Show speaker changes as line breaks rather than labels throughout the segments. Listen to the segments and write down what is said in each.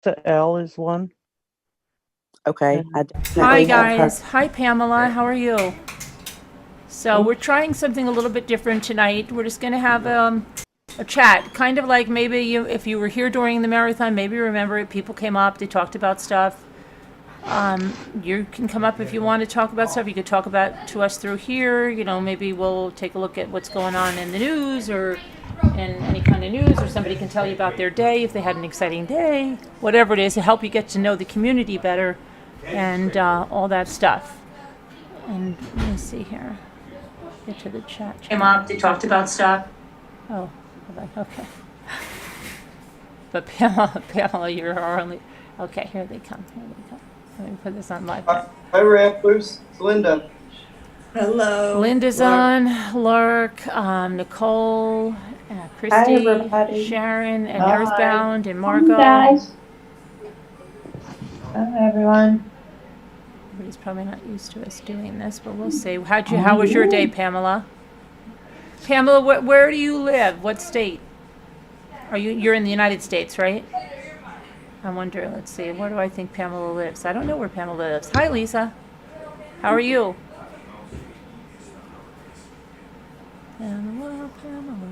The L is one.
Okay, I
And
Hi
definitely have her.
guys. Hi Pamela. How are you? So we're trying something a little bit different tonight. We're just going to have a chat, kind of like maybe if you were here during the marathon, maybe you remember it. People came up, they talked about stuff. You can come up if you want to talk about stuff. You could talk about to us through here. You know, maybe we'll take a look at what's going on in the news or in any kind of news, or somebody can tell you about their day if they had an exciting day, whatever it is, to help you get to know the community better and all that stuff. And let me see here. Get to the chat. Came up, they talked about stuff. Oh, okay. But Pamela, you're our only. Okay, here they come. Let me put this on live.
Hi, Ramblers. It's Linda.
Hello.
Linda's on, Lark, Nicole, Christy,
everybody.
Sharon, and
Hi.
Earthbound, and
Hi,
Margot.
guys. Hi, everyone.
Everybody's probably not used to us doing this, but we'll see. How was your day, Pamela? Pamela, where do you live? What state? You're in the United States, right? I wonder, let's see, where do I think Pamela lives? I don't know where Pamela lives. Hi, Lisa. How are you? Pamela.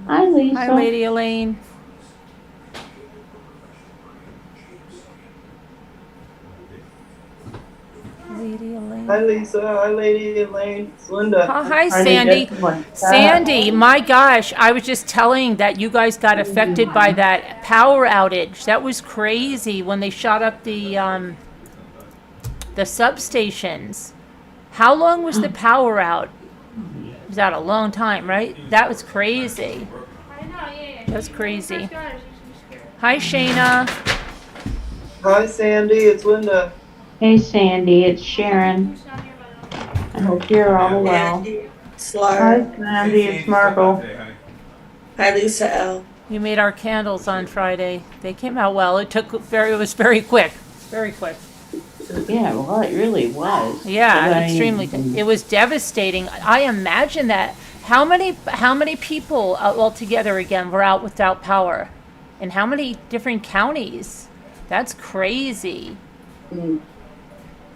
Hi, Lisa.
Hi, Lady Elaine. Lady Elaine.
Hi, Lisa. Hi, Lady Elaine. It's Linda.
Hi, Sandy. Sandy, my gosh, I was just telling that you guys got affected by that power outage. That was crazy when they shot up the substations. How long was the power out? It was out a long time, right? That was crazy. That's crazy. Hi, Shayna.
Hi, Sandy. It's Linda.
Hey, Sandy. It's Sharon. I hope you're all well. Hi, Sandy. It's Margot.
Hi, Lisa L.
You made our candles on Friday. They came out well. It was very quick. Very quick.
Yeah, well, it really was.
Yeah,
But
extremely. It was devastating. I imagine that. How many people altogether again were out without power, in how many different counties? That's crazy.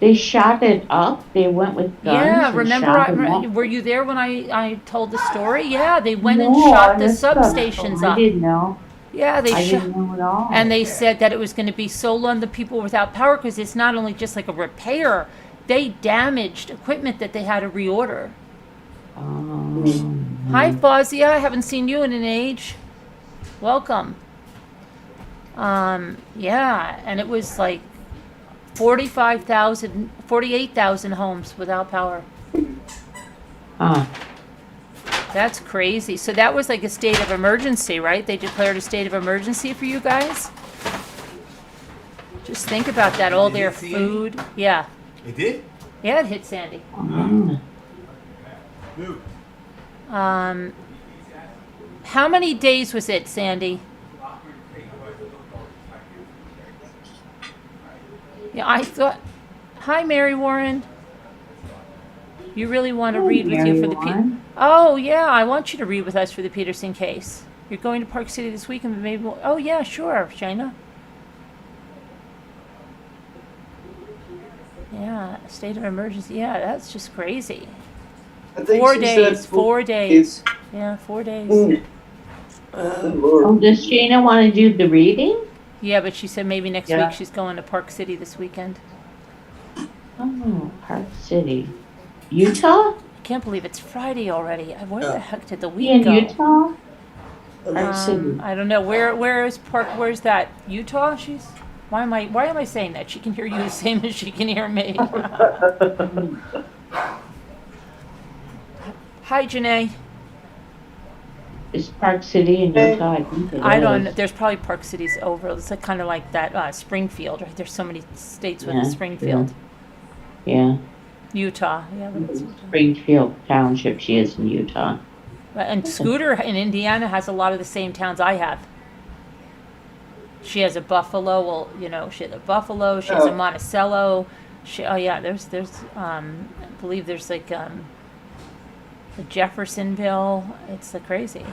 They shot it up. They went with guns.
Yeah,
and
remember?
shot it up.
Were you there when I told the story? Yeah, they went and
No,
shot
I
the
missed that.
substations
I
up.
didn't know.
Yeah, they
I
shot.
didn't know at all.
And they said that it was going to be so long the people without power because it's not only just like a repair, they damaged equipment that they had to reorder. Hi, Fawzia. I haven't seen you in an age. Welcome. Yeah, and it was like 48,000 homes without power. That's crazy. So that was like a state of emergency, right? They declared a state of emergency for you guys? Just think about that. All their food. Yeah.
It did?
Yeah, it hit Sandy. How many days was it, Sandy? Yeah, I thought. Hi, Mary Warren. You really want to read with you for the Oh yeah, I want you to read with us for the Peterson case. You're going to Park City this weekend, but maybe. Oh yeah, sure, Shayna. Yeah, state of emergency. Yeah, that's just crazy.
I think
4
she
days.
said
4 days. Yeah, 4 days.
Lord.
Oh, does Shayna want to do the reading?
Yeah, but she said maybe next
Yeah.
week she's going to Park City this weekend.
Oh, Park City. Utah?
I can't believe it's Friday already. Where the heck did the
She
week
in
go?
Utah? Park City.
I don't know. Where is Park? Where's that? Utah? Why am I saying that? She can hear you the same as she can hear me. Hi, Janae.
Is Park City in Utah? I think it
I don't know.
is.
There's probably Park Cities over. It's like kind of like that Springfield, right? There's so many states within
Yeah,
Springfield.
Yeah.
Utah. Yeah, but it's Utah.
Springfield Township. She is in Utah.
And Scooter in Indiana has a lot of the same towns I have. She has a Buffalo. Well, she has a Buffalo. She has a Monticello. There's I believe there's like Jeffersonville. It's crazy.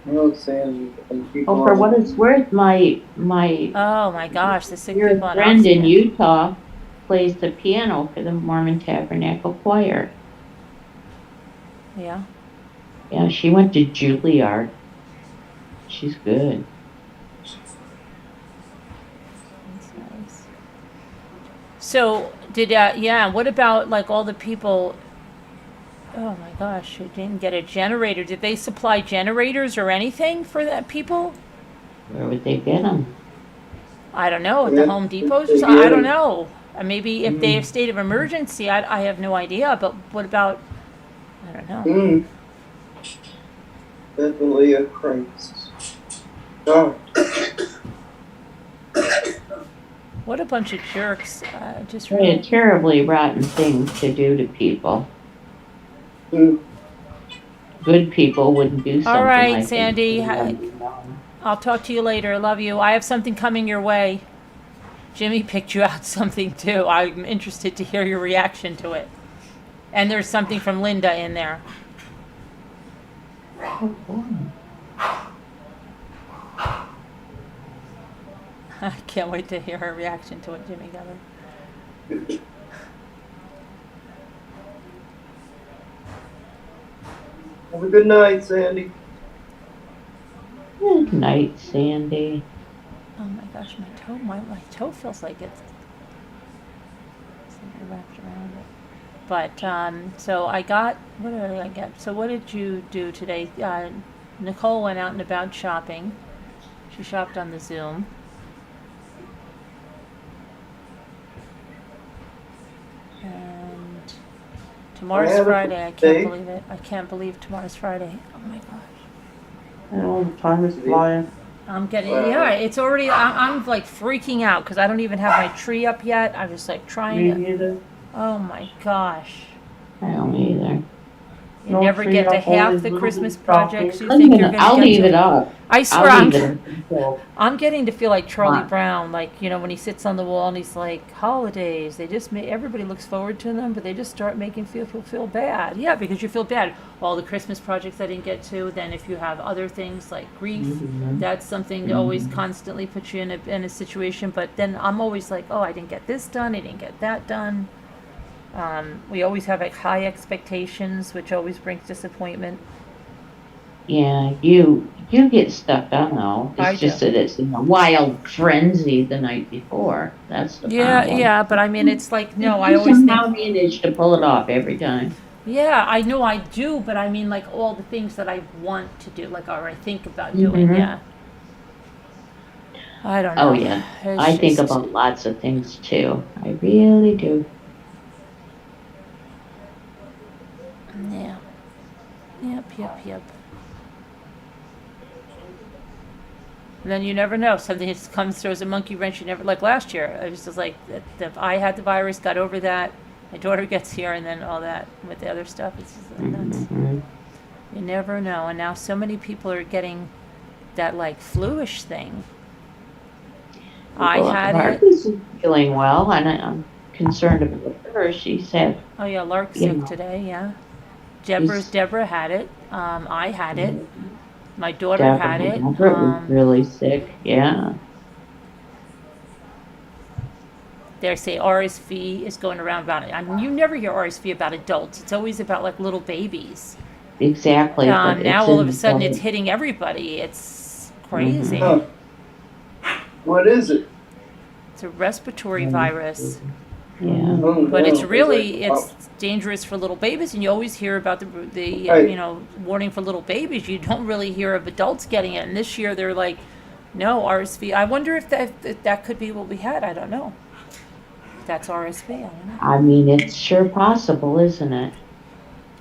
Oh, Sandy, and people.
Oh, for what it's worth, my
Oh my gosh, the sick
dear
people on
friend in
oxygen.
Utah plays the piano for the Mormon Tabernacle Choir.
Yeah.
Yeah, she went to Juilliard. She's good.
That's nice. So what about like all the people? Oh my gosh, who didn't get a generator? Did they supply generators or anything for that people?
Where would they get them?
I don't know, at the
Yeah,
Home Depots or
they
something? I
get
don't
'em.
know. Maybe if they have state of emergency, I have no idea, but what about, I don't know.
Mm. Definitely a crisis. Oh,
What a bunch of jerks. Just
They're
really.
terribly rotten things to do to people.
mm.
Good people wouldn't do
All
something
right,
like
Sandy.
that.
I'll talk to you later. Love you. I have something coming your way. Jimmy picked you out something too. I'm interested to hear your reaction to it. And there's something from Linda in there.
Oh, boy.
I can't wait to hear her reaction to what Jimmy got her.
Have a good night, Sandy.
Good night, Sandy.
Oh my gosh, my toe feels like it's something wrapped around it. But so I got, what did I get? So what did you do today? Nicole went out and about shopping. She shopped on the Zoom. And tomorrow's
have a
Friday. I
day.
can't believe it. I can't believe tomorrow's Friday. Oh my gosh.
And all the time is flying.
I'm getting,
Wow.
yeah, it's already, I'm like freaking out because I don't even have my tree up yet. I was like
Me
trying to,
neither.
oh my gosh.
I don't either.
You
No
never
tree
get to
up,
half
only
the
little
Christmas
stockings.
projects you think you're
I'll
going to
leave
get
it
to.
up.
I swear,
I'll leave it up until
I'm getting to feel like Charlie
What?
Brown, like, you know, when he sits on the wall and he's like, holidays, they just make, everybody looks forward to them, but they just start making people feel bad. Yeah, because you feel bad. All the Christmas projects I didn't get to, then if you have other things like grief,
Mhm.
that's something that always constantly puts you in a situation, but then I'm always like, oh, I didn't get this done, I didn't get that done. We always have like high expectations, which always brings disappointment.
Yeah, you get stuff done though.
I
It's just
do.
that it's in a wild frenzy the night before. That's the
Yeah,
problem.
yeah, but I mean, it's like, no, I
You
always think,
somehow manage to pull it off every time.
yeah, I know I do, but I mean, like, all the things that I want to do, like, or I think about doing,
Mhm.
yeah. I don't know.
Oh yeah,
It's
I think
just-
about lots of things too. I really do.
Yeah. Yep. And then you never know. Something just comes, throws a monkey wrench. You never, like last year, it was just like, I had the virus, got over that. My daughter gets here, and then all that with the other stuff. It's just like nuts.
Mhm.
You never know. And now so many people are getting that, like, flu-ish thing. I
Well,
had
Mark
it.
is feeling well, and I'm concerned about her. She said,
Oh yeah, Lark's
You
sick
know.
today. Yeah,
She's-
Deborah had it. I had it. My daughter had it.
Deborah was really sick. Yeah.
They say RSV is going around about it. I mean, you never hear RSV about adults. It's always about like little babies.
Exactly. but
Now
it's
all
in
of a sudden
the-
it's hitting everybody. It's crazy.
Huh. What is it?
It's a respiratory
Mhm.
virus.
Yeah.
Oh,
But
no.
it's really,
like,
it's dangerous for little babies, and you always hear about the
Right.
you know, warning for little babies. You don't really hear of adults getting it. And this year they're like, no, RSV. I wonder if that could be what we had. I don't know. That's RSV. I don't know.
I mean, it's sure possible, isn't it?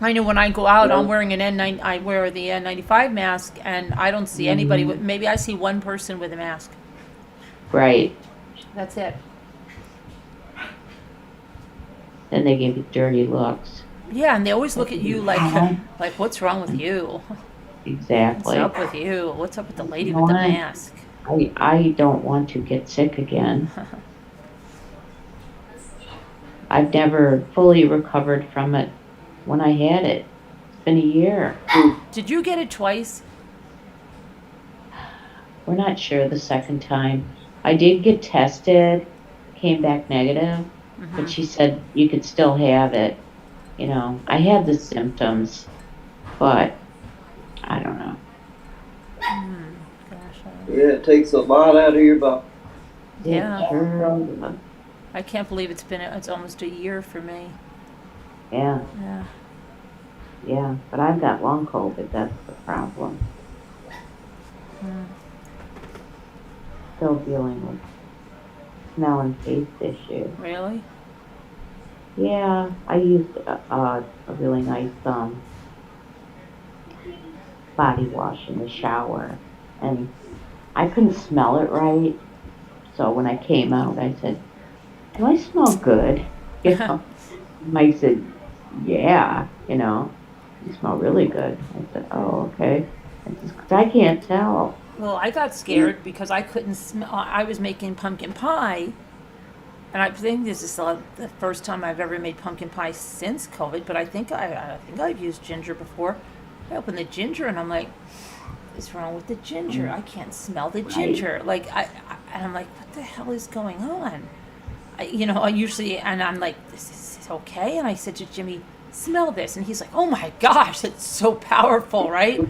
I know when I go out,
Yeah.
I'm wearing an N9. I wear the N95 mask, and I don't see anybody with. Maybe I see one person with a mask.
Right.
That's it.
Then they give you dirty looks.
Yeah, and they always look at you like,
Uh-huh.
like, what's wrong with you? What's
Exactly.
up with you? What's up with the lady
You
with the
know what?
mask?
I don't want to get sick again. I've never fully recovered from it when I had it. It's been a year.
Did you get it twice?
We're not sure the second time. I did get tested, came back negative, but she said you could still have it. I had the symptoms, but I don't know.
Gosh,
Yeah, it takes a lot out of your body.
Yeah.
It sure does.
I can't believe it's almost a year for me.
Yeah,
Yeah.
yeah. But I've got long COVID. That's the problem. Still dealing with smell and taste issues.
Really?
Yeah, I used a really nice body wash in the shower, and I couldn't smell it right. So when I came out, I said, "Do I smell good?" Mike said, "Yeah, you smell really good." I said, "Oh, okay." I said, "'Cause I can't tell."
Well, I got scared because I couldn't smell. I was making pumpkin pie, and I think this is the first time I've ever made pumpkin pie since COVID. But I think I've used ginger before. I opened the ginger and I'm like, "What's wrong with the ginger? I can't smell the ginger." Like and I'm like, "What the hell is going on?" I usually, and I'm like, "This is okay." And I said to Jimmy, "Smell this," and he's like, "Oh my gosh, it's so powerful, right?"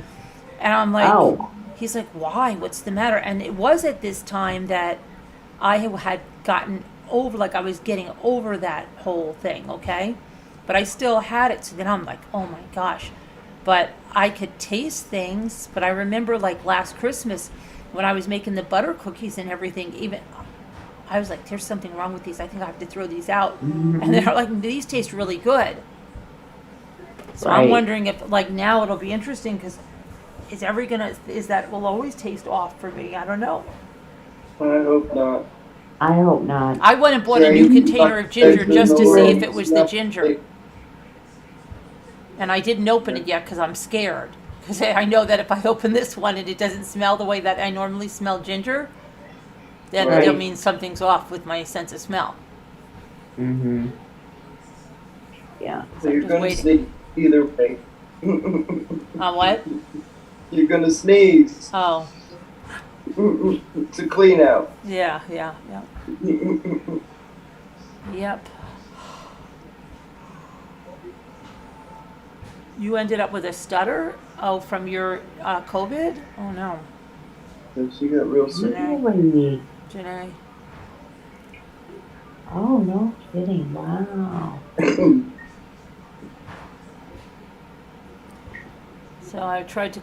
And I'm like,
Oh.
He's like, "Why? What's the matter?" And it was at this time that I had gotten over, like I was getting over that whole thing, okay? But I still had it. So then I'm like, "Oh my gosh." But I could taste things. But I remember like last Christmas when I was making the butter cookies and everything, even I was like, "There's something wrong with these. I think I have to throw these out." And they're like, "These taste really good." So I'm
Right.
wondering if like now it'll be interesting because is that will always taste off for me? I don't know.
I hope not.
I hope not.
I went and bought a new container of ginger just to see if it was the ginger. And I didn't open it yet because I'm scared. Because I know that if I open this one and it doesn't smell the way that I normally smell ginger, then
Right.
that means something's off with my sense of smell.
Mm-hmm. Yeah.
So you're
just
gonna
waiting.
sneeze either way.
What?
You're gonna sneeze.
Oh,
It's a clean out.
yeah. Yep. You ended up with a stutter? Oh, from your COVID? Oh, no.
So she got real sick.
Really?
Janae.
Oh, no kidding. Wow.
So I tried to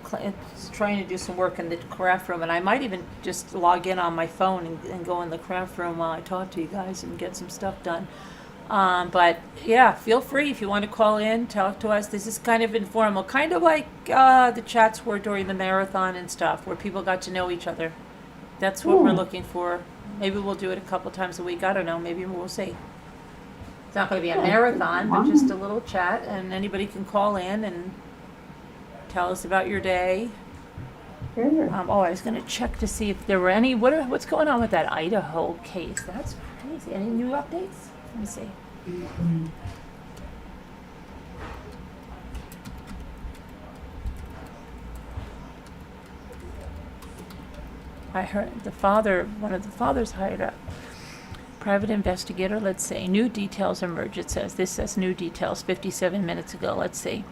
trying to do some work in the craft room, and I might even just log in on my phone and go in the craft room while I talk to you guys and get some stuff done. But yeah, feel free if you want to call in, talk to us. This is kind of informal, kind of like the chats were during the marathon and stuff, where people got to know each other. That's what we're looking for. Maybe we'll do it a couple times a week. I don't know. Maybe we'll see. It's not going to be a marathon, but just a little chat, and anybody can call in and tell us about your day.
Sure.
I was going to check to see if there were any. What's going on with that Idaho case? That's crazy. Any new updates? Let me see. I heard one of the fathers hired a private investigator. Let's see. New details emerge. This says new details 57 minutes ago. Let's see.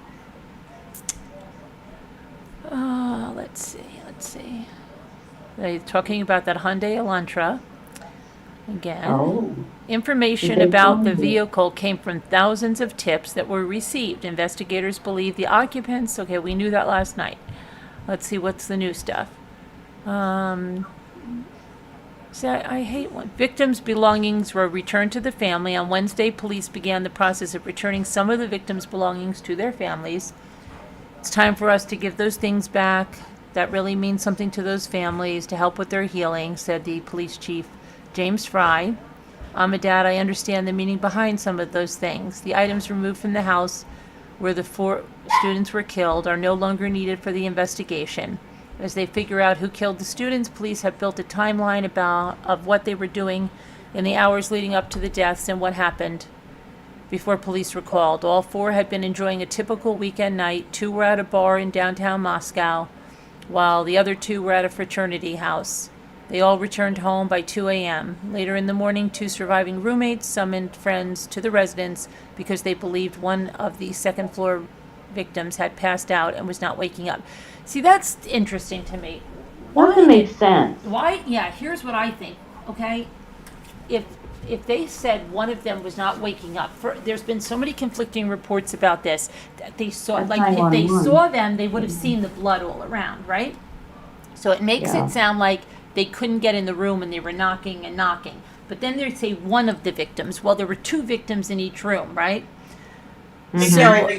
Let's see. They're talking about that Hyundai Elantra. Again.
Oh.
Information
Did they
about the
find it?
vehicle came from thousands of tips that were received. Investigators believe the occupants. Okay, we knew that last night. Let's see what's the new stuff. See, I hate when victims' belongings were returned to the family. On Wednesday, police began the process of returning some of the victims' belongings to their families. It's time for us to give those things back. That really means something to those families to help with their healing, said the police chief, James Fry. Dad, I understand the meaning behind some of those things. The items removed from the house where the 4 students were killed are no longer needed for the investigation. As they figure out who killed the students, police have built a timeline of what they were doing in the hours leading up to the deaths and what happened before police were called. All 4 had been enjoying a typical weekend night. 2 were at a bar in downtown Moscow. while the other two were at a fraternity house. They all returned home by 2 a.m. Later in the morning, two surviving roommates summoned friends to the residence because they believed one of the second floor victims had passed out and was not waking up. See, that's interesting to me.
Doesn't make sense.
Why? Yeah, here's what I think, okay? If they said one of them was not waking up, there's been so many conflicting reports about this, that they saw,
That's
like, if they
911.
saw them, they would have seen the blood all around, right? So it makes
Yeah.
it sound like they couldn't get in the room and they were knocking and knocking. But then they say one of the victims. Well, there were two victims in each room, right? So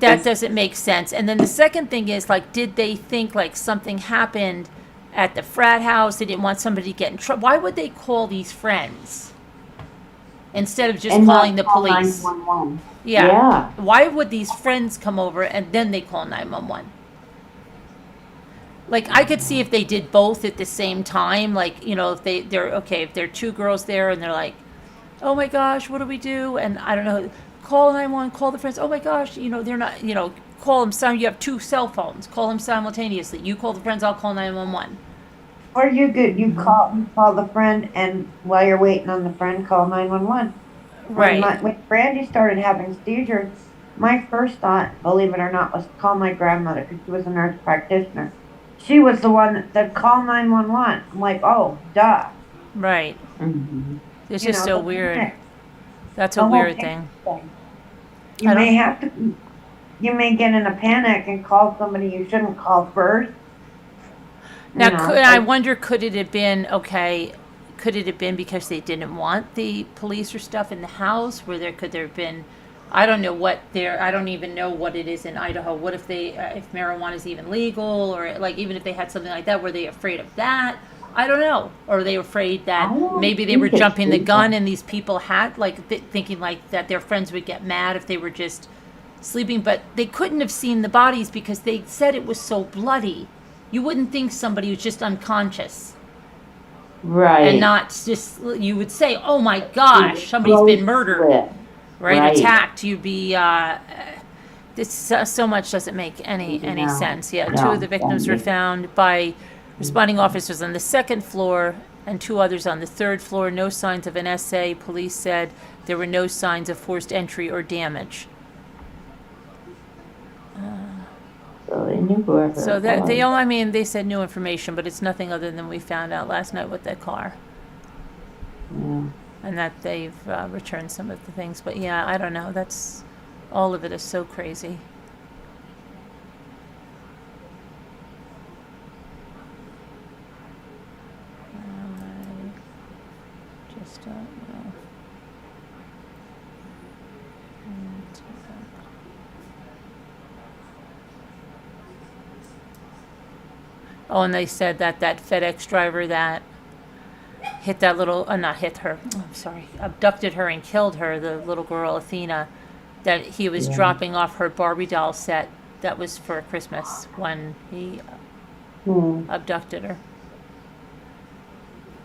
that doesn't make sense. And then the second thing is, like, did they think like something happened at the frat house? They didn't want somebody to get in trouble. Why would they call these friends instead of just
And
calling the
not call
police?
911.
Yeah.
Yeah.
Why would these friends come over and then they call 911? Like, I could see if they did both at the same time, like, you know, if they're okay, if there are two girls there and they're like, oh my gosh, what do we do? And I don't know, call 911, call the friends, oh my gosh, you know, they're not, you know, call them, you have two cell phones, call them simultaneously. You call the friends, I'll call 911.
Or you call the friend, and while you're waiting on the friend, call 911.
Right.
When Brandy started having seizures, my first thought, believe it or not, was to call my grandmother because she was a nurse practitioner. She was the one that said call 911. I'm like, oh, duh.
Right.
Mm-hmm.
It's
You
just
know,
so
the
weird.
panic,
That's
the
a
whole
weird
panic
thing.
You
I don't-
may have to. You may get in a panic and call somebody you shouldn't call first.
Now,
You know,
I
like-
wonder, could it have been, okay, could it have been because they didn't want the police or stuff in the house? Could there have been, I don't know I don't even know what it is in Idaho. What if if marijuana is even legal, or like even if they had something like that, were they afraid of that? I don't know. Or were they afraid that
I don't
maybe they were
think it's
jumping the
legal.
gun and these people had, like, thinking like that their friends would get mad if they were just sleeping, but they couldn't have seen the bodies because they said it was so bloody. You wouldn't think somebody was just unconscious
Right.
and not just, you would say, oh my gosh, somebody's
Close
been murdered,
slip.
right?
Right.
Attacked. You'd be, this so much doesn't make any
No.
sense. Yeah,
No,
two of the victims were
definitely.
found by responding officers on the second floor and two others on the third floor. No signs of an essay. Police said there were no signs of forced entry or damage.
So they knew whoever.
So
it
that
was.
they said new information, but it's nothing other than we found out last night with that car,
Yeah.
and that they've returned some of the things. But yeah, I don't know. That's all of it is so crazy. I just don't know. Oh, and they said that FedEx driver that hit that little, not hit her, I'm sorry, abducted her and killed her, the little girl, Athena, that he was
Yeah.
dropping off her Barbie doll set that was for Christmas when he abducted her.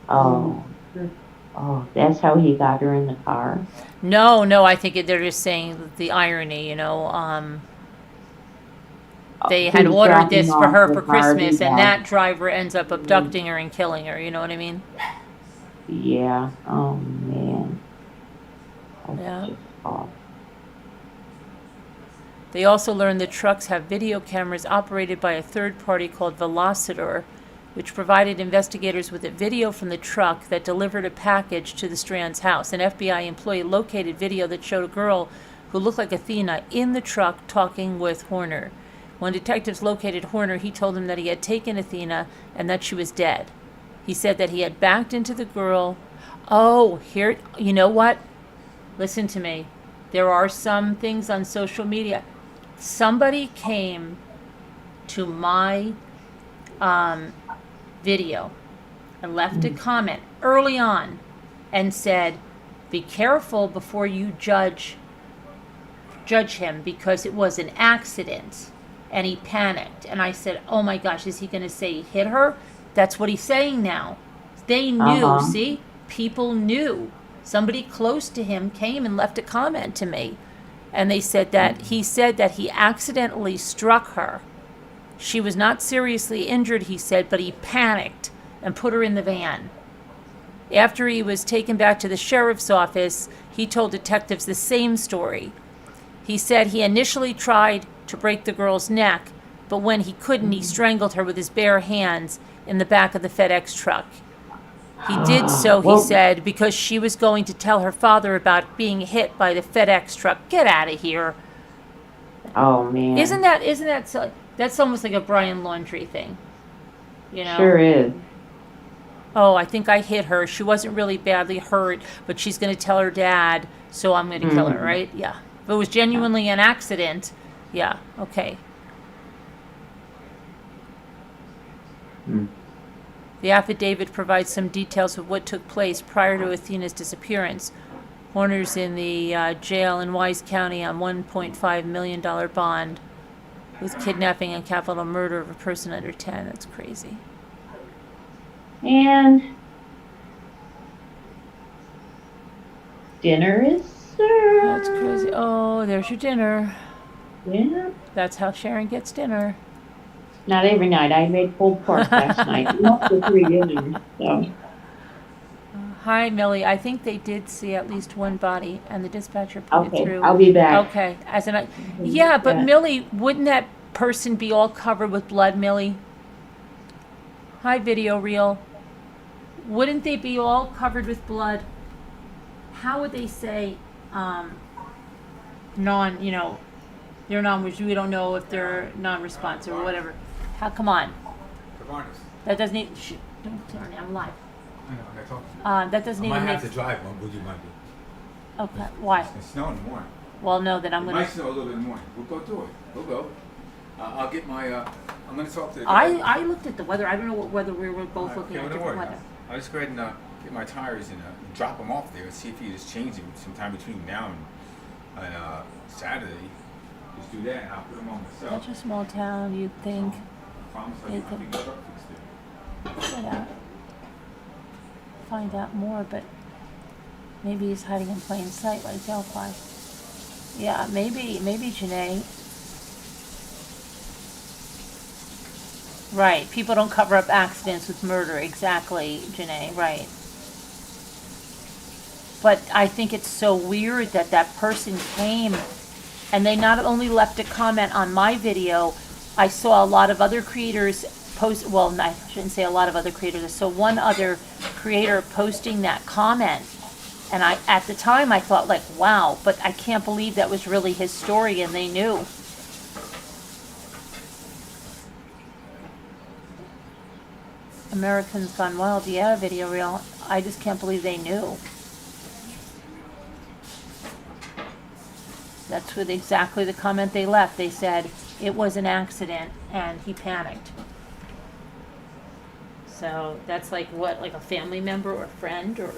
Oh. Oh, that's how he got her in the car.
No, I think they're just saying the irony, you know, they
He
had
was
ordered
dropping
this for
off
her
the
for Christmas,
Barbie
and
doll.
that driver ends up abducting her and killing her, you know what I mean?
Yeah. Oh man. That's
Yeah.
just awful.
They also learned that trucks have video cameras operated by a third party called Velocitor, which provided investigators with a video from the truck that delivered a package to the Strand's house. An FBI employee located video that showed a girl who looked like Athena in the truck talking with Horner. When detectives located Horner, he told them that he had taken Athena and that she was dead. He said that he had backed into the girl. Oh, here, you know what? Listen to me. There are some things on social media. Somebody came to my video and left a comment early on and said, be careful before you judge him because it was an accident and he panicked. And I said, oh my gosh, is he going to say he hit her? That's what he's saying now. They knew, see? People knew. Somebody close to him came and left a comment to me. And they said that he said that he accidentally struck her. She was not seriously injured, he said, but he panicked and put her in the van. After he was taken back to the sheriff's office, he told detectives the same story. He said he initially tried to break the girl's neck, but when he couldn't, he strangled her with his bare hands in the back of the FedEx truck. He did so, he said, because she was going to tell her father about being hit by the FedEx truck. Get out of here.
Oh man.
Isn't that so? That's almost like a Brian Laundrie thing. You know?
Sure is.
Oh, I think I hit her. She wasn't really badly hurt, but she's going to tell her dad, so I'm going to kill her, right? Yeah. If it was genuinely an accident, yeah, okay. The affidavit provides some details of what took place prior to Athena's disappearance. Horner's in the jail in Wise County on $1.5 million bond with kidnapping and capital murder of a person under 10. That's crazy.
And dinner is served.
That's crazy. Oh, there's your dinner.
Yeah.
That's how Sharon gets dinner.
Not every night. I made pulled pork last night. Not for 3 dinners. So.
Hi, Millie. I think they did see at least one body, and the dispatcher put it
Okay,
through.
I'll be back.
Okay. Yeah, but
Yeah.
Millie, wouldn't that person be all covered with blood, Millie? Hi, video reel. Wouldn't they be all covered with blood? How would they say, they're we don't know if they're non-responsive or whatever. How, come on. That doesn't even, don't turn it, I'm live.
I know, I talk to you.
That doesn't
I
even
might
make.
have to drive one, would you mind me?
Okay, why?
It's gonna snow in the morning.
Well, no, then I'm
It
gonna.
might snow a little bit in the morning. We'll go through it. We'll go. I'll get my, I'm gonna talk to the guy.
I looked at the weather. I don't know whether we were both looking at
don't
different
worry.
weather.
I'll just go ahead and get my tires and drop them off there and see if he just change them sometime between now and Saturday. Just do that and I'll put them on myself.
Such a small town, you'd think.
I promise
They
I
could-
can get up fixed it.
Find out. Find out more, but maybe he's hiding in plain sight like Delphi. Yeah, maybe Janae. Right, people don't cover up accidents with murder. Exactly, Janae, right. But I think it's so weird that that person came and they not only left a comment on my video, I saw a lot of other creators post, well, I shouldn't say a lot of other creators, I saw one other creator posting that comment. And at the time I thought like, wow, but I can't believe that was really his story and they knew. Americans Gone Wild, yeah, video reel. I just can't believe they knew. That's with exactly the comment they left. They said it was an accident and he panicked. So that's like what, like a family member or a friend or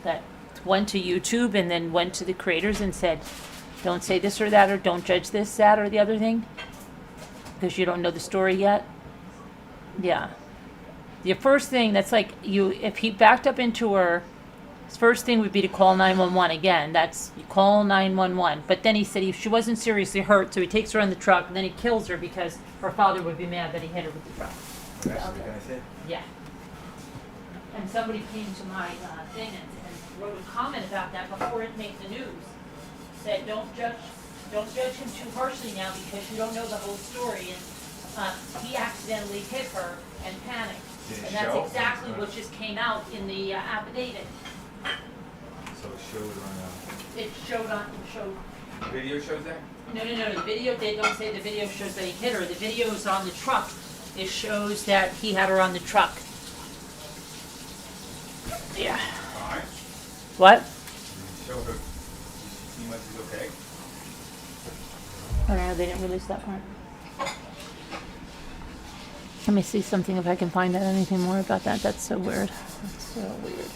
that went to YouTube and then went to the creators and said, don't say this or that or don't judge this, that or the other thing because you don't know the story yet. Yeah. The first thing, that's like if he backed up into her, his first thing would be to call 911 again. That's, you call 911. But then he said she wasn't seriously hurt, so he takes her in the truck and then he kills her because her father would be mad that he hit her with the truck.
That's what the guy said.
Yeah. And somebody came to my thing and wrote a comment about that before it made the news. Said, don't judge him too harshly now because you don't know the whole story. And he accidentally hit her and panicked.
Did it
And that's
show?
exactly what just came out in the affidavit.
So it showed on,
It showed
the video shows that?
no, the video, they don't say the video shows that he hit her. The video is on the truck. It shows that he had her on the truck. Yeah.
Alright.
What?
Did it show her, she seemed like she's okay?
I don't know, they didn't release that part. Let me see something if I can find out anything more about that. That's so weird. That's so weird.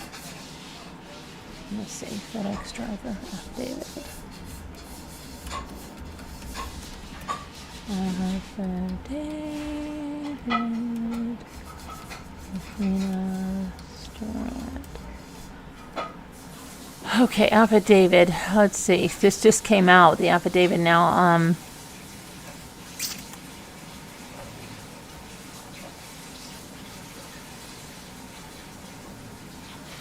Let's see, FedEx driver affidavit. Affidavit. Athena Stewart. Okay, affidavit. Let's see. This just came out. The affidavit now.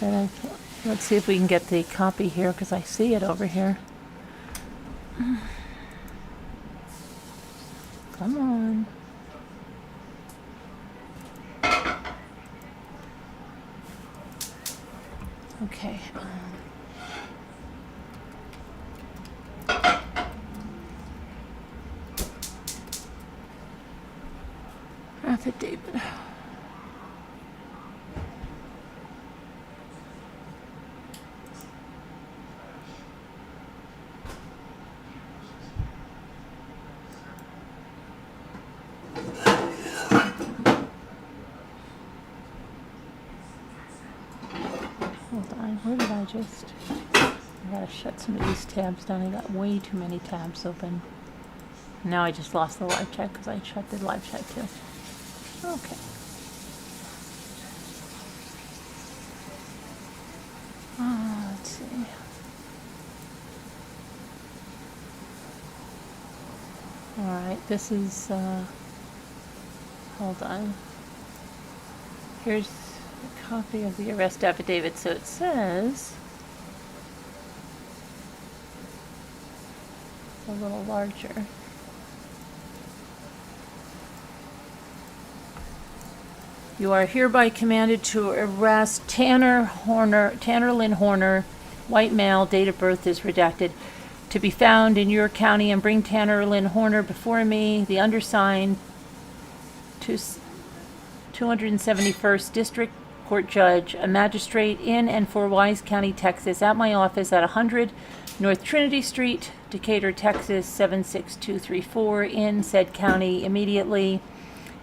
Let's see if we can get the copy here, because I see it over here. Come on. Okay. Affidavit. Hold on, where did I just? I gotta shut some of these tabs down. I got way too many tabs open. Now I just lost the live chat because I shut the live chat too. Okay. Let's see. All right, this is, hold on. Here's a copy of the arrest affidavit. So it says, a little larger. You are hereby commanded to arrest Tanner Lynn Horner, white male, date of birth is redacted, to be found in your county, and bring Tanner Lynn Horner before me, the undersigned, to 271st District Court Judge, a magistrate in and for Wise County, Texas, at my office at 100 North Trinity Street, Decatur, Texas, 76234, in said county immediately,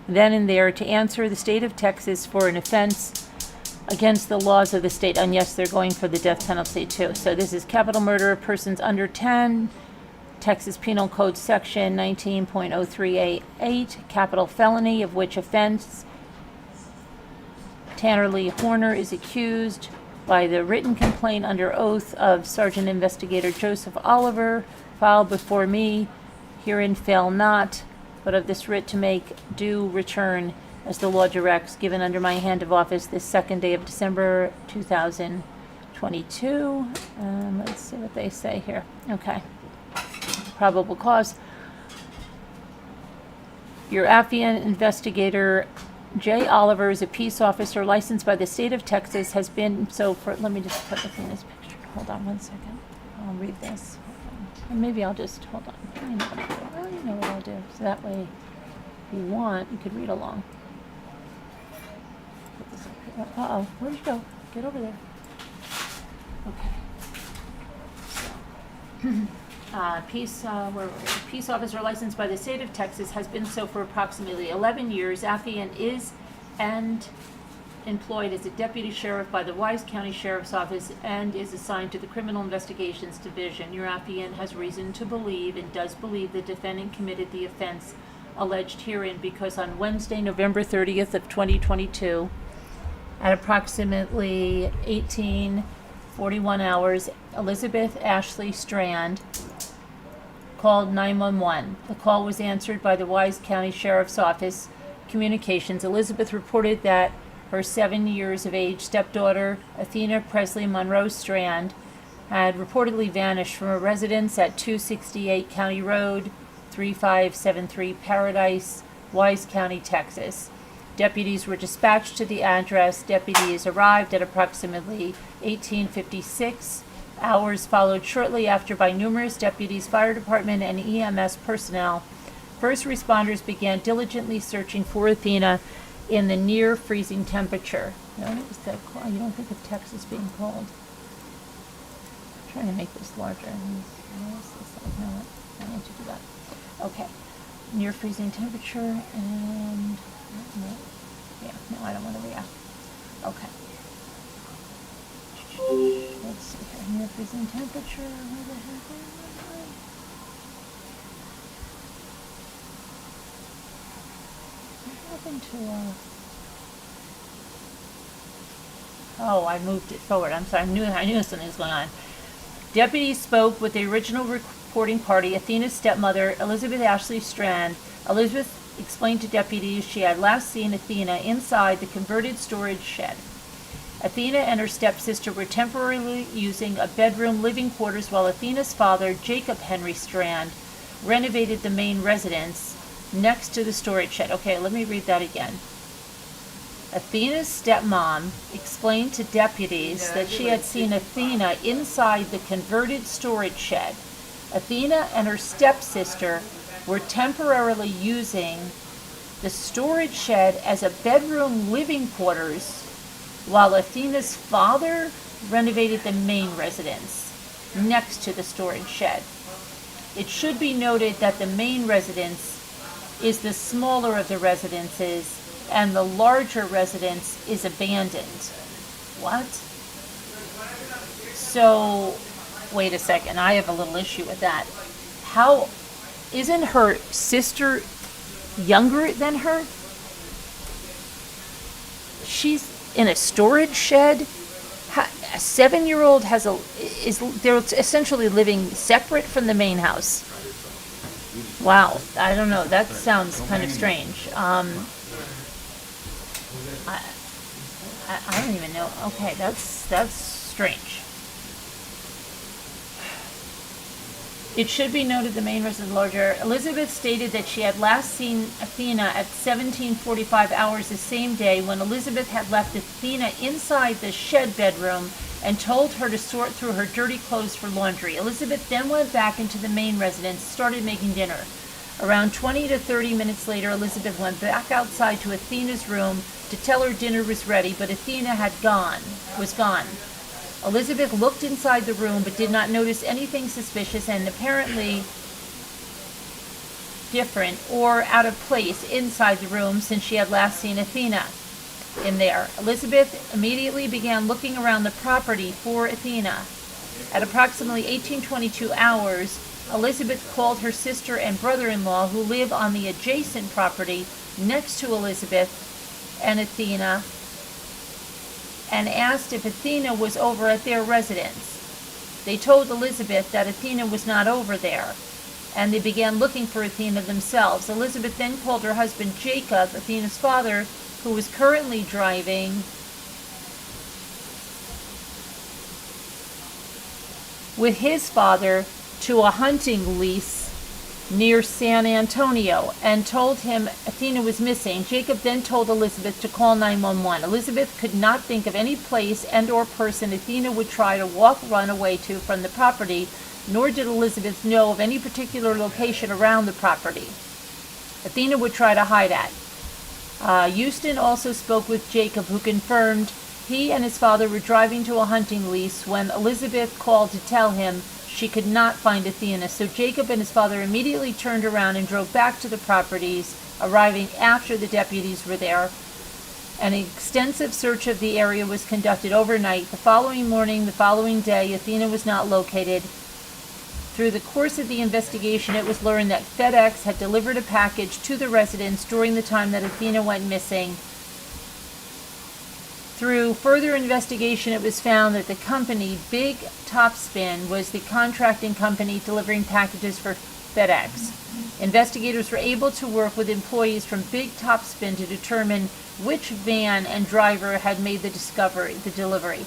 then and there, to answer the state of Texas for an offense against the laws of the state. And yes, they're going for the death penalty too. So this is capital murder of persons under 10, Texas Penal Code Section 19.0388, capital felony, of which offense Tanner Lee Horner is accused by the written complaint under oath of Sergeant Investigator Joseph Oliver, filed before me, herein fail not, but of this writ to make due return as the law directs, given under my hand of office this 2nd day of December 2022. Let's see what they say here. Okay. Probable cause. Your affiant investigator, J. Oliver, is a peace officer licensed by the state of Texas, has been so for, let me just put this in this picture. Hold on 1 second. I'll read this. And maybe I'll just, hold on. You know what I'll do. Well, you know what I'll do. So that way, if you want, you could read along. Put this up here. Uh-oh, where'd you go? Get over there. Okay. So, peace officer licensed by the state of Texas, has been so for approximately 11 years. Affiant is and employed as a deputy sheriff by the Wise County Sheriff's Office and is assigned to the Criminal Investigations Division. Your affiant has reason to believe and does believe the defendant committed the offense alleged herein because on Wednesday, November 30th of 2022, at approximately 18:41 hours, Elizabeth Ashley Strand called 911. The call was answered by the Wise County Sheriff's Office Communications. Elizabeth reported that her 7 years of age stepdaughter, Athena Presley Monroe Strand, had reportedly vanished from a residence at 268 County Road, 3573 Paradise, Wise County, Texas. Deputies were dispatched to the address. Deputies arrived at approximately 18:56. Hours followed shortly after by numerous deputies, fire department, and EMS personnel. First responders began diligently searching for Athena in the near freezing temperature. You don't think of Texas being cold. I'm trying to make this larger. No, I need to do that. Okay. Near freezing temperature and no, I don't want to react. Okay. Let's see here. Near freezing temperature. Where the heck am I? What happened to Oh, I moved it forward. I'm sorry. I knew something was going on. Deputies spoke with the original reporting party, Athena's stepmother, Elizabeth Ashley Strand. Elizabeth explained to deputies she had last seen Athena inside the converted storage shed. Athena and her stepsister were temporarily using a bedroom living quarters while Athena's father, Jacob Henry Strand, renovated the main residence next to the storage shed. Okay, let me read that again. Athena's stepmom explained to deputies that she had seen Athena inside the converted storage shed. Athena and her stepsister were temporarily using the storage shed as a bedroom living quarters while Athena's father renovated the main residence next to the storage shed. It should be noted that the main residence is the smaller of the residences and the larger residence is abandoned. What? So, wait a second, I have a little issue with that. How, isn't her sister younger than her? She's in a storage shed? A 7-year-old they're essentially living separate from the main house. Wow, I don't know, that sounds kind of strange. I don't even know. Okay, that's strange. It should be noted the main residence larger. Elizabeth stated that she had last seen Athena at 17:45 hours the same day when Elizabeth had left Athena inside the shed bedroom and told her to sort through her dirty clothes for laundry. Elizabeth then went back into the main residence, started making dinner. Around 20 to 30 minutes later, Elizabeth went back outside to Athena's room to tell her dinner was ready, but Athena was gone. Elizabeth looked inside the room but did not notice anything suspicious and apparently different or out of place inside the room since she had last seen Athena in there. Elizabeth immediately began looking around the property for Athena. At approximately 18:22 hours, Elizabeth called her sister and brother-in-law who live on the adjacent property next to Elizabeth and Athena and asked if Athena was over at their residence. They told Elizabeth that Athena was not over there, and they began looking for Athena themselves. Elizabeth then called her husband Jacob, Athena's father, who was currently driving with his father to a hunting lease near San Antonio and told him Athena was missing. Jacob then told Elizabeth to call 911. Elizabeth could not think of any place and or person Athena would try to run away to from the property, nor did Elizabeth know of any particular location around the property Athena would try to hide at. Houston also spoke with Jacob, who confirmed he and his father were driving to a hunting lease when Elizabeth called to tell him she could not find Athena. So Jacob and his father immediately turned around and drove back to the properties, arriving after the deputies were there. An extensive search of the area was conducted overnight. The following morning, the following day, Athena was not located. Through the course of the investigation, it was learned that FedEx had delivered a package to the residence during the time that Athena went missing. Through further investigation, it was found that the company, Big Topspin, was the contracting company delivering packages for FedEx. Investigators were able to work with employees from Big Topspin to determine which van and driver had made the delivery.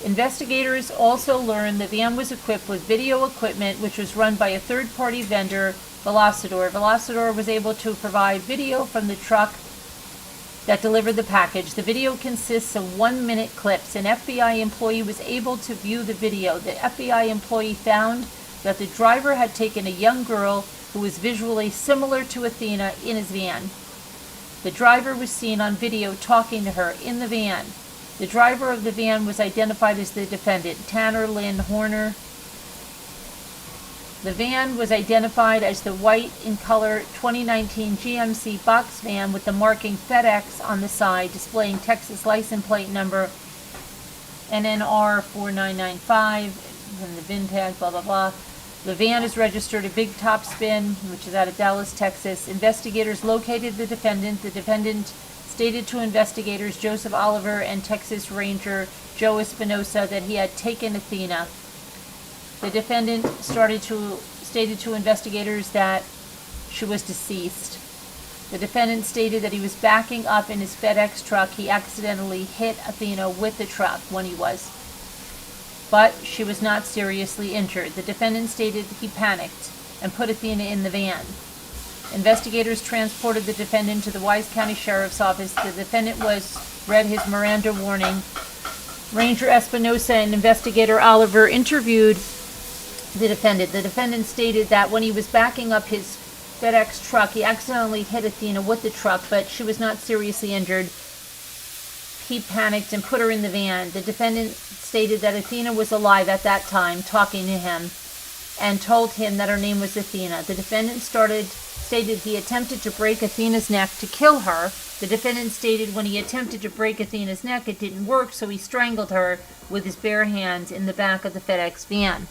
Investigators also learned the van was equipped with video equipment, which was run by a third-party vendor, Velocidor. Velocidor was able to provide video from the truck that delivered the package. The video consists of 1-minute clips. An FBI employee was able to view the video. The FBI employee found that the driver had taken a young girl who was visually similar to Athena in his van. The driver was seen on video talking to her in the van. The driver of the van was identified as the defendant, Tanner Lynn Horner. The van was identified as the white in color 2019 GMC box van with the marking FedEx on the side, displaying Texas license plate number NNR 4995 and the VIN tag, blah, blah, blah. The van is registered at Big Topspin, which is out of Dallas, Texas. Investigators located the defendant. The defendant stated to investigators Joseph Oliver and Texas Ranger Joe Espinosa that he had taken Athena. The defendant stated to investigators that she was deceased. The defendant stated that he was backing up in his FedEx truck. He accidentally hit Athena with the truck when he was, but she was not seriously injured. The defendant stated he panicked and put Athena in the van. Investigators transported the defendant to the Wise County Sheriff's Office. The defendant read his Miranda warning. Ranger Espinosa and Investigator Oliver interviewed the defendant. The defendant stated that when he was backing up his FedEx truck, he accidentally hit Athena with the truck, but she was not seriously injured. He panicked and put her in the van. The defendant stated that Athena was alive at that time, talking to him, and told him that her name was Athena. The defendant stated he attempted to break Athena's neck to kill her. The defendant stated when he attempted to break Athena's neck, it didn't work, so he strangled her with his bare hands in the back of the FedEx van.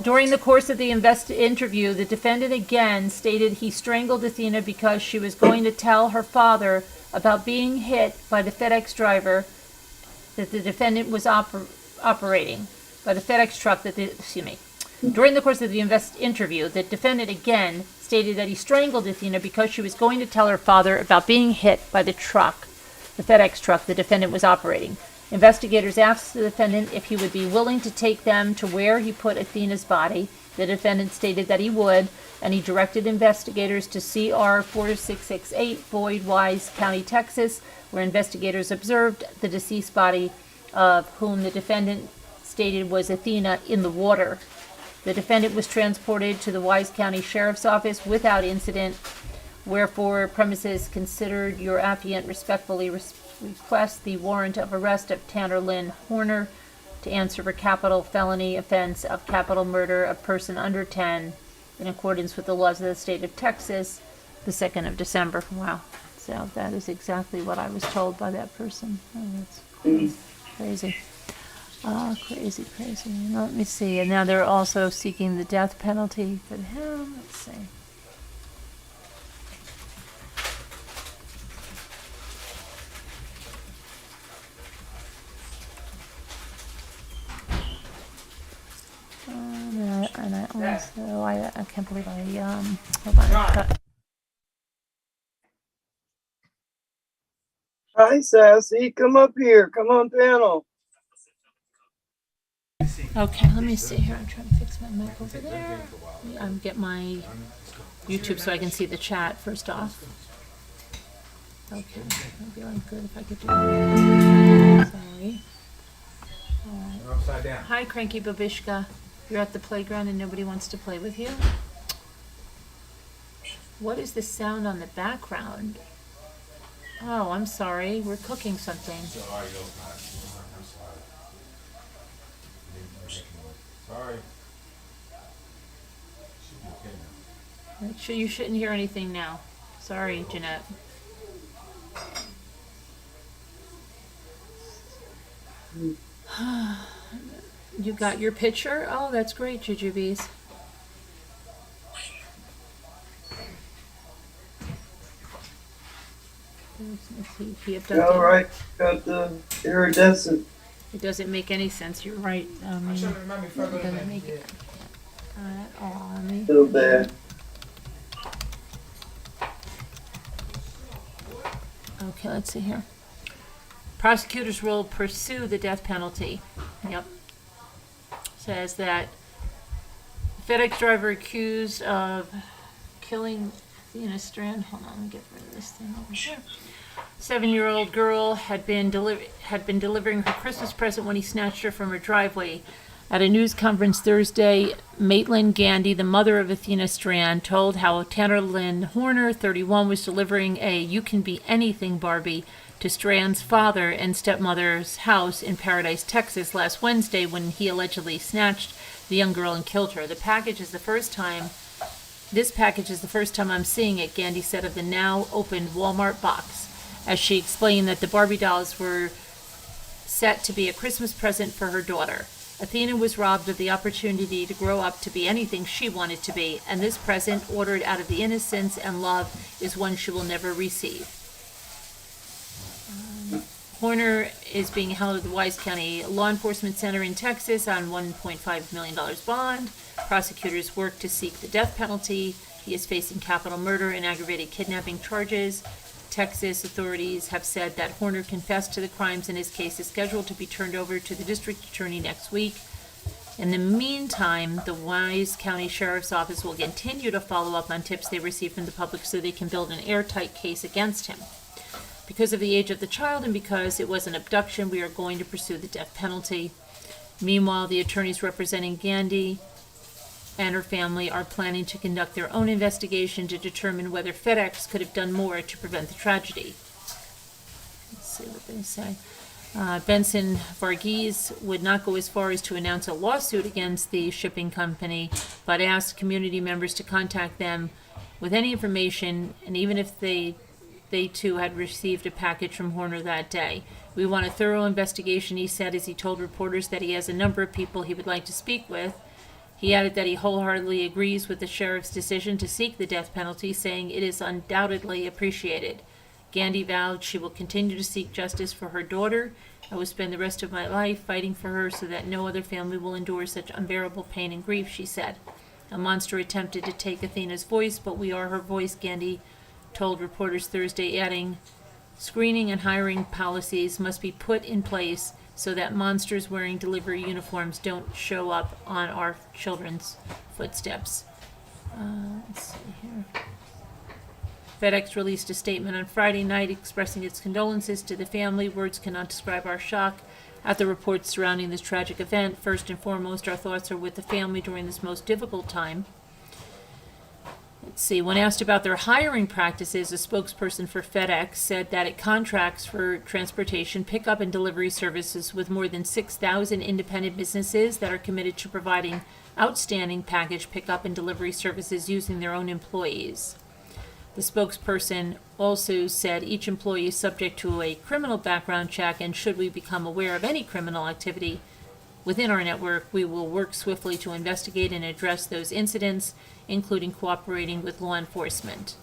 During the course of the interview, the defendant again stated he strangled Athena because she was going to tell her father about being hit by the FedEx driver that the defendant was operating, by the FedEx truck During the course of the interview, the defendant again stated that he strangled Athena because she was going to tell her father about being hit by the FedEx truck the defendant was operating. Investigators asked the defendant if he would be willing to take them to where he put Athena's body. The defendant stated that he would, and he directed investigators to CR 4668, Boyd, Wise County, Texas, where investigators observed the deceased body, of whom the defendant stated was Athena, in the water. The defendant was transported to the Wise County Sheriff's Office without incident, wherefore premises considered, your affiant respectfully request the warrant of arrest of Tanner Lynn Horner to answer for capital felony offense of capital murder of person under 10 in accordance with the laws of the state of Texas, the 2nd of December. Wow. So that is exactly what I was told by that person. Oh, that's crazy. Oh, crazy. Let me see. And now they're also seeking the death penalty for him. Let's see. And I also, I can't believe hold on.
Hi, Sassy. Come up here. Come on, panel.
Okay, let me see here. I'm trying to fix my mic over there. Get my YouTube so I can see the chat first off. Okay, that'd be like good if I could do that. Sorry.
You're upside down.
Hi, Cranky Babishka. You're at the playground and nobody wants to play with you? What is the sound on the background? Oh, I'm sorry. We're cooking something.
Sorry.
You shouldn't hear anything now. Sorry, Jeanette. You got your picture? Oh, that's great, Jujubes. He abducted.
All right. Got the iridescent.
It doesn't make any sense. You're right. I mean, it doesn't make it.
Feel bad.
Okay, let's see here. Prosecutors will pursue the death penalty. Yep. Says that FedEx driver accused of killing Athena Strand. Hold on, let me get rid of this thing over here. 7-year-old girl had been delivering her Christmas present when he snatched her from her driveway. At a news conference Thursday, Maitland Gandy, the mother of Athena Strand, told how Tanner Lynn Horner, 31, was delivering a "You Can Be Anything" Barbie to Strand's father and stepmother's house in Paradise, Texas, last Wednesday when he allegedly snatched the young girl and killed her. This package is the first time I'm seeing it, Gandy said of the now opened Walmart box, as she explained that the Barbie dolls were set to be a Christmas present for her daughter. Athena was robbed of the opportunity to grow up to be anything she wanted to be, and this present, ordered out of the innocence and love, is one she will never receive. Horner is being held at the Wise County Law Enforcement Center in Texas on $1.5 million bond. Prosecutors work to seek the death penalty. He is facing capital murder and aggravated kidnapping charges. Texas authorities have said that Horner confessed to the crimes and his case is scheduled to be turned over to the district attorney next week. In the meantime, the Wise County Sheriff's Office will continue to follow up on tips they receive from the public so they can build an airtight case against him. Because of the age of the child and because it was an abduction, we are going to pursue the death penalty. Meanwhile, the attorneys representing Gandhi and her family are planning to conduct their own investigation to determine whether FedEx could have done more to prevent the tragedy. Let's see what they say. Benson Varghese would not go as far as to announce a lawsuit against the shipping company, but asked community members to contact them with any information, and even if they too had received a package from Horner that day. We want a thorough investigation, he said, as he told reporters that he has a number of people he would like to speak with. He added that he wholeheartedly agrees with the sheriff's decision to seek the death penalty, saying it is undoubtedly appreciated. Gandhi vowed she will continue to seek justice for her daughter. I will spend the rest of my life fighting for her so that no other family will endure such unbearable pain and grief, she said. A monster attempted to take Athena's voice, but we are her voice, Gandhi told reporters Thursday, adding, screening and hiring policies must be put in place so that monsters wearing delivery uniforms don't show up on our children's footsteps. Let's see here. FedEx released a statement on Friday night expressing its condolences to the family. Words cannot describe our shock at the reports surrounding this tragic event. First and foremost, our thoughts are with the family during this most difficult time. Let's see. When asked about their hiring practices, a spokesperson for FedEx said that it contracts for transportation, pickup, and delivery services with more than 6,000 independent businesses that are committed to providing outstanding package pickup and delivery services using their own employees. The spokesperson also said each employee is subject to a criminal background check, and should we become aware of any criminal activity within our network, we will work swiftly to investigate and address those incidents, including cooperating with law enforcement.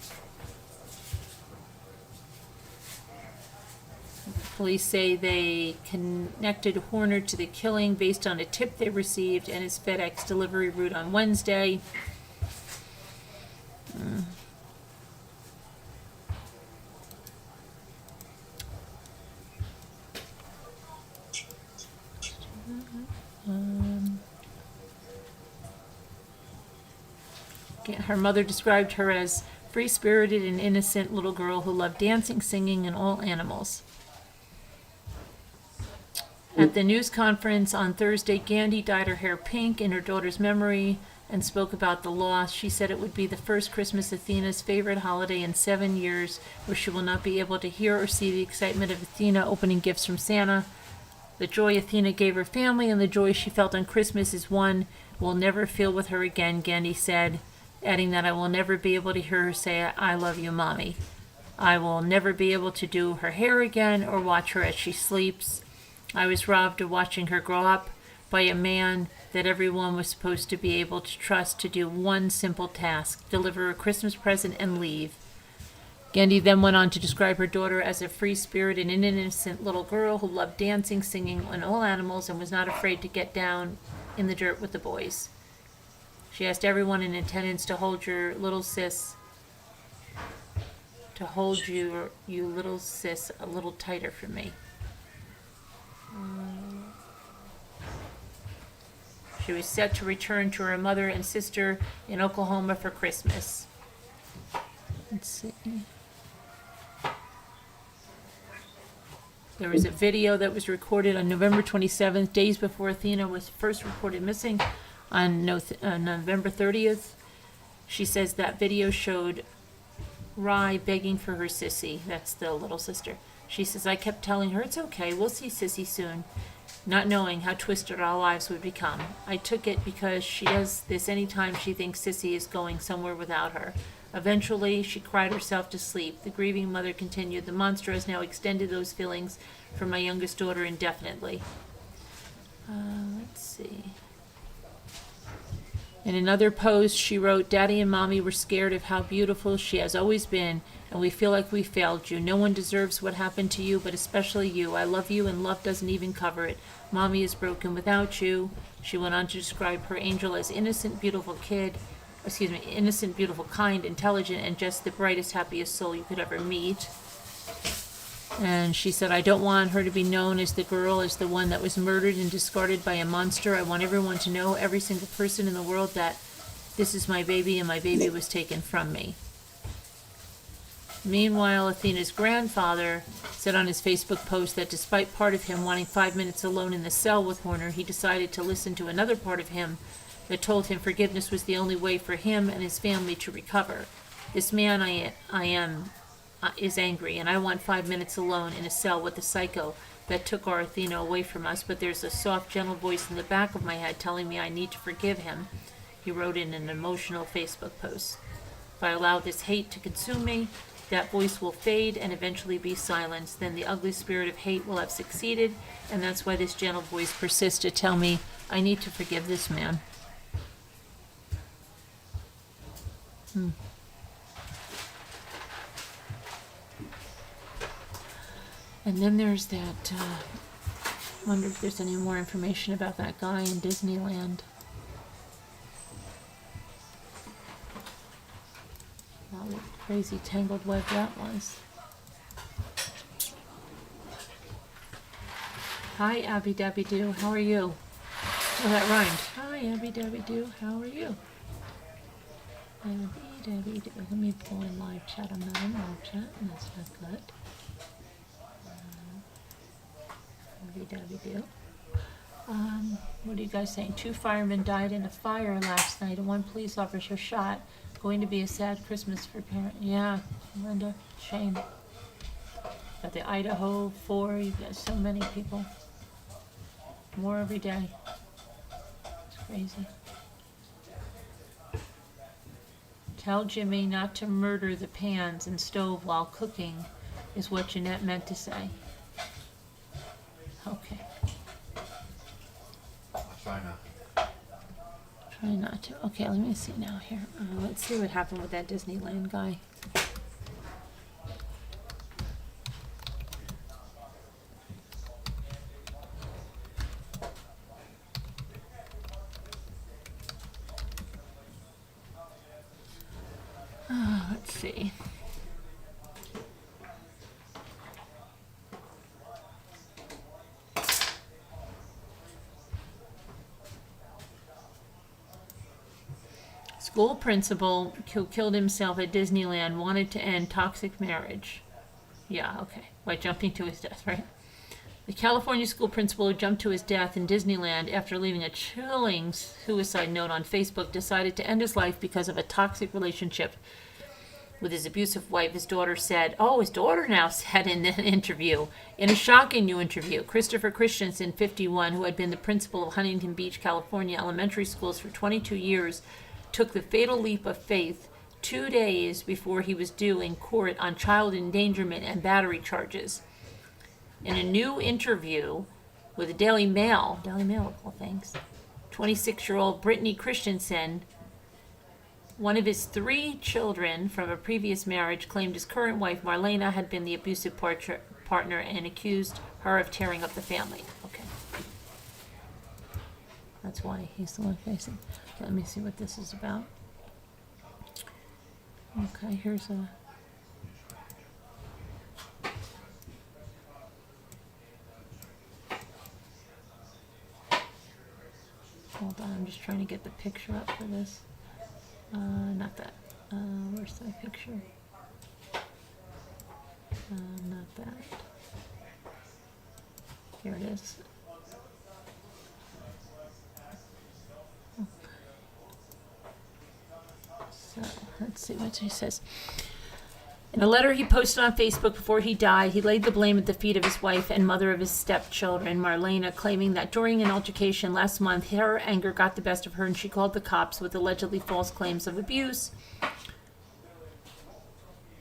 Police say they connected Horner to the killing based on a tip they received and his FedEx delivery route on Wednesday. Her mother described her as free-spirited and innocent little girl who loved dancing, singing, and all animals. At the news conference on Thursday, Gandhi dyed her hair pink in her daughter's memory and spoke about the loss. She said it would be the first Christmas, Athena's favorite holiday in 7 years, where she will not be able to hear or see the excitement of Athena opening gifts from Santa. The joy Athena gave her family and the joy she felt on Christmas is one we'll never feel with her again, Gandhi said, adding that I will never be able to hear her say, I love you, Mommy. I will never be able to do her hair again or watch her as she sleeps. I was robbed of watching her grow up by a man that everyone was supposed to be able to trust to do one simple task, deliver a Christmas present and leave. Gandhi then went on to describe her daughter as a free-spirited and innocent little girl who loved dancing, singing, and all animals and was not afraid to get down in the dirt with the boys. She asked everyone in attendance to hold your little sis, you little sis, a little tighter for me. She was set to return to her mother and sister in Oklahoma for Christmas. Let's see. There was a video that was recorded on November 27th, days before Athena was first reported missing on November 30th. She says that video showed Rye begging for her sissy. That's the little sister. She says, I kept telling her, it's okay, we'll see sissy soon, not knowing how twisted our lives would become. I took it because she does this anytime she thinks sissy is going somewhere without her. Eventually, she cried herself to sleep. The grieving mother continued, the monster has now extended those feelings for my youngest daughter indefinitely. Let's see. In another post, she wrote, Daddy and Mommy were scared of how beautiful she has always been and we feel like we failed you. No one deserves what happened to you, but especially you. I love you, and love doesn't even cover it. Mommy is broken without you. She went on to describe her angel as innocent, beautiful, kind, intelligent, and just the brightest, happiest soul you could ever meet. And she said, I don't want her to be known as the girl, as the one that was murdered and discarded by a monster. I want everyone to know, every single person in the world, that this is my baby and my baby was taken from me. Meanwhile, Athena's grandfather said on his Facebook post that despite part of him wanting 5 minutes alone in the cell with Horner, he decided to listen to another part of him that told him forgiveness was the only way for him and his family to recover. This man is angry, and I want 5 minutes alone in a cell with the psycho that took our Athena away from us, but there's a soft, gentle voice in the back of my head telling me I need to forgive him, he wrote in an emotional Facebook post. If I allow this hate to consume me, that voice will fade and eventually be silenced. Then the ugly spirit of hate will have succeeded, and that's why this gentle voice persists to tell me I need to forgive this man. And then there's that, wonder if there's any more information about that guy in Disneyland. Wow, what crazy tangled web that was. Hi, Abby Dabby Doo, how are you? Oh, that rhymed. Hi, Abby Dabby Doo, how are you? Abby Dabby Doo. Let me pull in live chat. I'm not in live chat, and that's not good. What are you guys saying? 2 firemen died in a fire last night and 1 police officer shot. Going to be a sad Christmas for parents. Yeah, Linda, shame. Got the Idaho 4, you've got so many people. More every day. It's crazy. Tell Jimmy not to murder the pans and stove while cooking, is what Jeanette meant to say. Okay.
Try not.
Try not to. Okay, let me see now here. Let's see what happened with that Disneyland guy. Let's see. School principal who killed himself at Disneyland wanted to end toxic marriage. Yeah, okay. By jumping to his death, right? The California school principal who jumped to his death in Disneyland after leaving a chilling suicide note on Facebook decided to end his life because of a toxic relationship with his abusive wife. His daughter now said in an interview, in a shocking new interview. Christopher Christensen, 51, who had been the principal of Huntington Beach, California elementary schools for 22 years, took the fatal leap of faith 2 days before he was due in court on child endangerment and battery charges. In a new interview with the Daily Mail of all things, 26-year-old Brittany Christensen, one of his 3 children from a previous marriage, claimed his current wife, Marlena, had been the abusive partner and accused her of tearing up the family. Okay. That's why he's the one facing. Okay, let me see what this is about. Okay, here's a... Hold on, I'm just trying to get the picture up for this. Not that. Where's that picture? Not that. Here it is. So, let's see what he says. In a letter he posted on Facebook before he died, he laid the blame at the feet of his wife and mother of his stepchildren, Marlena, claiming that during an altercation last month, her anger got the best of her and she called the cops with allegedly false claims of abuse.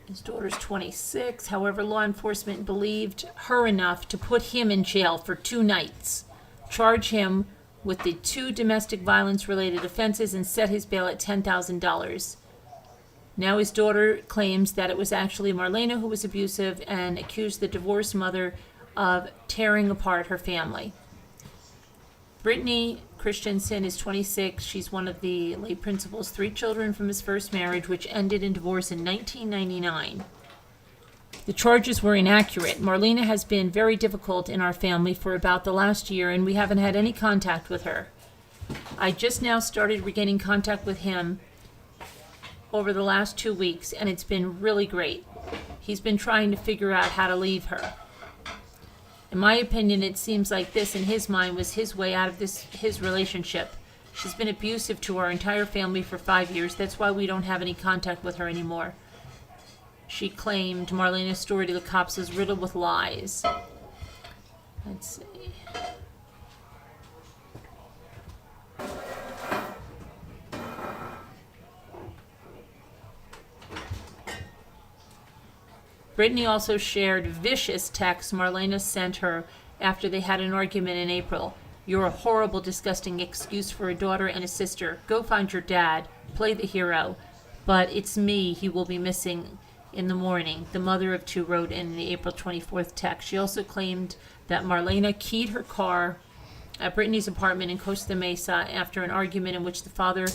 His daughter's 26. However, law enforcement believed her enough to put him in jail for 2 nights, charge him with the 2 domestic violence-related offenses, and set his bail at $10,000. Now his daughter claims that it was actually Marlena who was abusive and accused the divorced mother of tearing apart her family. Brittany Christensen is 26. She's one of the late principal's 3 children from his first marriage, which ended in divorce in 1999. The charges were inaccurate. Marlena has been very difficult in our family for about the last year, and we haven't had any contact with her. I just now started regaining contact with him over the last 2 weeks, and it's been really great. He's been trying to figure out how to leave her. In my opinion, it seems like this, in his mind, was his way out of his relationship. She's been abusive to our entire family for 5 years. That's why we don't have any contact with her anymore. She claimed Marlena's story to the cops was riddled with lies. Let's see. Brittany also shared vicious texts Marlena sent her after they had an argument in April. You're a horrible, disgusting excuse for a daughter and a sister. Go find your dad. Play the hero. But it's me he will be missing in the morning, the mother of 2 wrote in the April 24th text. She also claimed that Marlena keyed her car at Brittany's apartment in Costa Mesa after an argument in which the father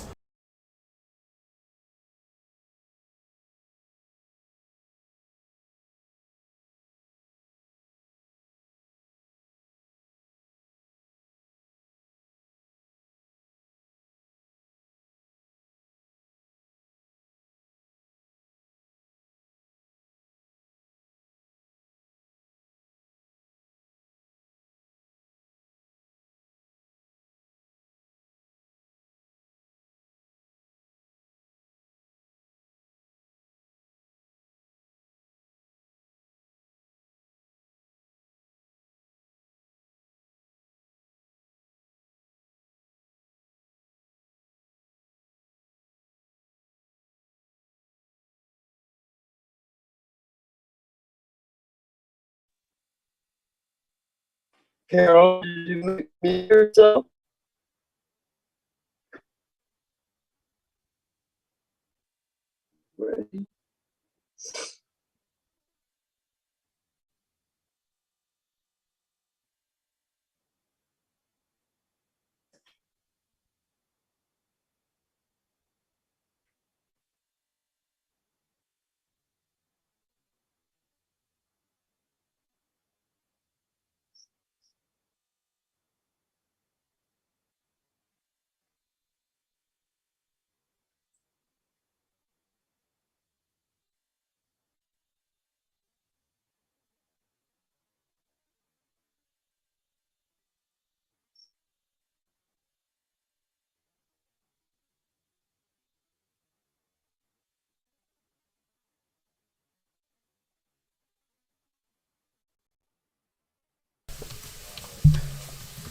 Carol, did you mute yourself? Ready?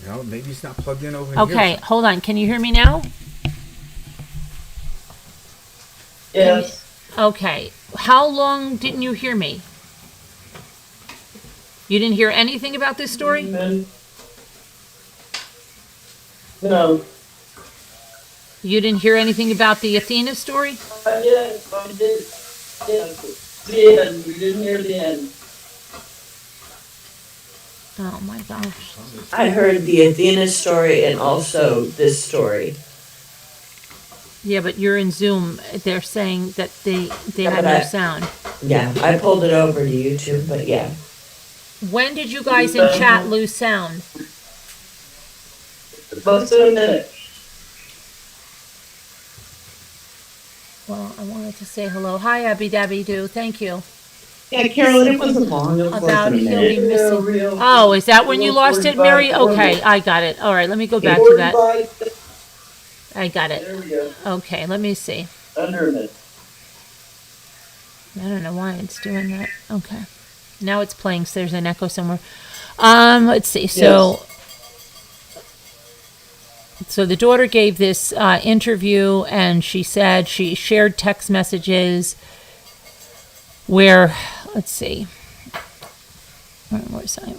No, maybe it's not plugged in over here.
Okay, hold on. Can you hear me now?
Yes.
Okay. How long didn't you hear me? You didn't hear anything about this story?
No.
You didn't hear anything about the Athena story?
Yes, I did. Yes. The end. We didn't hear the end.
Oh my gosh.
I heard the Athena story and also this story.
Yeah, but you're in Zoom. They're saying that they
Yeah,
have
but
no
I-
sound.
Yeah, I pulled it over to YouTube, but yeah.
When did you guys in chat lose sound?
Most of a minute.
Well, I wanted to say hello. Hi, Abby Dabby Doo. Thank you.
Yeah, Carolyn, it wasn't long. It was less
About
than a
he'll
minute.
be missing.
Real.
Oh, is that when you lost it, Mary?
45,
Okay, I got it. All right, let me go back to that.
45.
I got it.
There we go.
Okay, let me see.
Under a minute.
I don't know why it's doing that. Okay. Now it's playing, so there's an echo somewhere. Let's see. So the daughter gave this interview, and she said she shared text messages where, let's see. Where was I?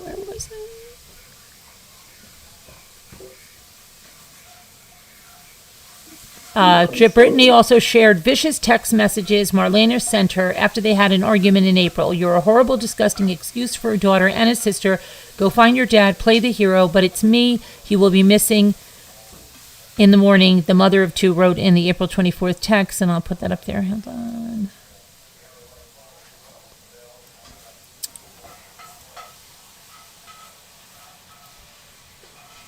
Brittany also shared vicious text messages Marlena sent her after they had an argument in April. You're a horrible, disgusting excuse for a daughter and a sister. Go find your dad, play the hero, but it's me. He will be missing in the morning. The mother of two wrote in the April 24th text, and I'll put that up there. Hold on.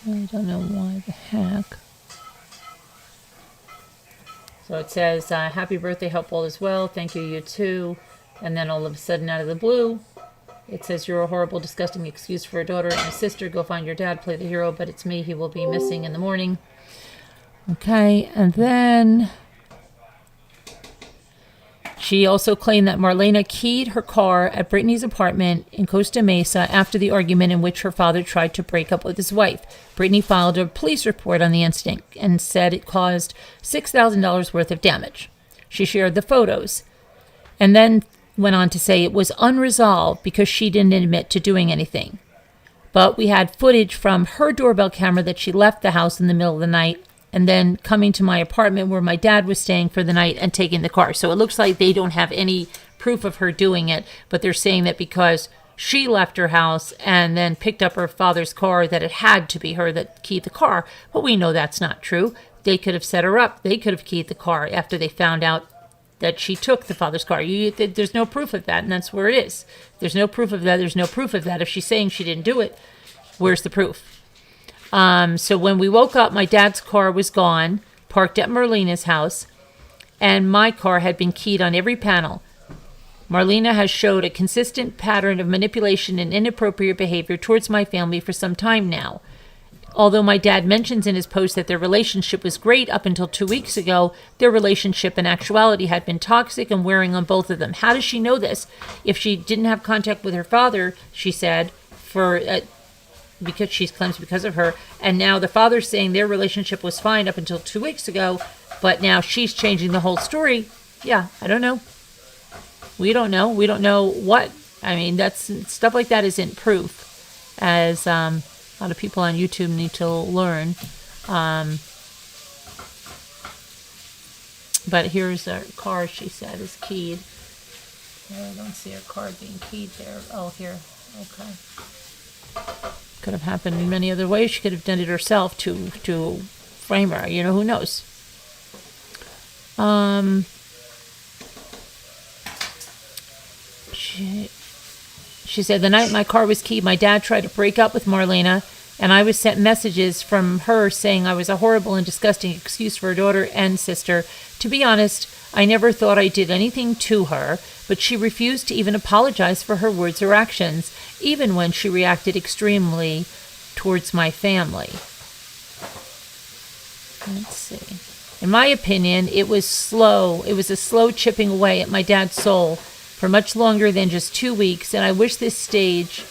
I don't know why the heck. So it says, happy birthday, hope all is well. Thank you, you too. And then all of a sudden, out of the blue, it says, you're a horrible, disgusting excuse for a daughter and a sister. Go find your dad, play the hero, but it's me. He will be missing in the morning. Okay, and then she also claimed that Marlena keyed her car at Brittany's apartment in Costa Mesa after the argument in which her father tried to break up with his wife. Brittany filed a police report on the incident and said it caused $6,000 worth of damage. She shared the photos and then went on to say it was unresolved because she didn't admit to doing anything. But we had footage from her doorbell camera that she left the house in the middle of the night and then coming to my apartment where my dad was staying for the night and taking the car. So it looks like they don't have any proof of her doing it, but they're saying that because she left her house and then picked up her father's car, that it had to be her that keyed the car. But we know that's not true. They could have set her up. They could have keyed the car after they found out that she took the father's car. There's no proof of that, and that's where it is. There's no proof of that. There's no proof of that. If she's saying she didn't do it, where's the proof? So when we woke up, my dad's car was gone, parked at Marlena's house, and my car had been keyed on every panel. Marlena has showed a consistent pattern of manipulation and inappropriate behavior towards my family for some time now. Although my dad mentions in his post that their relationship was great up until 2 weeks ago, their relationship in actuality had been toxic and wearing on both of them. How does she know this? If she didn't have contact with her father, she said, because she claims because of her, and now the father's saying their relationship was fine up until 2 weeks ago, but now she's changing the whole story. Yeah, I don't know. We don't know. We don't know what. I mean, that's stuff like that isn't proof, as a lot of people on YouTube need to learn. But here's her car, she said, is keyed. I don't see her car being keyed there. Oh, here. Okay. Could have happened in many other ways. She could have done it herself to frame her. You know, who knows? She said, the night my car was keyed, my dad tried to break up with Marlena, and I was sent messages from her saying I was a horrible and disgusting excuse for her daughter and sister. To be honest, I never thought I did anything to her, but she refused to even apologize for her words or actions, even when she reacted extremely towards my family. Let's see. In my opinion, it was slow. It was a slow chipping away at my dad's soul for much longer than just 2 weeks, and I wish at this stage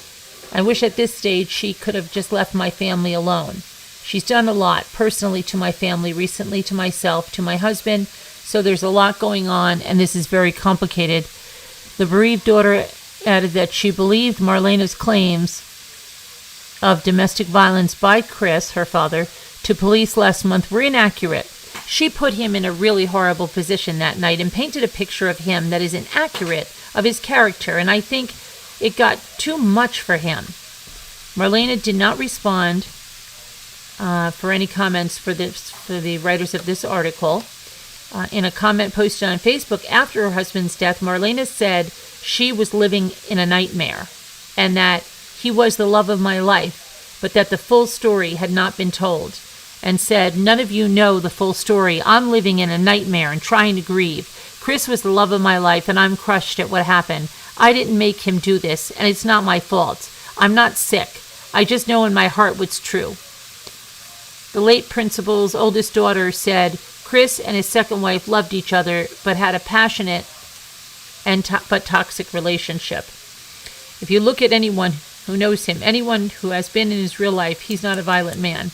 she could have just left my family alone. She's done a lot personally to my family, recently to myself, to my husband, so there's a lot going on, and this is very complicated. The bereaved daughter added that she believed Marlena's claims of domestic violence by Chris, her father, to police last month were inaccurate. She put him in a really horrible position that night and painted a picture of him that is inaccurate of his character, and I think it got too much for him. Marlena did not respond for any comments for the writers of this article. In a comment posted on Facebook after her husband's death, Marlena said she was living in a nightmare and that he was the love of my life, but that the full story had not been told, and said, none of you know the full story. I'm living in a nightmare and trying to grieve. Chris was the love of my life, and I'm crushed at what happened. I didn't make him do this, and it's not my fault. I'm not sick. I just know in my heart what's true. The late principal's oldest daughter said Chris and his second wife loved each other, but had a passionate but toxic relationship. If you look at anyone who knows him, anyone who has been in his real life, he's not a violent man.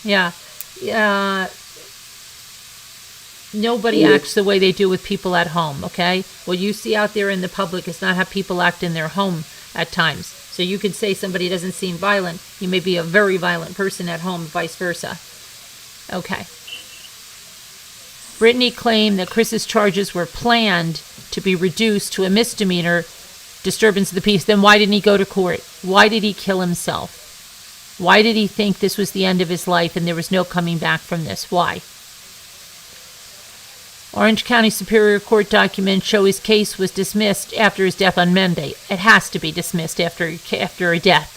Nobody acts the way they do with people at home, okay? What you see out there in the public is not how people act in their home at times. So you could say somebody doesn't seem violent. You may be a very violent person at home, vice versa. Okay. Brittany claimed that Chris's charges were planned to be reduced to a misdemeanor, disturbance of the peace. Then why didn't he go to court? Why did he kill himself? Why did he think this was the end of his life and there was no coming back from this? Why? Orange County Superior Court documents show his case was dismissed after his death on Monday. It has to be dismissed after a death.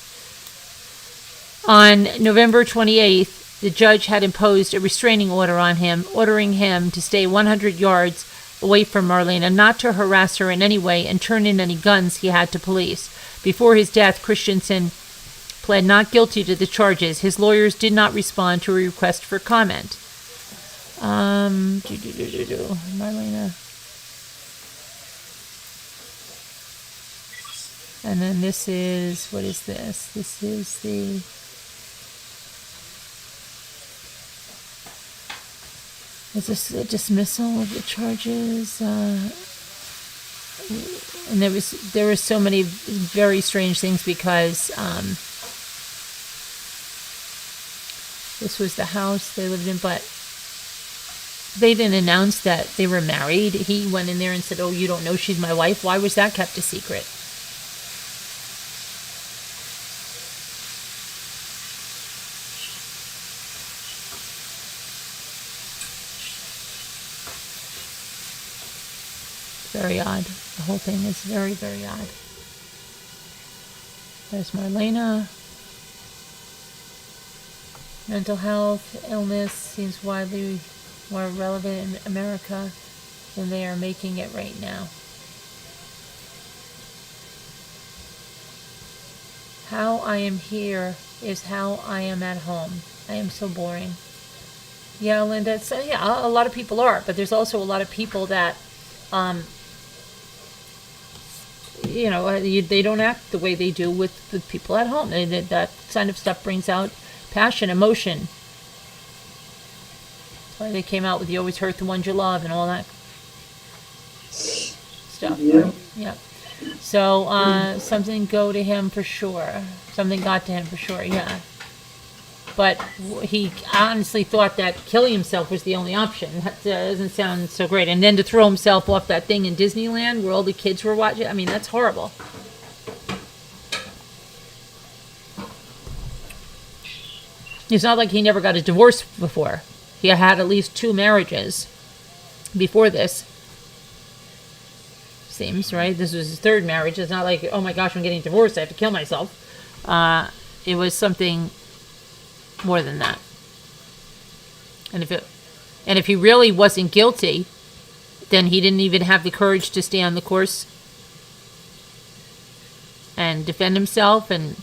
On November 28th, the judge had imposed a restraining order on him, ordering him to stay 100 yards away from Marlena, not to harass her in any way, and turn in any guns he had to police. Before his death, Christensen pled not guilty to the charges. His lawyers did not respond to a request for comment. Marlena. And then this is, what is this? This is the... Is this a dismissal of the charges? And there were so many very strange things because this was the house they lived in, but they didn't announce that they were married. He went in there and said, "Oh, you don't know she's my wife." Why was that kept a secret? Very odd. The whole thing is very, very odd. There's Marlena. Mental health, illness seems widely more relevant in America than they are making it right now. How I am here is how I am at home. I am so boring. Yeah, Linda, so yeah, a lot of people are, but there's also a lot of people that they don't act the way they do with people at home. That kind of stuff brings out passion, emotion. That's why they came out with "You always hurt the ones you love" and all that stuff.
Yeah.
Right? Yeah. So something got to him for sure. Yeah. But he honestly thought that killing himself was the only option. That doesn't sound so great. And then to throw himself off that thing in Disneyland where all the kids were watching, I mean, that's horrible. It's not like he never got a divorce before. He had at least 2 marriages before this. Seems, right? This was his 3rd marriage. It's not like, oh my gosh, I'm getting divorced, I have to kill myself. It was something more than that. And if he really wasn't guilty, then he didn't even have the courage to stay on the course and defend himself. And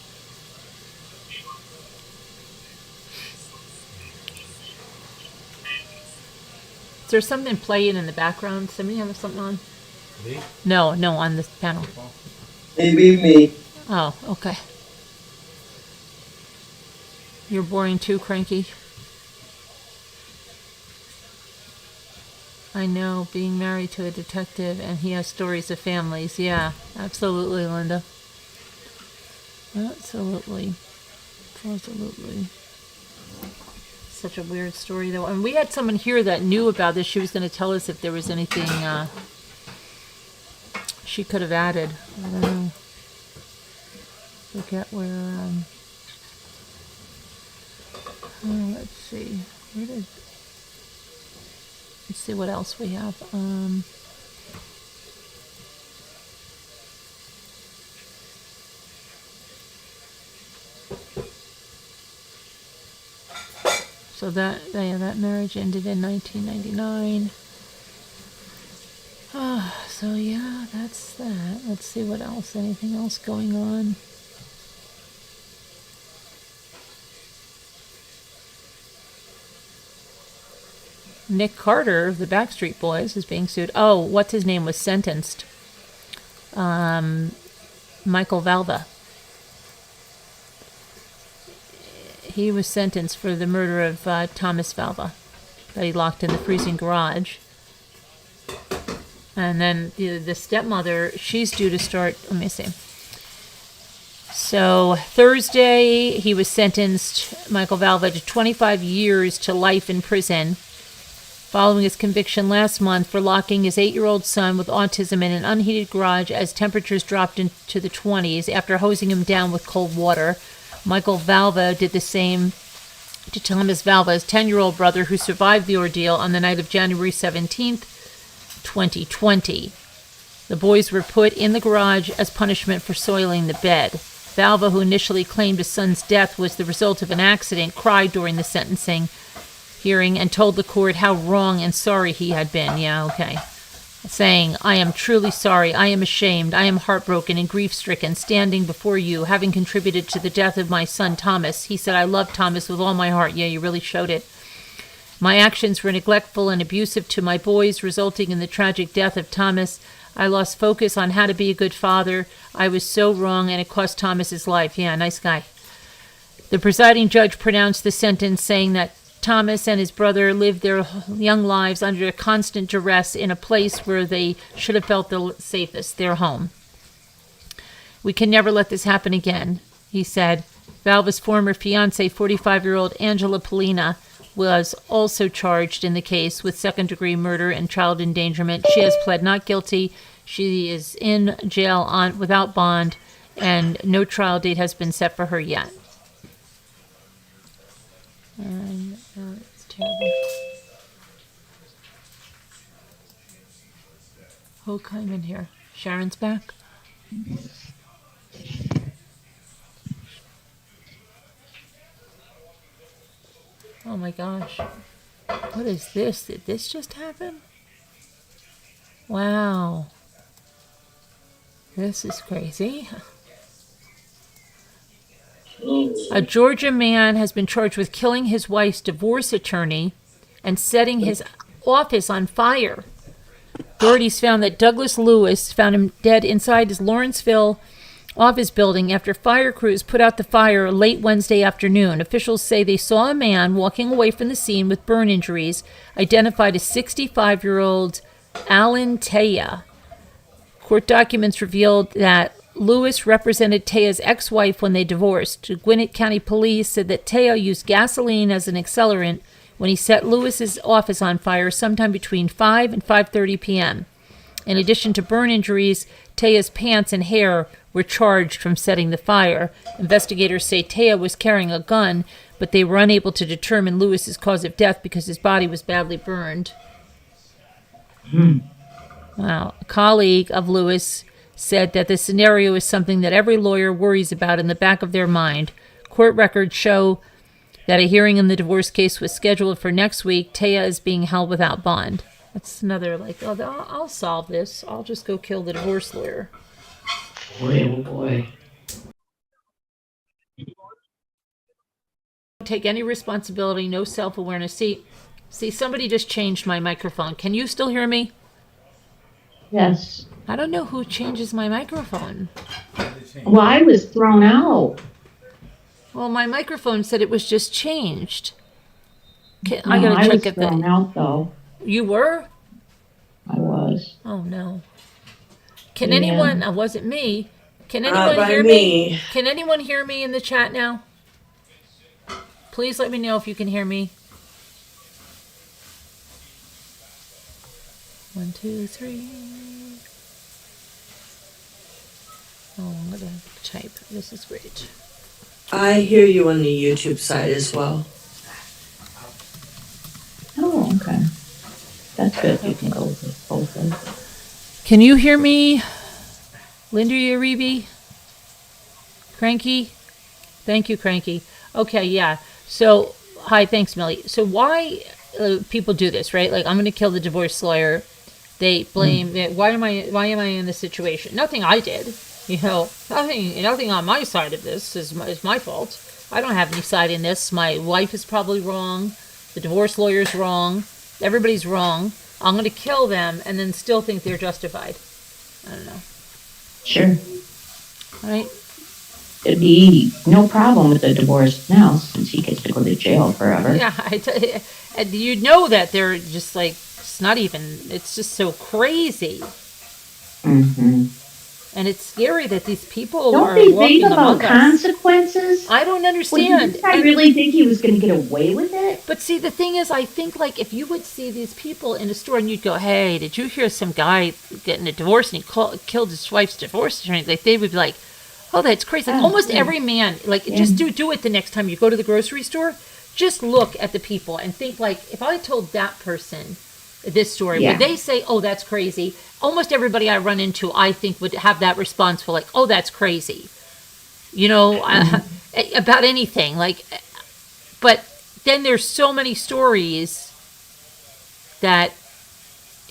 is there something playing in the background? Somebody have something on?
Me?
No, on this panel.
Maybe me.
Oh, okay. You're boring too, Cranky. I know, being married to a detective and he has stories of families. Yeah, absolutely, Linda. Absolutely. Such a weird story, though. And we had someone here that knew about this. She was going to tell us if there was anything she could have added. I don't know. Forget where... let's see. Let's see what else we have. So that marriage ended in 1999. So yeah, that's that. Let's see what else. Anything else going on? Nick Carter of the Backstreet Boys is being sued. Oh, what's his name was sentenced? Michael Valva. He was sentenced for the murder of Thomas Valva that he locked in the freezing garage. And then the stepmother, she's due to start, let me see. So Thursday, he was sentenced, Michael Valva, to 25 years to life in prison. following his conviction last month for locking his 8-year-old son with autism in an unheated garage as temperatures dropped into the 20s after hosing him down with cold water. Michael Valva did the same to Thomas Valva's 10-year-old brother, who survived the ordeal on the night of January 17th, 2020. The boys were put in the garage as punishment for soiling the bed. Valva, who initially claimed his son's death was the result of an accident, cried during the sentencing hearing and told the court how wrong and sorry he had been. Yeah, okay. Saying, "I am truly sorry. I am ashamed. I am heartbroken and grief-stricken, standing before you, having contributed to the death of my son, Thomas." He said, "I love Thomas with all my heart." Yeah, you really showed it. "My actions were neglectful and abusive to my boys, resulting in the tragic death of Thomas. I lost focus on how to be a good father. I was so wrong, and it cost Thomas his life." Yeah, nice guy. The presiding judge pronounced the sentence, saying that Thomas and his brother lived their young lives under constant duress in a place where they should have felt the safest, their home. "We can never let this happen again," he said. Valva's former fiancée, 45-year-old Angela Polina, was also charged in the case with second-degree murder and child endangerment. She has pled not guilty. She is in jail without bond, and no trial date has been set for her yet. And it's terrible. Who came in here? Sharon's back? Oh my gosh. What is this? Did this just happen? Wow. This is crazy. A Georgia man has been charged with killing his wife's divorce attorney and setting his office on fire. Authorities found that Douglas Lewis found him dead inside his Lawrenceville office building after fire crews put out the fire late Wednesday afternoon. Officials say they saw a man walking away from the scene with burn injuries, identified as 65-year-old Alan Taya. Court documents revealed that Lewis represented Taya's ex-wife when they divorced. Gwinnett County Police said that Taya used gasoline as an accelerant when he set Lewis's office on fire sometime between 5 and 5:30 p.m. In addition to burn injuries, Taya's pants and hair were charged from setting the fire. Investigators say Taya was carrying a gun, but they were unable to determine Lewis's cause of death because his body was badly burned. Wow. A colleague of Lewis said that the scenario is something that every lawyer worries about in the back of their mind. Court records show that a hearing in the divorce case was scheduled for next week. Taya is being held without bond. That's another, I'll solve this. I'll just go kill the divorce lawyer.
Boy, oh boy.
Take any responsibility, no self-awareness. See, somebody just changed my microphone. Can you still hear me?
Yes.
I don't know who changes my microphone.
Well, I was thrown out.
Well, my microphone said it was just changed. I
No,
gotta
I
check
was
it.
thrown out, though.
You were?
I was.
Oh no. Can
Yeah.
anyone? Wasn't me. Can anyone
by
hear
me.
Can anyone hear me in the chat now? Please let me know if you can hear me. 1, 2, 3. Oh, I'm gonna type. This is great.
I hear you on the YouTube side as well.
Oh, okay. That's good. You can go with both of them.
Can you hear me, Linda Uribe? Cranky? Thank you, Cranky. Okay, yeah. So, hi, thanks, Millie. So why people do this, right? Like, I'm going to kill the divorce lawyer. They blame, why am I in this situation? Nothing I did. Nothing on my side of this is my fault. I don't have any side in this. My wife is probably wrong. The divorce lawyer's wrong. Everybody's wrong. I'm going to kill them and then still think they're justified. I don't know.
Sure.
Right?
It'd be no problem with the divorce now since he gets to go to jail forever.
Yeah, and you know that they're just like, it's not even, it's just so crazy.
Mm-hmm.
And it's scary that these people
Don't
are
they
walking
think about
among us.
consequences?
I don't
Well, did
understand.
this guy really think he was going to get away with it?
But see, the thing is, I think like if you would see these people in a store and you'd go, "Hey, did you hear some guy getting a divorce and he killed his wife's divorce attorney?" Like they would be like, "Oh, that's crazy." Like
Oh,
almost
yeah.
every man, like just do it the next time you go to the grocery store. Just look at the people and think like, if I told that person this story,
Yeah.
would they say, "Oh, that's crazy"? Almost everybody I run into, I think, would have that response for like, "Oh, that's crazy," you know, about anything. Like, but then there's so many stories that,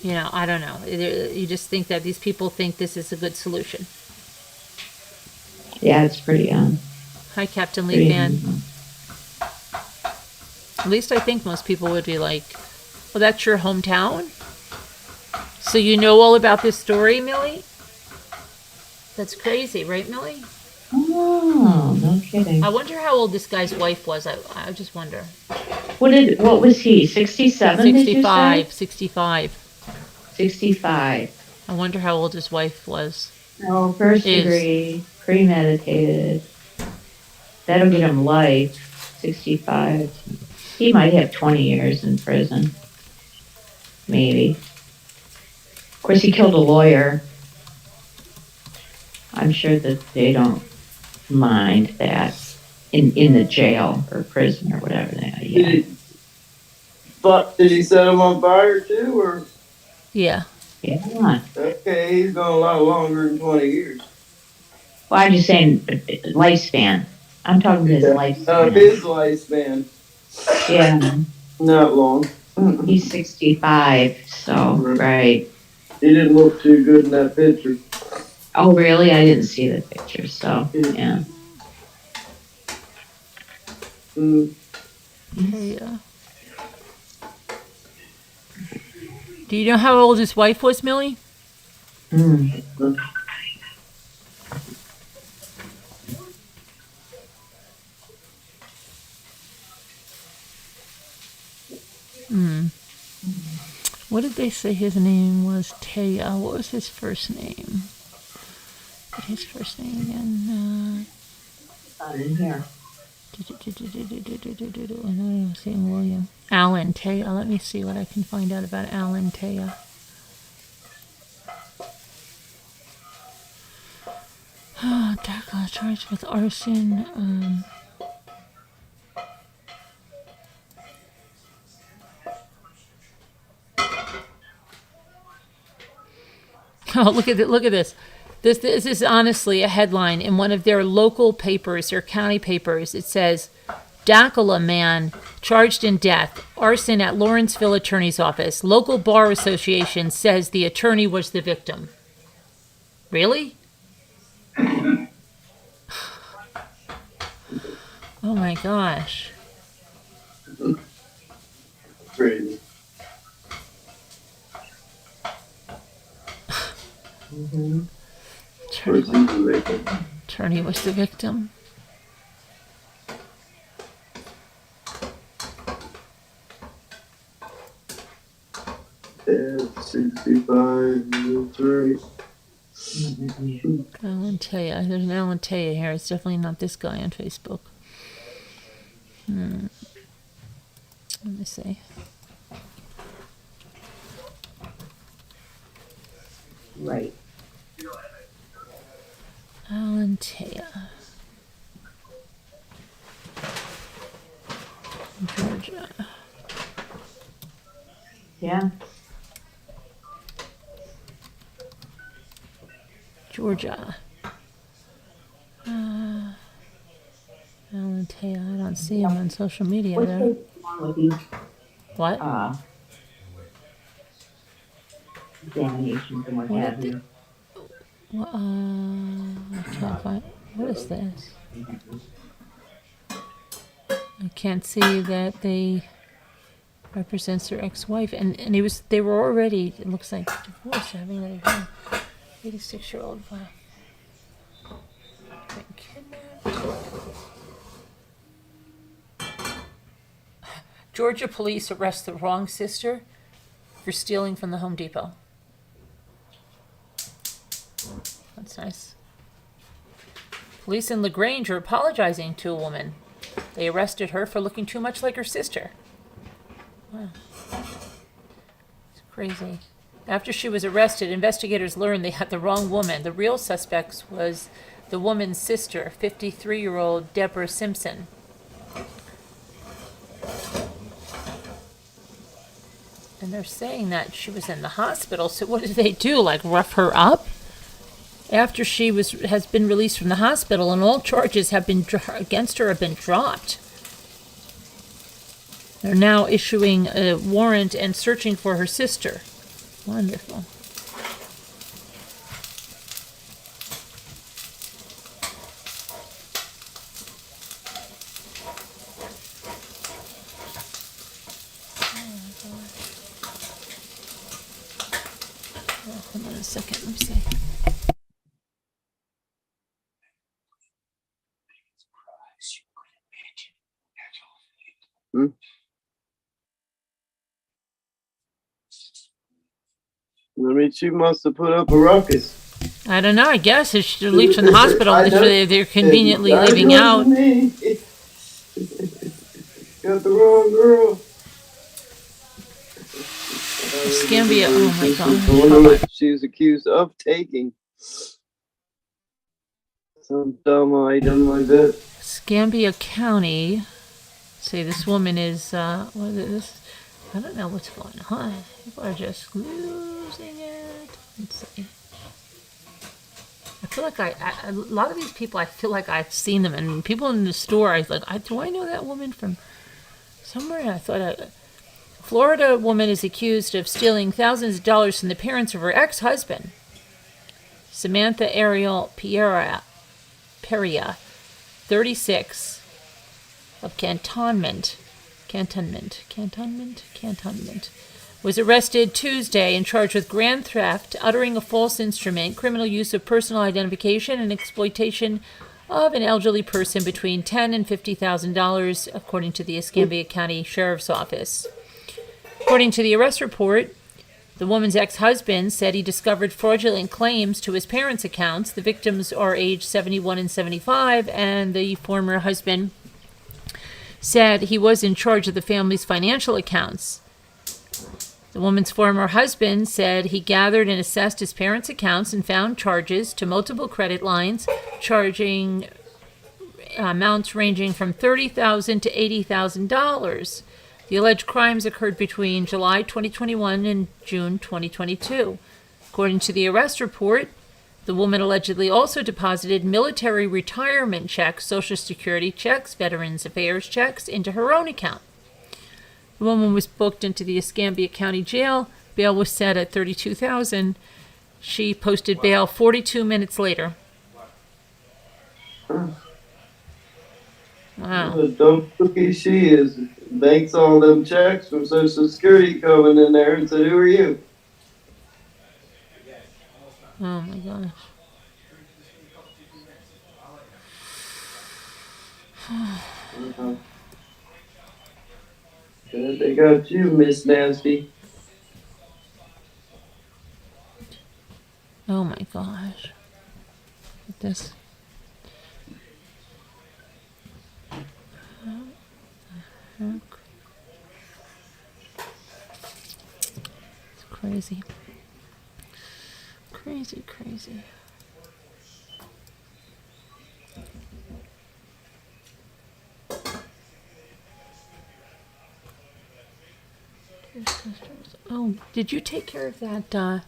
you know, I don't know. You just think that these people think this is a good solution.
Yeah, it's pretty
Hi, Captain Lee
pretty
Fan. At least I think most people would be like, "Well, that's your hometown? So you know all about this story, Millie?" That's crazy, right, Millie?
Oh, no kidding.
I wonder how old this guy's wife was. I just wonder.
What was he? 67, did you say?
65, 65.
65.
I wonder how old his wife was.
No, first
Is.
degree, premeditated. That'll get him life. 65. He might have 20 years in prison. Maybe. Of course, he killed a lawyer. I'm sure that they don't mind that in the jail or prison or whatever they are. Yeah.
Did he set him on fire too, or?
Yeah.
Yeah.
Okay, he's gone a lot longer than 20 years.
Well, I'm just saying lifespan. I'm talking his lifespan.
His lifespan,
Yeah.
not long.
He's 65, so, right.
He didn't look too good in that picture.
Oh, really? I didn't see the picture, so, yeah.
Yeah. Do you know how old his wife was, Millie?
Mm.
What did they say his name was? Taya. What was his first name? What's his first name again?
Not in here.
I'm saying William. Alan Taya. Let me see what I can find out about Alan Taya. Dracula charged with arson. Oh, look at it! Look at this. This is honestly a headline in one of their local papers, their county papers. It says, "Dracula man charged in death, arson at Lawrenceville attorney's office. Local bar association says the attorney was the victim." Really? Oh my gosh.
Crazy.
Attorney was the victim.
Yeah, 65, that's right.
Alan Taya. There's an Alan Taya here. It's definitely not this guy on Facebook. Let me see.
Right.
Alan Taya. Georgia.
Yeah.
Georgia. Alan Taya. I don't see him on social media
What's
though.
wrong with these
What?
examinations and what
What
have
did
you?
Well, I can't find. What is this? I can't see that they represents their ex-wife, and they were already. It looks like divorced, having a 86-year-old. Georgia police arrest the wrong sister for stealing from the Home Depot. Let's That's nice. Police in LaGrange are apologizing to a woman. They arrested her for looking too much like her sister. Wow. It's crazy. After she was arrested, investigators learned they had the wrong woman. The real suspect was the woman's sister, 53-year-old Deborah Simpson. And they're saying that she was in the hospital. So what did they do? Like rough her up? After she has been released from the hospital, and all charges have been against her have been dropped. They're now issuing a warrant and searching for her sister. Wonderful. Hold on a second. Let me see.
I mean, she must have put up a ruckus.
I don't know. I guess if she's released from the hospital, they're conveniently leaving out.
Got the wrong girl.
Scambia. Oh my God.
She was accused of taking some dumb item like that.
Scambia County. Say this woman is. What is this? I don't know what's going on. People are just losing it. Let's see. I feel like a lot of these people, I feel like I've seen them, and people in the store, I was like, do I know that woman from somewhere? And I thought, a Florida woman is accused of stealing thousands of dollars from the parents of her ex-husband, Samantha Ariel Peria, 36, of Cantonment, was arrested Tuesday and charged with grand theft, uttering a false instrument, criminal use of personal identification, and exploitation of an elderly person between $10,000 and $50,000, according to the Escambia County Sheriff's Office. According to the arrest report, the woman's ex-husband said he discovered fraudulent claims to his parents' accounts. The victims are aged 71 and 75, and the former husband said he was in charge of the family's financial accounts. The woman's former husband said he gathered and assessed his parents' accounts and found charges to multiple credit lines, charging amounts ranging from $30,000 to $80,000. The alleged crimes occurred between July 2021 and June 2022. According to the arrest report, the woman allegedly also deposited military retirement checks, Social Security checks, Veterans Affairs checks into her own account. The woman was booked into the Escambia County Jail. Bail was set at $32,000. She posted bail 42 minutes later. Wow.
What a dumb cookie she is. Banks all them checks from Social Security coming in there and said, "Who are you?"
Oh my gosh.
They got you, Miss Nasty.
Oh my gosh. Look at this. It's crazy. Crazy. Oh, did you take care of that?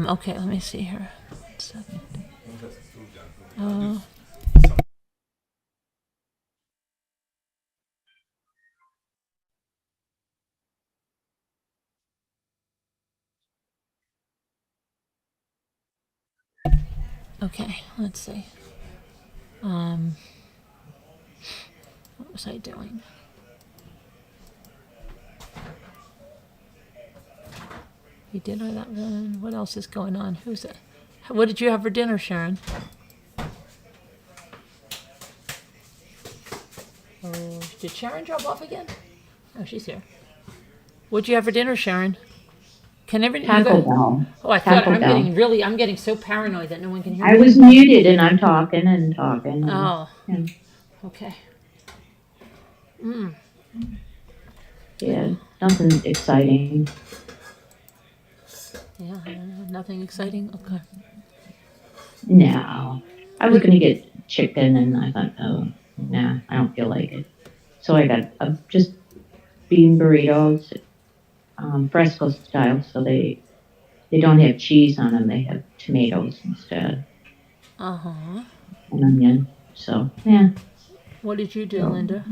Okay, let me see here. 1 second. Uh, okay, let's see. What was I doing? You dinner that one. What else is going on? Who's it? What did you have for dinner, Sharon? Oh, did Sharon drop off again? Oh, she's here. What'd you have for dinner, Sharon? Can everybody?
Taco Bell.
Oh, I thought
Taco Bell.
I'm getting so paranoid that no one can hear
I
me.
was muted and I'm talking and talking. And,
Oh,
yeah.
okay.
Yeah, nothing exciting.
Yeah, nothing exciting. Okay.
No. I was gonna get chicken and I thought, oh, nah, I don't feel like it. So I got just bean burritos, fresco style, so they don't have cheese on them, they have tomatoes instead,
Uh huh.
and onion. So yeah.
What did you do,
So,
Linda?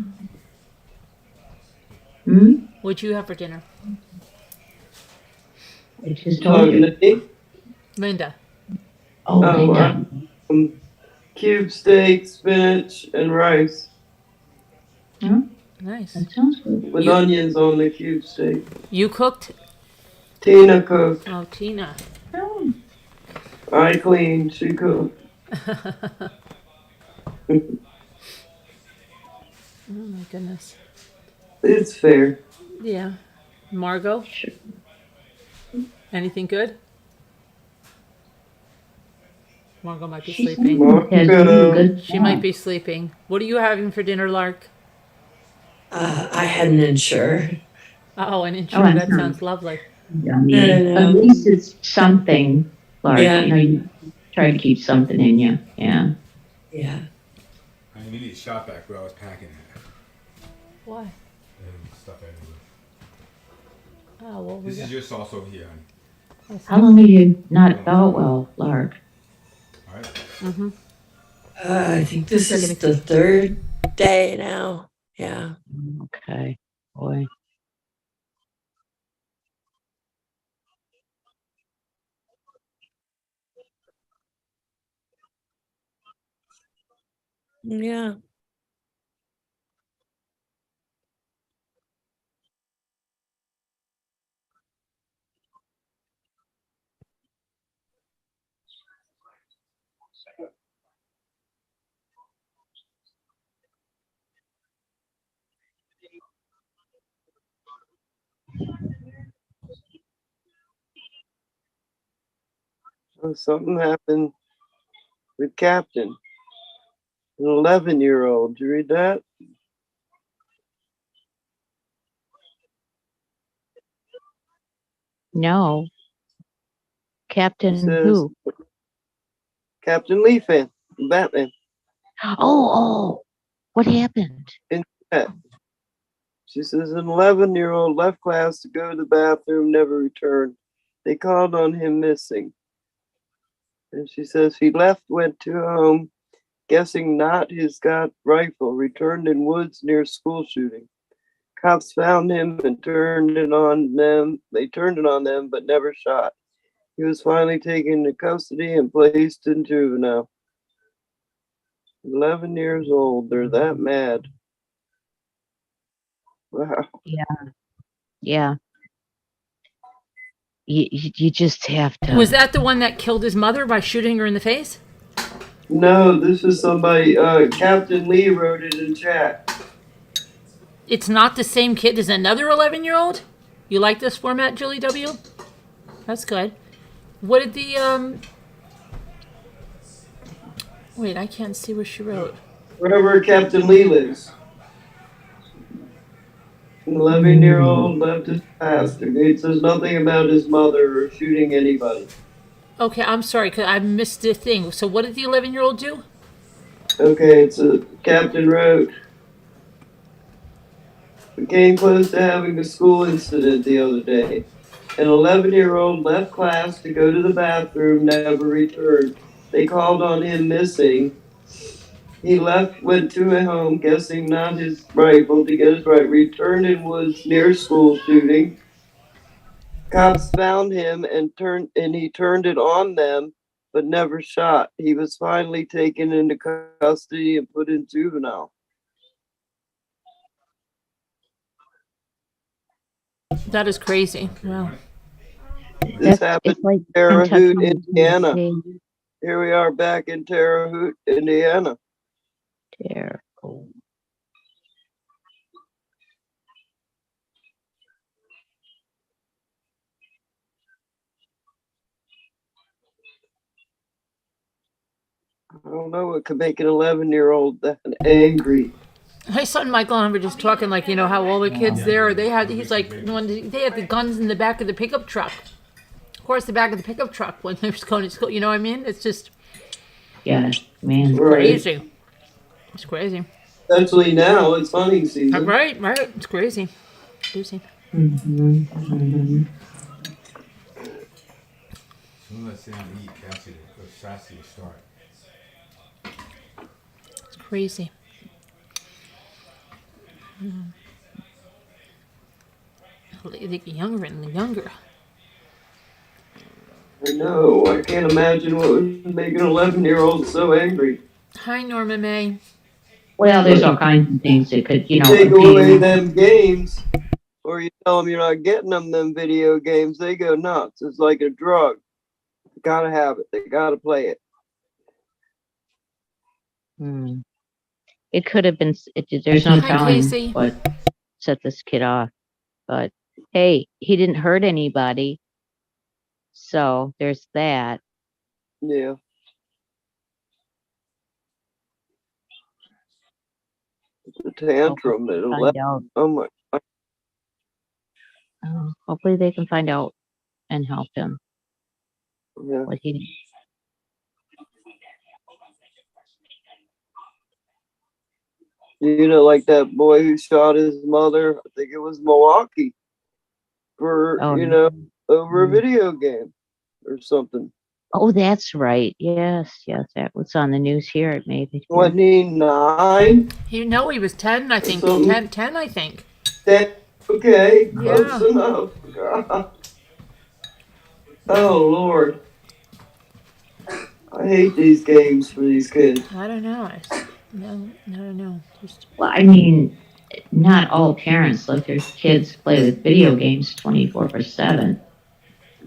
What'd you have for dinner,
I just told
Talking
you.
to me?
Linda?
Oh, Linda.
Cube steak, spinach, and rice
Nice.
That sounds good.
with onions on the cube steak.
You cooked?
Tina cooked.
Oh, Tina.
Oh,
I cleaned. She cooked.
Oh my goodness.
It's fair.
Yeah. Margot?
sure.
Anything good? Margot might be
She
sleeping.
has
Marco.
good
She might be sleeping. What are you having for dinner, Lark?
I had an insure.
Oh, an
Oh,
insure.
I'm
That
sorry.
sounds lovely.
Yummy.
I
At
know.
least it's something, Lark.
Yeah.
You know, you try to keep something in you. Yeah.
Yeah.
I immediately shot back where I was packing it.
Why?
And stuff everywhere.
Oh, well, we
This
got.
is your sauce over here, honey.
How long have you not felt well, Lark?
All right?
Mm-hmm.
I think this is the third day now. Yeah.
Okay. Boy.
Yeah.
Something happened with Captain, an 11-year-old. Did you read that?
No.
It
Captain
says
who?
Captain Leafan, Batman.
Oh. What happened?
In chat. She says an 11-year-old left class to go to the bathroom, never returned. They called on him missing. And she says he left, went to home, guessing not his got rifle, returned in woods near school shooting. Cops found him and turned it on them. They turned it on them, but never shot. He was finally taken into custody and placed in juvenile. 11 years old. They're that mad. Wow.
Yeah. You just have to.
Was that the one that killed his mother by shooting her in the face?
No, this is somebody. Captain Lee wrote it in chat.
It's not the same kid as another 11-year-old? You like this format, Julie W? That's good. What did the Wait, I can't see what she wrote.
Wherever Captain Lee lives. An 11-year-old left his past. It says nothing about his mother or shooting anybody.
Okay, I'm sorry, cause I missed the thing. So what did the 11-year-old do?
Okay, it's a Captain wrote. We came close to having a school incident the other day. An 11-year-old left class to go to the bathroom, never returned. They called on him missing. He left, went to a home, guessing not his rifle to get his rifle. Returned in woods near school shooting. Cops found him and he turned it on them, but never shot. He was finally taken into custody and put in juvenile.
That is crazy. Wow.
This happened
It's like
in Terre Haute,
Kentucky,
Indiana.
Tennessee.
Here we are back in Terre Haute, Indiana.
Terrible.
I don't know what could make an 11-year-old that angry.
My son Michael and I were just talking, like, you know, how all the kids there, he's like, when they had the guns in the back of the pickup truck. Of course, the back of the pickup truck when they were going to school, you know what I mean? It's just
Yeah, man.
Right.
crazy. It's crazy.
Especially now, it's hunting season.
Right. It's crazy. Crazy.
Mhm, mhm.
Soon as I sit down and eat, Cassie, or Sassy will start.
It's crazy. They get younger and younger.
I know. I can't imagine what would make an 11-year-old so angry.
Hi, Norma May.
Well, there's all kinds of things that could, you know,
Take away
appeal.
them games, or you tell them you're not getting them video games, they go nuts. It's like a drug. They gotta have it. They gotta play it.
Hmm. It could have been. There's no
Hi,
telling
Casey.
what set this kid off. But hey, he didn't hurt anybody, so there's that.
Yeah. It's a tantrum at
Find
11.
out.
Oh my.
Hopefully, they can find out and help him.
Yeah.
What he.
You know, like that boy who shot his mother, I think it was Milwaukee, for,
Oh,
over a video game or something.
oh, that's right. Yes, that was on the news here. Maybe. Too.
Wasn't he 9?
He was 10, I think.
Something.
10, I think.
Okay, close
Yeah.
enough. God. Oh, Lord. I hate these games for these kids.
I don't know. I don't know. Just
Well, I mean, not all parents let their kids play with video games 24/7.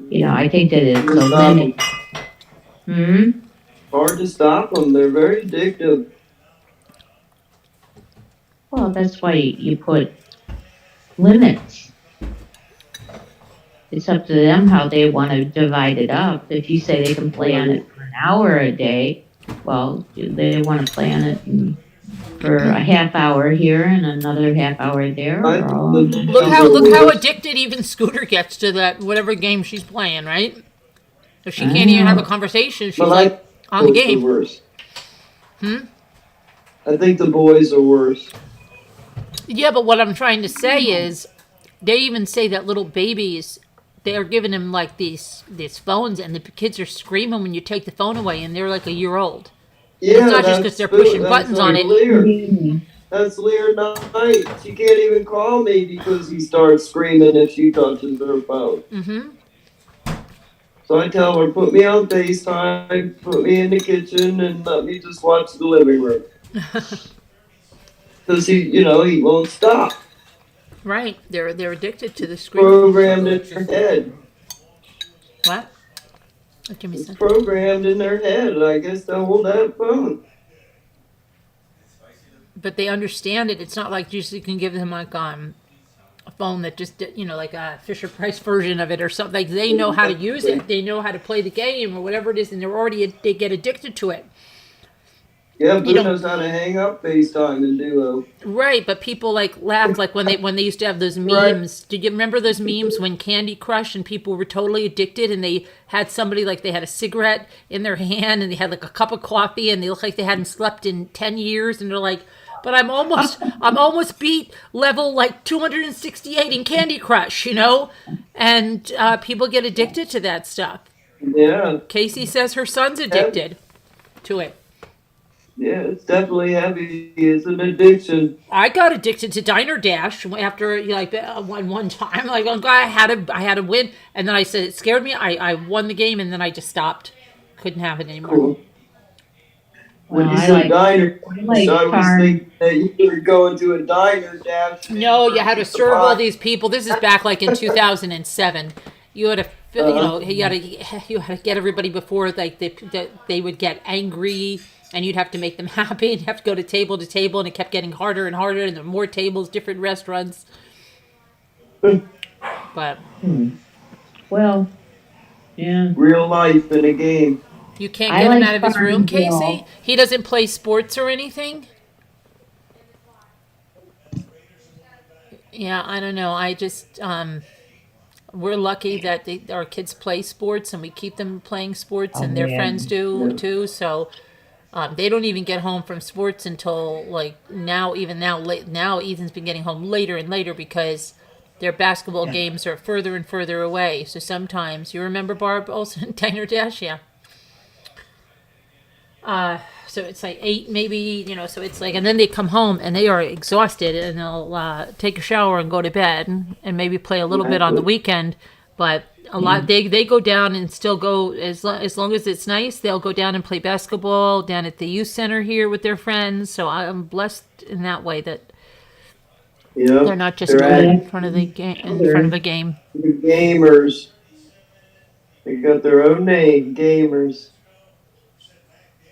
You know, I think that it's a limit.
Hard to stop them. They're very addictive.
Well, that's why you put limits. It's up to them how they want to divide it up. If you say they can play on it for an hour a day, well, they want to play on it for a half hour here and another half hour there.
look how addicted even Scooter gets to that whatever game she's playing, right? If she can't even have a conversation, she's like on the game.
Worse. I think the boys are worse.
Yeah, but what I'm trying to say is, they even say that little babies, they're giving them like these phones, and the kids are screaming when you take the phone away, and they're like a year old.
Yeah,
It's not just because they're pushing buttons on it.
Lear. That's Lear Knight. She can't even call me because he starts screaming if she touches her phone.
Mm-hmm.
So I tell her, put me on FaceTime, put me in the kitchen, and let me just watch the living room. Because he won't stop.
Right. They're addicted to the screen.
Programmed in their head.
What? Give me
It's
some.
programmed in their head. I guess they'll hold that phone.
But they understand it. It's not like you can give them like a phone that just, like a Fisher Price version of it or something. Like, they know how to use it. They know how to play the game or whatever it is, and they get addicted to it.
Yeah, Blue knows how to hang up FaceTime and Duo.
Right, but people laughed like when they used to have those memes. Right. Did you remember those memes when Candy Crush and people were totally addicted, and they had somebody like they had a cigarette in their hand and they had like a cup of coffee and they looked like they hadn't slept in 10 years and they're like, but I'm almost beat level like 268 in Candy Crush, and people get addicted to that stuff.
Yeah.
Casey says her son's addicted. to it.
Yeah, it's definitely heavy. It's an addiction.
I got addicted to Diner Dash after like one time. Like I had to win, and then I said it scared me. I won the game, and then I just stopped. Couldn't have it anymore.
Cool. When
Well,
you
I
said diner,
I like
I was
farm.
thinking that you were going to a diner dash.
No, you had to serve all these people. This is back like in 2007. You had to, you had to get everybody before like they would get angry, and you'd have to make them happy, and you have to go to table, and it kept getting harder and harder, and there were more tables, different restaurants. But
Well, yeah.
Real life in a game.
you can't
I
get him
like
out of his room,
Farmville.
Casey. He doesn't play sports or anything. Yeah, I don't know. I just we're lucky that our kids play sports, and we keep them playing sports, and their friends do too. So they don't even get home from sports until like now. Even now, late now, Ethan's been getting home later and later because their basketball games are further and further away. So sometimes you remember Barb Olsen, Diner Dash, yeah. So it's like 8, maybe, so it's like, and then they come home and they are exhausted, and they'll take a shower and go to bed, and maybe play a little bit on the weekend. But a lot, they go down and still go, as long as it's nice, they'll go down and play basketball down at the youth center here with their friends. So I'm blessed in that way that
Yeah,
they're not just
they're
going in
at
front of the game, in front of a game.
the gamers. They got their own name, gamers.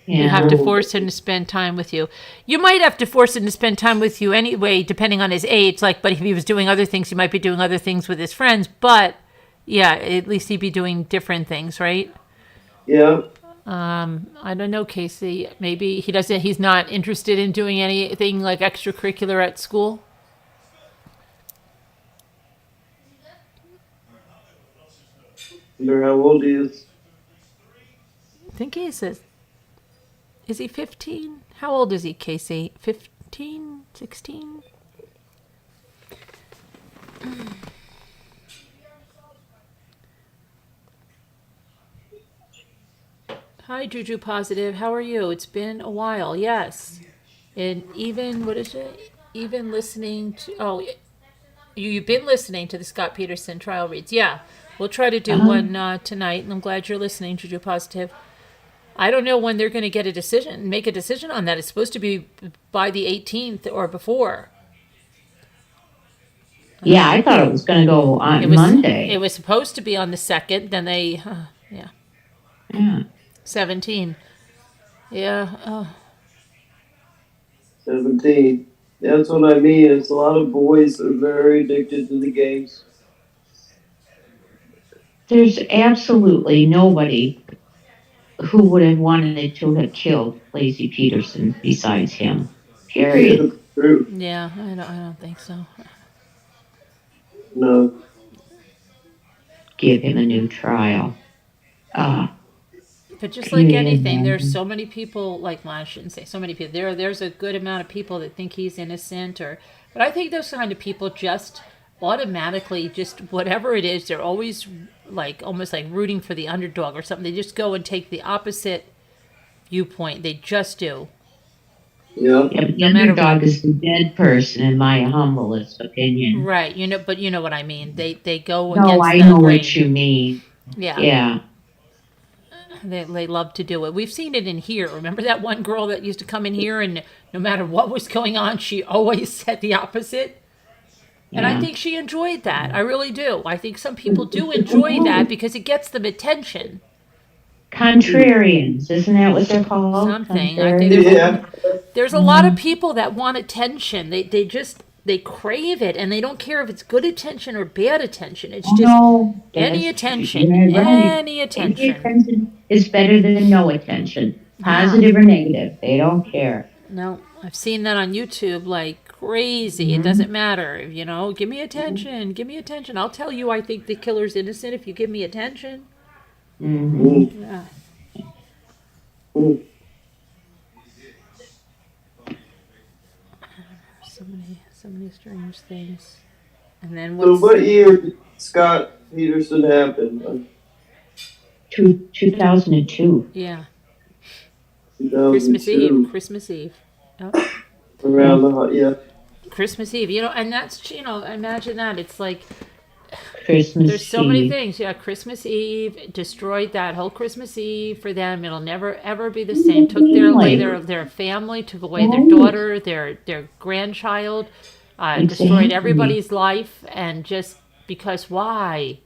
You have to force him to spend time with you. You might have to force him to spend time with you anyway, depending on his age. Like, but if he was doing other things, he might be doing other things with his friends. But yeah, at least he'd be doing different things, right?
Yeah.
I don't know, Casey. Maybe he doesn't. He's not interested in doing anything like extracurricular at school.
Wonder how old he is.
I think he says. Is he 15? How old is he, Casey? 15? 16? Hi, Juju Positive. How are you? It's been a while. Yes. And even, what is it? Even listening to, you've been listening to the Scott Peterson trial reads. Yeah. We'll try to do one tonight, and I'm glad you're listening, Juju Positive. I don't know when they're going to make a decision on that. It's supposed to be by the 18th or before.
Yeah, I thought it was going to go on Monday.
It was supposed to be on the 2nd. Then they,
Yeah.
17. Yeah.
17. That's what I mean. It's a lot of boys that are very addicted to the games.
There's absolutely nobody who would have wanted to have killed Lazy Peterson besides him. Period.
True.
Yeah, I don't think so.
No.
Give him a new trial.
But just like anything, there's so many people, well, I shouldn't say so many people. There's a good amount of people that think he's innocent, but I think those kind of people just automatically, just whatever it is, they're always like almost like rooting for the underdog or something. They just go and take the opposite viewpoint. They just do.
Yeah.
Yeah, but the underdog is the dead person, in my humblest opinion.
Right. But you know what I mean. They go
No,
against
I
the
know
grain.
what you mean.
Yeah.
Yeah.
They love to do it. We've seen it in here. Remember that one girl that used to come in here, and no matter what was going on, she always said the opposite? And I think she enjoyed that. I really do. I think some people do enjoy that because it gets them attention.
Contrarians, isn't that what they're called?
Something. I think
Yeah.
there's a lot of people that want attention. They crave it, and they don't care if it's good attention or bad attention. It's just any attention. Any attention.
Any attention is better than no attention. Positive or negative. They don't care.
No, I've seen that on YouTube like crazy. It doesn't matter. Give me attention. Give me attention. I'll tell you I think the killer's innocent if you give me attention.
Mm-hmm.
Yeah. So many strange things. And then
So what year did Scott Peterson happen?
2002.
Yeah. Christmas Eve.
2002.
Christmas Eve. Oh,
Around the, yeah.
Christmas Eve. And that's, imagine that. It's like,
Christmas
there's so many
Eve.
things. Yeah, Christmas Eve destroyed that whole Christmas Eve for them. It'll never ever be the same. Took away their family, took away their
Right.
daughter, their grandchild, destroyed
Exactly.
everybody's life, and just because why?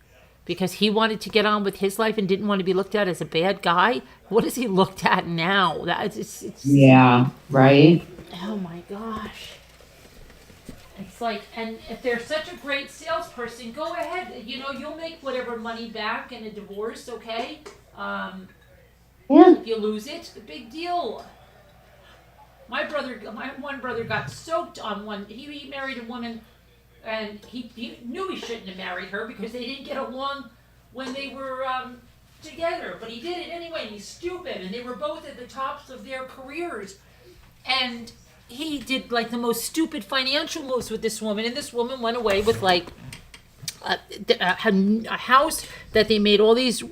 Because he wanted to get on with his life and didn't want to be looked at as a bad guy. What is he looked at now? It's
Yeah, right?
oh my gosh. It's like, and if they're such a great salesperson, go ahead. You'll make whatever money back in a divorce, okay?
Yeah.
If you lose it, the big deal. My one brother got soaked on one. He married a woman, and he knew he shouldn't have married her because they didn't get along when they were together. But he did it anyway. And he's stupid, and they were both at the tops of their careers, and he did like the most stupid financial moves with this woman, and this woman went away with like a house that they made all these.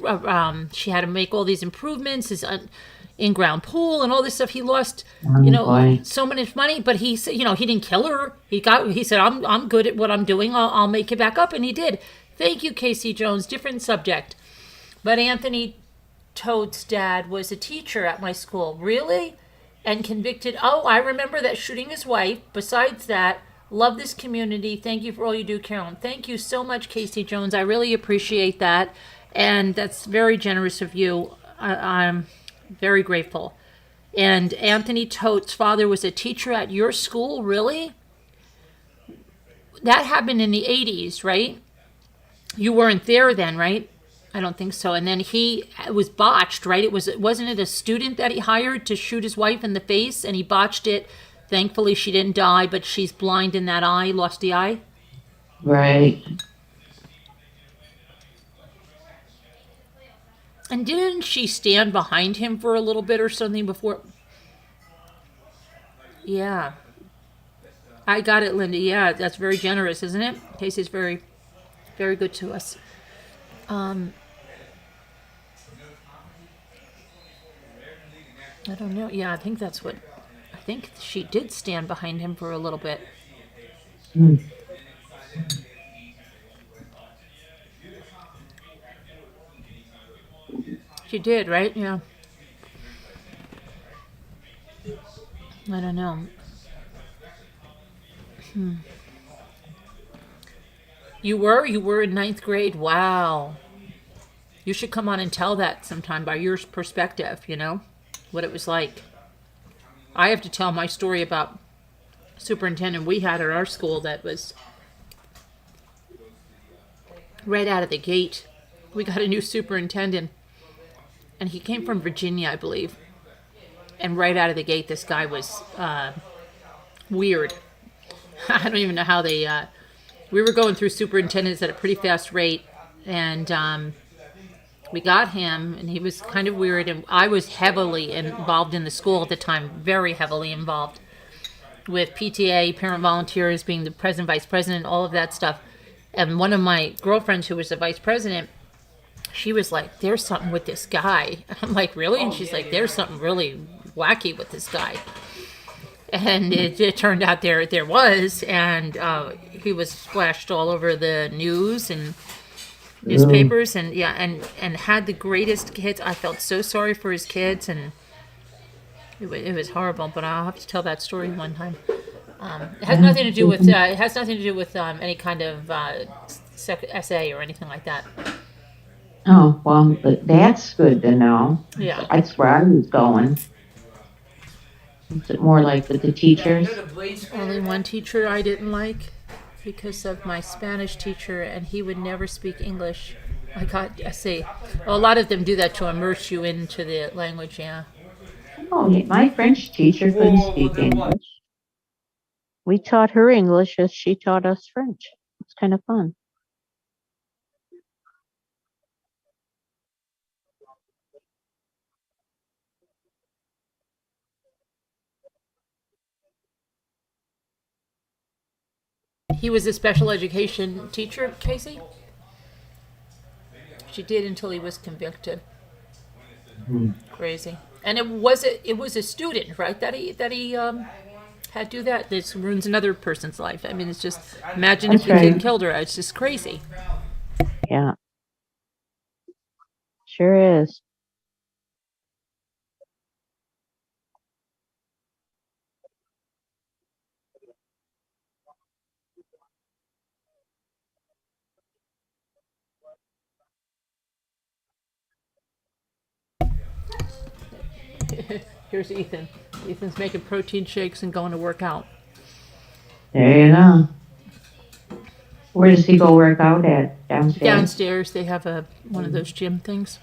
She had to make all these improvements, his in-ground pool, and all this stuff. He lost,
boy.
so much money, but he said, he didn't kill her. He said, I'm good at what I'm doing. I'll make it back up, and he did. Thank you, Casey Jones. Different subject, but Anthony Toad's dad was a teacher at my school. Really? And convicted. Oh, I remember that shooting his wife. Besides that, love this community. Thank you for all you do, Carolyn. Thank you so much, Casey Jones. I really appreciate that. And that's very generous of you. I'm very grateful. And Anthony Tote's father was a teacher at your school, really? That happened in the 80s, right? You weren't there then, right? I don't think so. And then he was botched, right? Wasn't it a student that he hired to shoot his wife in the face, and he botched it. Thankfully, she didn't die, but she's blind in that eye, lost the eye.
Right.
And didn't she stand behind him for a little bit or something before? Yeah. I got it, Linda. Yeah, that's very generous, isn't it? Casey's very, very good to us. I don't know. Yeah, I think she did stand behind him for a little bit.
Mm.
She did, right? Yeah. I don't know. You were in ninth grade. Wow. You should come on and tell that sometime by your perspective, what it was like. I have to tell my story about superintendent we had at our school that was right out of the gate. We got a new superintendent, and he came from Virginia, I believe. And right out of the gate, this guy was weird. I don't even know how they... we were going through superintendents at a pretty fast rate, and we got him, and he was kind of weird, and I was heavily involved in the school at the time, very heavily involved with PTA, parent volunteers, being the president, vice president, all of that stuff. And one of my girlfriends who was the vice president, she was like, there's something with this guy. I'm like, really? And she's like, there's something really wacky with this guy. And it turned out there was, and he was splashed all over the news and newspapers, and had the greatest kids. I felt so sorry for his kids, and it was horrible. But I'll have to tell that story one time. It has nothing to do with any kind of essay or anything like that.
Oh, well, but that's good to know.
Yeah.
That's where I was going. Is it more like with the teachers?
Only one teacher I didn't like because of my Spanish teacher, and he would never speak English. I see. Well, a lot of them do that to immerse you into the language, yeah.
Oh, my French teacher couldn't speak English. We taught her English as she taught us French. It's kind of fun.
He was a special education teacher, Casey? She did until he was convicted. Crazy. And it was a student, right? That he had to do that. This ruins another person's life. I mean, it's just imagine if
That's
the kid
right.
killed her. It's just crazy.
Yeah, sure is.
Here's Ethan. Ethan's making protein shakes and going to work out.
There you go. Where does he go work out at? Downstairs?
Downstairs, they have one of those gym things.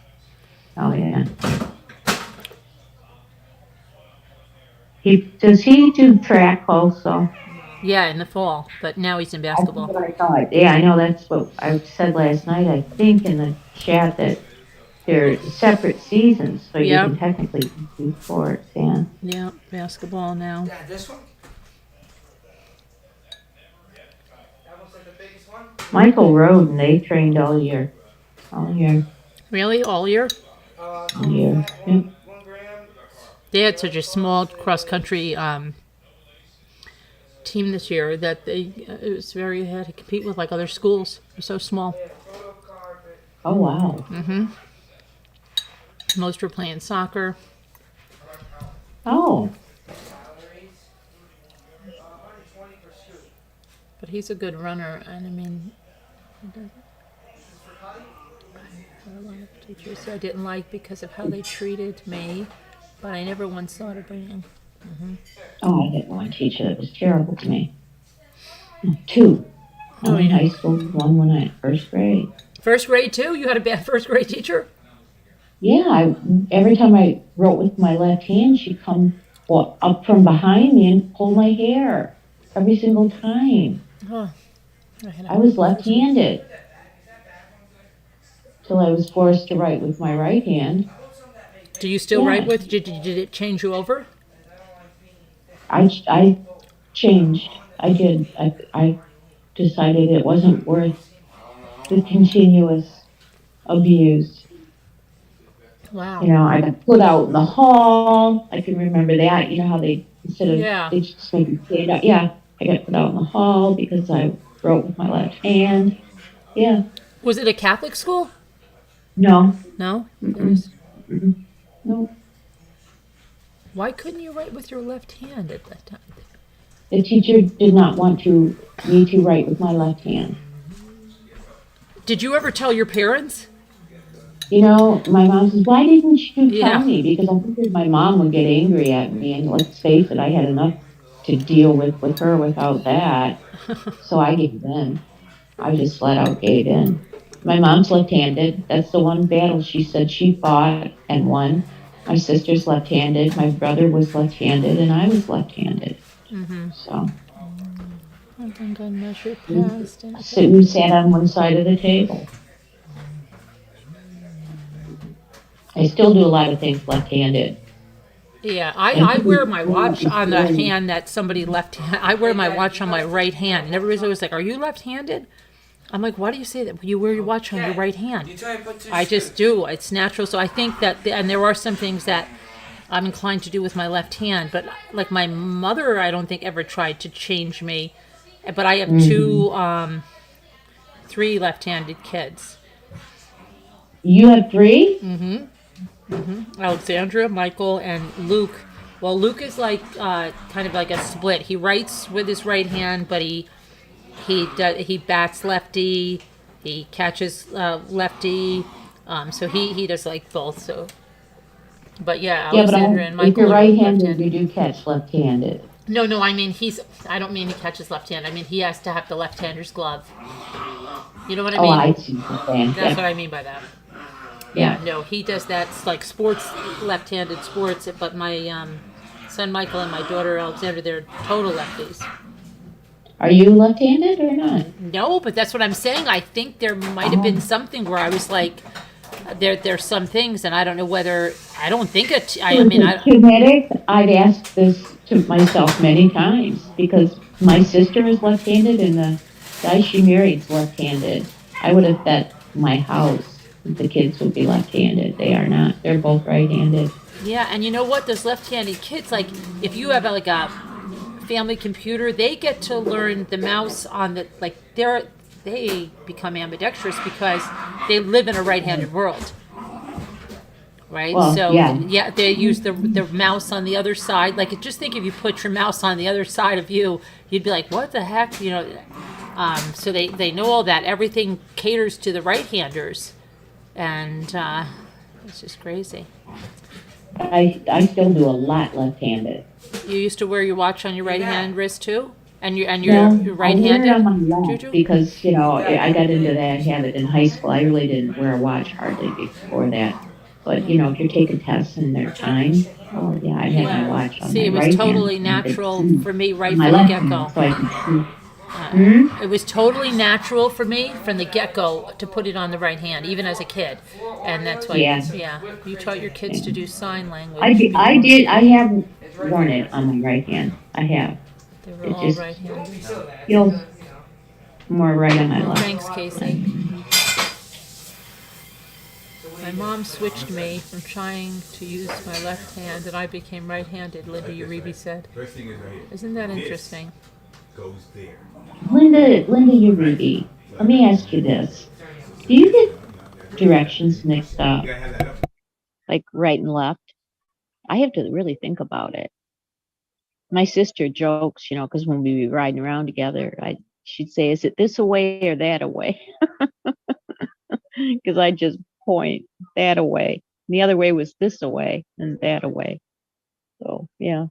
Oh, yeah. Does he do track also?
Yeah, in the fall, but now he's in basketball.
That's what I thought. Yeah, I know that's what I said last night, I think, in the chat, that they're separate seasons, so you
Yep.
can technically do sports, yeah.
Yeah, basketball now.
Yeah, this one. That looks like the biggest one.
Michael Roden, they trained all year. All year.
Really, all year?
All year. Yeah.
1 gram.
They had such a small cross country team this year that it was very they had to compete with like other schools. They're so small.
Oh, wow.
Mm-hmm. Most were playing soccer.
Oh,
But he's a good runner, and I mean, a lot of teachers I didn't like because of how they treated me, but I never once thought of bringing.
oh, I had one teacher that was terrible to me. Two. One in high school, one when I first grade.
First grade too? You had a bad first grade teacher?
Yeah, every time I wrote with my left hand, she'd come up from behind me and pull my hair every single time.
Oh,
I was left-handed till I was forced to write with my right hand.
Do you still
Yeah.
write with? Did it change you over?
I changed. I did. I decided it wasn't worth the continuous abuse.
Wow.
You know, I got put out in the hall. I can remember that. You know how they, instead of,
Yeah.
they just make you stand up. Yeah, I got put out in the hall because I wrote with my left hand. Yeah.
Was it a Catholic school?
No.
No.
No.
Why couldn't you write with your left hand at that time?
The teacher did not want me to write with my left hand.
Did you ever tell your parents?
You know, my mom says, why didn't you
Yeah.
tell me? Because I figured my mom would get angry at me, and let's face it, I had enough to deal with her without that. So I gave in. I just flat out gave in. My mom's left-handed. That's the one battle she said she fought and won. My sister's left-handed. My brother was left-handed, and I was left-handed. So
I think I measured past.
we sat on one side of the table. I still do a lot of things left-handed.
Yeah, I wear my watch on the hand that somebody left hand. I wear my watch on my right hand. And everybody's always like, are you left-handed? I'm like, why do you say that? You wear your watch on your right hand. I just do. It's natural. So I think that, and there are some things that I'm inclined to do with my left hand. But like my mother, I don't think ever tried to change me. But I have three left-handed kids.
You have three?
Alexandra, Michael, and Luke. Well, Luke is like kind of like a split. He writes with his right hand, but he bats lefty. He catches lefty. So he does like both. So, but yeah, Alexandra and Michael.
If you're
are
right-handed,
left-handed.
you do catch left-handed.
No, I mean I don't mean he catches left hand. I mean he has to have the left-hander's glove. You know what I mean?
Oh, I see what you're saying.
That's what I mean by that. Yeah, no, he does that. It's like sports, left-handed sports. But my son Michael and my daughter Alexandra, they're total lefties.
Are you left-handed or not?
No, but that's what I'm saying. I think there might have been something where I was like, there's some things, and I don't know whether I don't think it. I mean,
Genetic. I've asked this to myself many times because my sister is left-handed and the guy she married is left-handed. I would have bet my house the kids would be left-handed. They are not. They're both right-handed.
Yeah, and you know what? Those left-handed kids, like, if you have like a family computer, they get to learn the mouse on the like they become ambidextrous because they live in a right-handed world. Right,
Well,
so
yeah.
yeah, they use the mouse on the other side. Like, just think if you put your mouse on the other side of you, you'd be like, "What the heck?" You know. So they know all that. Everything caters to the right-handers, and it's just crazy.
I still do a lot left-handed.
You used to wear your watch on your right hand wrist too, and you're
No, I wear it on
right-handed,
my left
Juju.
because, I got into that habit in high school. I really didn't wear a watch hardly before that. But, if you're taking tests and their time, oh, yeah, I had my watch on
See,
my
it was
right
totally
hand. And I could
natural
see
for me right
on
from
my
the
left
get-go.
hand, so I could see.
It was totally natural for me from the get-go to put it on the right hand, even as a kid, and that's why.
Yeah.
You taught your kids to do sign language.
I have worn it on my right hand. I have.
They were
It
all
just
right-handed.
feels more right on my left.
Thanks, Casey. My mom switched me from trying to use my left hand, and I became right-handed. Linda Uribe said,
First thing is right here.
"Isn't that interesting?"
Goes there.
Linda Uribe, let me ask you this. Do you get directions mixed up,
You gotta have that up.
like right and left? I have to really think about it. My sister jokes, because when we be riding around together, she'd say, "Is it this away or that away?" Because I just point that away. The other way was this away and that away. So, yeah.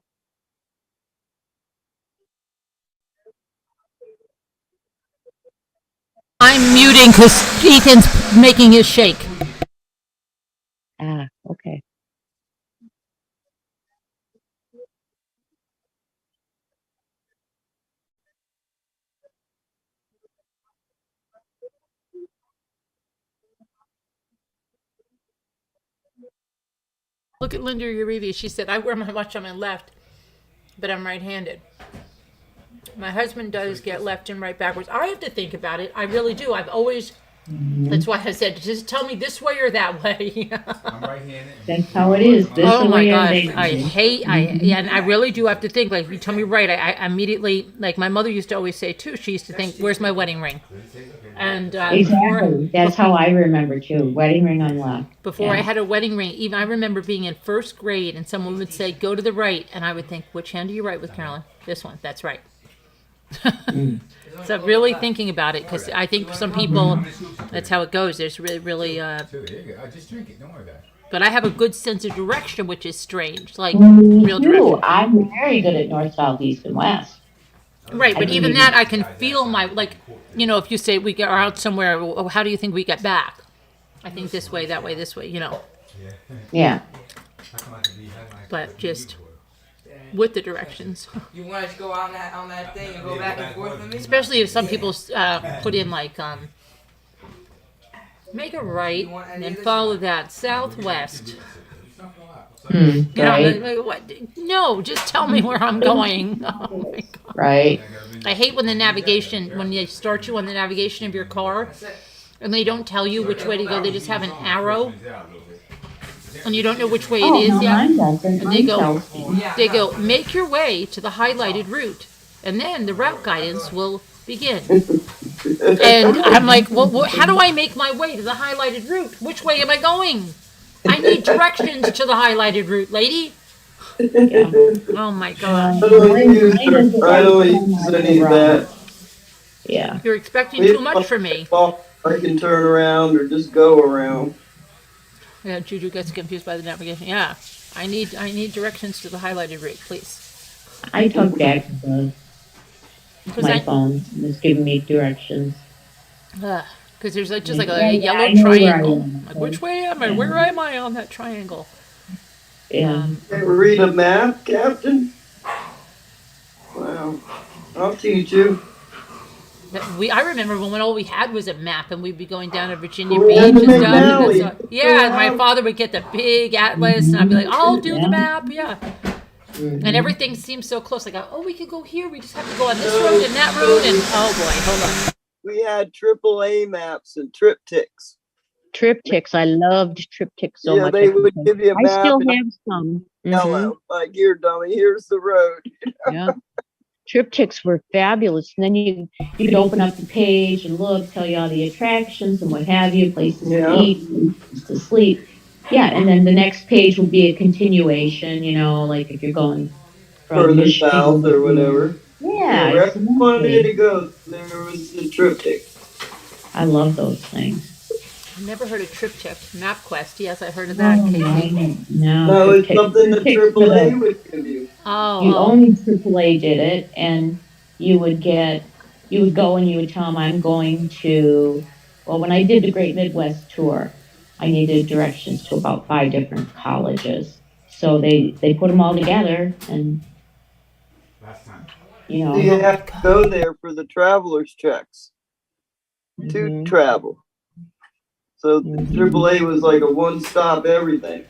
I'm muting because Ethan's making his shake.
Ah, okay.
Look at Linda Uribe. She said, "I wear my watch on my left, but I'm right-handed." My husband does get left and right backwards. I have to think about it. I really do. I've always. That's why I said, just tell me this way or that way.
I'm right-handed.
That's how it is. This
Oh my
way or
God,
that
I
way.
hate. And I really do have to think. Like, if you tell me right, I immediately, like my mother used to always say too. She used to think, "Where's my wedding ring?" And
Exactly. That's how I remember too. Wedding ring on left.
before I
Yeah.
had a wedding ring, even I remember being in first grade, and someone would say, "Go to the right," and I would think, "Which hand do you write with, Carolyn?" This one. That's right. So really thinking about it, because I think for some people, that's how it goes. There's really.
So there you go. Just drink it. Don't worry about it.
But I have a good sense of direction, which is strange. Like
Me
real
too.
direction.
I'm very good at north, south, east, and west.
Right, but
I
even
believe
that, I can feel my, like, if you say we are out somewhere, how do you think we get back? I think this way, that way, this way,
Yeah.
but just with the directions.
You want us to go on that thing and go back and forth with me?
Especially if some people put in, like, make a right and then follow that southwest.
Right.
Like, what? No, just tell me where I'm going. Oh my God.
Right.
I hate when they start you on the navigation of your car, and they don't tell you which way to go. They just have an arrow, and you don't know which way it is
no,
yet.
mine doesn't.
And
Mine tells me.
they go, make your way to the highlighted route, and then the route guidance will begin. And I'm like, well, how do I make my way to the highlighted route? Which way am I going? I need directions to the highlighted route, lady.
Yeah.
Oh my God.
I don't use any of that.
Yeah.
You're expecting too much from me.
I can turn around or just go around.
Yeah, Juju gets confused by the navigation. Yeah, I need directions to the highlighted route, please.
I took back
Because
my phone. It's giving me directions.
because there's just like
Yeah,
a
yeah,
yellow
I know where I
triangle.
am.
Like, which way am I?
Yeah.
Where am I on that triangle?
Yeah.
Ever read a map, Captain? Wow. I'll teach you.
I remember when all we had was a map, and we'd be going down to Virginia
Go
Beach
down
and
to
stuff.
McNally.
Yeah, and my father would get the big atlas, and I'd be like, "I'll do the map." Yeah.
Mhm.
And everything seems so close. Like, oh, we could go here. We just have to go on this road and that road. And oh boy, hold on.
We had AAA maps and triptychs.
Triptychs. I loved triptychs so
Yeah,
much.
they would give you a
I
map
still
and
have some.
yellow. Like, here, dummy, here's the road.
Yeah. Triptychs were fabulous. And then you could open up the page and look, tell you all the attractions and what have you, places to
Yeah.
eat, places to sleep. Yeah, and then the next page will be a continuation, like if you're going from
Further
Michigan.
south or whatever.
Yeah,
Wherever you wanted
exactly.
to go, there was the triptych.
I love those things.
I've never heard of Triptych. MapQuest. Yes, I heard of that,
Oh,
Casey.
No, it's
Triptych.
something that
Triptychs were
AAA would give you.
You
Oh,
only AAA did it, and you would go and you would tell them, I'm going to, well, when I did the Great Midwest Tour, I needed directions to about 5 different colleges. So they put them all together, and,
Last time.
So you have to go there for the traveler's checks to
Mhm.
travel. So AAA was like a one-stop everything.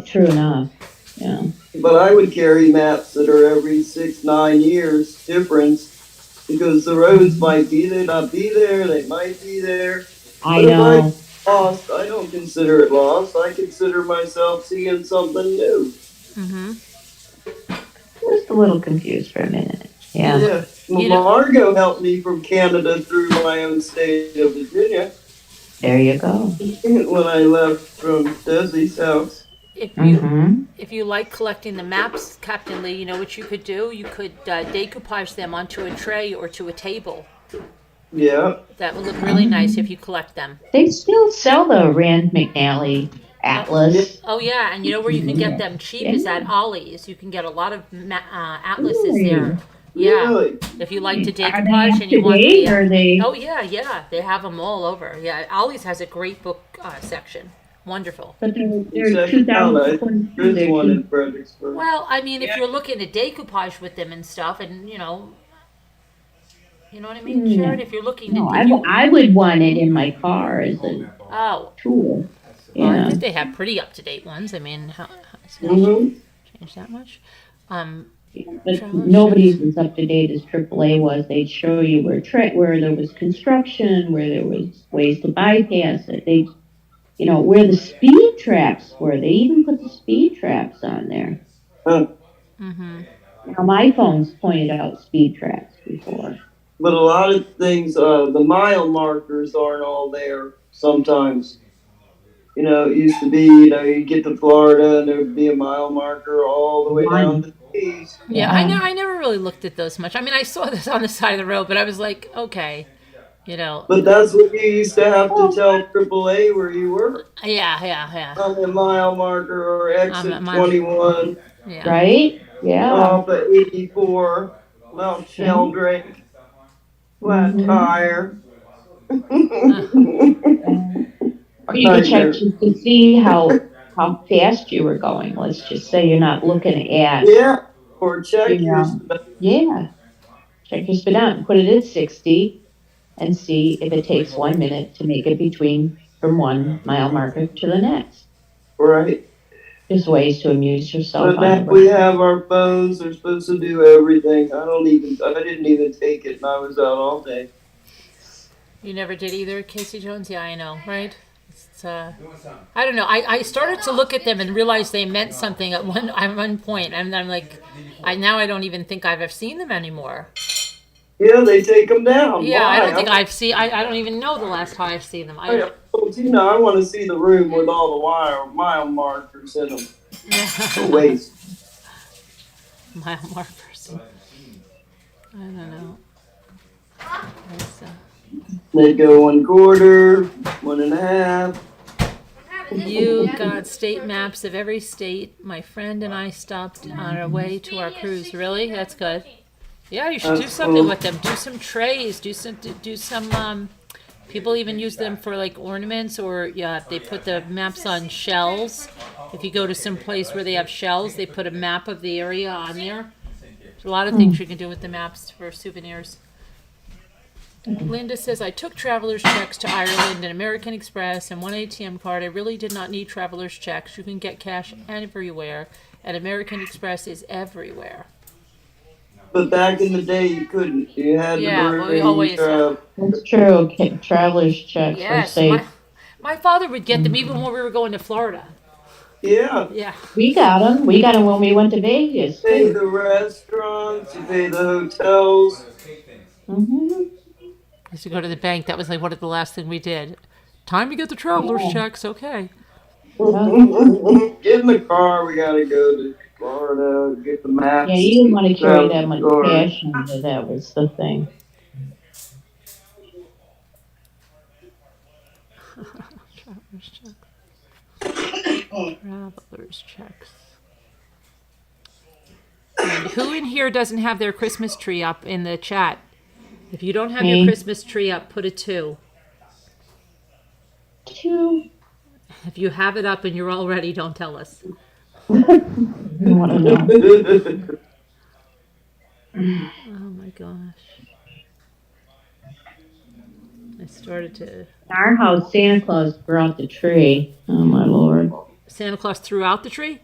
True enough. Yeah.
But I would carry maps that are every 6-9 years difference because the roads might be there, not be there, they might be there.
I
But
know.
if I'm lost, I don't consider it lost. I consider myself seeing something new.
Just a little confused for a minute. Yeah.
Yeah. Well, Margo helped me from Canada through my own state of Virginia
There you go.
when I left from Desi's house.
If you like collecting the maps, Captain Lee, you know what you could do? You could decoupage them onto a tray or to a table.
Yeah.
That would look really nice if you collect them.
They still sell the Rand McNally Atlas.
Oh yeah, and you know where you can get them cheap is at Ollie's. You can get a lot of atlases there. Yeah,
Really?
if you like to
Are they
decoupage and you want
up-to-date, or they?
Oh yeah, they have them all over. Yeah, Ollie's has a great book section. Wonderful.
But they're
Check it out.
2022.
There's one in Fredericksburg.
Well, I mean, if you're looking to decoupage with them and stuff, and you know what I mean, Sharon. If you're looking,
No,
to,
I would want it in my car as a tool.
Well, I
Yeah.
think they have pretty up to date ones. I mean, how it's not changed that much.
But nobody's as up to date as AAA was. They'd show you where there was construction, where there was ways to bypass it. They, where the speed traps were. They even put the speed traps on there. Now my phone's pointed out speed traps before.
But a lot of things, the mile markers aren't all there sometimes. It used to be, you get to Florida and there would be a mile marker all the way down to the Keys.
Yeah, I never really looked at those much. I mean, I saw this on the side of the road, but I was like, okay,
But that's what you used to have to tell AAA where you were.
Yeah.
On the mile marker or exit 21.
Yeah.
Right? Yeah.
Off at 84. Mount Sheldrake. Flat tire.
Or you could check just to see how fast you were going. Let's just say you're not looking at.
Yeah. Or check your speed.
Yeah. Check your speed out and put it at 60 and see if it takes 1 minute to make it from one mile marker to the next.
Right.
There's ways to amuse yourself.
But now we have our phones, they're supposed to do everything. I didn't even take it and I was out all day.
You never did either, Casey Jones? Yeah, I know, right? It's, I don't know. I started to look at them and realize they meant something at one point. And I'm like, now I don't even think I've ever seen them anymore.
Yeah, they take them down.
Yeah,
Why?
I don't think I don't even know the last time I've seen them.
I want to see the room with all the mile markers in them. A waste.
Mile markers. I don't know.
They go 1/4, 1.5.
You got state maps of every state. My friend and I stopped on our way to our cruise. Really? That's good. Yeah, you should do something with them. Do some trays. Do some. People even use them for like ornaments, or they put the maps on shells. If you go to some place where they have shells, they put a map of the area on there. There's a lot of things you can do with the maps for souvenirs. Linda says, I took traveler's checks to Ireland and American Express and one ATM card. I really did not need traveler's checks. You can get cash everywhere, and American Express is everywhere.
But back in the day, you couldn't. You had to bring
we always
That's true. Traveler's checks were safe.
My father would get them even when we were going to Florida.
Yeah.
Yeah.
We got them. We got them when we went to Vegas
Pay
too.
the restaurants, you pay the hotels.
Hmm.
Used to go to the bank. That was like one of the last thing we did. Time to get the traveler's
Yeah.
checks. Okay.
Get in the car, we gotta go to Florida, get the
Yeah,
maps,
you didn't want to carry that
travel
much
card.
cash on you. That was the thing.
Traveler's checks. Traveler's checks. And who in here doesn't have their Christmas tree up in the chat? If you don't have your
Me.
Christmas tree up, put a 2.
2.
If you have it up and you're all ready, don't tell us.
You want to know?
Oh my gosh. I started to.
In our house, Santa Claus brought the tree. Oh my Lord!
Santa Claus threw out the tree?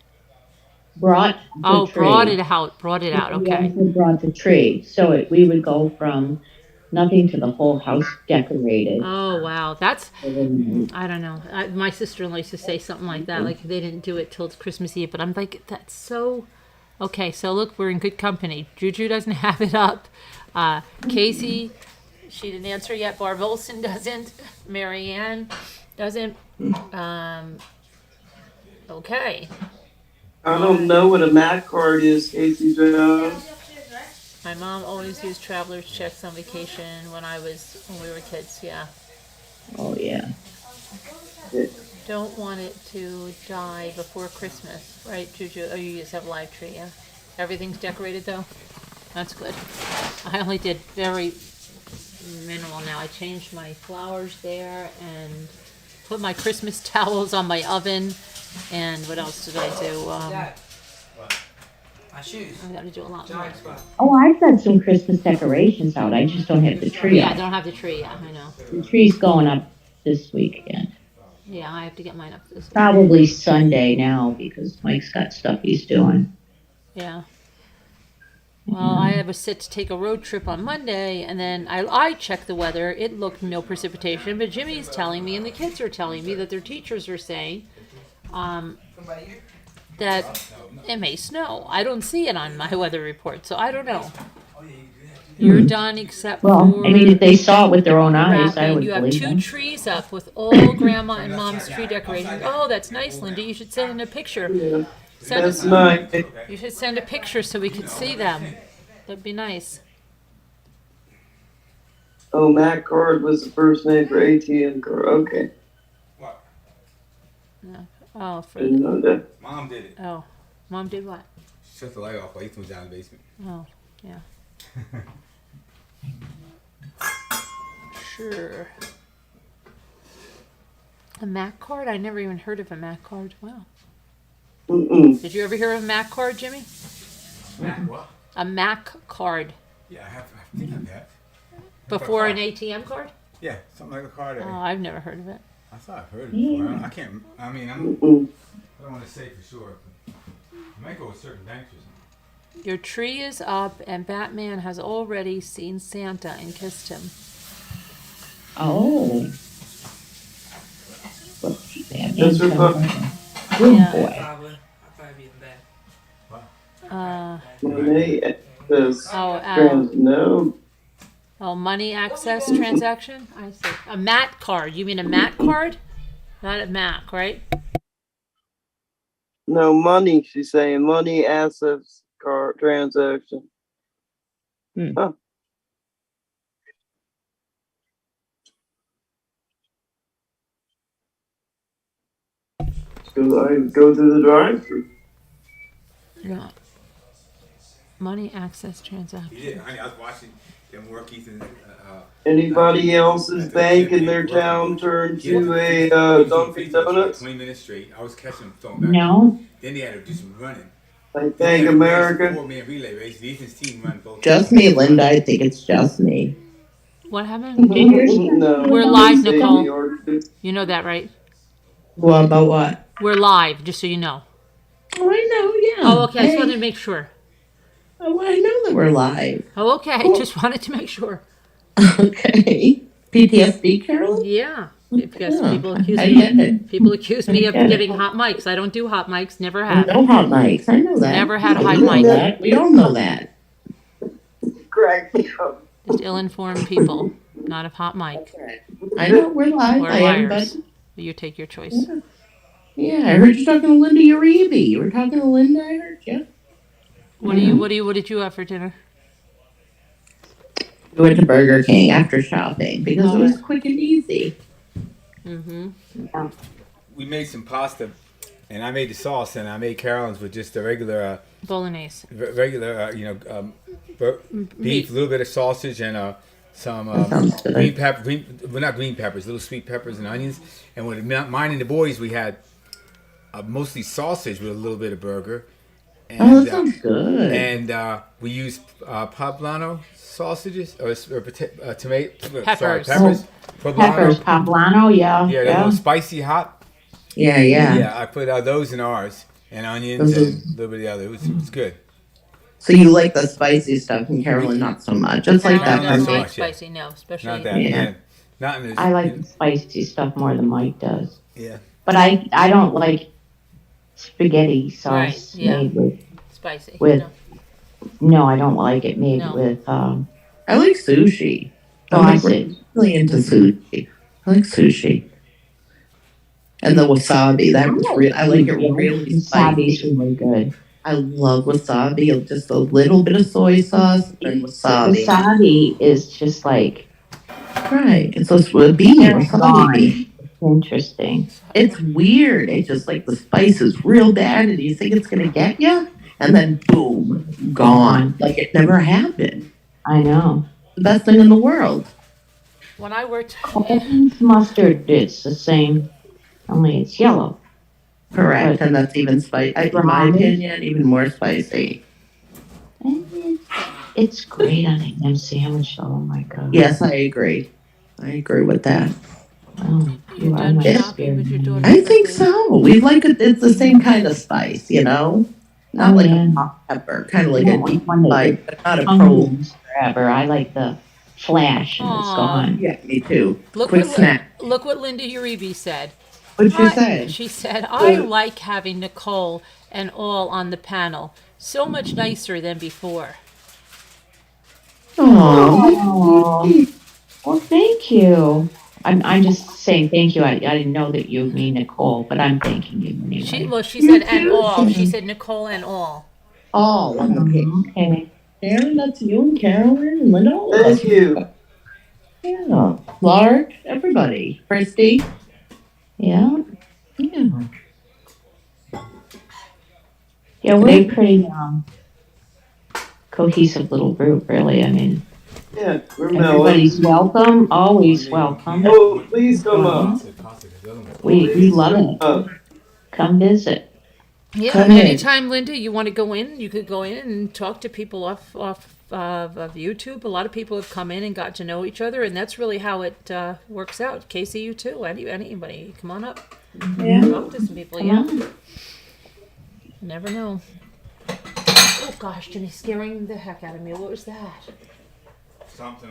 Brought the
Oh,
tree.
brought it out. Brought it out.
He
Okay.
also brought the tree, so we would go from nothing to the whole house decorated.
Oh, wow. That's,
Mm-hmm.
I don't know. My sister-in-law used to say something like that. Like, they didn't do it till it's Christmas Eve. But I'm like, that's so... Okay, so look, we're in good company. Juju doesn't have it up. Casey, she didn't answer yet. Barb Olson doesn't. Marianne doesn't. Okay.
I don't know what a MAC card is, Casey Jones.
My mom always used traveler's checks on vacation when we were kids, yeah.
Oh yeah.
Don't want it to die before Christmas, right, Juju? Oh, you just have a live tree, yeah. Everything's decorated though? That's good. I only did very minimal now. I changed my flowers there and put my Christmas towels on my oven. And what else did I do?
Dad. My shoes.
I got to do a lot more.
Giant spot.
Oh, I've got some Christmas decorations out. I just don't have the tree
Yeah, I
up.
don't have the tree yet, I know.
The tree's going up this weekend.
Yeah, I have to get mine up this week.
Probably Sunday now because Mike's got stuff he's doing.
Yeah. Well, I have a set to take a road trip on Monday, and then I checked the weather. It looked no precipitation, but Jimmy's telling me, and the kids are telling me that their teachers are saying that it may snow. I don't see it on my weather report, so I don't know. You're done except
Well,
for
I mean, if they saw it with their own eyes, I
wrapping.
would
You have
believe
2
them.
trees up with all Grandma and Mom's tree decorations. Oh, that's nice, Linda. You should send in a picture.
Yeah,
Send
that's
us,
nice.
you should send a picture so we could see them. That'd be nice.
Oh, MAC card was the first name for ATM card. Okay,
What?
Oh, for
didn't know that.
Mom did it.
oh, Mom did what?
She shut the light off while Ethan was down in the basement.
Oh, yeah. Sure. A Mac card? I never even heard of a Mac card. Wow.
Mm-mm.
Did you ever hear of a Mac card, Jimmy?
Mac what?
A Mac card
Yeah, I think I have.
before an ATM card?
Yeah, something like a card.
Oh, I've never heard of it.
I thought I've heard it before. I can't. I mean,
Mm-mm.
I don't want to say for sure. But I might go with certain banks or something.
Your tree is up, and Batman has already seen Santa and kissed him.
Oh.
That's her book.
Good
Yeah.
boy.
I'll probably be in bed.
Money access
Oh,
no.
money access transaction? I see. A MAT card. You mean a MAT card? Not a Mac, right?
No money, she's saying money assets card transaction.
Hmm.
Huh. So I go through the drive-through.
Yeah. Money access transaction.
You did, honey. I was watching them work, Ethan.
Anybody else's bank in their town turn to a Dunkin' Donuts?
20 minutes straight. I was catching them throwing back.
No.
Then they had to do some running.
Like Bank America.
4-man relay race. Ethan's team run both.
Just me, Linda. I think it's just me.
What happened?
No.
We're live,
State of
Nicole.
New York.
You know that, right?
What about what?
We're live, just so you know.
Oh, I know, yeah.
Oh, okay. I just wanted to make sure.
Oh, I know that we're live.
Oh, okay. Just wanted to make sure.
Okay. PTSD, Carolyn?
Yeah. Because people accuse
I get
me.
it.
People accuse me of
I get it.
giving hot mics. I don't do hot mics. Never have.
No hot mics. I know that.
Never had a
We
hot
know
mic.
that. We all know that.
Correct.
Just ill-informed people, not a hot mic.
I know we're live.
Or
I am,
liars.
but
You take your choice.
yeah, I heard you talking to Linda Uribe. You were talking to Linda. I heard you.
What did you have for dinner?
We went to Burger King after shopping because it was quick and easy.
Mm-hmm.
We made some pasta, and I made the sauce, and I made Carolyn's with just the regular,
Bolognese.
regular, beef, a little bit of sausage, and some
sounds good.
green pepper, not green peppers, little sweet peppers and onions. And with mine and the boys, we had mostly sausage with a little bit of burger. And,
That sounds good.
And we used poblano sausages or tomato
Peppers.
peppers.
Peppers, poblano, yeah.
Yeah, they're a little spicy hot.
Yeah.
Yeah, I put those in ours and onions and a little bit of the other. It was good.
So you like the spicy stuff, and Carolyn not so much. It's like that.
Carolyn
doesn't
so
like
much, yeah.
spicy, no, especially.
Not that.
Yeah.
Yeah. Not in this.
I like the spicy stuff more than Mike does.
Yeah.
But I don't like spaghetti sauce
Right, yeah.
made with.
Spicy.
With-
no.
No, I don't like it made
No.
with.
I like sushi.
Sausage.
Really into sushi. I like sushi. And the wasabi. That was real. I like it really
Wasabi's
spicy.
really good.
I love wasabi. Just a little bit of soy sauce and wasabi.
Wasabi is just like
Right. It's a bean. Wasabi bean.
interesting.
It's weird. It's just like the spice is real bad, and you think it's gonna get you, and then boom, gone. Like it never happened.
I know.
The best thing in the world.
When I worked,
Mustard, it's the same, only it's yellow.
Correct, and that's even spicy. In my opinion, even more spicy.
It's great on a ham sandwich, though. Oh my god.
Yes, I agree. I agree with that.
Oh,
you're
are
done
my
shopping with your daughter.
I think so. We like it. It's the same kind of spice, you know, not like a hot pepper, kind of like a deep spice, but not a pro.
Forever. I like the flash and it's
Aw.
gone.
Yeah, me too.
Look
Quick
what,
snack.
Look what Linda Uribe said.
What'd she say?
She said, I like having Nicole and all on the panel. So much nicer than before.
Oh, well, thank you. I'm just saying thank you. I didn't know that you mean Nicole, but I'm thanking you anyway.
She said and all. She said Nicole and all.
All on the page.
Okay.
Karen, that's you and Carolyn and Linda. All of
Thank
us.
you.
Yeah. Lark, everybody. Christy.
Yeah.
Yeah.
Yeah, we're a pretty cohesive little group, really. I mean,
Yeah, we're mellow.
everybody's welcome, always welcome.
Oh, please come up.
We love it.
Oh,
Come visit.
Yeah,
Come in.
anytime, Linda, you want to go in, you could go in and talk to people off of YouTube. A lot of people have come in and got to know each other, and that's really how it works out. Casey, you too. Anybody, come on up.
Yeah.
Talk to some people. Yeah. You never know. Oh gosh, Jenny's scaring the heck out of me. What was that?
Something.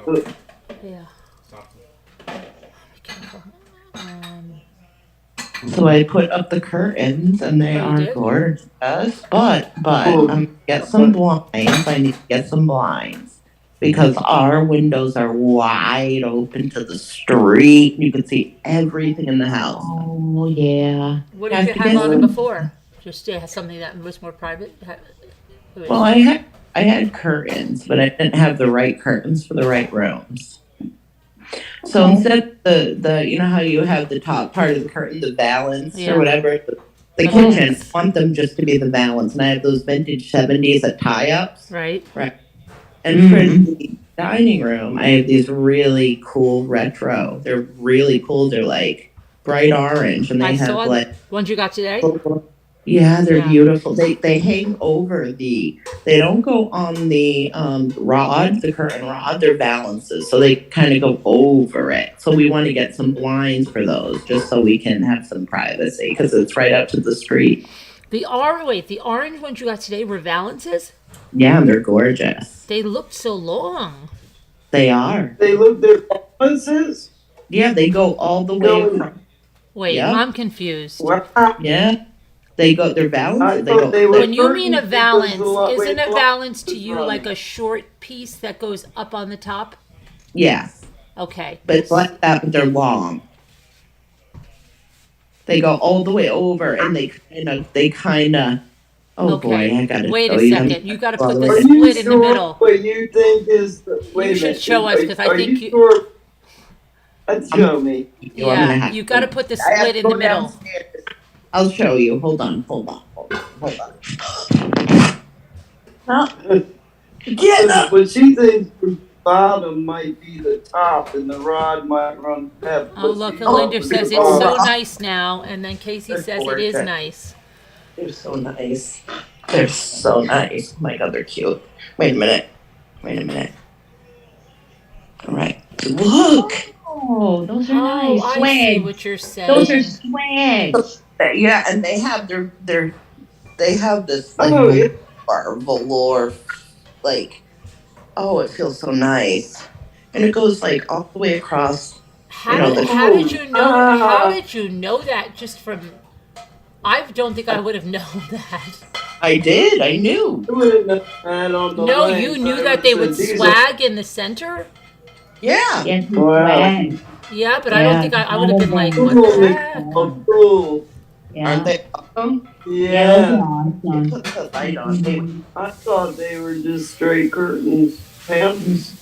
Yeah.
Something.
Be careful.
So I put up the curtains and they
Oh, you
are
did?
gorgeous. But
Oh.
get some blinds. I need to get some blinds because our windows are wide open to the street. You can see everything in the house.
Oh, yeah.
What
Have
did you
to
have
get
on it
some-
before? Just something that was more private.
Well, I had curtains, but I didn't have the right curtains for the right rooms. So instead of the you know how you have the top part of the curtain, the valance
Yeah.
or whatever, the kitchen, I want them just to be the valance. And I have those vintage 70s at tie-ups.
Right.
And for the dining room, I have these really cool retro. They're really cool. They're like bright orange, and they
I
have
saw
like
ones you got today.
yeah, they're
Yeah.
beautiful. They hang over they don't go on the rod, the curtain rod. They're balances, so they kind of go over it. So we want to get some blinds for those, just so we can have some privacy because it's right out to the street.
The orange ones you got today were valances.
Yeah, they're gorgeous.
They looked so long.
They are.
they look their balances.
Yeah, they go all the way
Going-
across.
Wait,
Yeah.
I'm confused.
Wow.
Yeah. They go, they're balanced.
I
They go,
thought they were
When you mean a
curtains because
valance,
the lot-
isn't
way
a
the
valance to
light
you
was
like
running.
a short piece that goes up on the top?
yes.
Okay.
But it's like that, but they're long. They go all the way over and they kind of, oh
Okay.
boy, I got to
Wait
show
a
you.
second. You got to put the
Are you
split in the
sure
middle.
what you think is the, wait
You
a
should
minute.
show us, 'cause I
Are
think
you
you-
sure? Show me.
I'm gonna
Yeah,
have
you
to-
got to put the
I have
split
to
in the
go
middle.
downstairs. I'll show you. Hold on. Get up.
But she thinks the bottom might be the top and the rod might run past.
Oh, look, Linda says it's so nice now, and then Casey
They're
says it is
gorgeous.
nice.
They're so nice. They're so nice. Oh my God, they're cute. Wait a minute. All right. Look.
Oh, those are
Oh,
nice.
I see
Swags.
what you're saying.
Those are swags.
Yeah, and they have they have this like
Oh, yeah.
velour, like, oh, it feels so nice, and it goes like all the way across.
How did you know? How did you know that? Just from, I don't think I would have known that.
I did. I knew.
No, you knew that they would swag in the center.
Yeah.
Yes,
Wow.
swag.
Yeah, but I don't think I would have been like, what
Cool.
the heck?
Oh, cool.
Yeah.
Aren't they awesome?
Yeah.
Awesome.
Put the light on. They would-
I thought they were just straight curtains. Pants.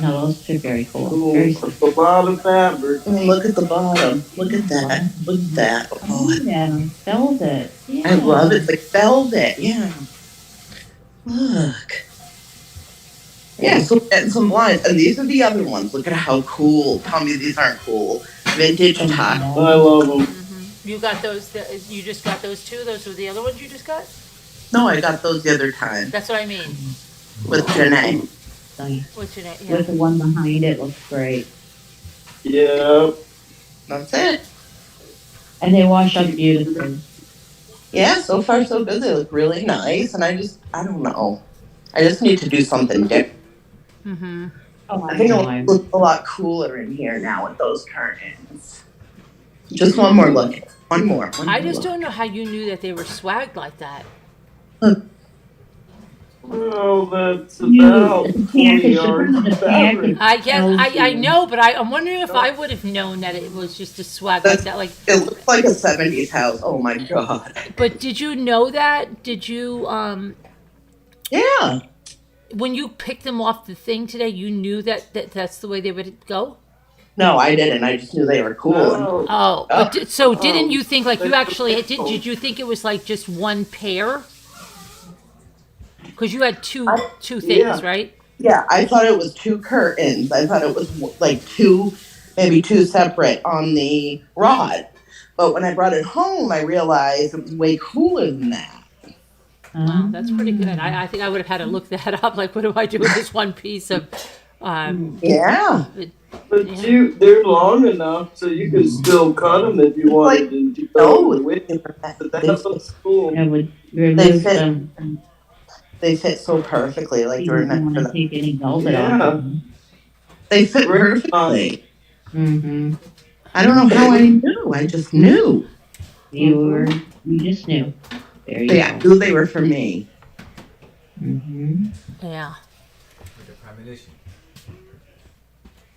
No, those are very cool.
Cool.
Very
It's a lot of fabric.
Look at the bottom. Look at that. Look at that. Oh,
yeah, velvet. Yeah.
I love it. Like velvet. Yeah. Look. Yeah, so getting some blinds. And these are the other ones. Look at how cool. Tell me these aren't cool. Vintage tile.
I love them.
You got those? You just got those two? Those were the other ones you just got?
No, I got those the other time
That's what I mean.
with Janae.
What's your name?
With
Yeah.
the one behind it looks great.
Yeah.
That's it.
And they wash up beautifully.
Yeah, so far so good. They look really nice. And I don't know. I just need to do something different.
Mm-hmm.
Oh,
I think it'll look a lot cooler in here now with those curtains. Just one more look. One more.
I just don't know how you knew that they were swagged like that.
Well, that's about 20 yards of fabric.
I know, but I'm wondering if I would have known that it was just a swag like that. Like,
it looks like a 70s house. Oh my God.
but did you know that? Did you
Yeah.
when you picked them off the thing today, you knew that's the way they would go?
No, I didn't. I just knew they were cool.
No.
Oh, but didn't you think like you
That's
actually
the-
did you think it was like just one pair? Because you had two things,
yeah.
right?
Yeah, I thought it was two curtains. I thought it was like maybe two separate on the rod. But when I brought it home, I realized it was way cooler than that.
Wow, that's pretty good. I think I would have had to look that up. Like, what do I do with this one piece of?
Yeah.
But they're long enough so you can still cut them if you wanted to.
No,
But that looks cool.
I would
They
remove
fit-
them.
they fit so perfectly. Like
You
they're
don't
meant
want
for
to
that.
take any velvet
Yeah.
off.
They fit
Right.
perfectly.
Mm-hmm.
I don't know how I knew. I just knew.
You just knew. There you
Yeah, I
go.
knew they were for me.
Mm-hmm.
Yeah.
Like a premonition.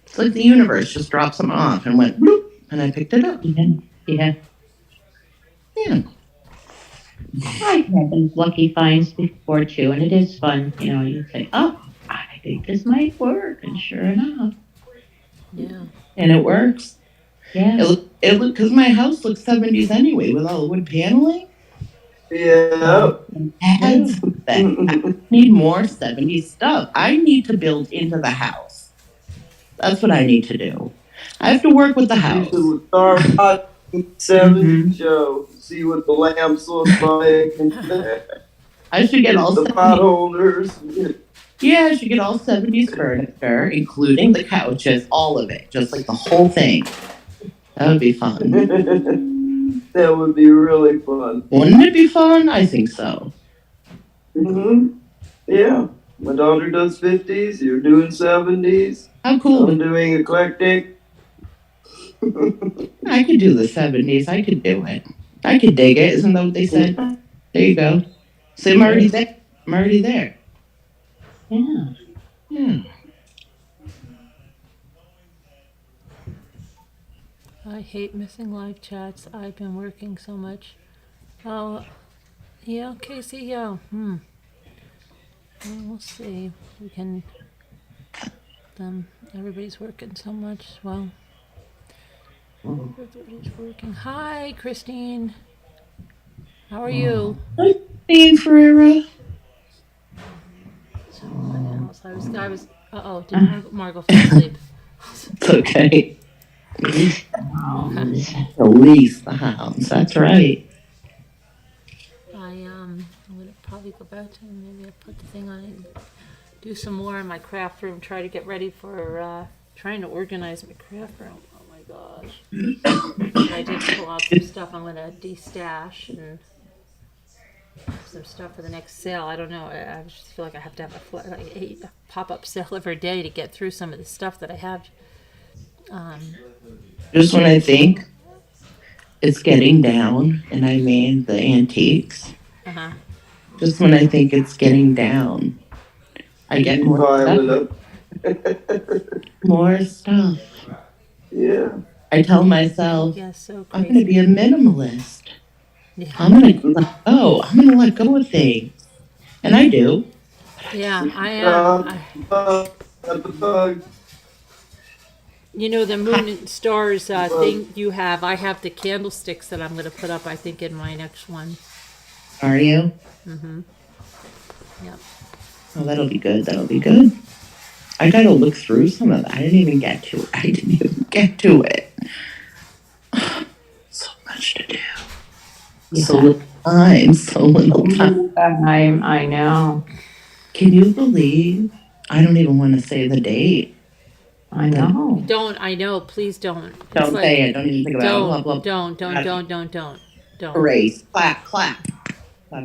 It's like the universe just drops them off and went bloop, and I picked it up.
Yeah.
Yeah.
I've had those lucky finds before too, and it is fun. You know, you say, "Oh, I think this might work," and sure enough,
Yeah.
And it works.
yeah.
It look because my house looks 70s anyway with all the wood paneling.
Yeah.
Adds to that. I need more 70s stuff. I need to build into the house. That's what I need to do. I have to work with the
You
house.
should start watching 70s show. See what the lamps look like. And
I should get all
the
70s.
potholders.
Yeah, I should get all 70s furniture, including the couches, all of it, just like the whole thing. That would be fun.
That would be really fun.
Wouldn't it be fun? I think so.
Yeah. My daughter does 50s. You're doing 70s.
How cool.
I'm doing eclectic.
I could do the 70s. I could do it. I could dig it. Isn't that what they said? There you go. So I'm already there. I'm already there.
Yeah.
Yeah.
I hate missing live chats. I've been working so much. Oh, yeah, Casey, yeah. Well, we'll see. We can. Everybody's working so much. Well, everybody's working. Hi, Christine. How are you?
Hi, Christine Ferreira.
I was. Did Margot fall asleep?
It's okay.
Sounds.
Release the hounds. That's right.
I'm gonna probably go back to maybe I put the thing on and do some more in my craft room. Try to get ready for trying to organize my craft room. Oh my gosh! I did pull out some stuff. I'm gonna de-stash and some stuff for the next sale. I don't know. I just feel like I have to have a pop-up sale every day to get through some of the stuff that I have.
Just when I think it's getting down, and I mean the antiques.
Uh-huh.
Just when I think it's getting down, I get more
Pile
stuff. More stuff.
Yeah.
I tell myself,
Yeah, so
I'm going to be a minimalist.
Yeah.
I'm going to let go. I'm going to let go of things. And I do.
Yeah, I am. You know, the moon and stars thing you have, I have the candlesticks that I'm going to put up, I think, in my next one.
Are you?
Mm-hmm. Yep.
Oh, that'll be good. That'll be good. I got to look through some of that. I didn't even get to it. So much to do.
Yeah.
So little time. So little time.
I know.
Can you believe? I don't even want to say the date.
I know.
Don't, I know, please don't.
Don't say it. Don't even think about it. Blah, blah.
Don't.
Erase. Clap. Clapped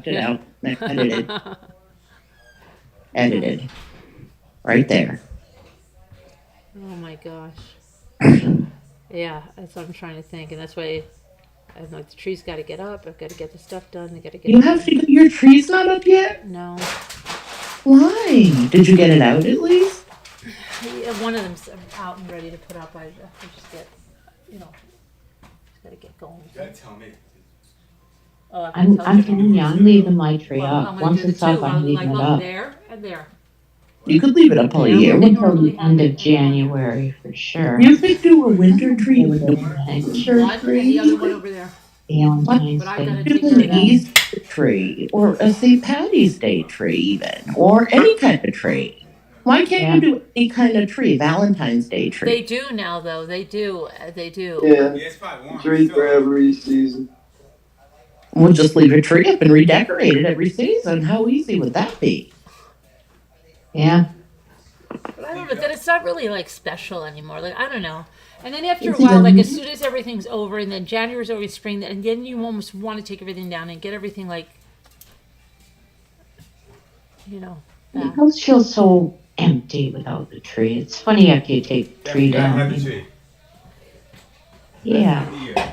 it out. Edited. Right there.
Oh my gosh. Yeah, that's what I'm trying to think, and that's why I'm like, the tree's got to get up. I've got to get the stuff done. I got to get.
You have to get your tree's not up yet?
No.
Why? Did you get it out at least?
Yeah, one of them's out and ready to put up. I just get, just got to get going.
You gotta tell me.
Oh,
I'm telling you, I'm leaving my tree
Well, I'm
up.
gonna
Once
do the
it's up,
two.
I'm leaving it up.
There and there.
You could leave it up all
Yeah,
year.
we
Until
normally
the
have
end
it
of
in
January for sure.
You could do a winter tree.
One and the other one over there.
Valentine's
But I've got to
Day.
take
Do
care of
an
that.
Easter tree or a St. Patty's Day tree even, or any kind of tree. Why can't you do any kind of tree? Valentine's Day tree.
They do now, though. They do.
Yeah.
Yeah, it's probably warm.
Tree for every season.
We'll just leave your tree up and redecorate it every season. How easy would that be?
Yeah.
But I don't know. Then it's not really like special anymore. Like, I don't know. And then after a while, like as soon as everything's over, and then January's over, spring, and then you almost want to take everything down and get everything like, back.
It feels so empty without the tree. It's funny after you take the tree
You gotta have
down.
the tree.
Yeah.
Yeah.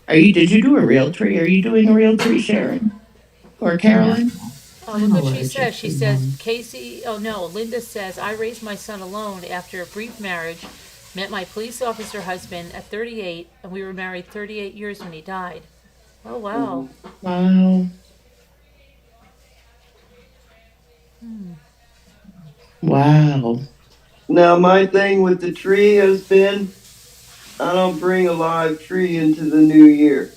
Did you do a real tree? Are you doing a real tree, Sharon? Or Carolyn?
Oh, look what she says. She says, Casey, oh no, Linda says, I raised my son alone after a brief marriage, met my police officer husband at 38, and we were married 38 years when he died. Oh, wow.
Wow. Wow.
Now, my thing with the tree has been I don't bring a live tree into the new year.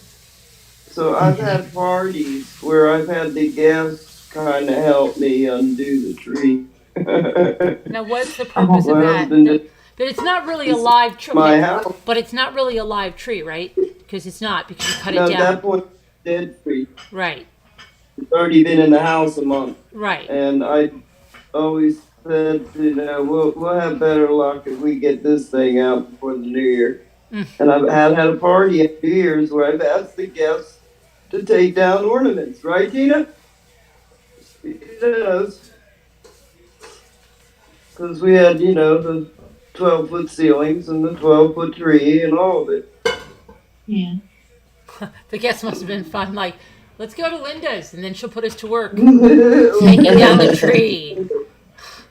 So I've had parties where I've had the guests kind of help me undo the tree.
Now, what's the purpose of that? But it's not really a live tree.
My house.
But it's not really a live tree, right? Because it's not, because you cut
No,
it down.
that one's a dead tree.
Right.
It's already been in the house a month.
Right.
And I always said, we'll have better luck if we get this thing out before the new year. And I've had a party at New Year's where I've asked the guests to take down ornaments, right, Tina? It does. Because we had, the 12-foot ceilings and the 12-foot tree and all of it.
Yeah.
The guests must have been fun. Like, let's go to Linda's, and then she'll put us to work
A
taking down the tree.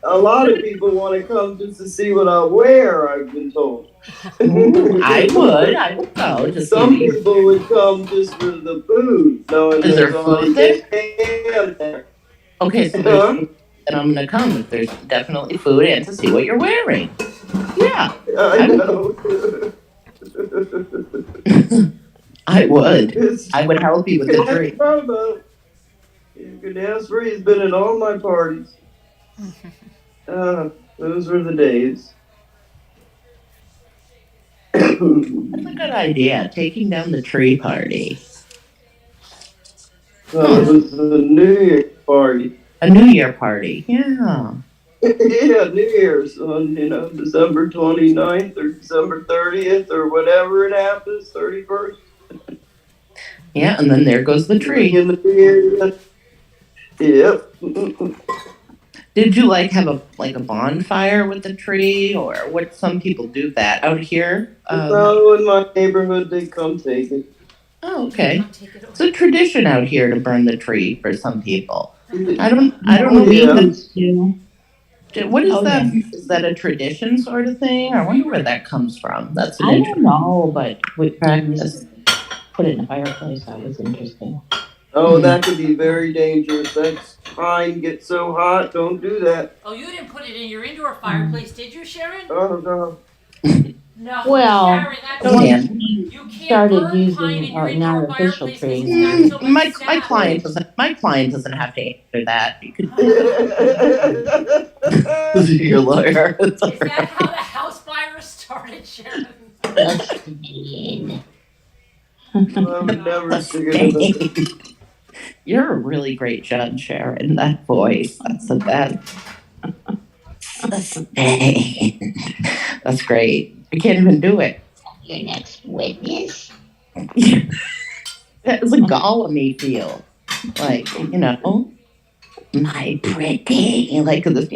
lot of people want to come just to see what I wear, I've been told.
Ooh, I would go to
Some
see.
people would come just for the food, knowing
Is there
there's
food
already
there?
ham there.
Okay, so there's food, and I'm gonna come if there's definitely food and to see what you're wearing. Yeah,
I
I would.
know.
I would.
It's,
I would help you
you
with
can
the
ask
tree.
Provo. You can ask for he's been at all my parties. Those were the days.
That's a good idea. Taking down the tree party.
Well, it was the New Year's party.
A New Year party. Yeah.
Yeah, New Year's on, December 29th or December 30th or whatever it happens, 31st.
Yeah, and then there goes the tree.
In the New Year. Yep.
Did you have a bonfire with the tree, or what? Some people do that out here.
No, in my neighborhood, they come take it.
Oh, okay. It's a tradition out here to burn the tree for some people. I don't
Oh,
know.
yeah.
What is
Oh,
that?
yeah.
Is that a tradition sort of thing? I wonder where that comes from. That's an
I don't
interesting
know, but with
practice.
put it in the fireplace, that was interesting.
Oh, that could be very dangerous. That pine gets so hot. Don't do that.
Oh, you didn't put it in your indoor fireplace, did you, Sharon?
Oh, no.
No,
Well,
Sharon, that's
Oh, yeah.
you can't
started
burn pine in
using
your
an
indoor
artificial
fireplace
tree.
because it's got so much
My
sap.
client doesn't have to answer that. You could your lawyer. It's all
Is that
right.
how the house fire started, Sharon?
That's mean.
I would never figure it out.
You're a really great judge, Sharon. That voice. That's the best. That's great. I can't even do it.
Your next witness.
It's a Gollum-y feel. My pretty. Like this,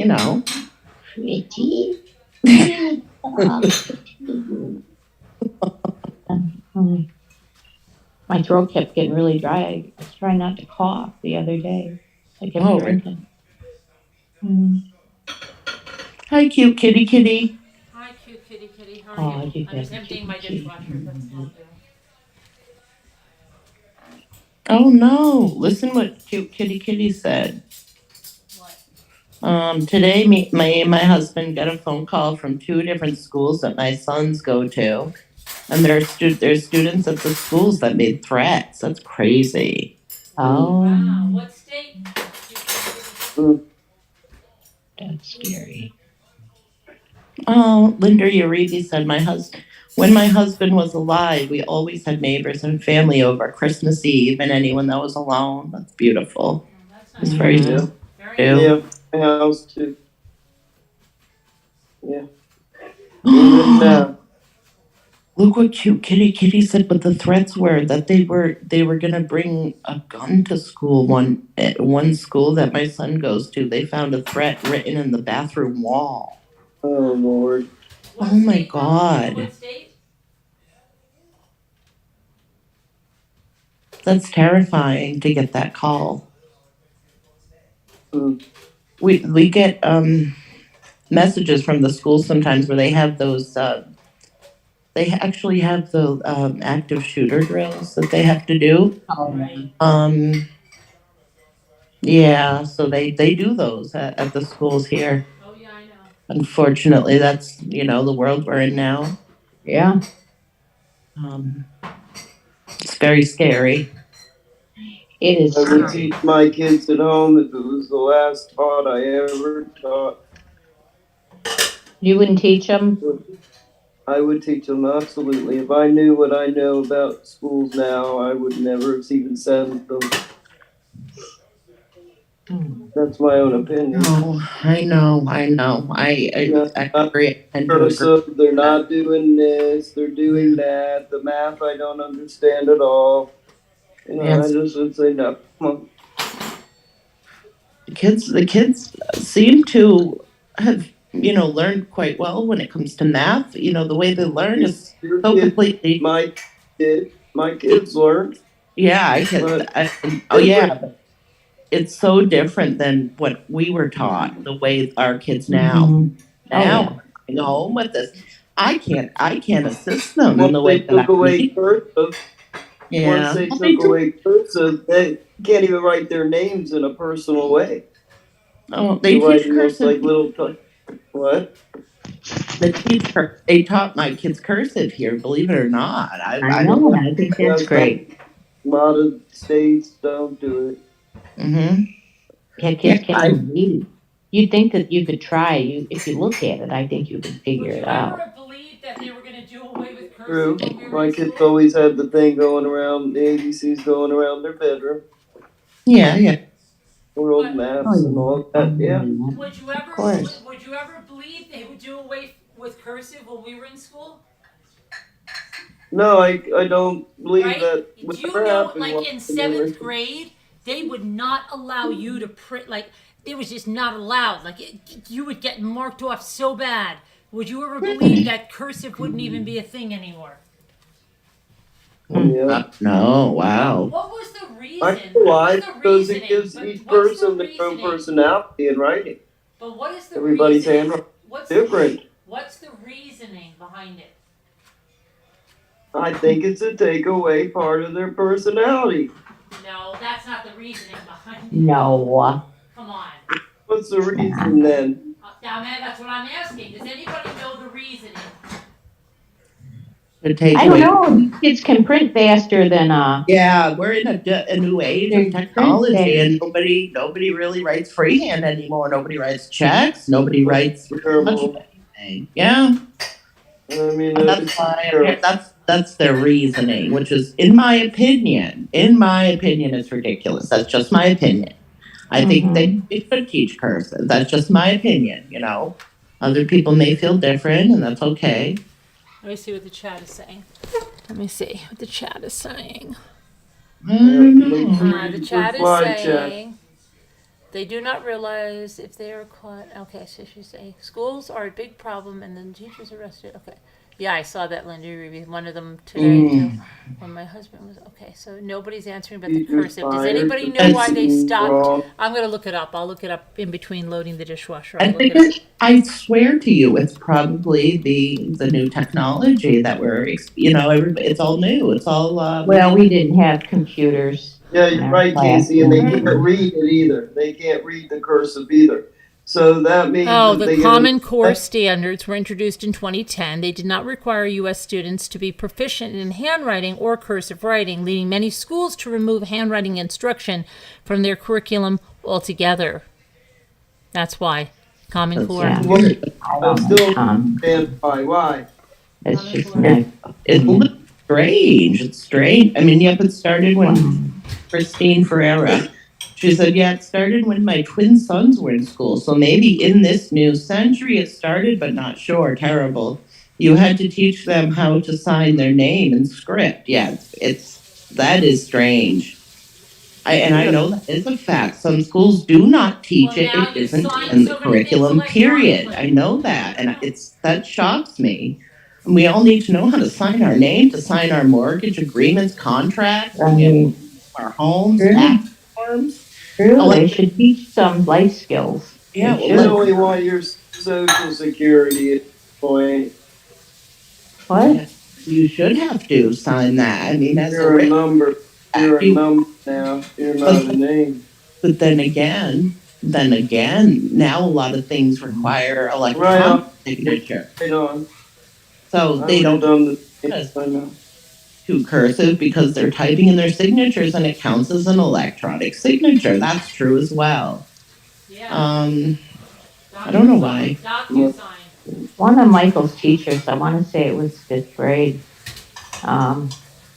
Pretty. My throat kept getting really dry. I was trying not to cough the other day. I kept
Oh,
drinking.
Hi, cute kitty kitty.
Hi, cute kitty kitty. How
Oh,
are you?
you
I'm just
got
emptying my
cute
dishwasher.
kitty.
That's all I'm doing.
Oh no! Listen what cute kitty kitty said.
What?
Today my husband got a phone call from two different schools that my sons go to, and there's students at the schools that made threats. That's crazy.
Oh,
Wow. What state?
that's scary.
Oh, Linda Uribe said when my husband was alive, we always had neighbors and family over Christmas Eve and anyone that was alone. That's beautiful.
That's
It's
nice.
very
Yeah.
Very
Yeah, my house too. Yeah. Even
Look what cute kitty kitty said. But the threats were that they were gonna bring a gun to school. At one school that my son goes to, they found a threat written in the bathroom wall.
oh Lord.
Oh my God.
What state?
That's terrifying to get that call.
Mm.
We get messages from the school sometimes where they have those. They actually have the active shooter drills that they have to do.
Oh,
Yeah, so they do those at the schools here.
Oh yeah, I know.
Unfortunately, that's the world we're in now.
yeah.
It's very scary.
It is
I would
scary.
teach my kids at home if it was the last taught I ever taught.
You wouldn't teach them?
I would teach them absolutely. If I knew what I know about schools now, I would never have even sent them. That's my own opinion.
Oh, I know. I agree.
So they're not doing this, they're doing that. The math I don't understand at all.
Yes.
I just would say no.
The kids seem to have, learned quite well when it comes to math. The way they learn is
Your
so
kid,
completely.
my kids learn,
Yeah, I can.
but
Oh yeah,
different.
but it's so different than what we were taught. The way our kids now
Mhm. Oh,
now
yeah.
are going home with this. I can't assist them in
Once
the way
they
that I
took away
need.
cursive, once
Yeah,
they
well, they
took
do.
away cursive, they can't even write their names in a personal way.
Oh,
They're
they teach
writing those
cursive.
like little what?
They taught my kids cursive here. Believe it or not, I
I
I don't.
know, and I think that's
Yeah,
great.
a lot of states don't do it.
Mm-hmm.
Yeah,
Yeah,
kids can't even read. You'd think that you could try. If you look at it, I think you could figure
Would
it
you
out.
ever believe that they were going to do away with cursive
True.
when we were
My
in
kids
school?
always had the thing going around, the ABCs going around their bedroom,
yeah.
world
But
Oh,
maps and
yeah.
all
I
that. Yeah.
mean,
would you
of
ever
course.
would you ever believe they would do away with cursive when we were in school?
No, I don't believe
Right?
that would
Do you
ever
know,
happen
like
while
in
they were.
seventh grade, they would not allow you to print, like, it was just not allowed. Like, you would get marked off so bad. Would you ever believe that cursive wouldn't even be a thing anymore?
Yeah.
No, wow.
What was the
I
reason?
know
What's
why,
the
because it
reasoning?
gives
But
each
what's the
person their own
reasoning?
personality in writing.
But what is the
Everybody's
reasoning?
handwriting
What's
is different.
what's the reasoning behind it?
I think it's to take away part of their personality.
No, that's not the reasoning behind it.
No.
Come on.
What's the reason then?
Now, man, that's what I'm asking. Does anybody know the reasoning?
To take
I don't
away.
know. These kids can print faster than
Yeah, we're in a new age of
they print
technology,
fast.
and nobody really writes freehand anymore. Nobody writes checks. Nobody writes much of
Terrible.
anything. Yeah,
I mean,
and that's
it's
why
terrible.
that's their reasoning, which is, in my opinion, it's ridiculous. That's just my opinion. I think
Mhm.
they should teach cursive. That's just my opinion. Other people may feel different, and that's okay.
Let me see what the chat is saying. Let me see what the chat is saying.
I don't know.
The chat is
Reply
saying they do not realize if they are caught. Okay, so she's saying schools are a big problem and then teachers arrested. Okay. Yeah, I saw that, Linda. You reviewed one of them today too. When my husband was okay, so nobody's answering about the
Teachers
cursive. Does
fired
anybody
for
know why they
being
stopped?
wrong.
I'm gonna look it up. I'll look it up in between loading the dishwasher.
I
I'll look
think
it up.
I swear to you, it's probably the new technology that it's all new. It's all
Well, we didn't have computers
Yeah,
in
you're
our
right, Casey, and they can't
classroom.
read it either. They can't read the cursive either. So that means
Oh,
that
the
they get
Common Core standards were introduced in 2010. They did not require U.S. students to be proficient in handwriting or cursive writing, leading many schools to remove handwriting instruction from their curriculum altogether. That's why. Common Core.
Yeah.
weird.
I
I
don't
still
know.
understand why.
It's
Common
just
Core.
my
It's a
opinion.
little strange. It's strange. I mean, yep, it started when Christine Ferreira. She said, yeah, it started when my twin sons were in school. So maybe in this new century it started, but not sure. Terrible. You had to teach them how to sign their name in script. Yeah, that is strange. I know that is a fact. Some schools do not teach
Well,
it.
now
It
you
isn't
sign
in the
so many things
curriculum, period. I
electronically.
know that. And that shocks me. And we all need to know how to sign our name, to sign our mortgage agreements, contracts, when we have
Right.
our homes,
True.
tax forms.
True. They
Electric,
should teach some life skills.
yeah,
They
well,
You
should.
only want your social security at this point.
What?
you should have to sign that. I mean, as a
You're a
written
number.
fact,
You're a number now. You're not a name.
but then again, now a lot of things require
Right
electronic
on.
signature.
Right on.
So
I
they
would have
don't
done the same.
as
I know.
too cursive because they're typing in their signatures and it counts as an electronic signature. That's true as well.
Yeah.
I don't know why.
DocuSign.
One of Michael's teachers, I want to say it was fifth grade,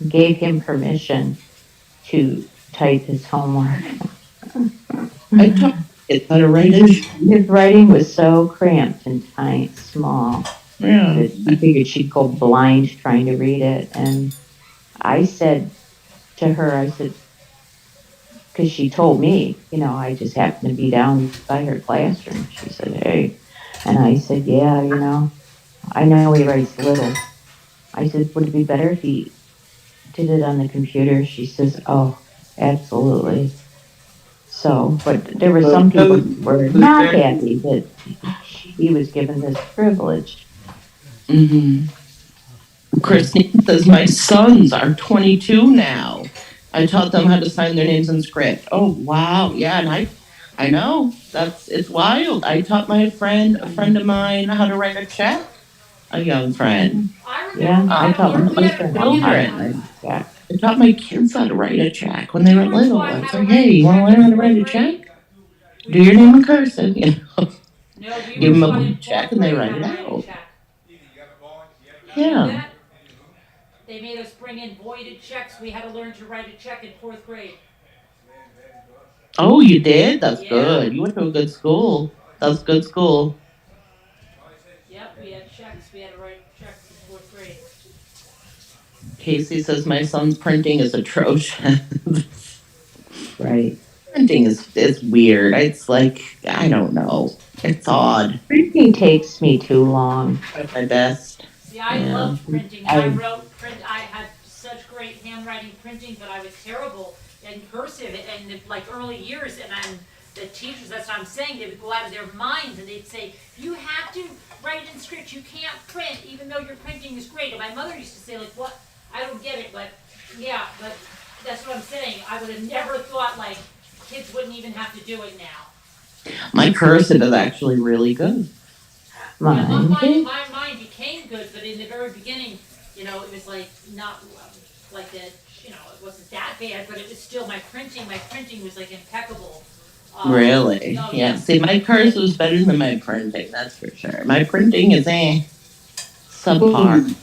gave him permission to type his homework.
I taught kids how to write it.
His writing was so cramped and tiny, small,
Yeah.
that he figured she'd go blind trying to read it. And I said to her, I said, because she told me, I just happened to be down by her classroom. She said, hey. And I said, yeah, I know he writes little. I said, would it be better if he did it on the computer? She says, oh, absolutely. So, but there were some people who were not happy that he was given this privilege.
Mm-hmm. Christine says, my sons are 22 now. I taught them how to sign their names in script. Oh, wow. Yeah, and I know. It's wild. I taught a friend of mine how to write a check, a young friend.
Yeah, I taught my
We had
sister
to
how
bring
to
in.
write a check.
I taught my kids how to write a check when they were little. I was like, hey, you want to learn how to write a check? Do your name in cursive,
No, we
Give
were
them a
taught in
blank check
fourth
and they
grade
write
how
it
to write a
out.
check.
Yeah.
They made us bring in voided checks. We had to learn to write a check in fourth grade.
Oh, you did? That's
Yeah.
good. You went to a good school. That's good school.
Yep, we had checks. We had to write checks in fourth grade.
Casey says my son's printing is atrocious.
Right.
Printing is weird. It's like, I don't know. It's odd.
Printing takes me too long.
Try my best.
See, I loved printing.
I
I had such great handwriting printing, but I was terrible in cursive in the early years. And the teachers, that's what I'm saying, they would go out of their minds and they'd say, you have to write in script. You can't print, even though your printing is great. And my mother used to say, what? I don't get it, but yeah, but that's what I'm saying. I would have never thought kids wouldn't even have to do it now.
My cursive is actually really good.
Mine
Mine became good, but in the very beginning, it was not that, it wasn't that bad, but it was still my printing was impeccable.
Really?
Oh,
Yeah. See, my cursive is better than my printing, that's for sure. My printing is subpar.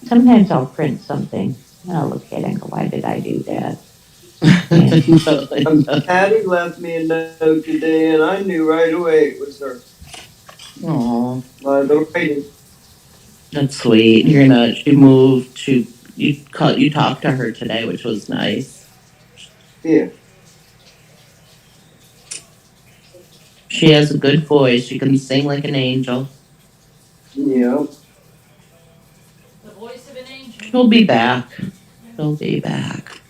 Sometimes I'll print something and I'll look at it and go, why did I do that?
Patty left me a note today, and I knew right away it was her.
Aw.
By the writing.
That's sweet. She moved. You talked to her today, which was nice.
Yeah.
She has a good voice. She can sing like an angel.
Yeah.
The voice of an angel.
She'll be back. She'll be back.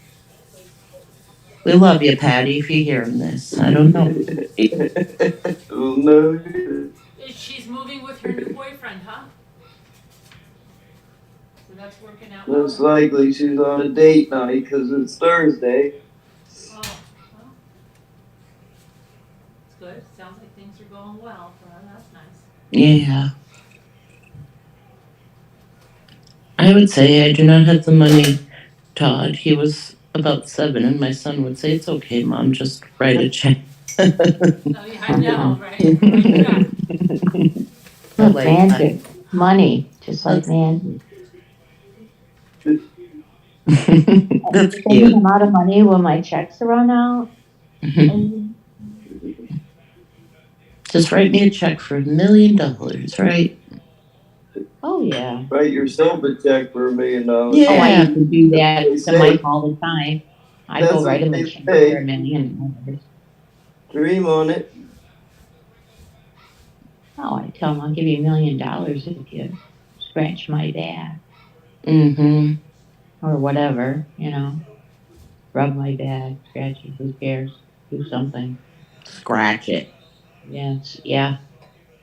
We love you, Patty, if you're hearing this. I don't know.
No.
She's moving with her new boyfriend, huh? So that's working out
Most
well.
likely she's on a date night because it's Thursday.
Oh, well. It's good. Sounds like things are going well for her. That's nice.
Yeah. I would say I do not have the money, Todd. He was about 7, and my son would say, it's okay, Mom, just write a check.
Oh, yeah, I know, right?
Look, magic, money, just like magic.
That's
Same
cute.
amount of money when my checks run out.
Just write me a check for $1 million, right?
Oh yeah.
Write yourself a check for $1 million.
Yeah.
Oh, I used to do that to Mike all the time. I go write him a check for $1 million.
Dream on it.
Oh, I tell him I'll give you $1 million if you scratch my back.
Mm-hmm.
Or whatever, rub my back, scratch it, who cares? Do something.
Scratch it.
Yes, yeah.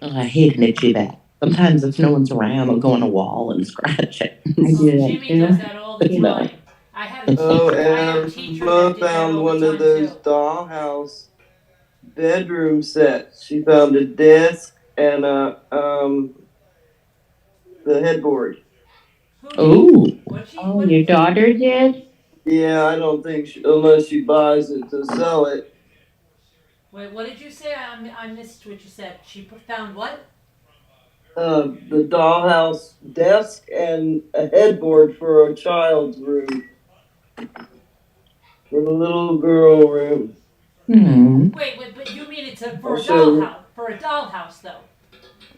Oh, I hate an itchy back. Sometimes if no one's around, I'll go on a wall and scratch it.
I do that
Jimmy
too.
does that all the time. I had a teacher that did that
found
all
one
the
of
time
those
too.
dollhouse bedroom sets. She found a desk and the headboard.
Oh.
Oh, your daughter did?
Yeah, I don't think unless she buys it to sell it.
Wait, what did you say? I missed what you said. She found what?
The dollhouse desk and a headboard for a child's room. For the little girl room.
Hmm.
Wait, but you mean it's for a dollhouse though?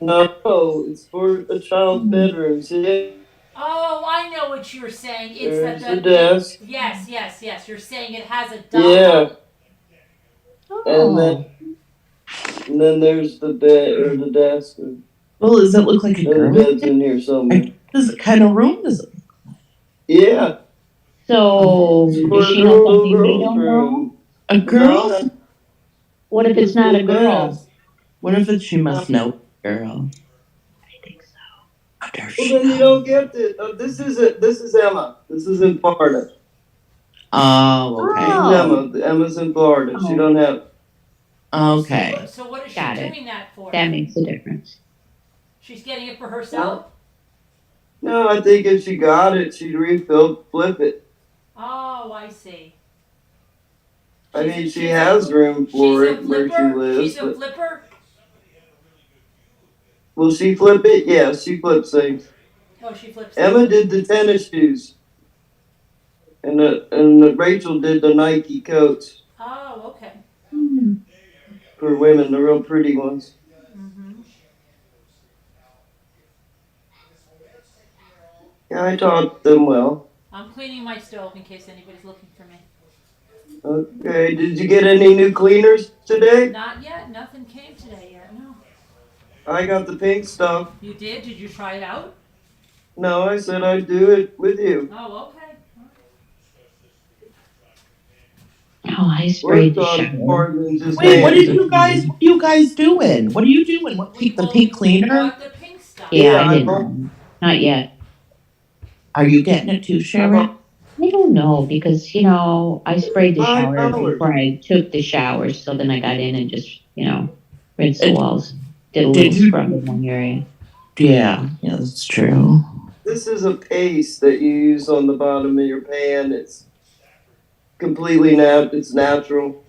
No, it's for a child's bedroom. See,
Oh, I know what you're saying. It's
there's
that
the desk.
yes, yes, yes. You're saying it has a
Yeah, and
Oh,
then there's the bed or the desk.
Well, does it look like a
The
girl?
bed's in here somewhere.
Does it kind of room? Does it?
Yeah,
so
it's for
does
a
she know
little
something we
girl's
don't know?
room.
A girl?
What if it's not a girl?
What if she must know a girl?
I think so.
How dare
Well,
she
then you
know?
don't get it. This is it. This is Emma. This is in Florida.
Oh,
This
okay.
is Emma. Emma's in Florida. She don't have.
Okay.
So what is she
Got it.
doing that for?
That makes a difference.
She's getting it for herself?
No, I think if she got it, she'd flip it.
Oh, I see.
I mean, she has room for it where she lives.
She's a flipper?
Will she flip it? Yeah, she flips things.
Oh, she flips
Emma did the tennis shoes, and Rachel did the Nike coats
Oh, okay.
for women, the real pretty ones. Yeah, I taught them well.
I'm cleaning my stove in case anybody's looking for me.
Okay, did you get any new cleaners today?
Not yet. Nothing came today yet. No.
I got the pink stuff.
You did? Did you try it out?
No, I said I'd do it with you.
Oh, okay.
Oh, I sprayed the
Worked on
shower.
more than just
Wait, what
hands.
did you guys? What are you guys doing? What are you doing? What the pink cleaner?
Bought the pink stuff.
Yeah,
Yeah,
I
I
didn't
bought-
know. Not yet.
Are you getting it too, Sharon?
I don't know because, I sprayed the shower
$5.
before I took the shower. So then I got in and just, rinsed the
Did-
walls. Did a
did
little
you-
scrub in one area.
Yeah, that's true.
This is a paste that you use on the bottom of your pan. It's completely it's natural.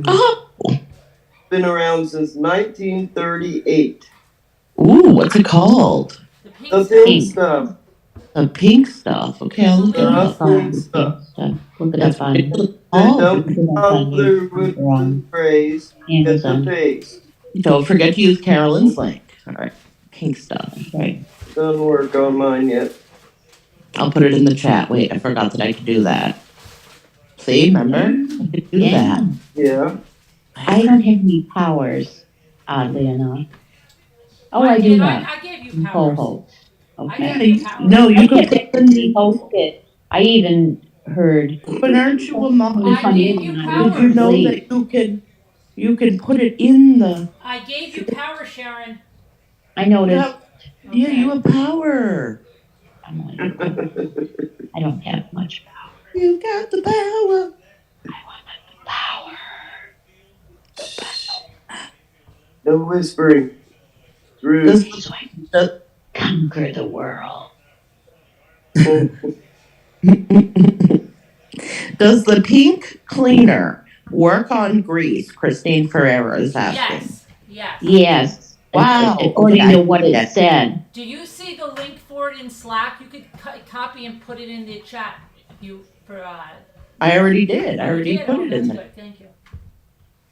Oh,
Been around since 1938.
ooh, what's it called?
The pink
The
stuff.
pink stuff.
The pink stuff. Okay, I'll look it up.
Pink stuff.
Look it
That's
up on
Oh,
Don't
look it up on
bother with the
on
phrase. Get the
Amazon.
paste.
don't forget to use Carolyn's link. All right, pink stuff.
Right.
Doesn't work on mine yet.
I'll put it in the chat. Wait, I forgot that I could do that. See, remember? I could do that.
Yeah.
I don't have any powers, oddly enough. Oh, I do
did.
not.
I gave you powers.
Co-host.
I
Okay.
gave you powers.
No, you
I
could
kept
put
being hosted. I even heard.
But aren't you a mom?
I gave you
Did you
powers.
know that you can put it in the?
I gave you power, Sharon.
I noticed.
Yeah, you have power.
I'm like, I don't have much power.
You got the power.
Power.
No whispering. Rude.
So I can conquer the world.
Does the pink cleaner work on grease? Christine Ferreira is asking.
Yes.
Yes.
Wow.
According
Okay.
to what it said.
Do you see the link for it in Slack? You could copy and put it in the chat.
I already did. I already put it in
That's
there.
good. Thank you.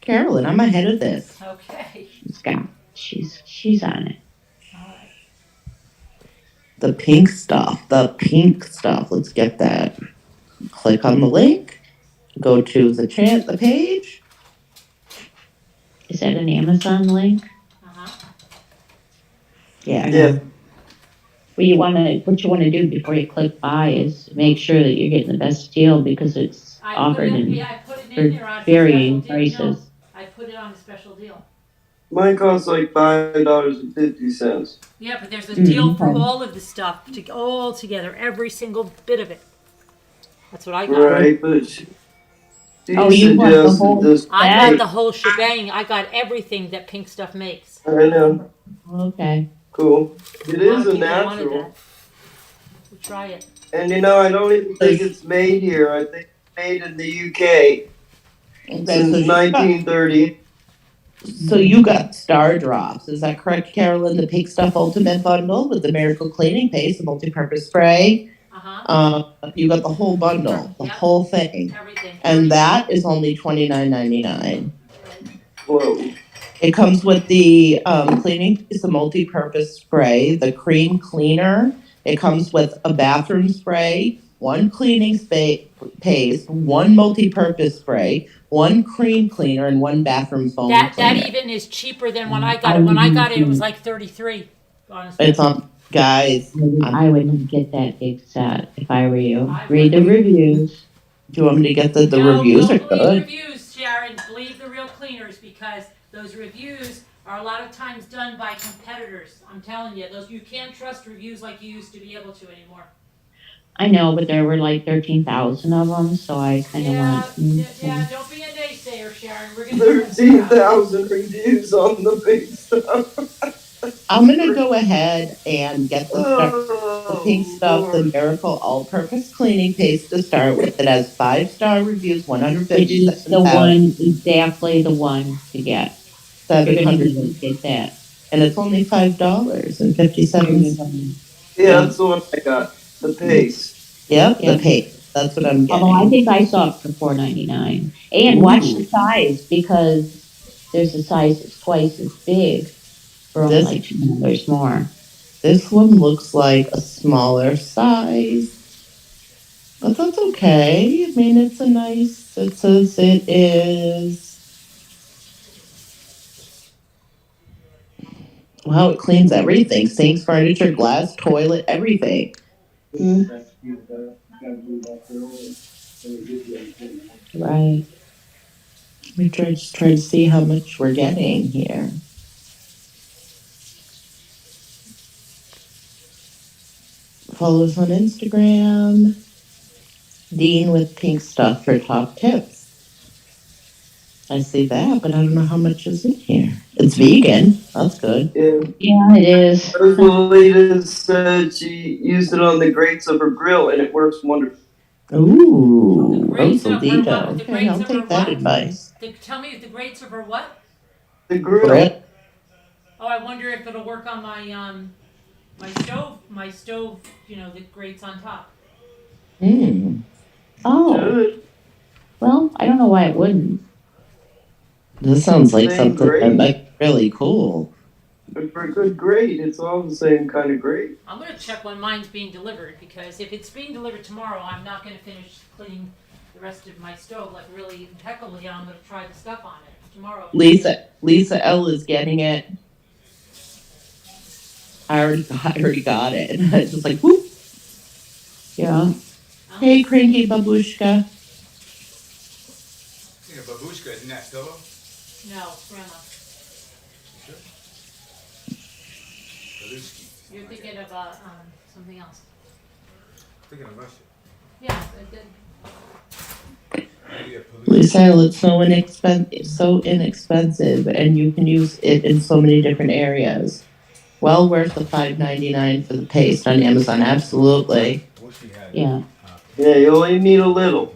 Carolyn, I'm ahead of this.
Okay.
She's on it.
All right.
The pink stuff. The pink stuff. Let's get that. Click on the link. Go to the page.
Is that an Amazon link?
Yeah.
Yeah.
What you want to do before you click buy is make sure that you're getting the best deal because it's offered
I put it in there on
varying
special deal.
prices.
No, I put it on a special deal.
Mine costs like $5.50.
Yeah, but there's a deal for
okay.
all of the stuff, all together, every single bit of it. That's what I got.
Right, but she
Oh, you want the
suggested
whole
this.
I
bag?
got the whole shebang. I got everything that pink stuff makes.
I know.
Okay.
Cool. It
A lot
is
of
a
people wanted
natural.
that. So try it.
And I don't even think it's made here. I think it's made in the UK since 1930.
So you got Star Drops. Is that correct, Carolyn? The Pink Stuff Ultimate Bundle with the Miracle Cleaning Paste, the multi-purpose spray. You got the whole bundle, the whole thing.
Everything.
And that is only $29.99.
Whoa.
It comes with the cleaning piece, the multi-purpose spray, the cream cleaner. It comes with a bathroom spray, one cleaning paste, one multi-purpose spray, one cream cleaner, and one bathroom foam
That
cleaner.
even is cheaper than when I got it. When I got it, it was like 33. Honestly,
It's on, guys.
I wouldn't get that big set if I were you.
I
Read the
wouldn't.
reviews.
Do you want me to get the
No,
reviews are
don't believe
good?
reviews, Sharon. Believe the real cleaners because those reviews are a lot of times done by competitors. I'm telling you, those you can't trust reviews like you used to be able to anymore.
I know, but there were like 13,000 of them, so I kind of
Yeah,
went.
yeah. Don't be a naysayer, Sharon. We're gonna
13,000 reviews on the big stuff.
I'm gonna go ahead and get the pink
Oh,
stuff, the
Lord.
Miracle All-Purpose Cleaning Paste to start with. It has 5-star reviews,
Which
157,000.
is the one, exactly the one to get. You're gonna
700,
need to get that.
and it's only
You're
$5.57.
gonna-
Yeah, that's the one I got. The paste.
Yep,
Yeah.
the paste. That's what I'm
Although I
getting.
think I saw it for $4.99. And watch the size because there's a size that's twice as big for only
This
like $2 more.
this one looks like a smaller size, but that's okay. I mean, it's a nice. It says it is. Wow, it cleans everything: sinks, furniture, glass, toilet, everything.
Right.
Let me just try to see how much we're getting here. Follow us on Instagram. Dean with pink stuff for top tips. I see that, but I don't know how much is in here. It's vegan. That's good.
Yeah.
Yeah, it is.
Rosalita said she used it on the grates of her grill and it works wonderful.
Ooh,
The grates of her
Rosalita.
what? The
Okay,
grates
I'll
of her
take that
what?
advice.
Tell me if the grates of her what?
The grill.
Brett?
Oh, I wonder if it'll work on my my stove. My stove, you know, the grates on top.
Hmm.
Oh,
Good.
well, I don't know why it wouldn't.
This sounds like
Same
something that
grate.
might be really cool.
But for a good grate, it's all the same kind of grate.
I'm gonna check when mine's being delivered because if it's being delivered tomorrow, I'm not gonna finish cleaning the rest of my stove like really impeccably. I'm gonna try the stuff on it tomorrow.
Lisa L is getting it. I already got it. It's just like whoop.
Yeah.
Hey, cranky babushka.
You know, babushka, isn't that Stella?
No, Grandma.
Babushki.
You're thinking of something else.
Thinking of Russia.
Yeah, I did.
Maybe a Palushki.
Lisa L, it's so inexpensive, and you can use it in so many different areas. Well worth the $5.99 for the paste on Amazon. Absolutely.
Yeah.
Yeah, you only need a little.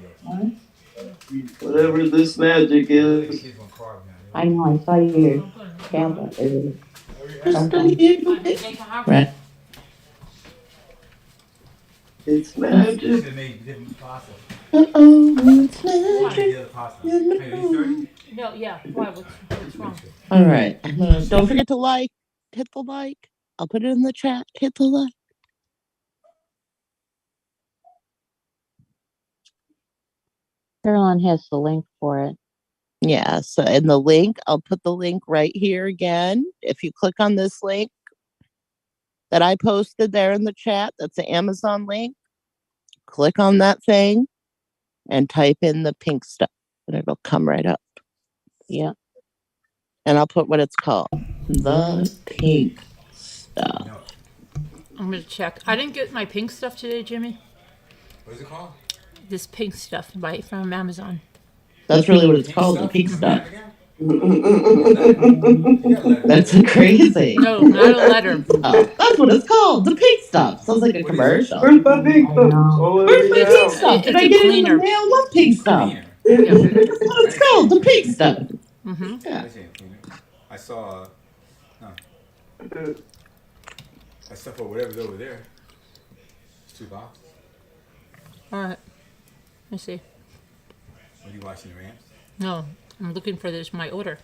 Whatever this magic is.
I know, I saw your tablet.
Just a little bit. Right.
It's magic.
Uh-oh, it's magic.
No, yeah. Why? What's wrong?
All right. Don't forget to hit the like. I'll put it in the chat. Hit the like.
Carolyn has the link for it.
Yeah, so in the link, I'll put the link right here again. If you click on this link that I posted there in the chat, that's the Amazon link. Click on that thing and type in the pink stuff, and it'll come right up.
Yeah.
And I'll put what it's called. The pink stuff.
I'm gonna check. I didn't get my pink stuff today, Jimmy.
What is it called?
This pink stuff from Amazon.
That's really what it's called, the pink stuff. That's
That's
crazy.
No, not a letter.
Oh, that's what it's called, the pink stuff. Sounds like a commercial.
Where's my pink stuff? All over
Where's my
the
pink
house.
stuff? Did
It's
I
a
get it in the
cleaner.
mail? What pink stuff?
Cleaner.
Yeah.
That's what it's called, the pink stuff.
Mm-hmm.
Yeah.
I saw, I saw for whatever's over there. It's 2 boxes.
All right. Let's see.
What are you watching, the Rams?
No, I'm looking for this. My order.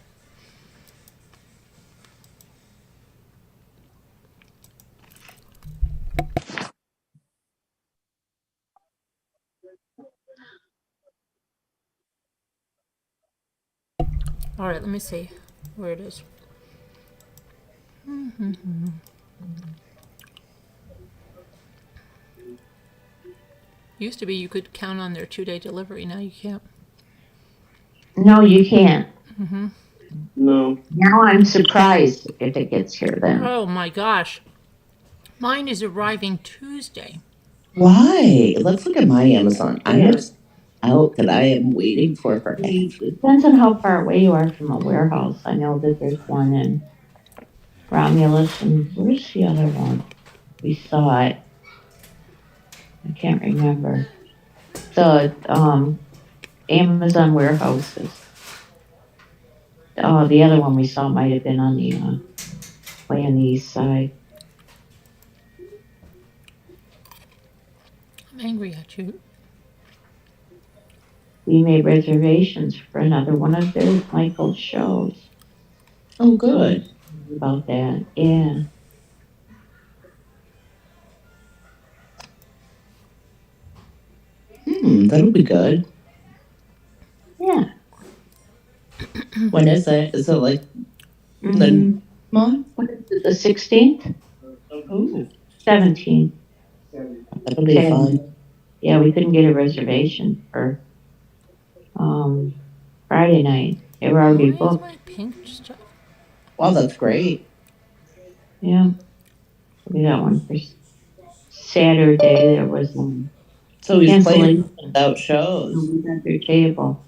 All right, let me see where it is. Used to be you could count on their 2-day delivery. Now you can't.
No, you can't.
No.
Now I'm surprised if it gets here then.
Oh my gosh. Mine is arriving Tuesday.
Why? Let's look at my Amazon. I have out that I am waiting for
It depends on how far away you are from a warehouse. I know that there's one in Romulus, and where's the other one? We saw it. I can't remember. The Amazon warehouses. Oh, the other one we saw might have been on the way on the east side.
I'm angry at you.
We made reservations for another one of their Michael's shows.
Oh, good.
About that, yeah.
That'll be good.
Yeah.
When is it? Is it like
Mm-hmm.
the month?
What is it, the 16th?
Oh,
17th.
that'll be fun.
Yeah, we couldn't get a reservation for Friday night. They were already
Where's
booked.
my pink stuff?
Wow, that's great.
Yeah. We got one for Saturday. There was
So he's playing
cancellation.
without shows.
We got their table.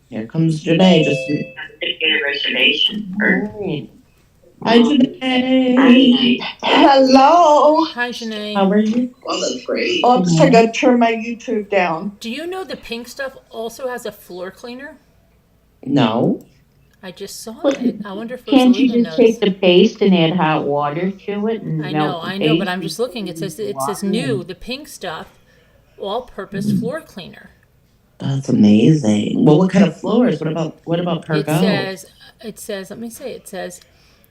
Here comes Janae. Just
Get a reservation for.
hi, Janae.
Hello.
Hi, Janae.
How are you? Well, that's great.
Oops, I gotta turn my YouTube down.
Do you know the pink stuff also has a floor cleaner?
No.
I just saw
But
it. I wonder if
can't you
Rosalina
just
knows.
take the paste and add hot water to it and
I
melt the
know, but
paste
I'm just looking. It says new, the pink stuff, all-purpose floor cleaner.
That's amazing. Well, what kind of floors? What about
It
Pergo?
says. Let me see. It says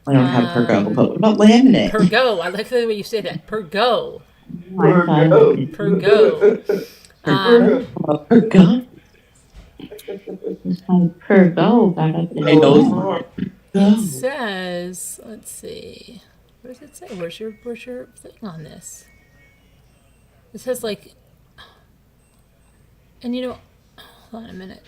I don't have Pergo, but what about laminate?
Pergo. I like the way you say that. Pergo.
Pergo.
Pergo.
Pergo?
It's like Pergo got up in
I know.
It says. Let's see. What does it say? Where's your thing on this? It says like. And hold on a minute.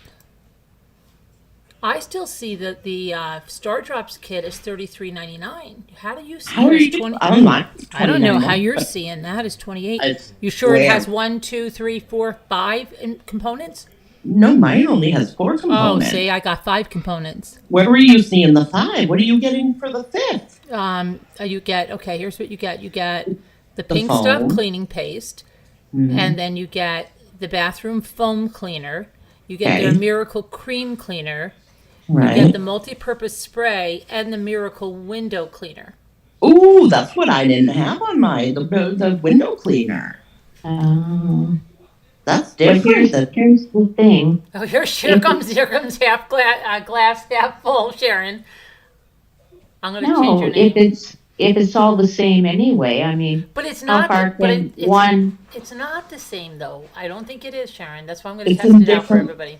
I still see that the Star Drops kit is $33.99. How do you see
How are
it as
you?
20?
I
don't know how you're seeing that as 28. You sure it has 1, 2, 3, 4, 5 components?
No, mine only has 4
Oh,
components.
see, I got 5 components.
Where were you seeing the 5? What are you getting for the 5th?
You get here's what you get. You get the
The
pink
foam.
stuff cleaning paste, and then you get the bathroom foam cleaner. You get their
Okay.
Miracle Cream Cleaner.
Right.
You get the multi-purpose spray and the Miracle Window Cleaner.
Ooh, that's what I didn't have on mine. The window cleaner. That's different.
Here's the thing.
Oh, here comes half glass half full, Sharon. I'm gonna change your name.
if it's all the same anyway, I mean,
But it's
how
not.
far can one?
It's not the same though. I don't think it is, Sharon. That's why I'm gonna
It's
test it out for
indifferent.
everybody.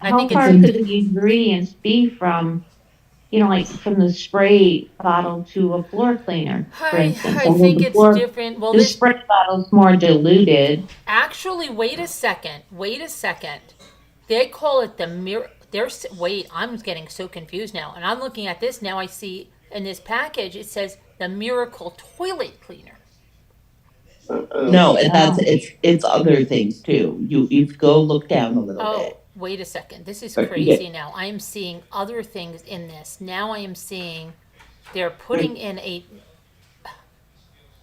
I
How
think
far
it's.
could the ingredients be from? Like from the spray bottle to a floor cleaner, for instance.
I think it's different. Well,
the spray bottle's more diluted.
Actually, wait a second. They call it the mirror. Wait, I'm getting so confused now. And I'm looking at this now. I see in this package it says the Miracle Toilet Cleaner.
No, it's other things too. You go look down a little bit.
Wait a second. This is
Okay.
crazy now. I am seeing other things in this. Now I am seeing they're putting in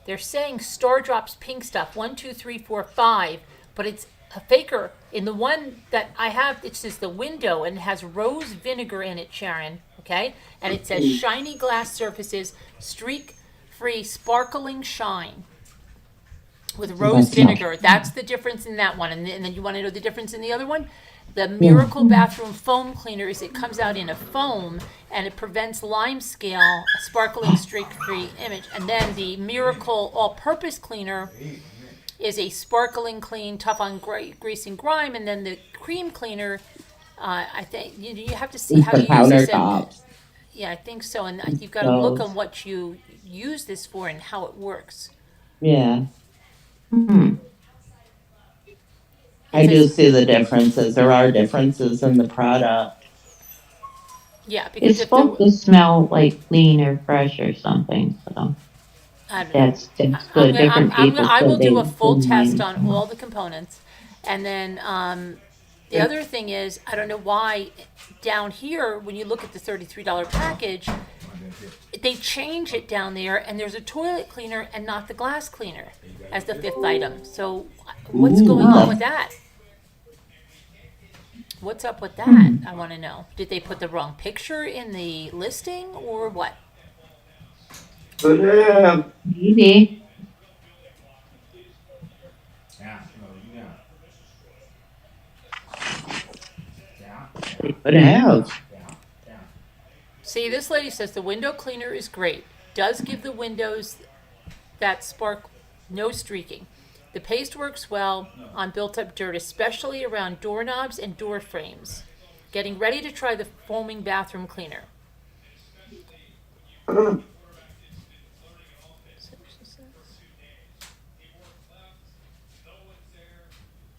they're saying Star Drops pink stuff 1, 2, 3, 4, 5, but it's a faker. In the one that I have, it says the window and it has rose vinegar in it, Sharon. Okay, and it says shiny glass surfaces, streak-free, sparkling shine. With rose vinegar. That's the difference in that one. And then you want to know the difference in the other one? The Miracle Bathroom Foam Cleaner is it comes out in a foam and it prevents lime scale, a sparkling streak-free image. And then the Miracle All-Purpose Cleaner is a sparkling clean, tough on grease and grime. And then the Cream Cleaner I think you have to see how
The
you use this. And
countertops.
yeah, I think so. And you've got to look on
Those.
what you use this for and how it works.
Yeah.
It
I do
says,
see the differences. There are differences in the product.
yeah, because
It's
if there,
supposed to smell like clean or fresh or something. So
I don't know.
that's good. Different people
I will
said
do
they
a full
didn't mind
test
the
on all
smell.
the components. And then the other thing is, I don't know why down here, when you look at the $33 package, they change it down there and there's a toilet cleaner and not the glass cleaner as the fifth item. So what's going on with that? What's up with that? I want to know. Did they put the wrong picture in the listing or what?
But
Maybe.
Yeah. Yeah. Yeah.
They could have.
Yeah.
See, this lady says the window cleaner is great. Does give the windows that spark, no streaking. The paste works well on built up dirt, especially around doorknobs and door frames. Getting ready to try the foaming bathroom cleaner. And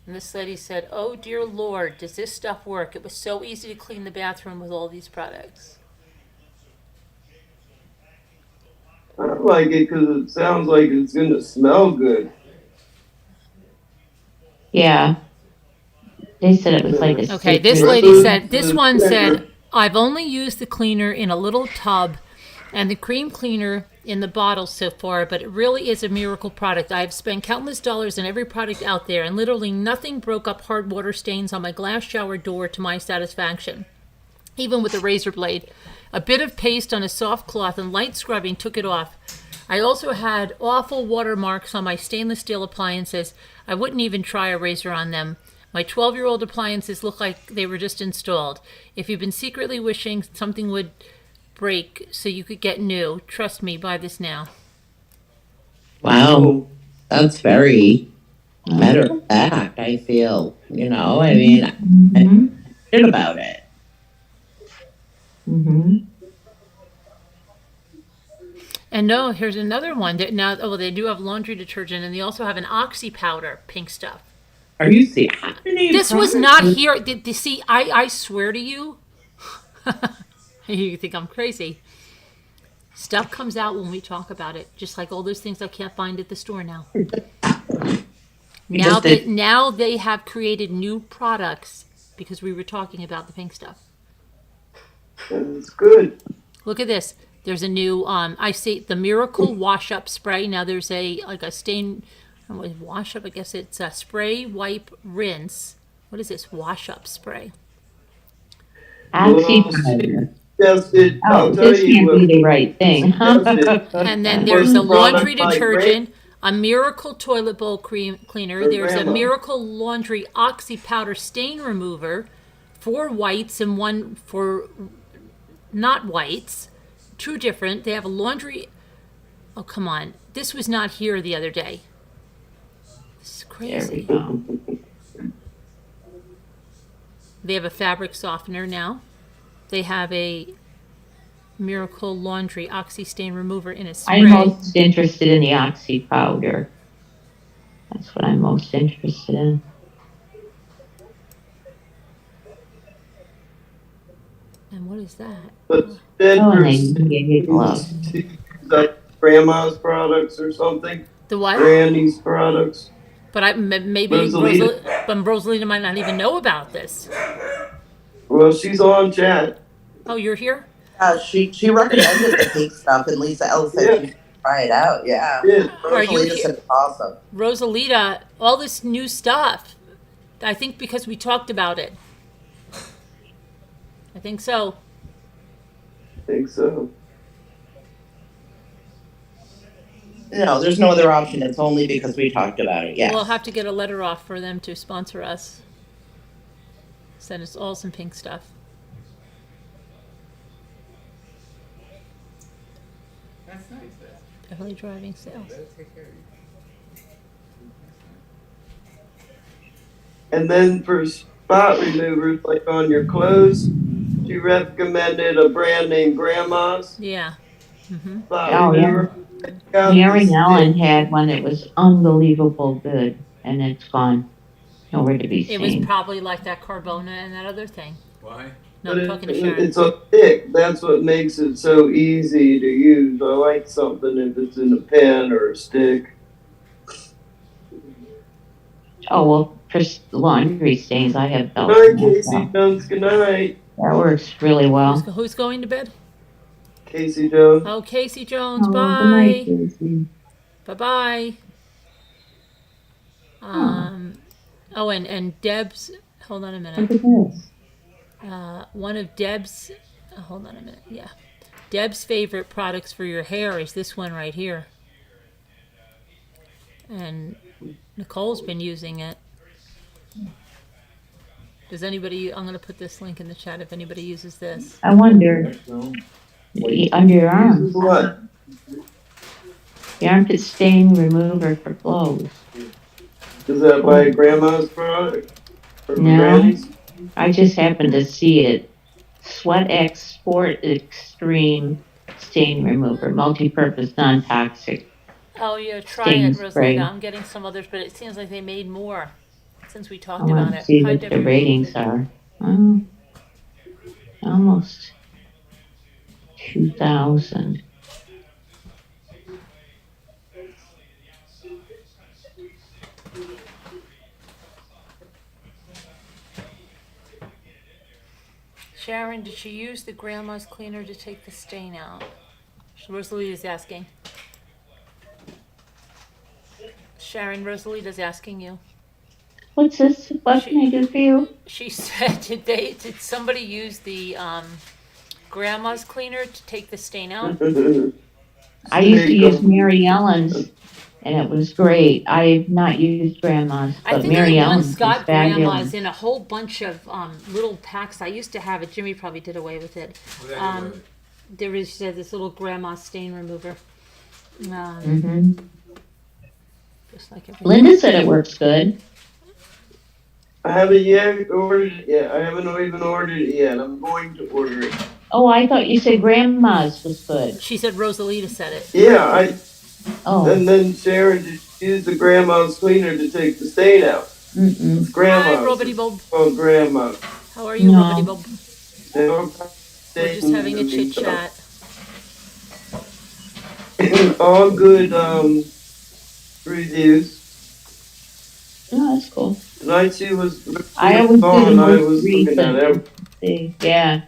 this lady said, "Oh dear Lord, does this stuff work? It was so easy to clean the bathroom with all these products."
I like it because it sounds like it's gonna smell good.
Yeah. They said it was like a
Okay, this
citrus.
lady said, this one said, "I've only used the cleaner in a little tub and the cream cleaner in the bottle so far, but it really is a miracle product. I have spent countless dollars on every product out there, and literally nothing broke up hard water stains on my glass shower door to my satisfaction. Even with a razor blade. A bit of paste on a soft cloth and light scrubbing took it off. I also had awful watermarks on my stainless steel appliances. I wouldn't even try a razor on them. My 12-year-old appliances look like they were just installed. If you've been secretly wishing something would break so you could get new, trust me, buy this now."
Wow. That's very matter of fact, I feel. I mean, I'm good about it.
And no, here's another one. Now, they do have laundry detergent, and they also have an oxy powder, pink stuff.
Are you serious?
This was not here. See, I swear to you, you think I'm crazy. Stuff comes out when we talk about it, just like all those things I can't find at the store now. Now they have created new products because we were talking about the pink stuff.
It's good.
Look at this. There's a new I see the Miracle Wash Up Spray. Now there's a stain wash up. I guess it's a spray, wipe, rinse. What is this wash up spray?
Oxy powder.
Tested. I'll tell
This
you
can't
what.
be the right thing.
And then there's a laundry detergent, a Miracle Toilet Bowl cleaner. There's a Miracle Laundry Oxy Powder Stain Remover, 4 whites and 1 for not whites. 2 different. They have a laundry. Oh, come on. This was not here the other day. This is crazy.
There we go.
They have a fabric softener now. They have a Miracle Laundry Oxy Stain Remover in a spray.
I'm most interested in the oxy powder. That's what I'm most interested in.
And what is that?
But
and they gave you gloves.
like grandma's products or something.
The what?
Granny's products.
But maybe Rosalita might not even know about this.
Well, she's on chat.
Oh, you're here?
She recommended the pink stuff, and Lisa L said she should try it out. Yeah. Rosalita said it's awesome.
Rosalita, all this new stuff. I think because we talked about it. I think so.
No, there's no other option. It's only because we talked about it. Yeah.
We'll have to get a letter off for them to sponsor us. Send us all some pink stuff.
That's nice.
Definitely driving sales.
And then for spot removers like on your clothes. She recommended a brand named Grandma's
Yeah.
spot
Oh, yeah.
remover. Got the
Mary Ellen
stick.
had one that was unbelievable good, and it's gone. Nowhere to be
It was
seen.
probably like that Carbona and that other thing.
Why?
No, I'm talking to Sharon.
It's a stick. That's what makes it so easy to use. I like something if it's in a pen or a stick.
Oh, well, for laundry stains, I have
Good
belts
night,
in that.
Casey Jones. Good night,
That works really well.
Who's going to bed?
Casey Jones.
Oh, Casey Jones.
Oh, good night,
Bye.
Casey.
Bye bye. Oh, and Deb's. Hold on a
Look
minute.
at this.
One of Deb's. Hold on a minute. Yeah. Deb's favorite products for your hair is this one right here. And Nicole's been using it. Does anybody? I'm going to put this link in the chat if anybody uses this.
I wonder, under your arm,
Uses what?
the armpit stain remover for clothes.
Is that by Grandma's product? Or
No.
Granny's?
I just happened to see it. Sweat X Sport Extreme Stain Remover, multi-purpose, non-toxic.
Oh, yeah, try
Stain
it,
spray.
Rosalita. I'm getting some others, but it seems like they made more since we
I
talked about
want to
it.
see
Hi,
what the
Debbie.
ratings are. Oh, almost 2,000.
Sharon, did she use the grandma's cleaner to take the stain out? Rosalita's asking. Sharon, Rosalita's asking you.
What's this? What can I do for you?
She said, did somebody use the grandma's cleaner to take the stain out?
I used to use Mary Ellen's, and it was great. I've not used Grandma's,
I
but
think
Mary
I
Ellen's
once
was
got
fabulous.
grandma's in a whole bunch of little packs. I used to have it. Jimmy probably did away with it. There was this little grandma stain remover. Just like everything.
Linda said it works good.
I haven't yet ordered it yet. I haven't even ordered it yet. I'm going to order it.
Oh, I thought you said Grandma's was good.
She said Rosalita said it.
Yeah,
Oh.
And then Sharon just used the Grandma's cleaner to take the stain out. It's Grandma's.
Hi, Robbity Bob.
Oh, Grandma.
How are you,
No.
Robbity Bob? We're just having a chit chat.
All good reviews.
Oh, that's cool.
Tonight she was
I always do
on.
the
I
most
was looking at
recent.
everything.
See, yeah.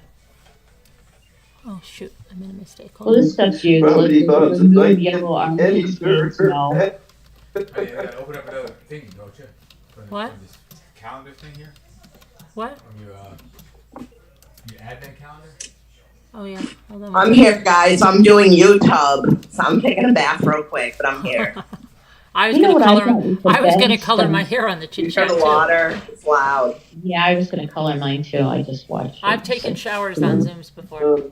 Oh shoot, I made a mistake.
Well, this stuff's useless.
Probably
It'll
about
remove
tonight.
yellow
Any
armpit stains, no.
Hey, you gotta open up another thing, don't you?
What?
From this calendar thing here?
What?
From your advent calendar?
Oh yeah. Hold on.
I'm here, guys. I'm doing YouTube. So I'm taking a bath real quick, but I'm here.
I was
You know
gonna
what I
color.
thought was the
I was gonna
best
color
thing?
my hair on the
You
chit
hear
chat
the
too.
water? It's loud.
Yeah, I was going to color mine too. I just watched it.
I've taken showers on Zooms before.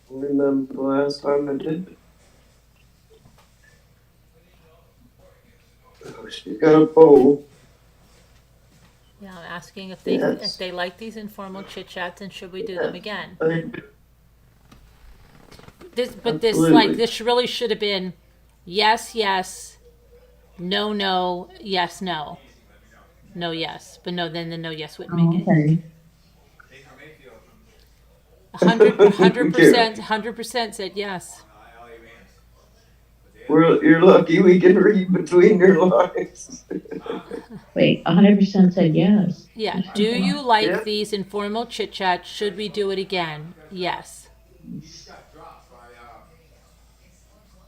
Remember the last time I did? Oh, she got a bowl.
Yeah, I'm asking if they like these informal chit chats and should we do them again. This
Absolutely.
this really should have been yes, yes, no, no, yes, no, no, yes, but no, then the no, yes wouldn't make it.
Okay.
100% said yes.
You're lucky we can read between your lines.
Wait, 100% said yes.
Yeah. Do you like
Yeah.
these informal chit chats? Should we do it again? Yes.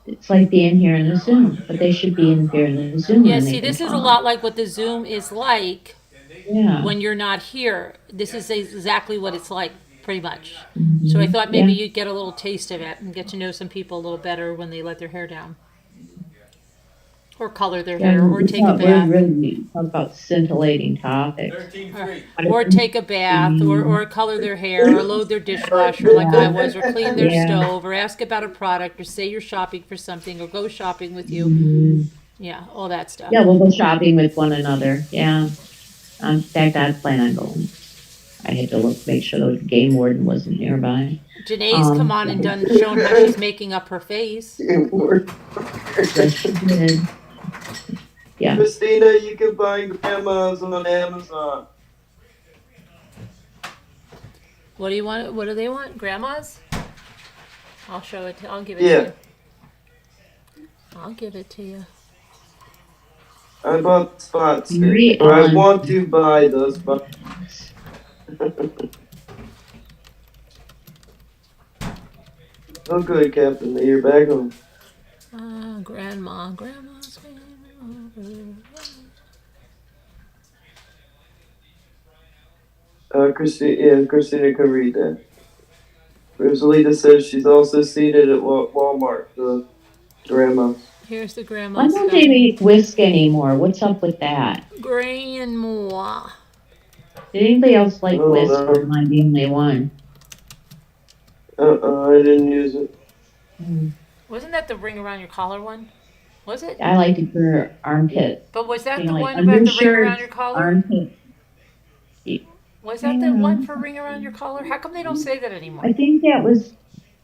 It's like being here in the Zoom, but they should be in here in the Zoom.
Yeah,
when
see,
they
this
can
is a
talk.
lot like what the Zoom is like
Yeah.
when you're not here. This is exactly what it's like, pretty much. So I thought maybe you'd get a little taste of it and get to know some people a little better when they let their hair down. Or color their
Yeah,
hair, or
we
take a
thought
bath.
we're really talk about scintillating topics.
13-3.
Or take a bath, or color their hair, or load their dishwasher like I was, or clean their stove, or ask about a product, or say you're shopping for something, or go shopping with you.
Mhm.
Yeah, all that stuff.
Yeah, we'll go shopping with one another. Yeah. In fact, I plan on going. I had to look, make sure the game warden wasn't nearby.
Janae's come on and shown how she's making up her face.
Yes, she did. Yeah.
Christina, you can buy grandmas on Amazon.
What do you want? What do they want? Grandma's? I'll show it. I'll give it
Yeah.
to you. I'll give it to you.
I bought spot
Very
sticks, or I
odd.
want to buy those, but oh good, Captain, you're back home.
Grandma's
Christina can read that. Rosalita says she's also seen it at Walmart, the grandma.
Here's the
Why
grandma's
don't
stuff.
they make whisk anymore? What's up with that?
Grandma.
Did anybody else like
Oh,
whisk,
no.
or am I the only one?
I didn't use it.
Wasn't that the ring around your collar one? Was it?
I like it for armpits.
But was that
You know,
the
like
one about the ring around
undershirts,
your collar?
armpits.
Was that the one for ring around your collar? How come they don't say that anymore?
I think that was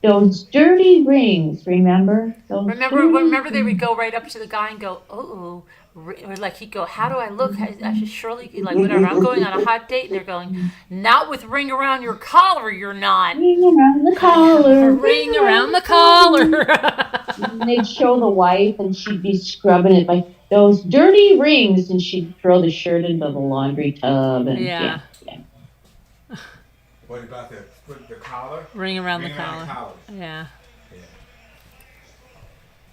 those dirty rings, remember? Those
Remember they would go right up to the guy and go, oh, or like he'd go, how do I look? I should surely, like whatever. I'm going on a hot date, and they're going, not with ring around your collar, you're not.
Ring around the collar.
Ring around the collar.
And they'd show the wife, and she'd be scrubbing it like those dirty rings, and she'd throw the shirt into the laundry tub. And
Yeah.
What about the collar?
Ring around the
Ring around
collar. Yeah.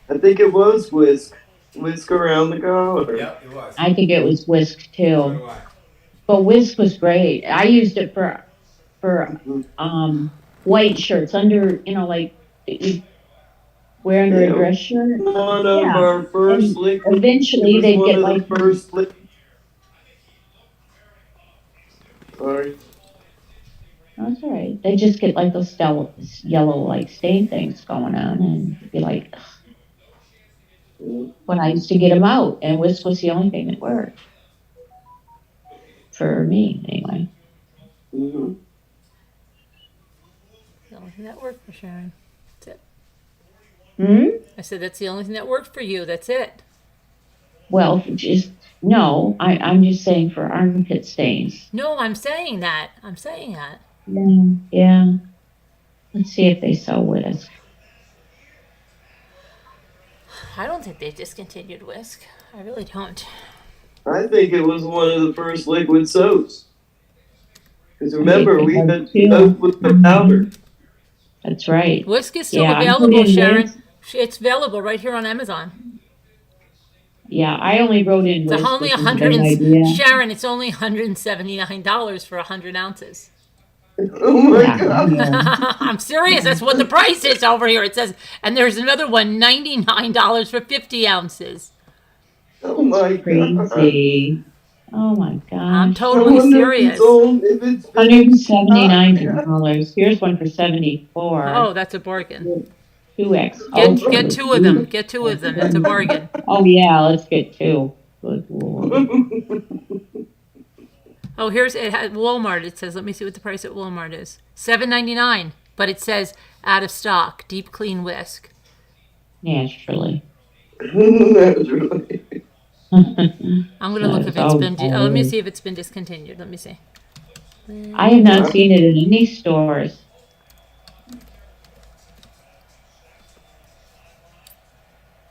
I think it was whisk around the collar.
Yep, it was.
I think it was whisk
So
too.
do I.
But whisk was great. I used it for white shirts under, like that you wear under a dress shirt.
One of
Yeah.
our first
And
liquid.
eventually
it was
they'd
one
get
of
like
the first Sorry.
That's all right. They just get like those yellow like stain things going on, and you'd be like, ugh. When I used to get them out, and whisk was the only thing that worked for me, anyway.
Mm-hmm.
The only thing that worked for Sharon. That's
Hmm.
I said, that's the only thing that worked for you. That's it.
Well, just no. I'm just saying for armpit stains.
No, I'm saying that.
Yeah. Let's see if they sell whisk.
I don't think they discontinued whisk. I really don't.
I think it was one of the first liquid soaps. Because remember, we
it
had
was too.
soap with the powder.
That's right.
Whisk is still
Yeah, I put
available,
in
Sharon.
whisk.
It's available right here on Amazon.
Yeah, I only wrote in
It's
whisk.
only
which is a good idea.
Sharon, it's only $179 for 100 ounces.
Oh my
Yeah,
God.
yeah.
I'm serious. That's what the price is over here. It says, and there's another one, $99 for 50 ounces.
Oh my God.
Crazy. Oh my gosh.
I'm
I
totally
wonder
serious.
if it's
$179. Here's one for 74.
Oh, that's a bargain.
2X.
Get two of them. Get two of them. That's a bargain.
Oh yeah, let's get two. Good Lord.
Oh, here's it at Walmart. It says, let me see what the price at Walmart is. $7.99, but it says out of stock, deep clean whisk.
Naturally.
Naturally.
I'm gonna look if it's been. Let me see if it's been discontinued. Let me see.
I have not seen it in any stores.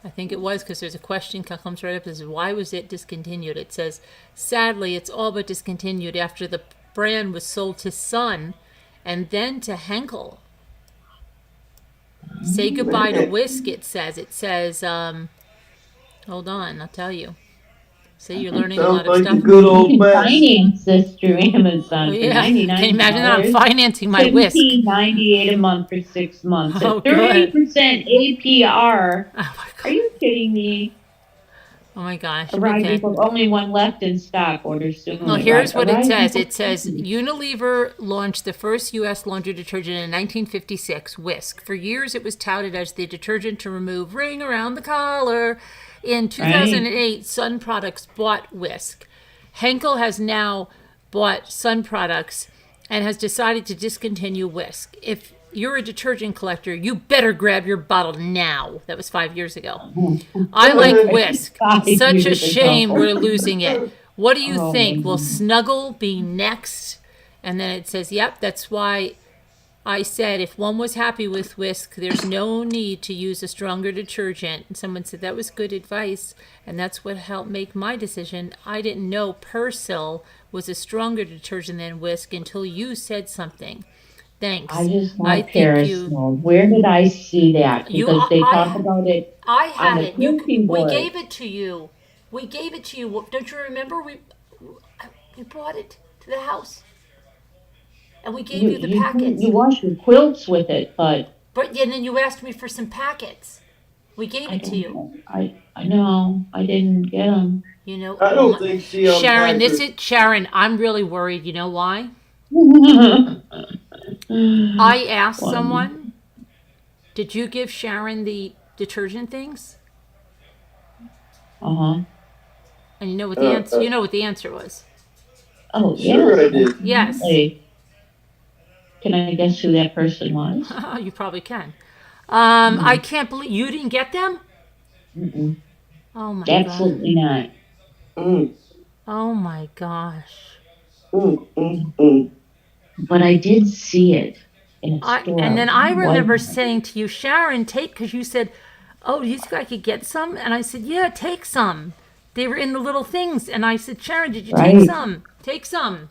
I think it was because there's a question that comes right up. It says, why was it discontinued? It says, sadly, it's all but discontinued after the brand was sold to Sun and then to Henkel. Say goodbye to whisk, it says. It says, hold on, I'll tell you. See, you're learning a lot of
Sounds like
stuff.
a good
You
old
can
west.
finance this through Amazon for
Yeah,
$99.
can you imagine that? I'm financing my whisk.
$17.98 a month for 6 months
Oh,
at
good.
30% APR.
Oh my God.
Are you kidding me?
Oh my gosh.
Arrive
Okay.
equals only one left in stock. Order soon.
Well, here's what it
Arrive
says.
equals
It says
empty.
Unilever launched the first U.S. laundry detergent in 1956, Whisk. For years, it was touted as the detergent to remove ring around the collar. In 2008, Sun Products bought Whisk. Henkel has now bought Sun Products and has decided to discontinue Whisk. If you're a detergent collector, you better grab your bottle now. That was 5 years ago. I like Whisk.
5
Such a
years
shame
ago.
we're losing it. What do you
Oh,
think? Will
man.
Snuggle be next? And then it says, yep, that's why I said if one was happy with Whisk, there's no need to use a stronger detergent. And someone said that was good advice, and that's what helped make my decision. I didn't know Persil was a stronger detergent than Whisk until you said something. Thanks.
I just
I
want
think you.
Perisol. Where did I see that?
You,
Because they
I,
talk about it
I
on
had
the
it. You,
proofing
we
board.
gave it to you. We gave it to you. Don't you remember? We brought it to the house, and we gave you the packets.
You wash your quilts with it, but
But and then you asked me for some packets. We gave
I
it to
don't
you.
know. I know I didn't get them.
You know,
I don't think she
Sharon.
unpacked
This
her.
is Sharon. I'm really worried. You know why? I asked someone, "Did you give Sharon the detergent things?"
Uh-huh.
And you know what the answer? You know what the answer was?
Oh,
Sure I
yes.
did.
Yes.
Hey, can I guess who that person was?
You probably can. I can't believe you didn't get them.
Mm-mm.
Oh my god.
Absolutely not.
Mm,
Oh my gosh.
mm.
But I did see it in a store.
And then I remember
Walmart.
saying to you, Sharon, take, because you said, oh, you think I could get some? And I said, yeah, take some. They were in the little things. And I said, Sharon, did you take some? Take some.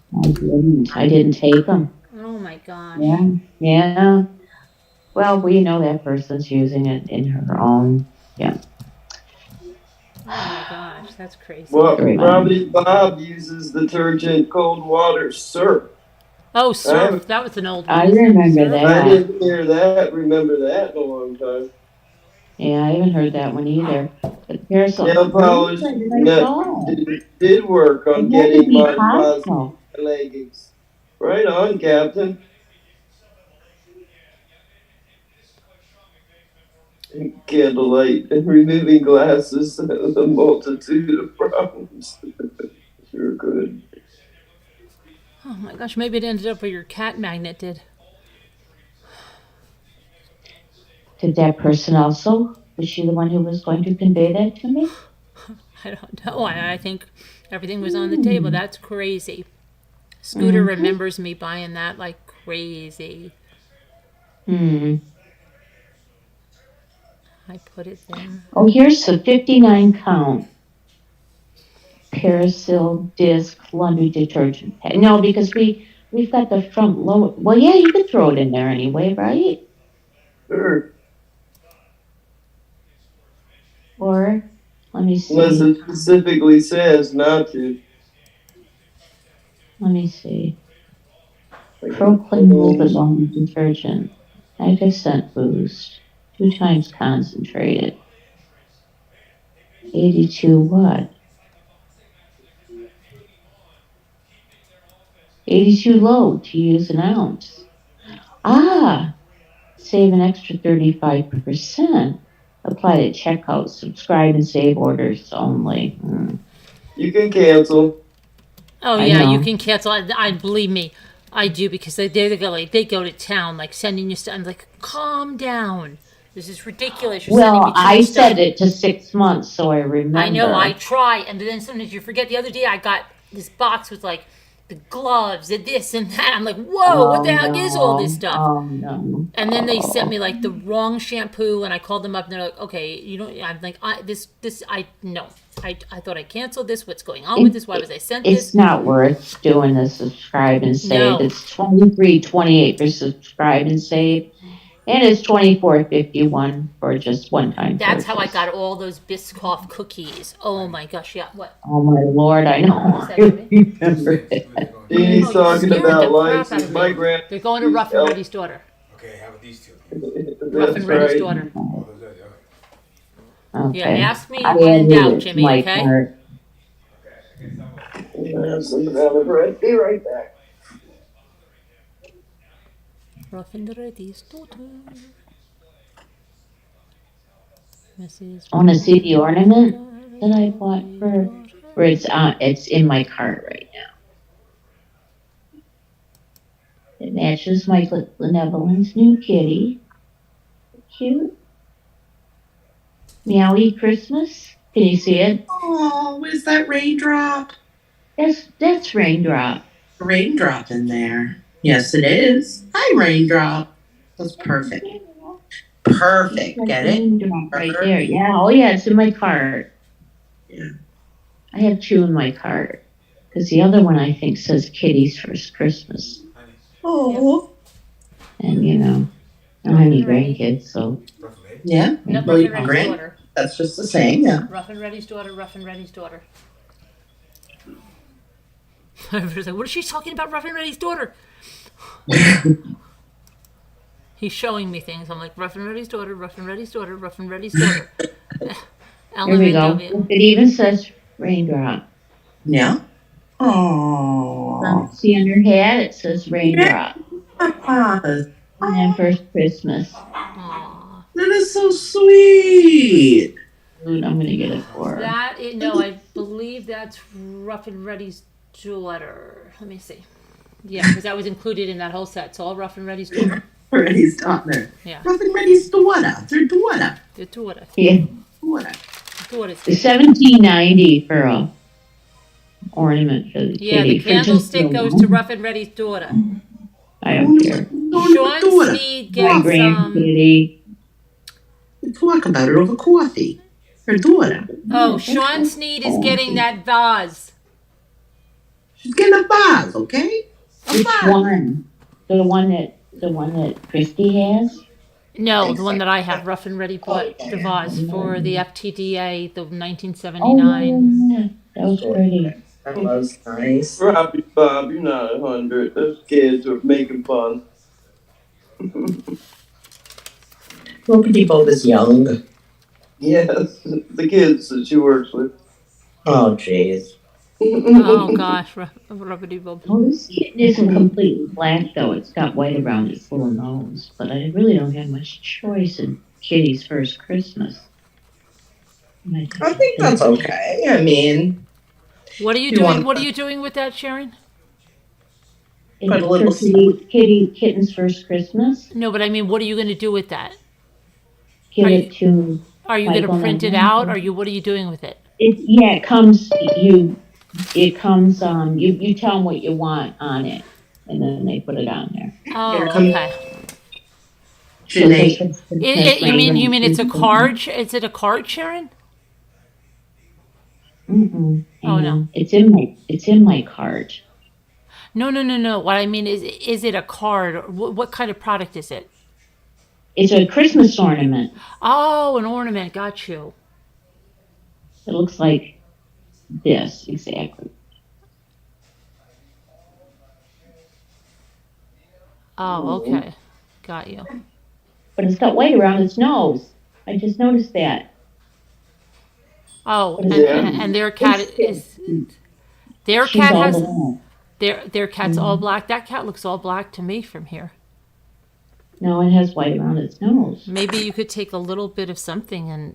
I didn't take them.
Oh my gosh.
Yeah. Well, we know that person's using it in her own. Yeah.
Oh my gosh, that's crazy.
Well,
Very
probably Bob uses detergent, cold water, surf.
Oh, surf. That was an old one.
I remember that.
I didn't remember that in a long time.
Yeah, I haven't heard that one either. But Perisol,
Nail polish did work on getting my positive leggings. Right on, Captain. Candlelight and removing glasses, a multitude of problems. Sure could.
Oh my gosh, maybe it ended up where your cat magnet did.
Did that person also? Was she the one who was going to convey that to me?
I don't know. I think everything was on the table. That's crazy. Scooter remembers me buying that like crazy. I put it there.
Oh, here's the 59 count Perisol disc laundry detergent pack. No, because we've got the front load. Well, yeah, you could throw it in there anyway, right?
Sure.
Or let me see.
Unless it specifically says not to.
Let me see. Pro Clean Molded Laundry Detergent. 9% boost. 2 times concentrated. 82 what? 82 low to use an ounce. Save an extra 35%. Apply to checkout. Subscribe and save orders only.
You can cancel.
Oh yeah, you can cancel. I believe me, I do, because they go to town, like sending you stuff. I'm like, calm down. This is ridiculous. You're sending me too
I
much stuff.
said it to 6 months, so I remember.
I know. I try, and then sometimes you forget. The other day, I got this box with like the gloves and this and that. I'm like, whoa, what the heck is all this stuff?
Oh no!
And then they sent me like the wrong shampoo, and I called them up, and they're like, okay, you don't. I'm like, I thought I canceled this. What's going on with this? Why was I sent this?
It's not worth doing the subscribe and save.
No.
It's $23.28 for subscribe and save, and it's $24.51 for just one-time
That's
purchase.
how I got all those Biscoff cookies. Oh my gosh, yeah. What?
Oh my Lord, I know. I remember it.
He's talking
scared
about
the crap
lights.
out of
My
me.
grand.
They're going to Ruff and Reddy's daughter.
Okay, how about these two?
Ruff
That's
and Reddy's
right.
daughter.
Oh, those are-
Yeah,
Okay.
ask me
I
when in
added
doubt,
it to
Jimmy,
my
okay?
cart.
Have some banana bread. Be right back.
Rough and Ready's daughter. Mrs.
Want to see the ornament
Got
that I
a
bought for?
daughter.
Where it's in my cart right now. It matches my Benevolence new kitty. Cute. Meowie Christmas. Can you see it?
Oh, is that raindrop?
That's Raindrop.
Raindrop in there. Yes, it is. Hi, raindrop. That's perfect. Perfect.
Like
Get it?
Raindrop right there. Yeah. Oh yeah, it's in my cart.
Yeah.
I have two in my cart because the other one I think says Kitty's First Christmas,
Oh.
and you know I don't have any grandkids, so
Yeah.
Nope,
Well,
Rough
you
and Ready's
grant.
daughter.
That's just the same. Yeah.
Rough and Ready's daughter, Rough and Ready's daughter. Everybody's like, what is she talking about, Rough and Ready's daughter? He's showing me things. I'm like, Rough and Ready's daughter, Rough and Ready's daughter, Rough and Ready's daughter.
here we go.
LMNW.
It even says Raindrop.
Yeah. Oh.
See on her hat it says Raindrop,
That
and then First Christmas.
Aw.
is so sweet.
Dude, I'm gonna get it for her.
I believe that's Rough and Ready's daughter. Let me see. Yeah, because that was included in that whole set. It's all Rough and Ready's daughter.
Ready's daughter.
Yeah,
Rough and Ready's daughter. Their daughter.
the daughter.
Yeah,
Daughter.
Daughter's.
$17.90 for a ornament for the kitty.
Yeah, the
For just
candlestick
the
goes
one.
to Rough and Ready's daughter.
I don't care.
Sean
daughter.
Sneed
My
gets
grandkitty.
Talk about it over coffee. Her daughter.
Oh, Sean Sneed is getting that vase.
She's getting a vase, okay? A
Which
vase.
one? The one that Christy has?
No, the one that I have, Rough and Ready bought the vase for the FTDA, the 1979.
Yeah. That was pretty.
That was nice.
Robbie Bob, you're not 100. Those kids are making fun.
Rockety Bob is young.
Yes, the kids that she works with.
Oh, jeez.
Oh gosh, Rubbity Bob.
Oh, this kitten isn't completely black though. It's got white around its little nose. But I really don't have much choice in Kitty's First Christmas.
I think that's okay. I mean,
What are you
You
doing?
want-
What are you doing with that, Sharon?
It's
Put a little
for Kitty's First Christmas.
No, but I mean, what are you going to do with that?
Give
Are
it
you-
to.
Are you going to
Michael
print it
and
out,
Michael.
or what are you doing with it?
It comes. It comes. You tell them what you want on it, and then they put it on there.
Oh,
Here comes-
okay.
Janae.
You mean it's a card? Is it a card, Sharon?
Mm-mm.
Oh, no.
It's in my cart.
No. What I mean is it a card? What kind of product is it?
It's a Christmas ornament.
Oh, an ornament. Got you.
It looks like this exactly.
Oh, okay. Got you.
But it's got white around its nose. I just noticed that.
Oh,
Yeah.
and their cat is their
She's
cat
all
has
alone.
their cat's all black. That cat looks all black to me from here.
No, it has white around its nose.
Maybe you could take a little bit of something and.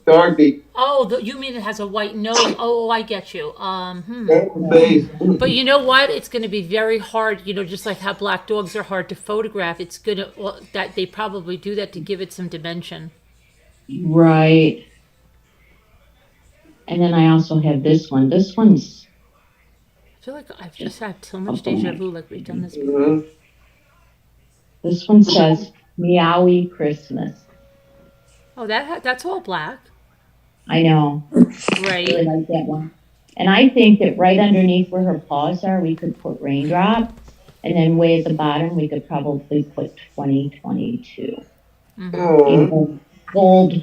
Darby,
Oh, you mean it has a white nose? Oh, I get you.
face.
But you know what? It's going to be very hard. Just like how black dogs are hard to photograph. It's gonna that they probably do that to give it some dimension.
Right. And then I also have this one. This one's
I feel like I've just had so much deja vu. Like we've done this before.
Mhm.
this one says Meowie Christmas.
Oh, that's all black.
I know. I
Right.
really like that one. And I think that right underneath where her paws are, we could put Raindrop. And then way at the bottom, we could probably put 2022.
Oh,
Gold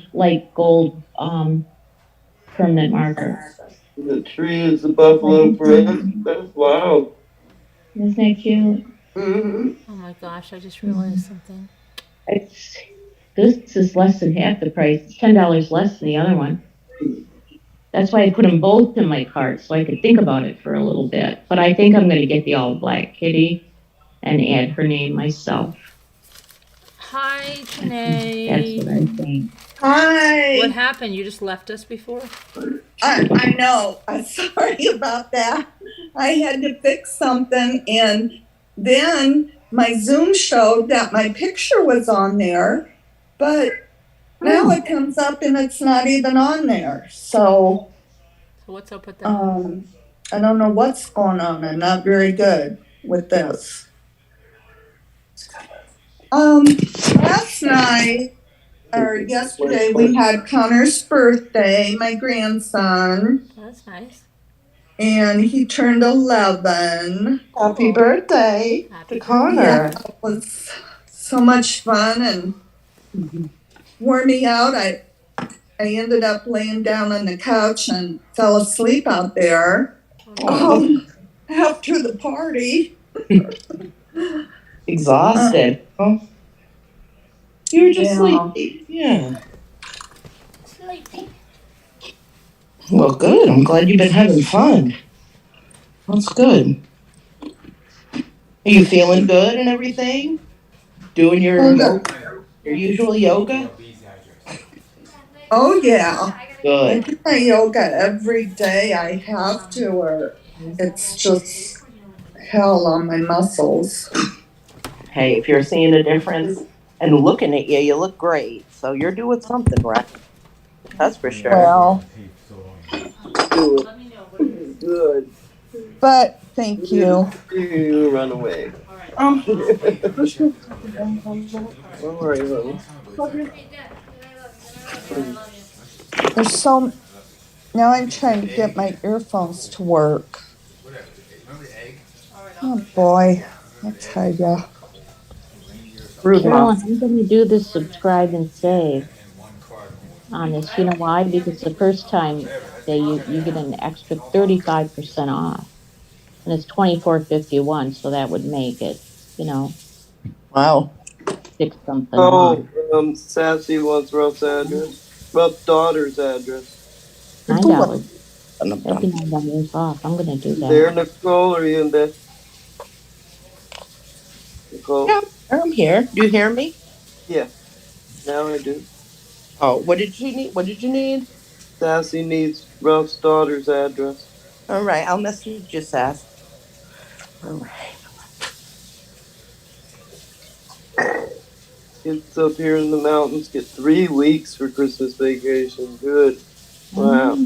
permanent marker.
the tree is the buffalo friend. That's wild.
Isn't that cute?
Mhm.
Oh my gosh! I just realized something.
This is less than half the price. It's $10 less than the other one. That's why I put them both in my cart so I could think about it for a little bit. But I think I'm going to get the all black kitty and add her name myself.
Hi,
That's
Janae.
what I think.
Hi.
What happened? You just left us before?
I know. I'm sorry about that. I had to fix something, and then my Zoom showed that my picture was on there, but now it comes up and it's not even on there. So
So what's up with that?
I don't know what's going on. I'm not very good with this. Last night or yesterday we had Connor's birthday, my grandson,
That's nice.
and he turned 11.
Happy birthday
Happy
to Connor.
It was so much fun and wore me out. I ended up laying down on the couch and fell asleep out there. After the party.
Exhausted. You were just
Yeah.
sleepy. Yeah.
Sleepy.
Well, good. I'm glad you've been having fun. That's good. Are you feeling good and everything? Doing your usual yoga?
Oh yeah. I
Good.
do my yoga every day. I have to, or it's just hell on my muscles.
Hey, if you're seeing a difference and looking at you, you look great. So you're doing something right. That's for sure.
Well,
Good.
but thank you.
You run away. All right, honey.
There's so now I'm trying to get my earphones to work. Oh boy, I tell ya.
Carolyn, I'm going to do the subscribe and save on this. You know why? Because the first time you get an extra 35% off, and it's $24.51, so that would make it,
Wow.
$6 something off.
Sassy wants Ruff's address. Ruff's daughter's address.
$9. That'd be $9 off. I'm going to do that.
There, Nicole, are you in bed? Nicole?
Yeah, I'm here. Do you hear me?
Yeah. Now I do.
Oh, what did you need? What did you need?
Sassy needs Ruff's daughter's address.
All right, I'll message you, Sass. All right.
Kids up here in the mountains get 3 weeks for Christmas vacation. Good. Wow.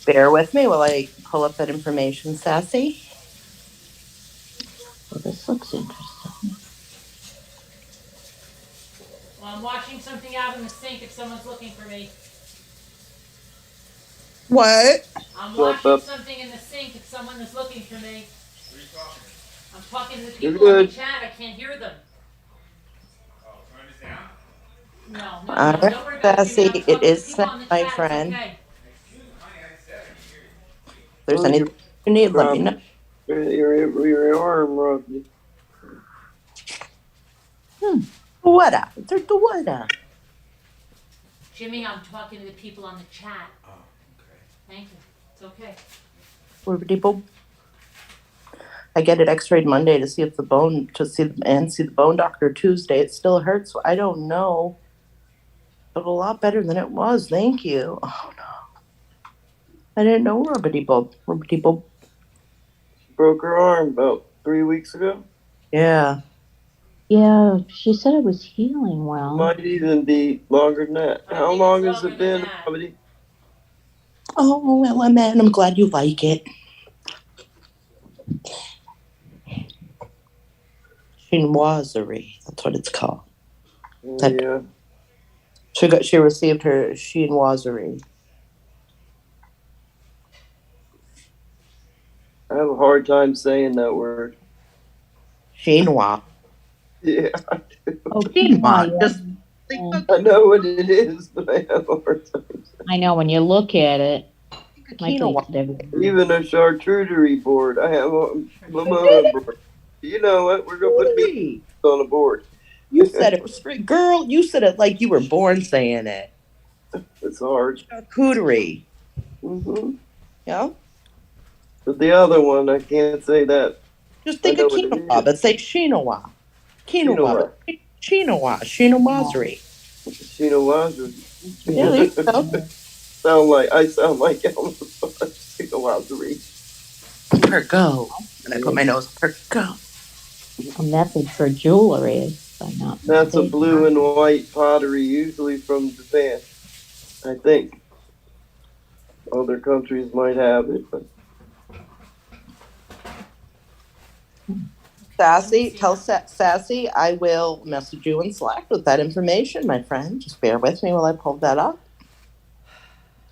Bear with me while I pull up that information, Sassy.
Well, this looks interesting.
Well, I'm washing something out in the sink if someone's looking for me.
What?
I'm washing something in the sink if someone is looking for me. I'm talking to the people in the chat. I can't hear them. No, don't worry about it,
Sassy,
Jimmy. I'm
it
talking to
is
people
sent,
on the
my
chat.
friend.
It's okay.
If there's anything you need, let me know.
Your arm, Ruffy.
What? What?
Jimmy, I'm talking to the people on the chat. Oh, okay. Thank you. It's okay.
I get it x-rayed Monday to see if the bone doctor Tuesday. It still hurts. I don't know. But a lot better than it was. Thank you. Oh no. I didn't know Rubbity Bob.
She broke her arm about 3 weeks ago.
Yeah.
Yeah, she said it was healing well.
Might even be longer than that. How long has it been, Rubbity?
Oh, well, man, I'm glad you like it. Chinoiserie. That's what it's called.
Yeah.
She received her chinoiserie.
I have a hard time saying that word.
Chinois.
Yeah, I do.
Oh, quinoa,
I know what it is, but I have a hard time saying it.
I know when you look at it. My
quinoa.
cakes everywhere.
Even a charcuterie board. I have a mama board. You know what? We're gonna put meat on a board.
You said it was free. Girl, you said it like you were born saying it.
It's hard.
Charcuterie.
Hmm.
Yeah?
But the other one, I can't say that.
Just
I
think
know
of
what it
quinoa,
is.
but say quinoa. Quinoa, but quinoa. Quinoa.
Chinoiserie.
Yeah, there you go.
I sound like Elvis. Chinoiserie.
Per go. And I put my nose per go.
A method for jewelry, if I'm not
That's a
mistaken.
blue and white pottery, usually from Japan. I think. Other countries might have it, but
Sassy, tell Sassy I will message you in Slack with that information, my friend. Just bear with me while I pull that up.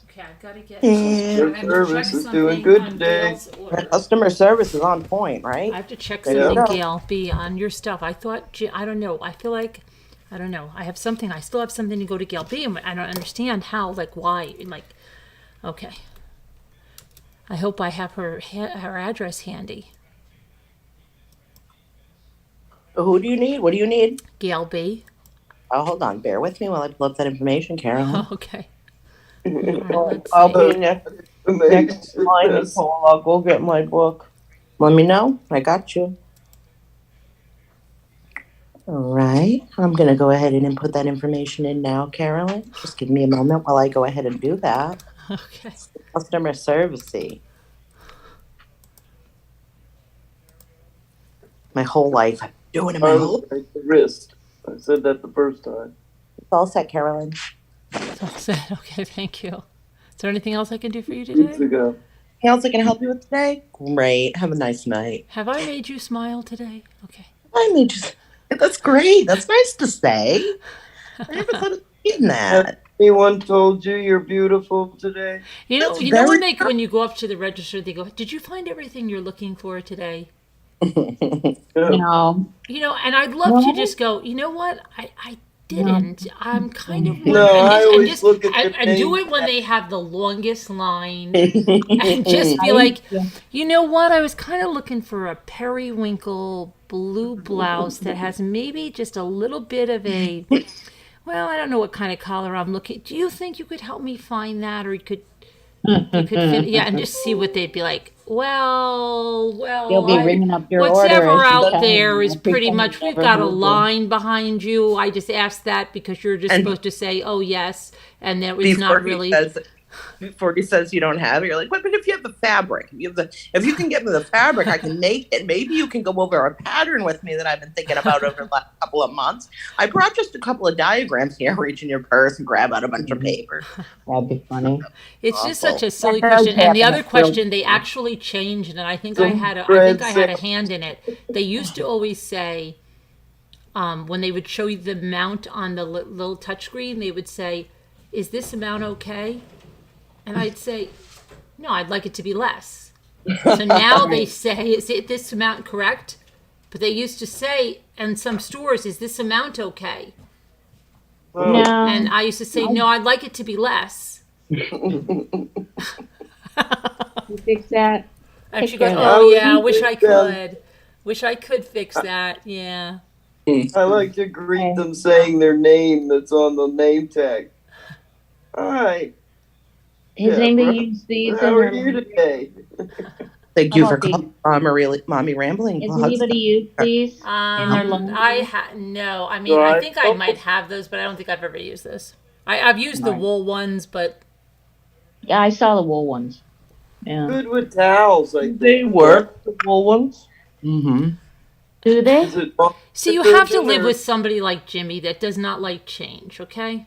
Okay, I've got to get.
their
I have to
service
check
is doing
something
good
on
today.
Gail's order.
Customer service is on point, right?
I have to check
There you
something,
go.
Gail, B, on your stuff. I thought, I don't know. I feel like, I don't know. I have something. I still have something to go to Gail B. And I don't understand how, like, why. Like, okay. I hope I have her address handy.
Who do you need? What do you need?
Gail B.
Oh, hold on. Bear with me while I pull up that information, Carolyn.
Okay. All right, let's
I'll
see.
be next line, Nicole. I'll go get my book. Let me know. I got you. All right. I'm going to go ahead and input that information in now, Carolyn. Just give me a moment while I go ahead and do that.
Okay.
Customer service. My whole life. I've been doing it my whole life.
Wrist. I said that the first time.
It's all set, Carolyn.
It's all set. Okay, thank you. Is there anything else I can do for you today?
Anything else I can help you with today? Great. Have a nice night.
Have I made you smile today? Okay.
I made you. That's great. That's nice to say. I never thought of saying that.
Has anyone told you you're beautiful today?
You know,
That's
you know
very
when you go up to the register, they go, "Did you find everything you're looking for today?"
No.
You know, and I'd love to just go, you know what? I didn't. I'm kind of
No, I always look at your
and do
name
it when they have the longest line, and just be like, you know what? I was kind of looking for a periwinkle blue blouse that has maybe just a little bit of a, well, I don't know what kind of collar I'm looking. Do you think you could help me find that, or you could fit, yeah, and just see what they'd be like. Well,
They'll be ringing up your order.
whatever
as you
out
tell
there
them.
is pretty
Pretend
much,
you
we've
never
got a
moved in.
line behind you. I just asked that because you're just supposed to say, oh, yes, and that it's not really.
Before he says you don't have it, you're like, what? But if you have the fabric, if you can get me the fabric, I can make it. Maybe you can go over a pattern with me that I've been thinking about over the last couple of months. I brought just a couple of diagrams here. Reach in your purse and grab out a bunch of paper.
That'd be funny.
It's just such a silly
That does
question. And the
happen
other
at
question,
Real-
they actually changed, and I think
Some
I had a
bread
hand in it. They used to always say, when they would show you the amount on the little touchscreen, they would say, "Is this amount okay?" And I'd say, "No, I'd like it to be less." So now they say, "Is it this amount correct?" But they used to say in some stores, "Is this amount okay?"
No.
And I used to say, "No, I'd like it to be less."
You fix that.
And
Take
she goes,
care of
"Oh
that.
yeah, I wish I
Yeah.
could. Wish I could fix that." Yeah.
I like to greet them saying their name that's on the name tag. Hi.
Has
Yeah,
anybody
bro.
used these
How
in
are
their
you today?
Thank
How
you for
about
calling Mommy Rambling.
Has
Blogs.
anybody used these in their laundry?
No. I mean, I think I might have those, but I don't think I've ever used this. I've used the
Right.
wool ones, but
Yeah, I saw the wool ones. Yeah.
Good with towels, I think.
They work, the wool ones. Mm-hmm.
Do they?
Is it
see, you have to
detergent
live
or-
with somebody like Jimmy that does not like change. Okay.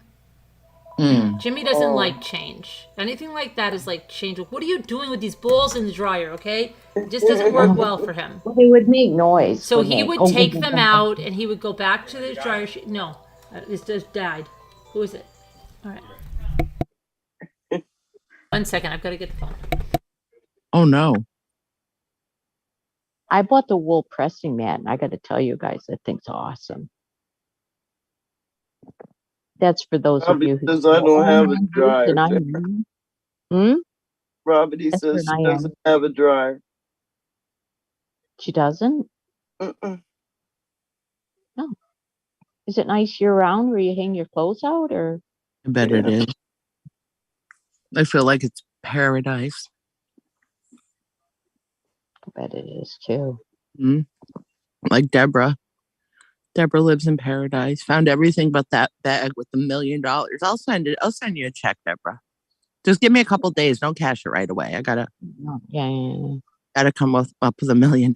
Mm.
Jimmy doesn't like change. Anything like that is like change. What are you doing with these balls in the dryer? Okay, it just doesn't work well for him.
Well, they would make noise.
So
when
he
they-
would
oh,
take
oh,
them
oh, oh.
out and he would go back to the dryer. No, this just died. Who is it? All right. 1 second, I've got to get the phone.
Oh no.
I bought the wool pressing mat, and I got to tell you guys, that thing's awesome. That's for those of you who
Because I don't have a
and
dryer.
iron. Hmm?
Robity
That's
says
where
she
I am.
doesn't have a dryer.
She doesn't?
Mm-mm.
No. Is it nice year round where you hang your clothes out, or?
I bet it is. I feel like it's paradise.
I bet it is too.
Like Deborah. Deborah lives in paradise. Found everything but that bag with $1 million. I'll send it. I'll send you a check, Deborah. Just give me a couple days. Don't cash it right away. I gotta come up with $1 million.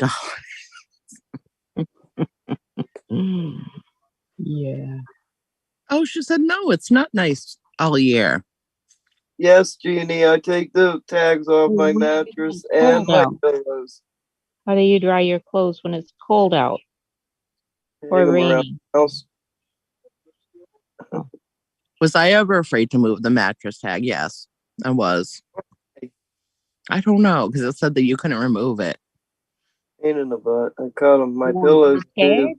Yeah.
Oh, she said no. It's not nice all year.
Yes, Jeannie, I take the tags off my mattress and my pillows.
How do you dry your clothes when it's cold out or
Hang 'em around
rainy?
the house.
Was I ever afraid to move the mattress tag? Yes, I was. I don't know, because it said that you couldn't remove it.
Pain in the butt. I cut them. My
You
pillows
the tag?
too.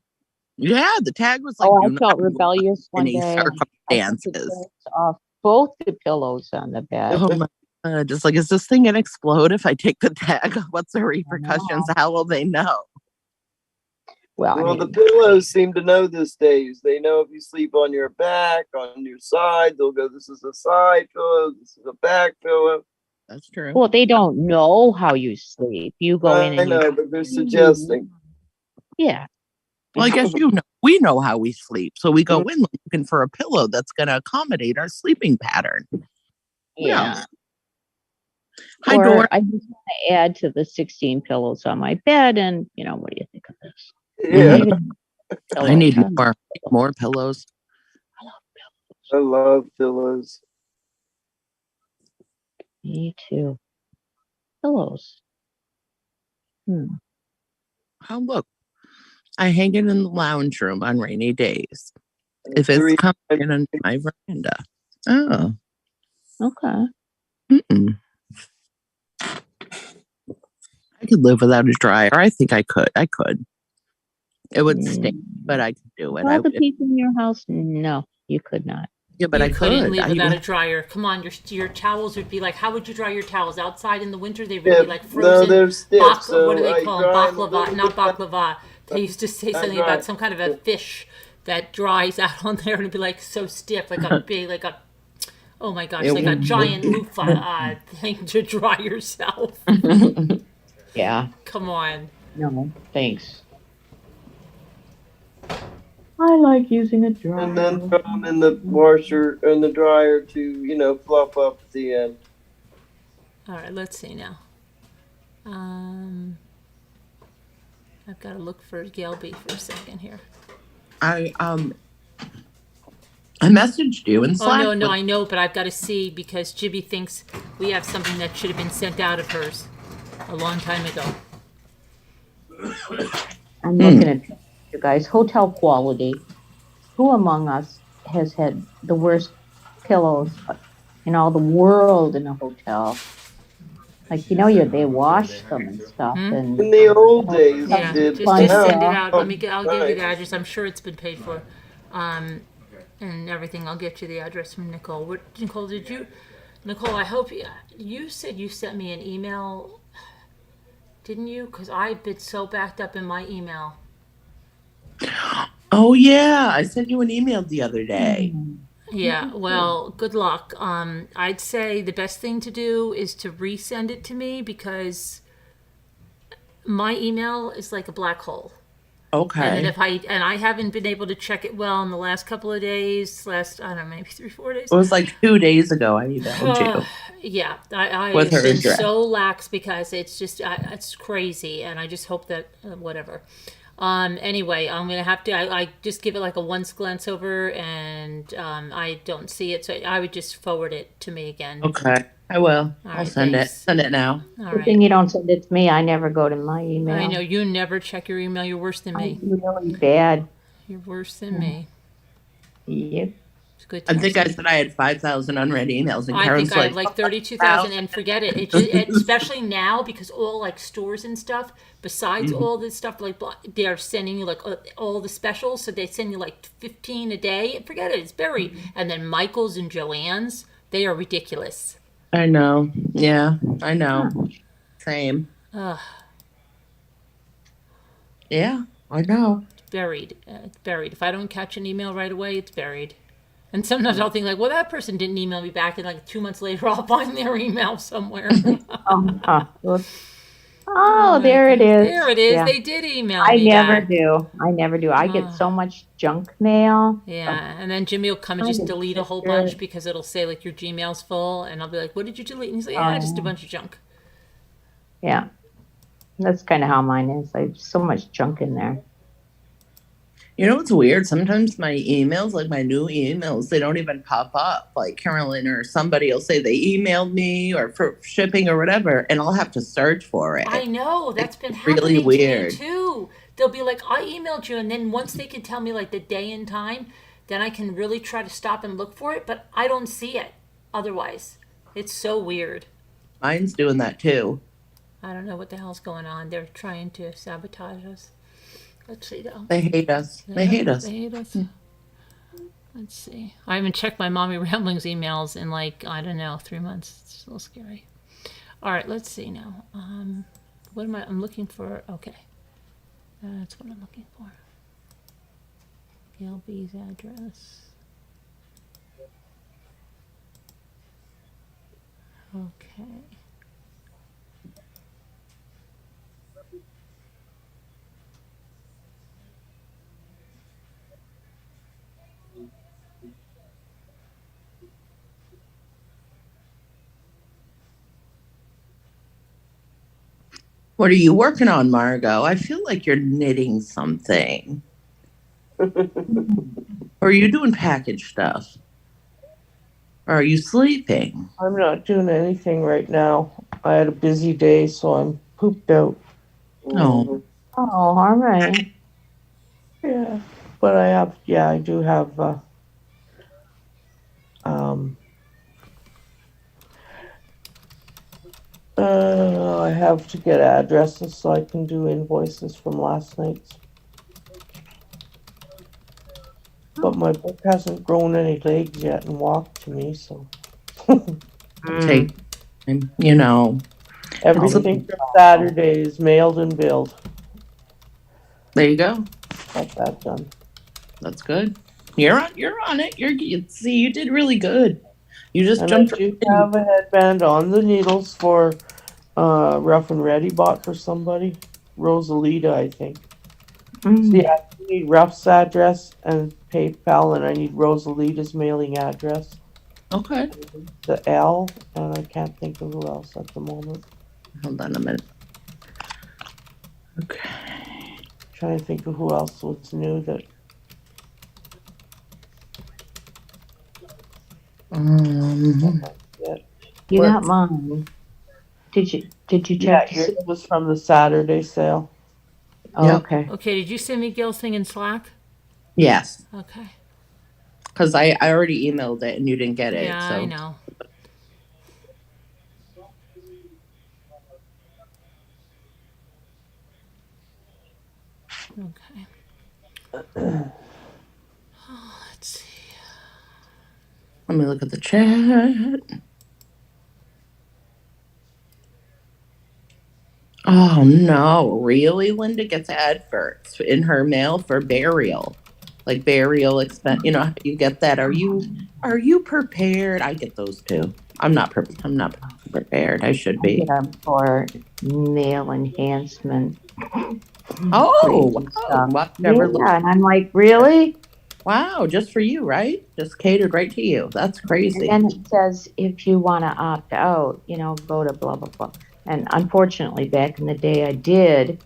Yeah, the tag was like,
Oh, I
do not
felt
remove
rebellious one
any
day. I took the
circumstances.
tags off both the pillows on the bed.
Oh my God. Just like, is this thing gonna explode if I take the tag? What's the repercussions? How will they know?
Well, I
Well, the
mean,
pillows seem to know this days. They know if you sleep on your back, on your side, they'll go, this is a side pillow, this is a back pillow.
That's true.
well, they don't know how you sleep. You go in
I
and
know, but they're suggesting.
Yeah.
Well, I guess we know how we sleep. So we go in looking for a pillow that's going to accommodate our sleeping pattern.
Yeah.
Hi,
or
Dor.
I just want to add to the 16 pillows on my bed, and what do you think of this?
Yeah.
I need more pillows.
I love pillows.
Me too. Pillows.
Oh, look. I hang it in the lounge room on rainy days. If it's coming in on my veranda. Oh.
Okay.
I could live without a dryer. I think I could. It would stink, but I could do it.
All the people in your house? No, you could not.
Yeah, but I
couldn't
could.
leave without a dryer. Come on, your towels would be like. How would you dry your towels outside in the winter? They would be like frozen.
No, they're stiff.
What do they call them? Baklava, not
baklava.
baklava. They used to say something about some kind of a fish that dries out on there and it'd be like so stiff, like a big, like a. Oh my gosh, like a giant loofah thing to dry yourself.
Yeah.
Come on.
No, thanks. I like using a dryer.
And then throw them in the washer and the dryer to, fluff up at the end.
All right, let's see now. I've got to look for Galby for a second here.
I messaged you in Slack.
Oh, no, I know, but I've got to see because Jibby thinks we have something that should have been sent out of hers a long time ago.
I'm looking at you guys. Hotel quality. Who among us has had the worst pillows in all the world in a hotel? Like, they wash them and stuff. And
in the old days,
yeah,
did.
just send it out. I'll give you the address. I'm sure it's been paid for. And everything. I'll get you the address from Nicole. Nicole, I hope you said you sent me an email, didn't you? Because I've been so backed up in my email.
Oh, yeah. I sent you an email the other day.
Yeah, well, good luck. I'd say the best thing to do is to resend it to me because my email is like a black hole.
Okay.
And I haven't been able to check it well in the last couple of days, I don't know, maybe 3-4 days.
It was like 2 days ago I emailed you.
Yeah, I
With
have
her
been
address.
so lax because it's just, it's crazy. And I just hope that, whatever. Anyway, I'm going to have to, I just give it like a once glance over and I don't see it. So I would just forward it to me again.
Okay, I will.
All
I'll
right,
send
thanks.
it. Send it now.
All
Good
right.
thing you don't send it to me. I never go to my email.
I know, you never check your email. You're worse than me.
I'm really bad.
You're worse than me.
Yep.
It's good
I
times.
think I said I had 5,000 unread emails, and
I
Karen's
think I
like,
have like 32,000 and forget it. It just, especially now because all like stores and stuff, besides all this stuff, like they're sending you like all the specials. So they send you like 15 a day. Forget it. It's buried. And then Michael's and Joann's, they are ridiculous.
I know. Yeah, I know. Same.
Ugh,
Yeah, I know.
it's buried. It's buried. If I don't catch an email right away, it's buried. And sometimes I'll think like, well, that person didn't email me back, and like 2 months later, I'll find their email somewhere.
Oh, there it is.
There it is.
Yeah.
They did email
I
me
never
back.
do. I never do. I get so much junk mail.
Yeah, and then Jimmy will come and
Kind
just
of
delete a whole
picture.
bunch because it'll say like your Gmail's full, and I'll be like, "What did you delete?" And he's like, "Yeah, just a
Oh,
bunch of junk."
yeah. That's kind of how mine is. I have so much junk in there.
You know what's weird? Sometimes my emails, like my new emails, they don't even pop up. Like Carolyn or somebody will say they emailed me or for shipping or whatever, and I'll have to search for
I
it.
know that's been
Really
happening to me
weird.
too. They'll be like, "I emailed you," and then once they can tell me like the day and time, then I can really try to stop and look for it, but I don't see it otherwise. It's so weird.
Mine's doing that too.
I don't know what the hell's going on. They're trying to sabotage us. Let's see though.
They hate us. They hate us.
They hate us. Let's see. I haven't checked my Mommy Ramblings emails in like, I don't know, 3 months. It's a little scary. All right, let's see now. What am I'm looking for? Okay. That's what I'm looking for. Gail B's address. Okay.
What are you working on, Margot? I feel like you're knitting something. Or are you doing package stuff? Or are you sleeping?
I'm not doing anything right now. I had a busy day, so I'm pooped out.
No.
Oh, all right.
Yeah, but I do have, I have to get addresses so I can do invoices from last night's. But my book hasn't grown any legs yet and walked to me, so.
Take, you know.
Everything for Saturday is mailed and billed.
There you go.
Got that done.
That's good. You're on it. See, you did really good. You just jumped.
I do have a headband on the needles for Rough and Ready bought for somebody. Rosalita, I think. See, I need Ruff's address and PayPal, and I need Rosalita's mailing address.
Okay.
The L, and I can't think of who else at the moment.
Hold on a minute. Okay.
Trying to think of who else was new that.
You got mine. Did you check?
Yeah, yours was from the Saturday sale.
Oh,
Yep.
okay.
Okay, did you send me Gail's thing in Slack?
Yes.
Okay.
Because I already emailed it and you didn't get it.
Yeah,
so.
I know. Okay. Let's see.
Let me look at the chat. Oh no, really? Linda gets adverts in her mail for burial. Like burial expense, you know how you get that? Are you prepared? I get those too. I'm not prepared. I should be.
I get them for nail enhancement.
Oh,
Wow.
whatever.
Yeah, and I'm like, really?
Wow, just for you, right? Just catered right to you. That's crazy.
And then it says if you want to opt out, go to blah blah blah. And unfortunately, back in the day, I did.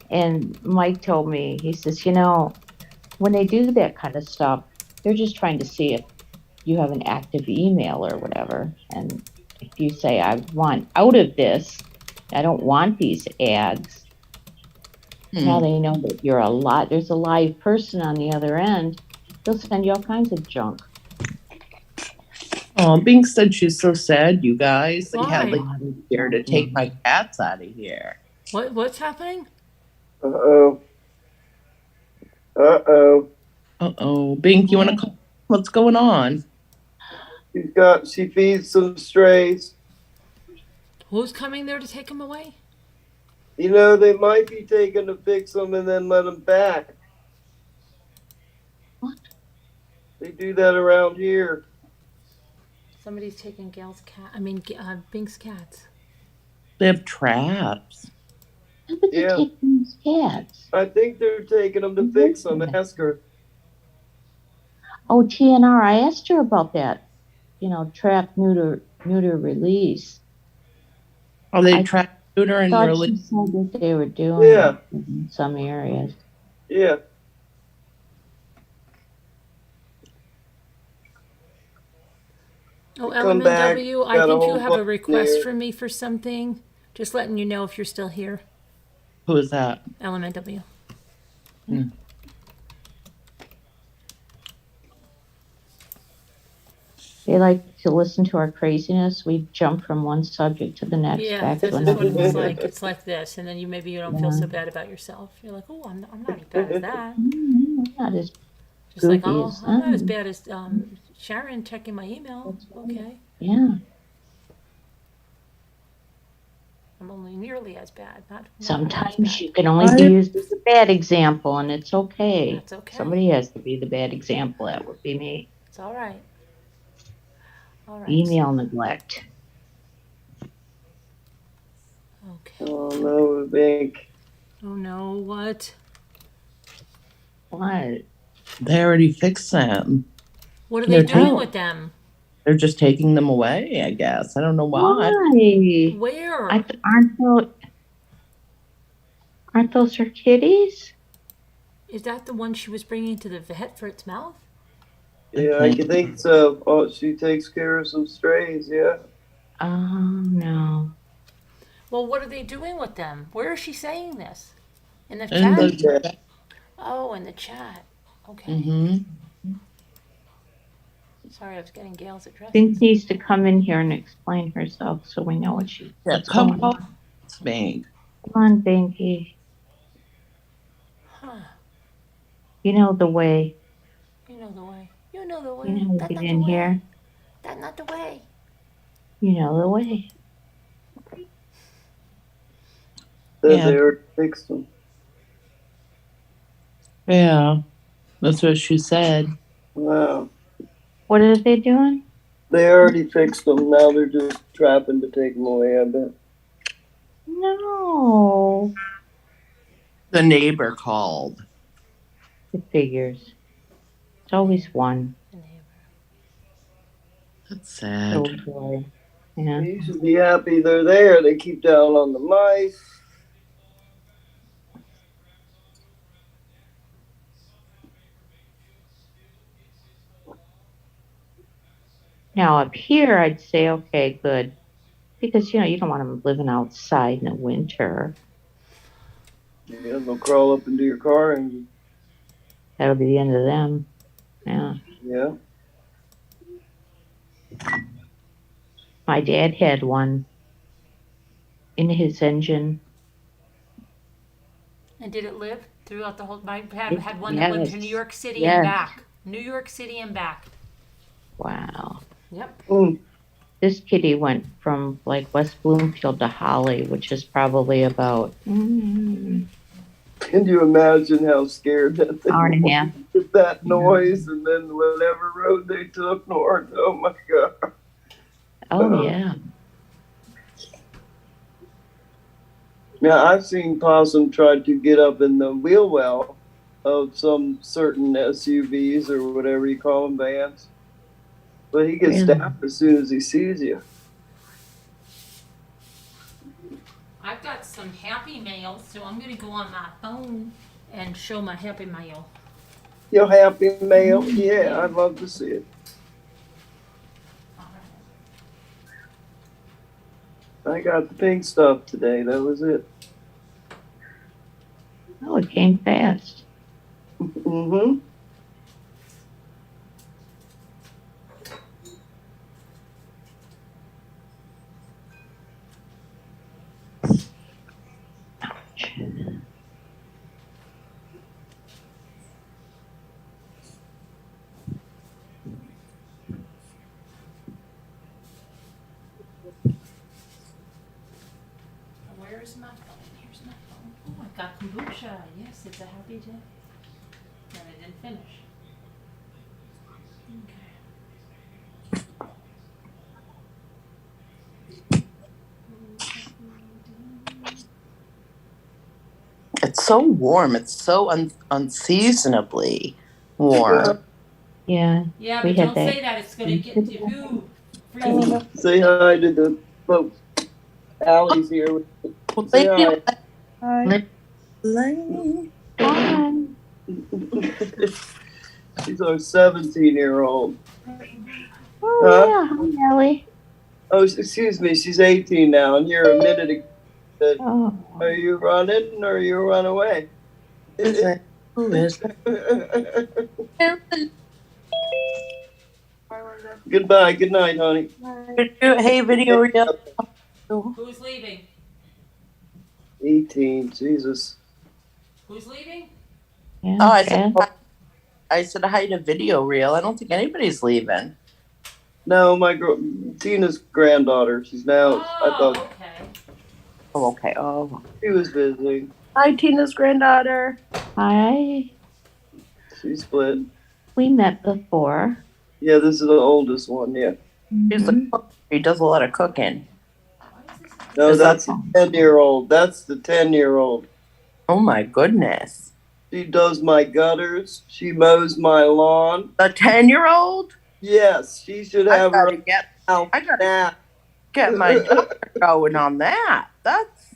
And Mike told me, he says, when they do that kind of stuff, they're just trying to see if you have an active email or whatever. And if you say, I want out of this, I don't want these ads. Now they know that there's a live person on the other end. They'll send you all kinds of junk.
Oh, Bink said she's so sad, you guys. The cat
Why?
here to take my cats out of here.
What's happening?
Uh-oh.
Bink, you want to call? What's going on?
She feeds some strays.
Who's coming there to take them away?
You know, they might be taking to fix them and then let them back.
What?
They do that around here.
Somebody's taking Gail's cat. Bink's cats.
They have traps.
How would they
Yeah.
take these cats?
I think they're taking them to fix them. Ask her.
Oh, TNR, I asked her about that. Trap, neuter, release.
Oh, they
I
trap, neuter, and
thought she
release.
said that they were doing
Yeah.
it in some areas.
Yeah.
Oh,
Come back.
LMNW, I
Got a
think you
whole
have a
bunch
request
there.
from me for something. Just letting you know if you're still here.
Who is that?
LMNW.
They like to listen to our craziness. We jump from one subject to the next,
Yeah,
back
this
to
is what
another
it's
one.
like. It's like this, and then maybe you don't feel so bad about yourself. You're like, oh, I'm not as bad as that.
Not as
Just like,
goofy
oh,
as
I'm not as
them.
bad as Sharon checking my email. Okay,
Yeah.
I'm only nearly as bad. Not as
Sometimes
bad.
you can only be used as a bad example, and it's okay.
That's okay.
Somebody has to be the bad example. That would be me.
It's all right. All right.
Email neglect.
Okay.
Oh no, Bink.
Oh no, what?
What?
They already fixed them.
What are
They're
they doing
taking-
with them?
They're just taking them away, I guess. I don't know why.
Why?
Where?
Aren't those her kitties?
Is that the one she was bringing to the vet for its mouth?
Yeah, I think so. Oh, she takes care of some strays. Yeah.
Oh no.
Well, what are they doing with them? Where is she saying this? In the
And
chat?
the,
Oh, in the chat. Okay.
mm-hmm.
Sorry, I was getting Gail's address.
Bink needs to come in here and explain herself so we know what's
Come
going
on,
on.
Bink.
Come on, Binky.
Huh.
You know the way.
You know the way. You know the way.
You know how to
That's
get
not the
in
way.
here.
That's not the way.
You know the way.
Said they already fixed them.
Yeah, that's what she said.
Wow.
What are they doing?
They already fixed them. Now they're just trapping to take them away, I bet.
No.
The neighbor called.
It figures. It's always one.
That's sad.
Oh boy. Yeah.
You should be happy they're there. They keep down on the mice.
Now up here, I'd say, okay, good. Because, you don't want them living outside in the winter.
Yeah, they'll crawl up into your car and.
That'll be the end of them. Yeah.
Yeah.
My dad had one in his engine.
And did it live throughout the whole? I had one that went to New York City
Yes.
and back. New York City and back.
Wow.
Yep.
This kitty went from like West Bloomfield to Holly, which is probably about
Can you imagine how scared that thing
hour and a
was
half.
with that noise and then whatever road they took north? Oh my God.
Oh yeah.
Now I've seen possum try to get up in the wheel well of some certain SUVs or whatever you call them, vans. But he gets stabbed as soon as he sees you.
I've got some happy mail, so I'm gonna go on my phone and show my happy mail.
Your happy mail? Yeah, I'd love to see it. I got the pink stuff today. That was it.
Oh, it came fast.
Mm-hmm.
Patricia, yes, it's a happy day. And I didn't finish.
It's so warm. It's so unseasonably warm.
Yeah.
Yeah,
We
but
had
don't
that.
say that. It's going to get too freezing.
Say hi to the folks. Allie's here. Say hi.
Hi.
Hi.
She's our 17-year-old.
Oh
Huh?
yeah. Hi, Ellie.
Oh, excuse me. She's 18 now. And here a minute ago said,
Oh.
"Are you running or you run away?"
Who is
Goodbye. Good night, honey.
Hey, video reel.
Who's leaving?
18. Jesus.
Who's leaving?
Yeah.
Oh,
Jan.
I said hi to video reel. I don't think anybody's leaving.
No, my girl, Tina's granddaughter. She's now. I thought
Okay.
Oh, okay. Oh,
she was visiting.
hi, Tina's granddaughter.
Hi.
She split.
We met before.
Yeah, this is the oldest one. Yeah.
She's the cook. She does a lot of cooking.
No,
Is
that's
that-
the 10-year-old. That's the 10-year-old.
Oh my goodness.
She does my gutters. She mows my lawn.
The 10-year-old?
Yes, she should have her
I gotta get my daughter going on that. That's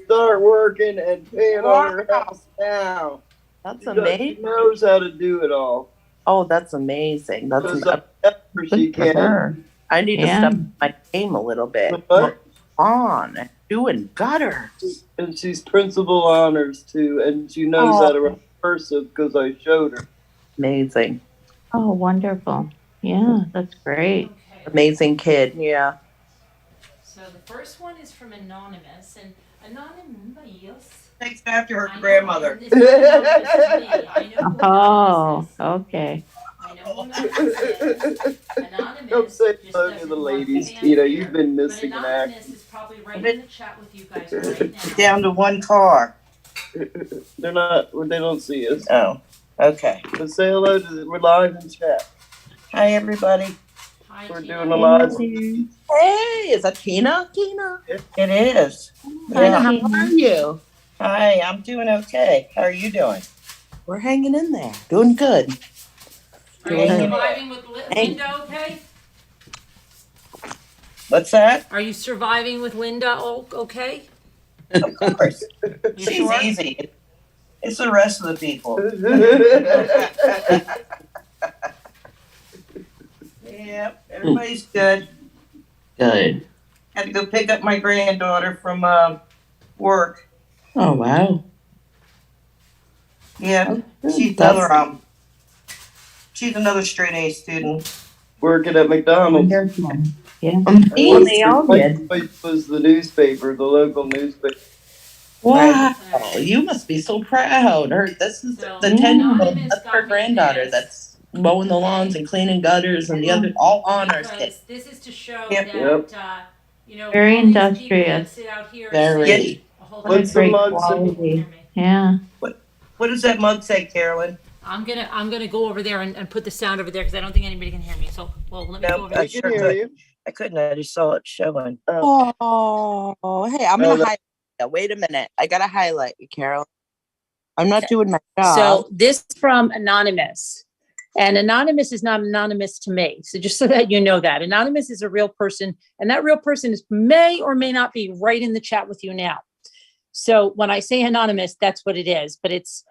start working and paying on her house now.
That's
She
amazing.
knows how to do it all.
Oh, that's amazing. That's
Because she
good for her.
can.
I need to step up my game a little bit.
What?
On doing gutters.
And she's principal honors too, and she knows how to write cursive because I showed her.
Amazing.
Oh, wonderful. Yeah, that's great.
Amazing kid. Yeah.
So the first one is from Anonymous, and Anonymous
takes after her grandmother.
This is Anonymous to me. I know who
Oh,
Anonymous is.
okay.
I know who Anonymous is.
Come
Anonymous
say
just
hello to
doesn't
the
want
ladies,
the
Tina.
fanfare.
You've been
But
missing an act.
Anonymous is probably right in the chat with you guys right now.
Down to one car.
They're not. They don't see us.
Oh, okay.
But say hello to. We're live in chat.
Hi, everybody.
Hi,
We're
Tina.
doing a live.
Hey, is that Tina? Tina.
It is.
Tina, how are you?
Hi, I'm doing okay. How are you doing?
We're hanging in there. Doing good.
Are you surviving with Linda okay?
What's that?
Are you surviving with Linda okay?
Of course.
You
She's
sure?
easy. It's the rest of the people. Yep, everybody's good.
Good.
Had to go pick up my granddaughter from work.
Oh wow.
Yeah, she's another straight A student.
Working at McDonald's.
Yeah.
Well, they all did.
My wife was the newspaper, the local newspaper.
Wow. You must be so proud. This is
So,
the 10-year-old.
Anonymous
That's
got
her
me
granddaughter.
this.
That's mowing the lawns and cleaning gutters, and the other all honors kid.
Because this is to show
Yep.
that, you know,
Very
all these people that
industrious.
sit out here
Very.
and say a whole lot
What's
of
the
Great
mug say?
quality. Yeah.
What does that mug say, Carolyn?
I'm gonna go over there and put the sound over there because I don't think anybody can hear me. So, well, let me go
No,
over
I
there.
I
sure
can hear
could.
you.
I couldn't. I just saw it showing.
Oh, hey, I'm gonna highlight you. Wait a minute. I gotta highlight you, Carol. I'm not doing my job.
So this from Anonymous. And Anonymous is not anonymous to me. So just so that you know that. Anonymous is a real person, and that real person may or may not be right in the chat with you now. So when I say anonymous, that's what it is. But it's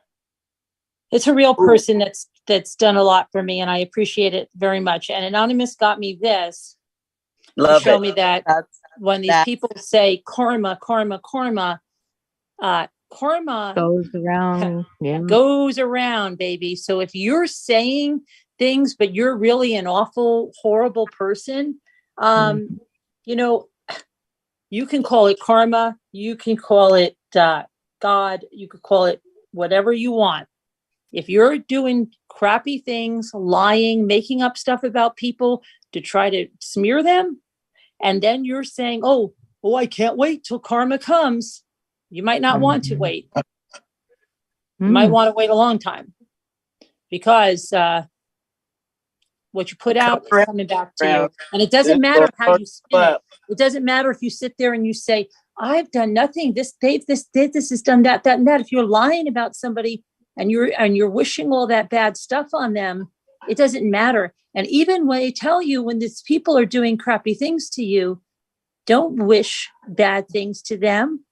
a real person that's done a lot for me, and I appreciate it very much. And Anonymous got me this
Love
to show
it.
me that when these people say karma, karma, karma
Goes around. Yeah.
goes around, baby. So if you're saying things, but you're really an awful, horrible person, you know, you can call it karma. You can call it God. You could call it whatever you want. If you're doing crappy things, lying, making up stuff about people to try to smear them, and then you're saying, oh, I can't wait till karma comes. You might not want to wait. You might want to wait a long time because what you put out is coming back to you. And it doesn't matter how you spin it. It doesn't matter if you sit there and you say, I've done nothing. This did, this has done that, that, and that. If you're lying about somebody and you're wishing all that bad stuff on them, it doesn't matter. And even when they tell you when these people are doing crappy things to you, don't wish bad things to them.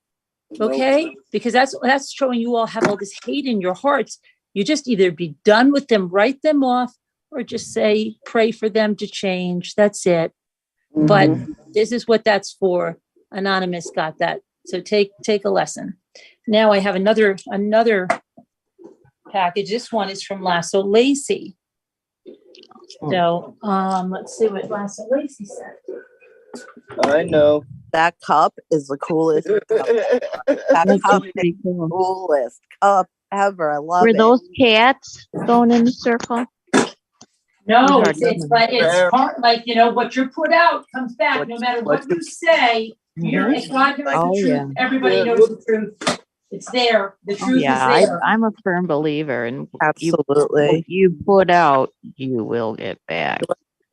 Okay? Because that's showing you all have all this hate in your hearts. You just either be done with them, write them off, or just say, pray for them to change. That's it. But this is what that's for. Anonymous got that. So take a lesson. Now I have another package. This one is from Lasso Lacey. So let's see what Lasso Lacey said.
I know.
That cup is the coolest cup. That cup is the coolest cup ever. I love it.
Were those cats going in the circle?
No, it's part, like, what you put out comes back. No matter what you say, if God knows the truth, everybody knows the truth. It's there. The truth is there.
I'm a firm believer, and
absolutely,
you put out, you will get back.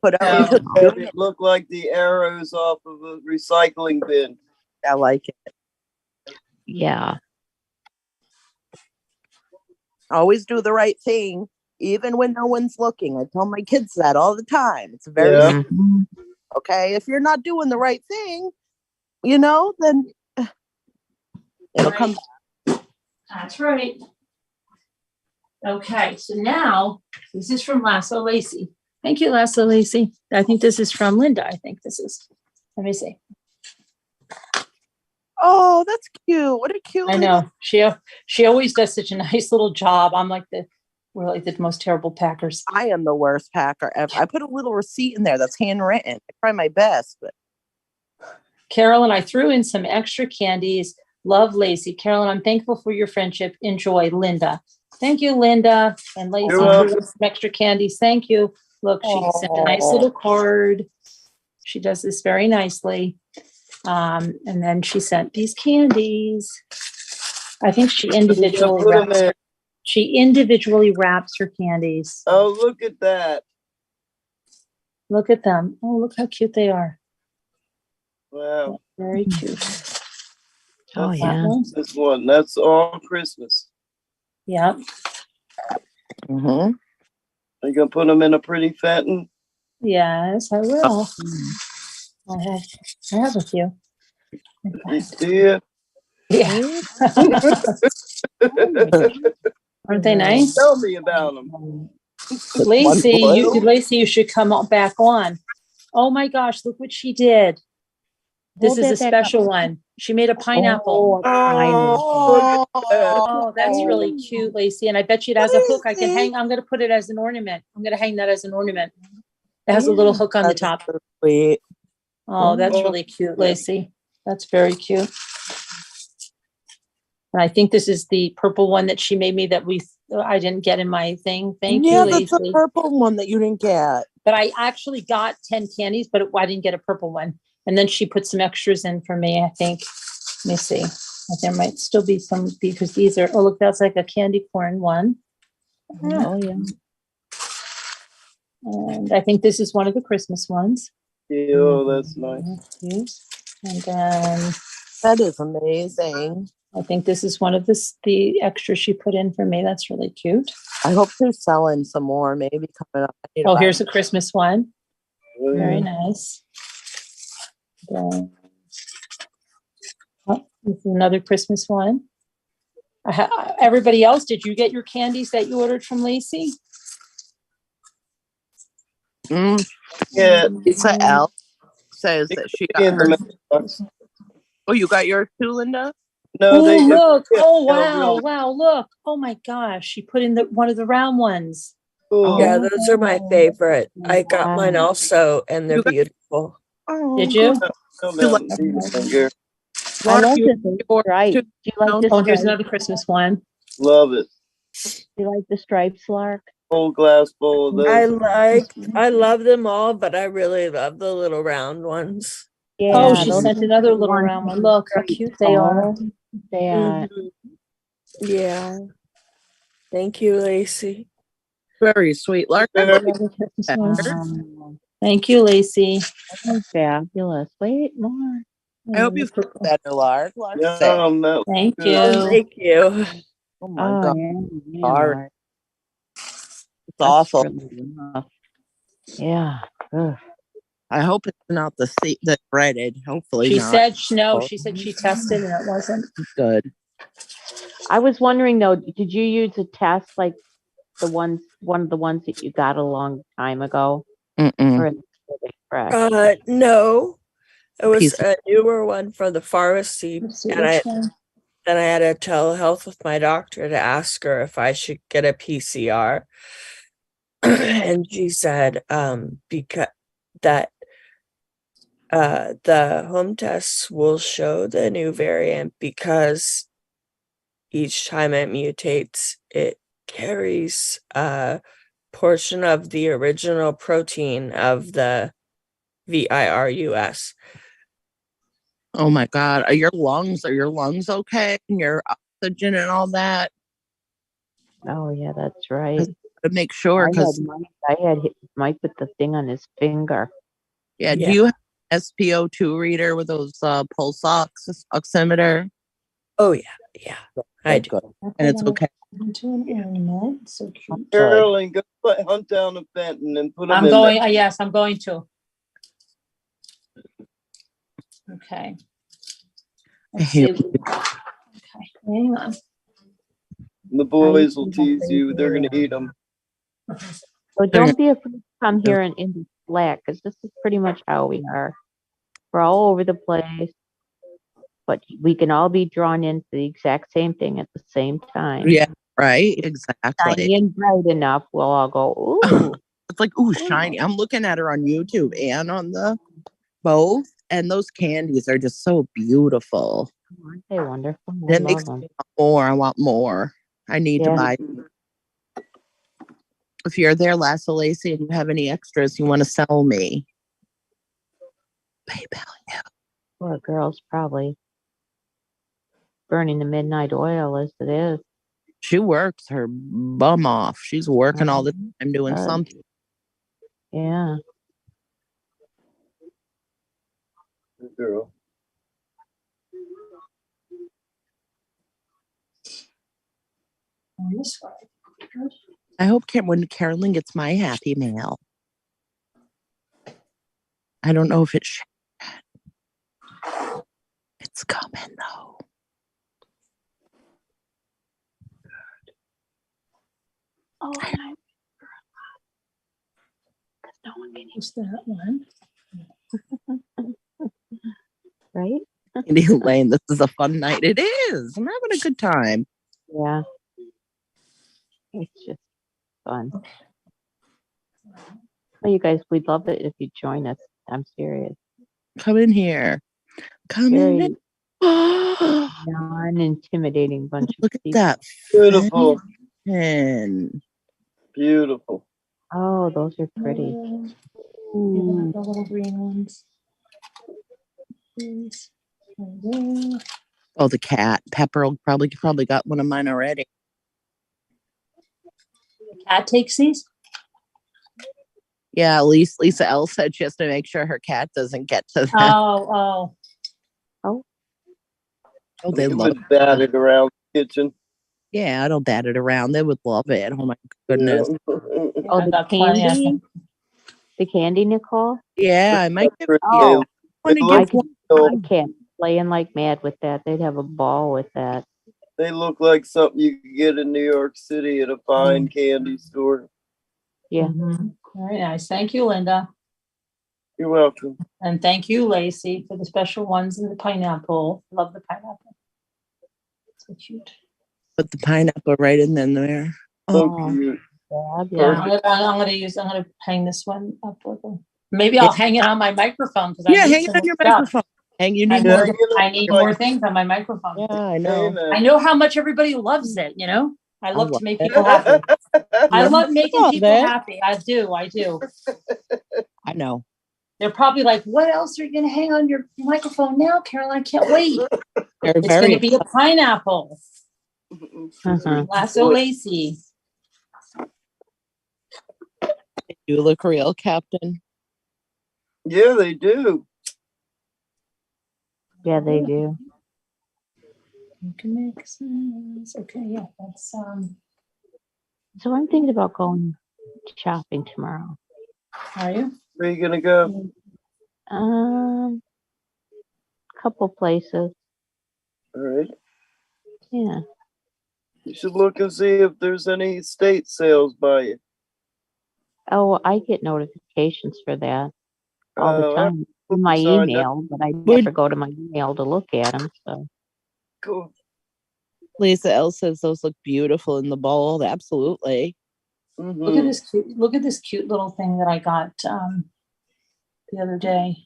Put out.
It looked like the arrows off of a recycling bin.
I like it.
Yeah.
Always do the right thing, even when no one's looking. I tell my kids that all the time. It's very okay. If you're not doing the right thing, then it'll come back.
That's right. Okay, so now this is from Lasso Lacey. Thank you, Lasso Lacey. I think this is from Linda. I think this is. Let me see.
Oh, that's cute. What a cute.
I know. She always does such a nice little job. We're like the most terrible packers.
I am the worst packer ever. I put a little receipt in there that's handwritten. I try my best, but
Carolyn, I threw in some extra candies. Love, Lacey. Carolyn, I'm thankful for your friendship. Enjoy, Linda. Thank you, Linda. And Lacey, threw in some extra candies. Thank you. Look, she sent a nice little card. She does this very nicely. And then she sent these candies. I think she individually wraps her candies.
Oh, look at that.
Look at them. Oh, look how cute they are.
Wow.
Very cute.
Oh, yeah.
This one. That's all Christmas.
Yeah.
Are you going to put them in a pretty fountain?
Yes, I will. I have a few.
Yeah.
Yeah. Aren't they nice?
Tell me about them.
Lacey, you should come back on. Oh my gosh, look what she did. This is a special one. She made a pineapple. Oh, that's really cute, Lacey. And I bet you it has a hook I can hang. I'm going to put it as an ornament. I'm going to hang that as an ornament. It has a little hook on the top.
Sweet.
Oh, that's really cute, Lacey. That's very cute. And I think this is the purple one that she made me that I didn't get in my thing. Thank you, Lacey.
Yeah, that's a purple one that you didn't get.
But I actually got 10 candies, but I didn't get a purple one. And then she put some extras in for me, I think. Let me see. There might still be some, because these are, look, that's like a candy corn one.
Oh, yeah.
And I think this is one of the Christmas ones.
Yeah, oh, that's nice.
And then
that is amazing.
I think this is one of the extras she put in for me. That's really cute.
I hope they're selling some more, maybe coming up.
Oh, here's a Christmas one. Very nice. Then, this is another Christmas one. Everybody else, did you get your candies that you ordered from Lacey?
Yeah, Lisa L says that she got hers. Oh, you got yours too, Linda?
No,
look! Oh, wow! Look! Oh my gosh! She put in one of the round ones.
Yeah, those are my favorite. I got mine also, and they're beautiful.
Did you?
I like the stripe. Do you like the
here's another Christmas one.
Love it.
Do you like the stripes, Lark?
Whole glass bowl of those.
I love them all, but I really love the little round ones.
Yeah,
oh, she sent another little round one. Look how cute they are.
They are.
Yeah. Thank you, Lacey.
Very sweet. Lark.
Thank you, Lacey.
Oh, fabulous. Wait, more.
I hope you feel better, Lark. Lark
Yeah,
sick.
that was
Thank
good.
you.
Thank you.
Oh my
Oh,
god.
yeah,
Sorry.
Lord.
It's
That's
awful.
really rough. Yeah. Ugh.
I hope it's not the dreaded. Hopefully
She
not.
said no. She said she tested and it wasn't.
Good.
I was wondering though, did you use a test like one of the ones that you got a long time ago?
Mm-mm.
Or is it fresh?
No. It was
Piece of-
a newer one from the pharmacy, and then I had a telehealth with my doctor to ask her if I should get a PCR. And she said, because that the home tests will show the new variant because each time it mutates, it carries a portion of the original protein of the virus.
Oh my god. Are your lungs okay? And your oxygen and all that?
Oh yeah, that's right.
To make sure, because
I had Mike put the thing on his finger.
do you have an SpO2 reader with those pulse oximeter?
Oh yeah, I do.
Good. And it's okay.
Into an ornament, so cute.
Carolyn, go hunt down a Fenton and put them
I'm
in
going.
there.
Yes, I'm going to. Okay. Let's see. Okay, hang on.
The boys will tease you. They're going to eat them.
So don't be afraid to come here and in Slack, because this is pretty much how we are. We're all over the place, but we can all be drawn into the exact same thing at the same time.
Yeah, right.
If
Exactly.
shiny and bright enough, we'll all go, ooh.
It's like, ooh, shiny. I'm looking at her on YouTube and on the both, and those candies are just so beautiful.
Aren't they wonderful? I
That
love
makes
them.
me want more. I want more. I need to buy. If you're there, Lassa Lacey, and you have any extras you want to sell me, PayPal. Yeah.
Poor girl's probably burning the midnight oil as it is.
She works her bum off. She's working all the time doing something.
Yeah.
Good girl.
I hope when Carolyn gets my happy mail. I don't know if it's coming though.
Oh, and I because no one can
use that one.
Right?
Lane, this is a fun night. It is. I'm having a good time.
Yeah. It's just fun. Well, you guys, we'd love it if you join us. I'm serious.
Come in here. Come in.
Non-intimidating bunch of
Look at
people.
that.
Beautiful.
And
beautiful.
Oh, those are pretty.
Ooh. The little green ones.
Oh, the cat. Pepper probably got one of mine already.
The cat takes these?
Yeah, at least Lisa L said just to make sure her cat doesn't get to them.
Oh.
Oh, they love
it. Bat it around the kitchen.
Yeah, I don't bat it around. They would love it. Oh my goodness.
Yeah.
Oh, the candy? The candy, Nicole?
Yeah, I might give
I can't playing like mad with that. They'd have a ball with that.
They look like something you could get in New York City at a fine candy store.
Yeah.
Very nice. Thank you, Linda.
You're welcome.
And thank you, Lacey, for the special ones in the pineapple. Love the pineapple. So cute.
Put the pineapple right in there.
Oh, cute.
Yeah, I'm gonna hang this one up with them. Maybe I'll hang it on my microphone because
hang it on your microphone. You need more.
I need more things on my microphone.
Yeah, I know.
I know how much everybody loves it. You know, I love to make people
it.
happy. I love making
Love
people
it.
happy. I do.
I know.
They're probably like, "What else are you going to hang on your microphone now, Caroline? I can't wait."
They're
It's going to be a pineapple. Lasso Lacey.
You look real, Captain.
Yeah, they do.
Yeah, they do.
You can make sense. Okay, yeah, that's
So I'm thinking about going shopping tomorrow.
Are you?
Where you gonna go?
Couple places.
All right.
Yeah.
You should look and see if there's any estate sales by you.
Oh, I get notifications for that all the
Oh,
time in my
so I know.
email, but I never go to my email to look at them. So
Cool.
Lisa L says those look beautiful in the bowl. Absolutely.
Look at this cute. Look at this cute little thing that I got the other day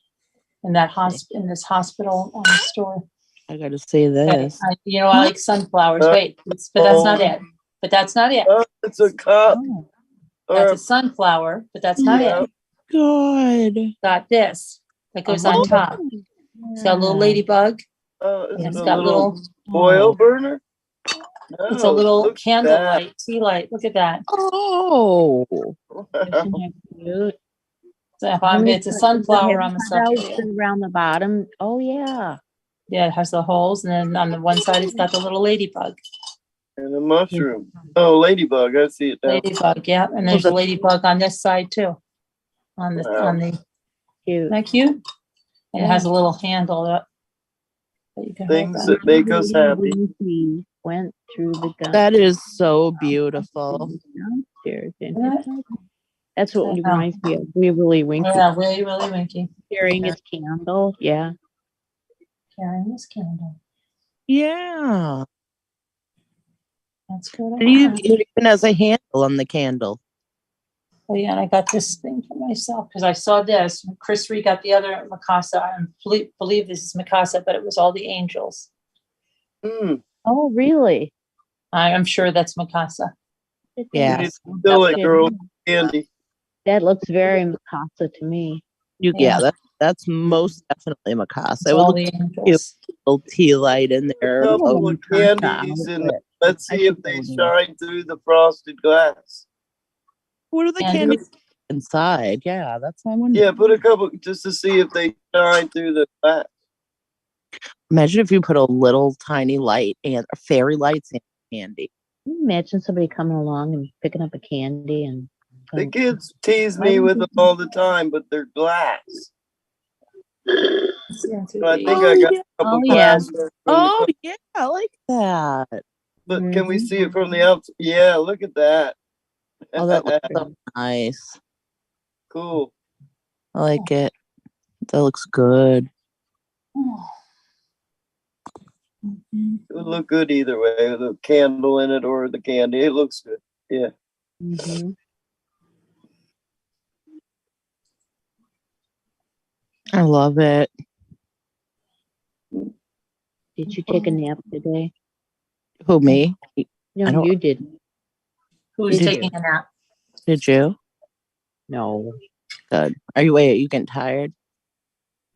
in that in this hospital store.
I got to say this.
Okay, I like sunflowers. Wait, but that's not it. But that's not it.
Oh, it's a cup.
Oh, that's a sunflower, but that's not it.
Good.
Got this that goes on top. It's got a little ladybug.
Oh,
And
it's
it's
a
got little
oil burner.
It's a little candle light, tea light. Look at that.
Oh.
isn't that cute?
So it's a sunflower on the side.
Around the bottom. Oh yeah.
Yeah, it has the holes, and then on the one side it's got the little ladybug.
And a mushroom. Oh, ladybug. I see it now.
Ladybug, yeah. And there's a ladybug on this side too. On the
cute.
Isn't that cute? And it has a little handle up.
Things that make us happy.
Went through the gun.
That is so beautiful.
Downstairs, that's what reminds me of Willy Winky.
Yeah, Willy Winky.
Carrying his candle. Yeah.
Carrying his candle.
Yeah.
That's good.
It even has a handle on the candle.
Oh yeah, and I got this thing for myself because I saw this. Chris Ree got the other Mikasa. I believe this is Mikasa, but it was all the angels.
Oh, really?
I'm sure that's Mikasa.
Yeah.
Still it, girl. Candy.
That looks very Mikasa to me.
That's most definitely Mikasa. It
All
would
the
look
angels.
a little tea light in there.
Couple of candies in. Let's see if they shine through the frosted glass.
What are the candies inside? Yeah, that's what I wonder.
Yeah, put a couple just to see if they shine through the glass.
Imagine if you put a little tiny light and fairy lights in candy.
Can you imagine somebody coming along and picking up a candy and
the kids tease me with them all the time, but they're glass. So I think I got a couple glass.
Oh yeah, I like that.
But can we see it from the outside? Yeah, look at that.
Oh, that looks so nice.
Cool.
I like it. That looks good.
It would look good either way, with a candle in it or the candy. It looks good. Yeah.
I love it.
Did you take a nap today?
Who, me?
No, you didn't.
Who's taking a nap?
Did you?
No.
Good. Are you getting tired?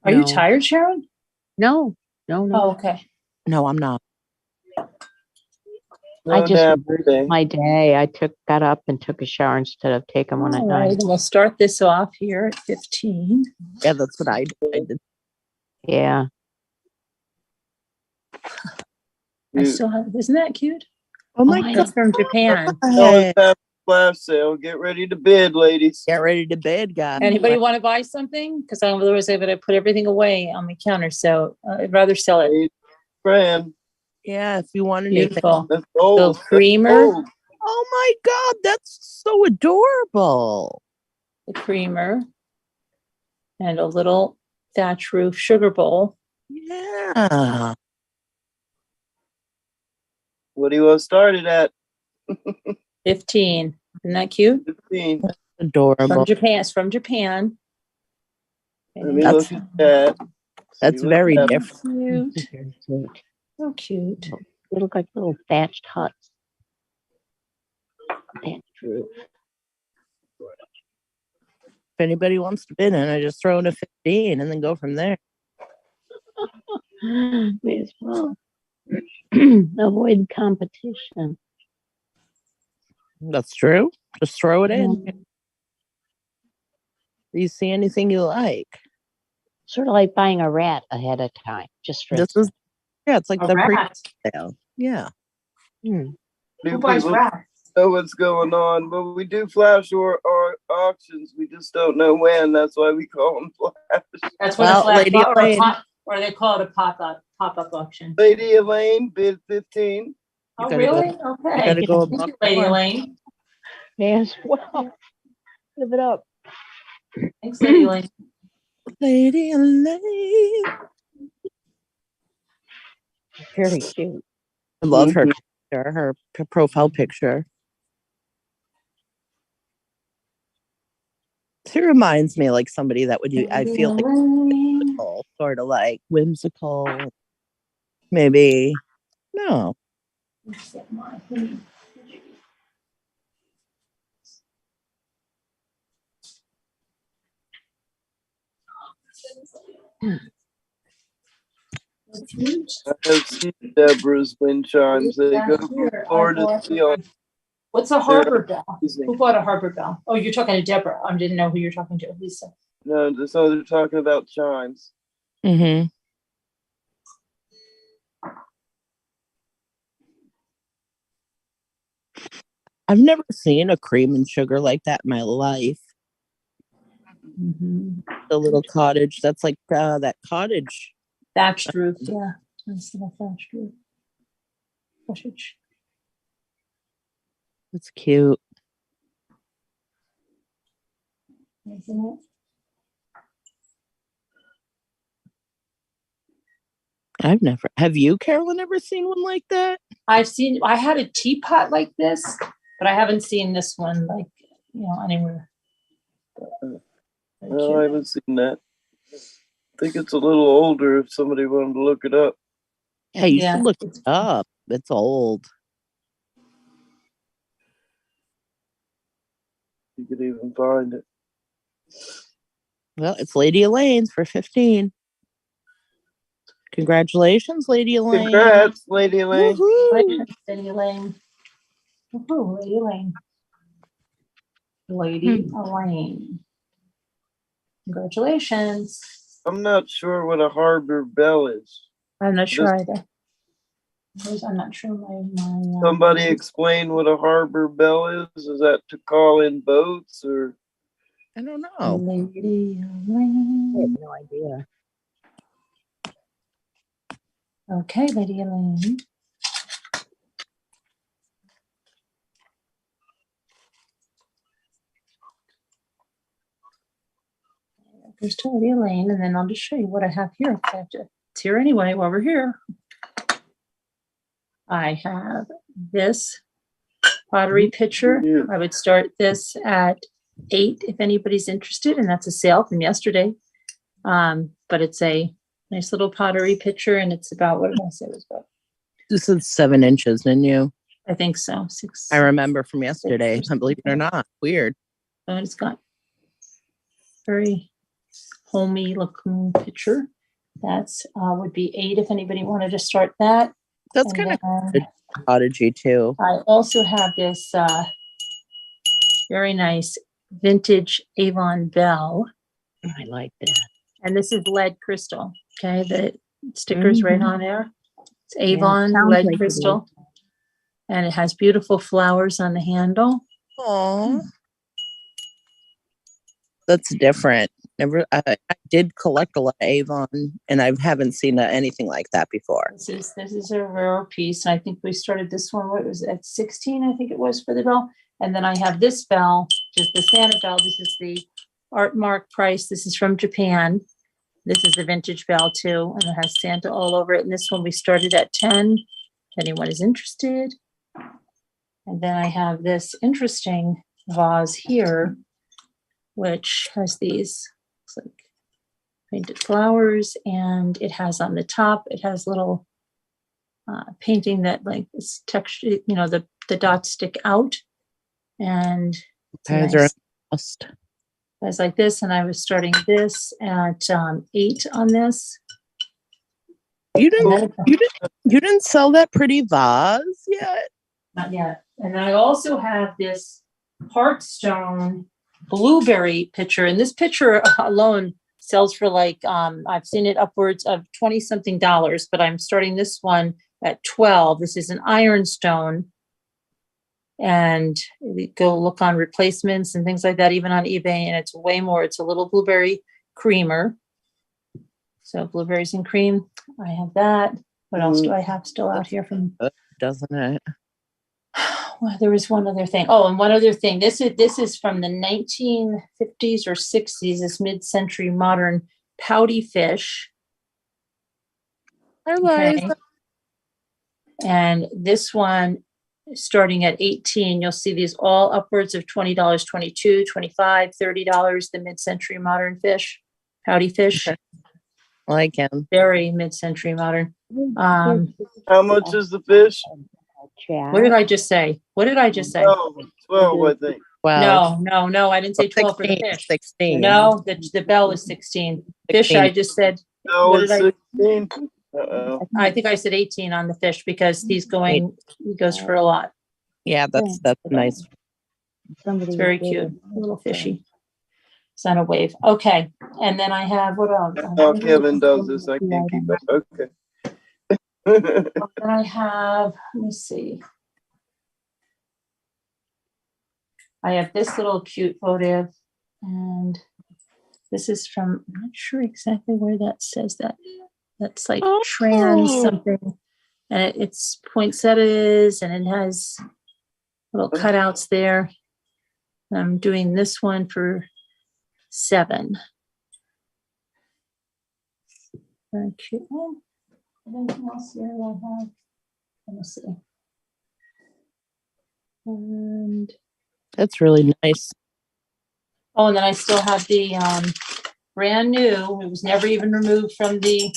Are you tired, Sharon?
No.
Oh, okay.
No, I'm not.
I just reversed my day. I got up and took a shower instead of taking one at night.
We'll start this off here at 15.
Yeah, that's what I did.
Yeah.
I still have. Isn't that cute?
Oh my God!
That's from Japan.
Flash sale. Get ready to bid, ladies.
Get ready to bid, guys.
Anybody want to buy something? Because otherwise I'm going to put everything away on my counter. So I'd rather sell it.
Brand.
Yeah, if you want
Beautiful.
That's old.
The creamer.
Oh my God, that's so adorable.
The creamer. And a little thatch roof sugar bowl.
Yeah.
What do you want to start it at?
15. Isn't that cute?
15.
Adorable.
From Japan. It's from Japan.
Let me look at that.
That's very different.
Cute. So cute.
They look like little thatched huts. Thatched roof.
If anybody wants to bid in, I just throw in a 15 and then go from there.
May as well. Avoid competition.
That's true. Just throw it in. Do you see anything you like?
Sort of like buying a rat ahead of time, just for
This is it's like
A
the
rat.
pre-sale. Yeah.
New
Who buys
people
rats?
know what's going on, but we do flash or auctions. We just don't know when. That's why we call them flash.
That's what
Well,
a flash
Lady Elaine.
or they call it a pop-up auction.
Lady Elaine bid 15.
Oh,
gotta
really?
You
Okay.
gotta go
Thank
above
you, Lady
board.
Elaine.
May as well. Live it up.
Thanks, Lady Elaine.
Lady Elaine.
Very cute.
I love her picture, her profile picture. She reminds me like somebody that would I feel like whimsical, sort of like whimsical. Maybe no.
I have seen Deborah's wind chimes. They go from Florida to beyond.
What's a
They're
Harbor Bell?
amazing.
Who bought a Harbor Bell? Oh, you're talking to Deborah. I didn't know who you're talking to. Lisa.
No, so they're talking about chimes.
Mm-hmm. I've never seen a cream and sugar like that in my life. The little cottage. That's like that cottage.
Thatched roof. Yeah. Nice little thatched roof. Cottage.
It's cute.
Isn't it?
Have you, Carolyn, ever seen one like that?
I had a teapot like this, but I haven't seen this one like, anywhere.
No, I haven't seen that. I think it's a little older if somebody wanted to look it up.
Yeah, you should look it up. It's old.
You could even find it.
Well, it's Lady Elaine's for 15. Congratulations, Lady Elaine.
Congrats, Lady Elaine.
Lady Elaine. Woohoo, Lady Elaine. Lady Elaine. Congratulations.
I'm not sure what a harbor bell is.
I'm not sure either. I'm not sure
Somebody explain what a harbor bell is. Is that to call in boats or?
I don't know.
Lady Elaine.
I have no idea.
Okay, Lady Elaine. There's to Lady Elaine, and then I'll just show you what I have here. It's here anyway while we're here. I have this pottery pitcher. I would start this at 8 if anybody's interested, and that's a sale from yesterday. But it's a nice little pottery pitcher, and it's about, what did I say it was about?
This is 7 inches, didn't you?
I think so. 6.
I remember from yesterday. Believe it or not. Weird.
And it's got very homey looking pitcher. That's would be 8 if anybody wanted to start that.
That's kind of cottagey too.
I also have this very nice vintage Avon bell.
I like that.
And this is lead crystal. Okay, the sticker's right on there. It's Avon
sounds
lead
like it
crystal. And it has beautiful flowers on the handle.
Aww. That's different. I did collect a lot of Avon, and I haven't seen anything like that before.
This is a rare piece. I think we started this one. What was it, at 16? I think it was for the bell. And then I have this bell, just the Santa bell. This is the Art Mark price. This is from Japan. This is the vintage bell too, and it has Santa all over it. And this one we started at 10. If anyone is interested. And then I have this interesting vase here, which has these like painted flowers, and it has on the top, it has little painting that like is texture, the dots stick out, and it's like this. And I was starting this at 8 on this.
You didn't sell that pretty vase yet?
Not yet. And then I also have this Heartstone blueberry pitcher, and this pitcher alone sells for like, I've seen it upwards of 20 something dollars, but I'm starting this one at 12. This is an ironstone. And we go look on replacements and things like that, even on eBay, and it's way more. It's a little blueberry creamer. So blueberries and cream. I have that. What else do I have still out here from?
Doesn't it?
Well, there was one other thing. Oh, and one other thing. This is from the 1950s or 60s. This mid-century modern pouty fish. Okay. And this one, starting at 18, you'll see these all upwards of $20, $22, $25, $30. The mid-century modern fish, pouty fish.
Okay. I like him.
Very mid-century modern.
How much is the fish?
What did I just say? What did I just say?
12, I think.
No. I didn't say 12 for the fish.
16.
No, the bell is 16. Fish,
16.
I just said.
No,
What
it's
did
16. Uh-oh.
I think I said 18 on the fish because he goes for a lot.
Yeah, that's nice.
It's very cute. A little fishy. It's on a wave. Okay. And then I have what else?
Oh, Kevin does this. I can't keep up. Okay.
And I have, let me see. I have this little cute votive, and this is from, I'm not sure exactly where that says that. That's like trans something. And it's poinsettias, and it has little cutouts there. I'm doing this one for $7. Very cute. Anything else here I have? Let me see. And
that's really nice.
Oh, and then I still have the brand new. It was never even removed from the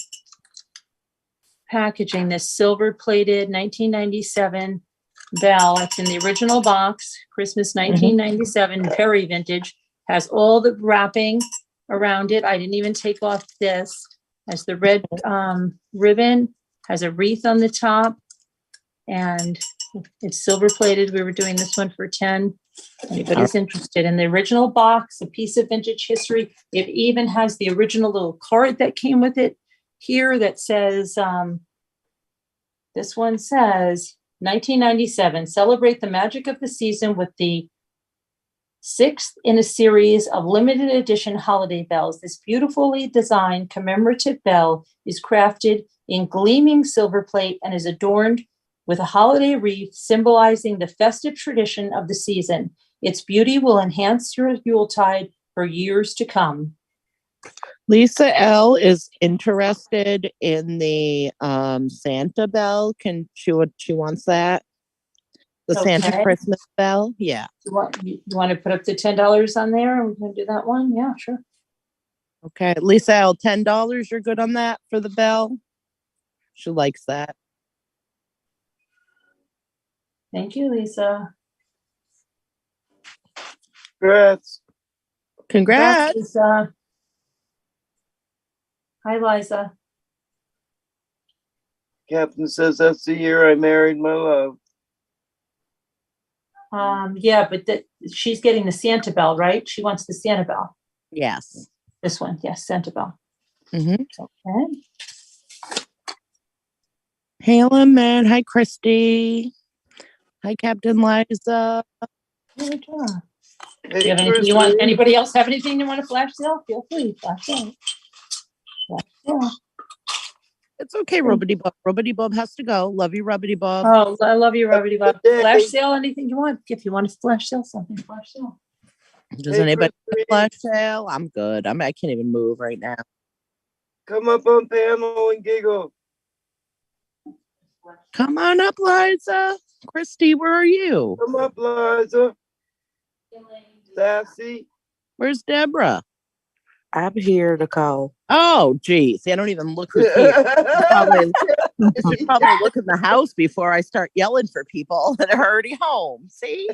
packaging. This silver plated 1997 bell. It's in the original box. Christmas 1997. Very vintage. Has all the wrapping around it. I didn't even take off this. Has the red ribbon, has a wreath on the top, and it's silver plated. We were doing this one for 10. Anybody's interested in the original box, a piece of vintage history. It even has the original little card that came with it here that says, this one says 1997, celebrate the magic of the season with the 6th in a series of limited edition holiday bells. This beautifully designed commemorative bell is crafted in gleaming silver plate and is adorned with a holiday wreath symbolizing the festive tradition of the season. Its beauty will enhance your Yuletide for years to come.
Lisa L is interested in the Santa bell. She wants that? The Santa Christmas bell? Yeah.
You want to put up to $10 on there, and we can do that one? Yeah, sure.
Okay. Lisa L, $10. You're good on that for the bell? She likes that.
Thank you, Lisa.
Congrats.
Lisa. Hi, Liza.
Captain says that's the year I married my love.
Yeah, but she's getting the Santa bell, right? She wants the Santa bell.
Yes.
This one, yes, Santa bell.
Mm-hmm.
Okay.
Hey, man. Hi, Christy. Hi, Captain Liza.
Good job.
Hey,
Do you have anything you want? Anybody else have anything you want to flash sale? Feel free, flash sale.
It's okay, Rubbity Bob. Rubbity Bob has to go. Love you, Rubbity Bob.
Oh, I love you, Rubbity Bob. Flash sale, anything you want. If you want to flash sale something, flash sale.
Does anybody have a flash sale? I'm good. I can't even move right now.
Come up on panel and giggle.
Come on up, Liza. Christy, where are you?
Come up, Liza. Sassy.
Where's Deborah?
I'm here, Nicole.
Oh, geez. I don't even look who's here. You should probably look in the house before I start yelling for people that are already home. See?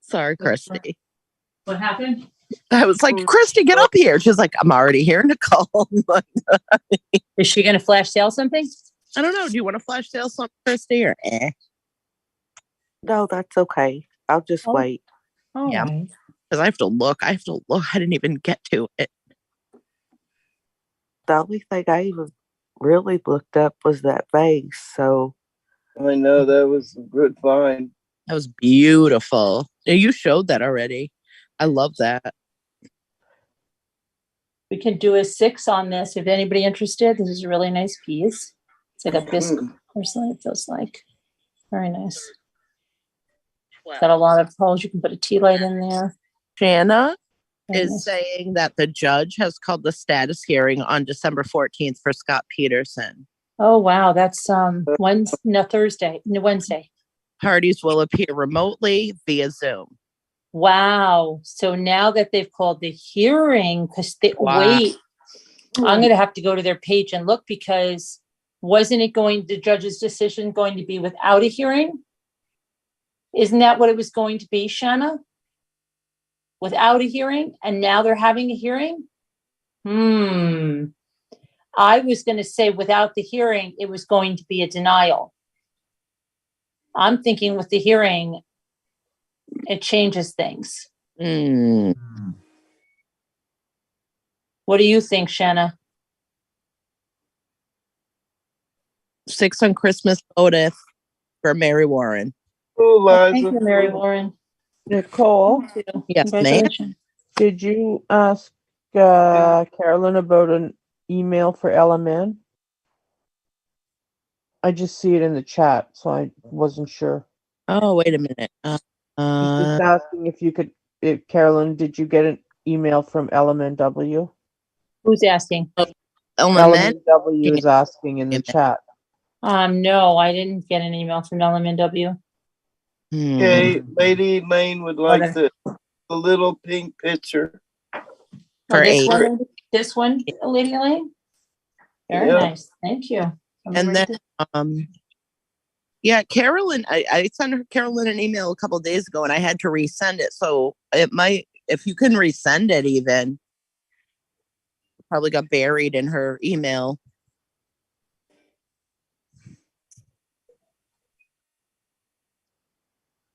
Sorry, Christy.
What happened?
I was like, Christy, get up here. She's like, I'm already here, Nicole.
Is she going to flash sale something?
I don't know. Do you want to flash sale something, Christy, or
No, that's okay. I'll just
Oh.
wait.
All
Yeah.
right.
Because I have to look. I didn't even get to it.
The only thing I even really looked up was that vase. So
I know that was a good find.
That was beautiful. Yeah, you showed that already. I love that.
We can do a 6 on this if anybody interested. This is a really nice piece. It's like a bisque porcelain, it feels like. Very nice. Got a lot of holes. You can put a tea light in there.
Shanna
Very
is
nice.
saying that the judge has called the status hearing on December 14th for Scott Peterson.
Oh wow, that's Wednesday.
Parties will appear remotely via Zoom.
Wow. So now that they've called the hearing, because
Wow.
I'm going to have to go to their page and look, because wasn't it the judge's decision going to be without a hearing? Isn't that what it was going to be, Shanna? Without a hearing, and now they're having a hearing? I was going to say without the hearing, it was going to be a denial. I'm thinking with the hearing, it changes things. What do you think, Shanna?
6 on Christmas Otis for Mary Warren.
Oh,
Thank you, Mary Warren.
Nicole,
Yes, ma'am.
Congratulations.
did you ask Carolyn about an email for LMN? I just see it in the chat, so I wasn't sure.
Oh, wait a minute.
She's just asking if you could, Carolyn, did you get an email from LMNW?
Who's asking?
LMNW is asking in the chat.
No, I didn't get an email from LMNW.
Okay, Lady Elaine would like the little pink picture.
For
this
8.
one, this one, Lady Elaine? Very
Yeah.
nice. Thank you.
And then, yeah, Carolyn, I sent Carolyn an email a couple of days ago and I had to resend it. So it might, if you can resend it even, probably got buried in her email.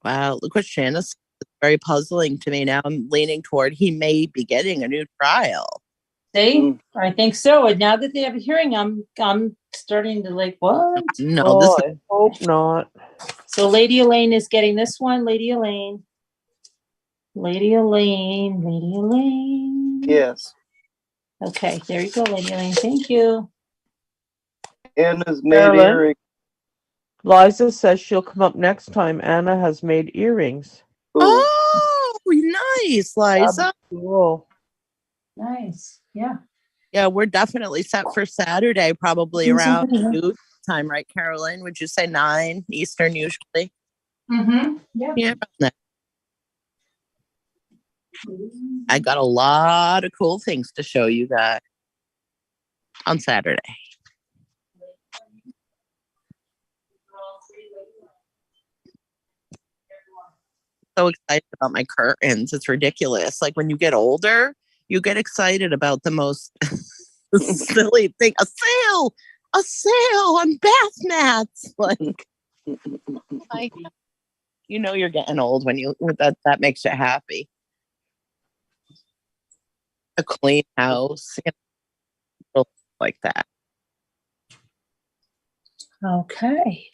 Wow, look what Shanna said. It's very puzzling to me. Now I'm leaning toward he may be getting a new trial.
See, I think so. And now that they have a hearing, I'm starting to like, what?
No, this
I hope not.
So Lady Elaine is getting this one. Lady Elaine. Lady Elaine. Lady Elaine.
Yes.
Okay, there you go, Lady Elaine. Thank you.
Anna's made
Carolyn?
earrings.
Liza says she'll come up next time. Anna has made earrings.
Oh, nice, Liza.
Cool.
Nice. Yeah.
Yeah, we're definitely set for Saturday, probably around noon time, right, Caroline? Would you say 9 Eastern usually?
Mm-hmm. Yeah.
Yeah. I got a lot of cool things to show you guys on Saturday. So excited about my curtains. It's ridiculous. Like when you get older, you get excited about the most silly thing. A sale on bath mats. Like you know you're getting old when that makes you happy. A clean house, like that.
Okay.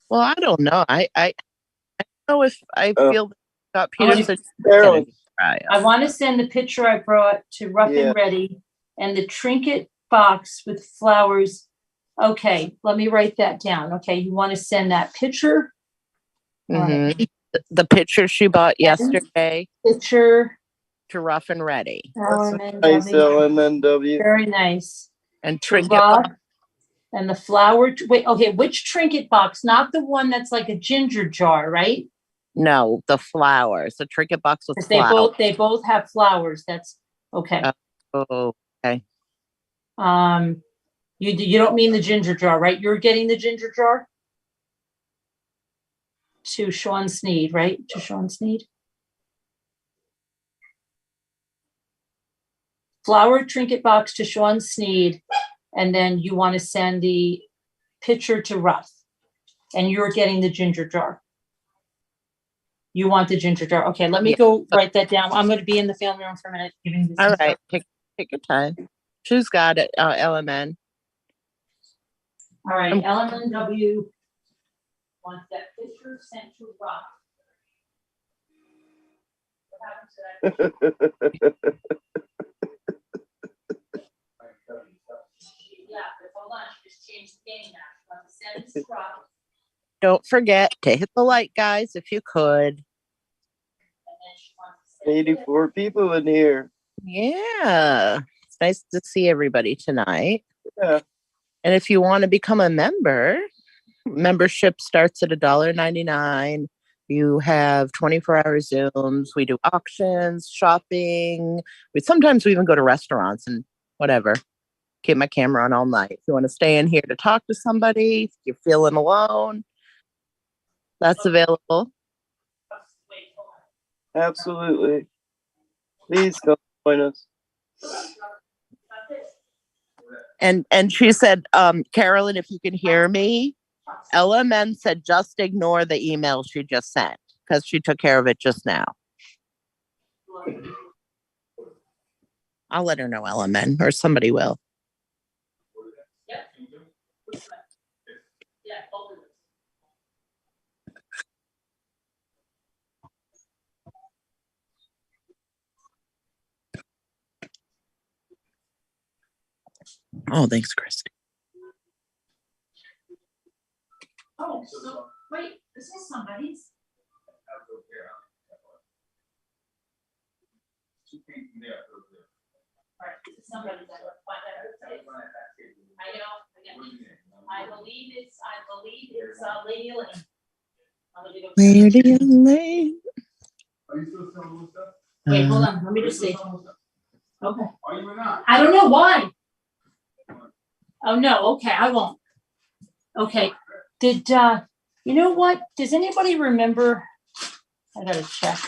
Well, I don't know. I don't know if I feel that Scott Peterson.
I want to send the picture I brought to Rough and Ready and the trinket box with flowers. Okay, let me write that down. Okay, you want to send that picture?
Mm-hmm. The picture she bought yesterday.
Picture
to Rough and Ready.
Nice LMNW.
Very nice.
And trinket box.
And the flower. Wait, okay, which trinket box? Not the one that's like a ginger jar, right?
No, the flowers. The trinket box with flowers.
They both have flowers. That's okay.
Oh, okay.
You don't mean the ginger jar, right? You're getting the ginger jar to Sean Sneed, right? To Sean Sneed. Flower trinket box to Sean Sneed and then you want to send the picture to Russ, and you're getting the ginger jar. You want the ginger jar. Okay, let me go write that down. I'm going to be in the family room for a minute. Giving this
All right, take your time. Who's got it? LMN.
All right, LMNW wants that picture sent to Russ. What happened to that? Yeah, but hold on, just change the game now. Send it to Russ.
Don't forget to hit the like, guys, if you could.
84 people in here.
Yeah. It's nice to see everybody tonight.
Yeah.
And if you want to become a member, membership starts at $1.99. You have 24-hour Zooms. We do auctions, shopping. Sometimes we even go to restaurants and whatever. Keep my camera on all night. If you want to stay in here to talk to somebody, if you're feeling alone, that's available.
Absolutely. Please come join us.
And she said, Carolyn, if you can hear me, LMN said just ignore the email she just sent because she took care of it just now. I'll let her know, LMN, or somebody will. Oh, thanks, Christy.
Oh, so wait, this is somebody's. Right, this is somebody's. I know. I believe it's Lady Elaine.
Lady Elaine.
Wait, hold on. Let me just see. Okay. I don't know why. Oh no. Okay, I won't. Okay. Did you know what? Does anybody remember? I gotta check.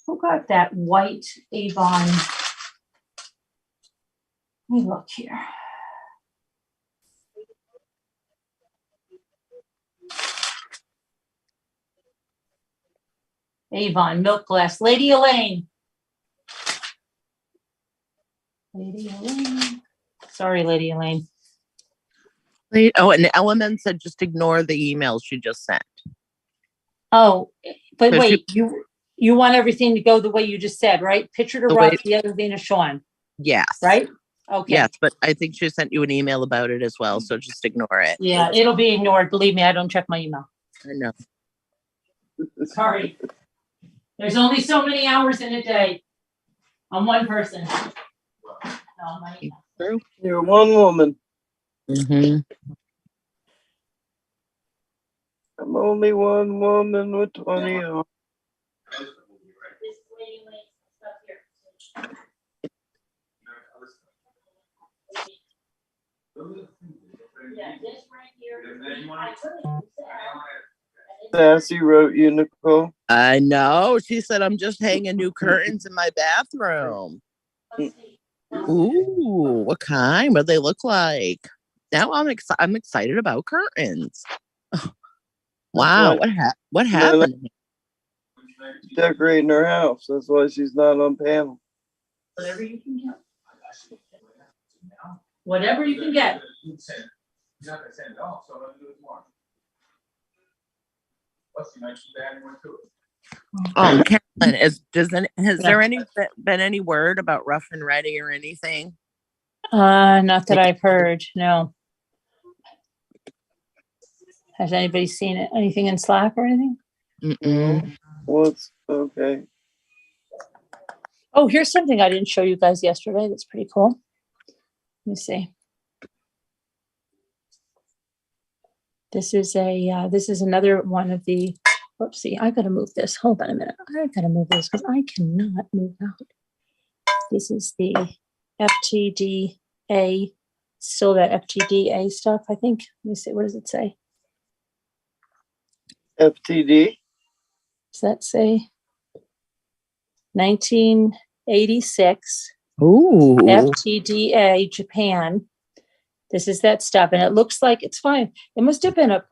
Who got that white Avon? Let me look here. Avon milk glass. Lady Elaine. Lady Elaine. Sorry, Lady Elaine.
Oh, and the element said just ignore the emails she just sent.
Oh, but wait, you want everything to go the way you just said, right? Picture to Russ, the other thing to Sean.
Yes.
Right? Okay.
Yes, but I think she sent you an email about it as well, so just ignore it.
Yeah, it'll be ignored. Believe me, I don't check my email.
I know.
Sorry. There's only so many hours in a day. I'm one person. No, my email.
True. You're one woman.
Mm-hmm.
I'm only one woman with 20 hours. Sassy wrote you, Nicole.
I know. She said, I'm just hanging new curtains in my bathroom. Ooh, what kind? What do they look like? Now I'm excited about curtains. Wow, what happened?
Decorating her house. That's why she's not on panel.
Whatever you can get. Whatever you can get.
You're not gonna send it off, so I'm gonna do it tomorrow. Plus, you might keep adding one to it.
Carolyn, has there been any word about Rough and Ready or anything?
Not that I've heard. No. Has anybody seen it? Anything in Slack or anything?
Mm-mm.
What's okay?
Oh, here's something I didn't show you guys yesterday. That's pretty cool. Let me see. This is another one of the. Oopsie, I gotta move this. Hold on a minute. I gotta move this because I cannot move out. This is the FTDA, still that FTDA stuff, I think. Let me see, what does it say?
FTD?
Does that say 1986?
Ooh.
FTDA, Japan. This is that stuff, and it looks like it's fine. It must have been ahead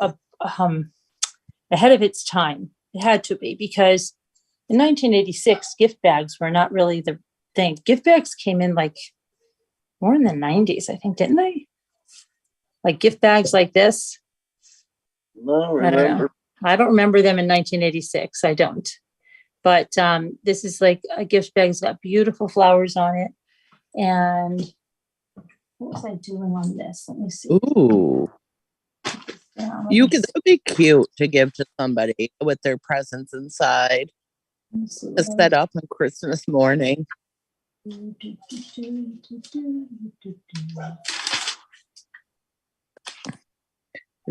of its time. It had to be, because in 1986, gift bags were not really the thing. Gift bags came in like more in the 90s, I think, didn't they? Like gift bags like this.
No,
I don't know. I don't remember them in 1986. I don't. But this is like a gift bag. It's got beautiful flowers on it. And what was I doing on this? Let me see.
Ooh.
Yeah,
That would be cute to give to somebody with their presents inside. To set up on Christmas morning.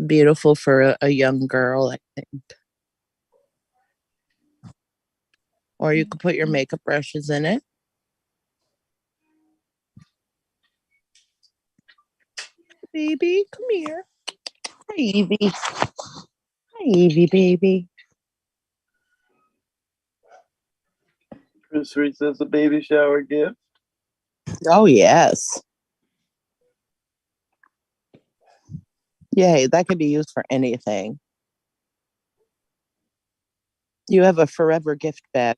Beautiful for a young girl, I think. Or you could put your makeup brushes in it. Baby, come here. Hi, Evie. Hi, Evie, baby.
Chris Reed says a baby shower gift.
Oh, yes. Yay, that could be used for anything. You have a forever gift bag.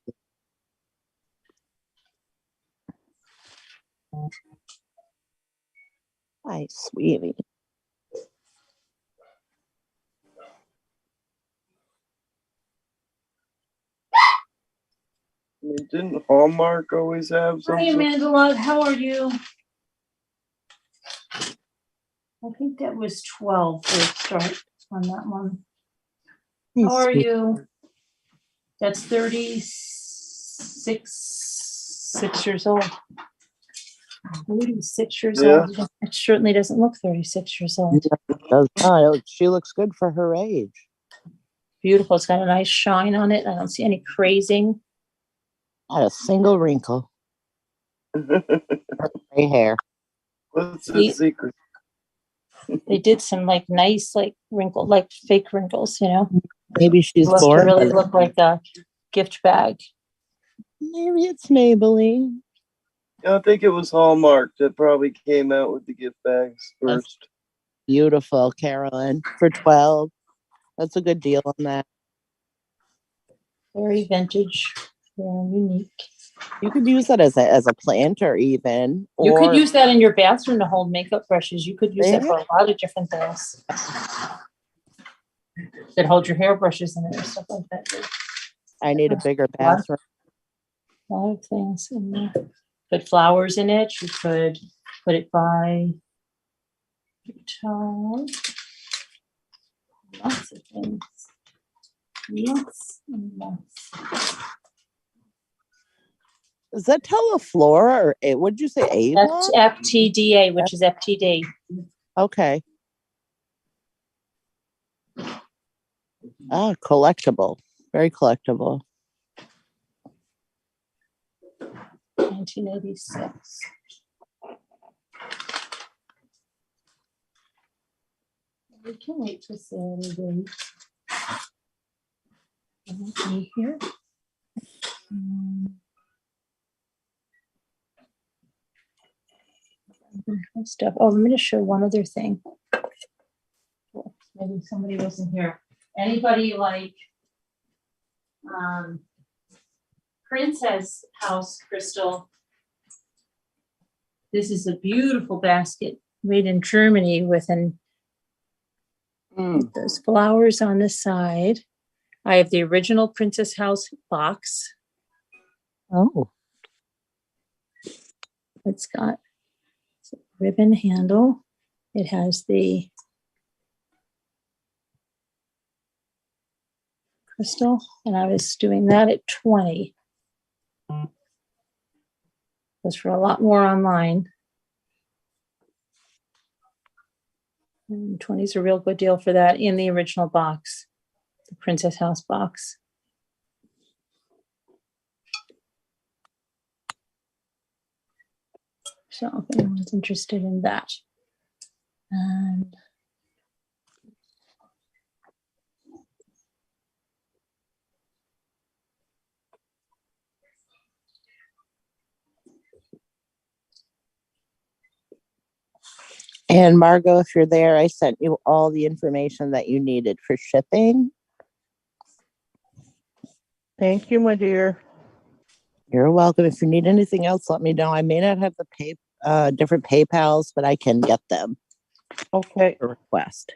Hi, sweetie.
I mean, didn't Hallmark always have something?
Hi, Amanda Love. How are you? I think that was 12 for a start on that one. How are you? That's 36 years old. 36 years old. It certainly doesn't look 36 years old.
She looks good for her age.
Beautiful. It's got a nice shine on it. I don't see any crazing.
Not a single wrinkle. Gray hair.
What's the secret?
They did some like nice wrinkle, like fake wrinkles, you know.
Maybe she's
born. Really look like a gift bag.
Maybe it's Maybelline.
I think it was Hallmark that probably came out with the gift bags first.
That's beautiful, Carolyn. For 12. That's a good deal on that.
Very vintage, very unique.
You could use that as a planter even.
You could use that in your bathroom to hold makeup brushes. You could use that for a lot of different things. You could hold your hairbrushes in it or stuff like that.
I need a bigger bathroom.
A lot of things in there. Put flowers in it. You could put it by your towel. Lots of things. Lots and lots.
Is that Teleflora or would you say Avon?
FTDA, which is FTD.
Okay. Ah, collectible. Very collectible.
1986. We can wait to Saturday. Okay, here. Stuff. Oh, I'm going to show one other thing. Maybe somebody wasn't here. Anybody like Princess House Crystal? This is a beautiful basket made in Germany with those flowers on the side. I have the original Princess House box.
Oh.
It's got a ribbon handle. It has the crystal, and I was doing that at 20. Goes for a lot more online. And 20 is a real good deal for that in the original box, the Princess House box. So if anyone's interested in that. And
And Margot, if you're there, I sent you all the information that you needed for shipping.
Thank you, my dear.
You're welcome. If you need anything else, let me know. I may not have the different PayPals, but I can get them.
Okay.
For request.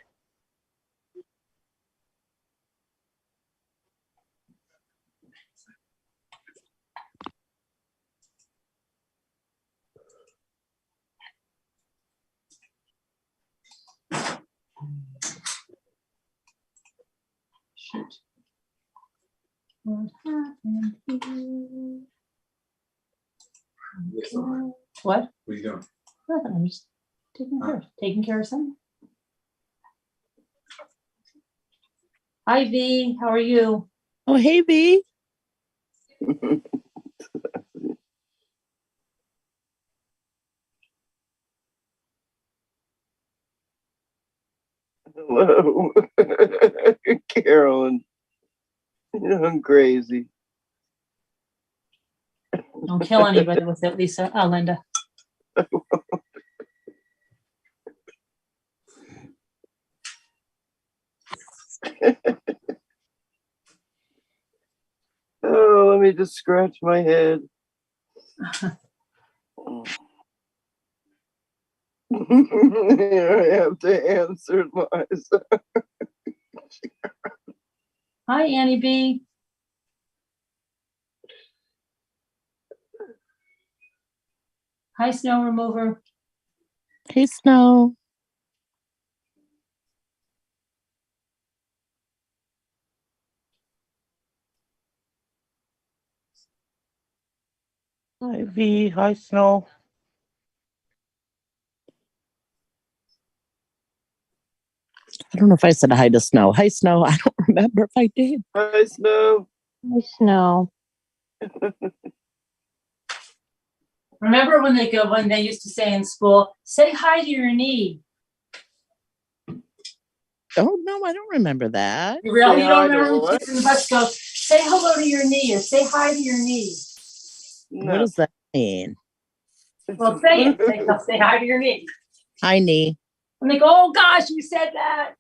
What happened here? What?
What are you doing?
Nothing. I'm just taking care of something. Hi V, how are you?
Oh, hey V.
Hello, Carolyn. I'm crazy.
Don't kill anybody with it, Lisa. Linda.
Oh, let me just scratch my head. I have to answer myself.
Hi, Annie B. Hi, Snow Remover.
Hey, Snow.
Hi, V. Hi, Snow.
I don't know if I said hi to Snow. Hi, Snow. I don't remember if I did.
Hi, Snow.
Hi, Snow.
Remember when they used to say in school, say hi to your knee.
Oh no, I don't remember that.
You really don't remember when kids in the bus go, say hello to your knee or say hi to your knee.
No.
What does that mean?
Well, say it. Say hi to your knee.
Hi, knee.
And they go, oh gosh, you said that.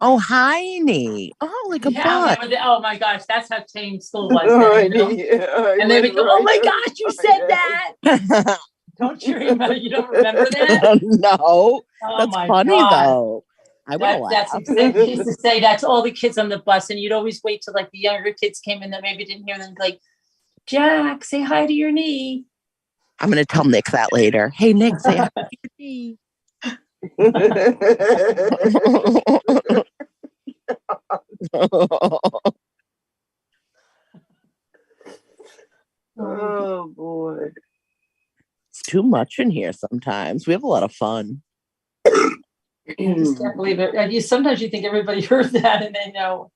Oh, hi, knee. Oh, like a butt.
Oh my gosh, that's how tame school was. Then, you know? And they would go, oh my gosh, you said that. Don't you remember? You don't remember that?
No.
Oh,
that's
my
funny
God.
though. I would have
That's
laughed.
they used to say that to all the kids on the bus, and you'd always wait till like the younger kids came in that maybe didn't hear them. Like, Jack, say hi to your knee.
I'm gonna tell Nick that later. Hey, Nick, say hi to your knee.
Oh boy.
It's too much in here sometimes. We have a lot of fun.
I just can't believe it. Sometimes you think everybody heard that and they know.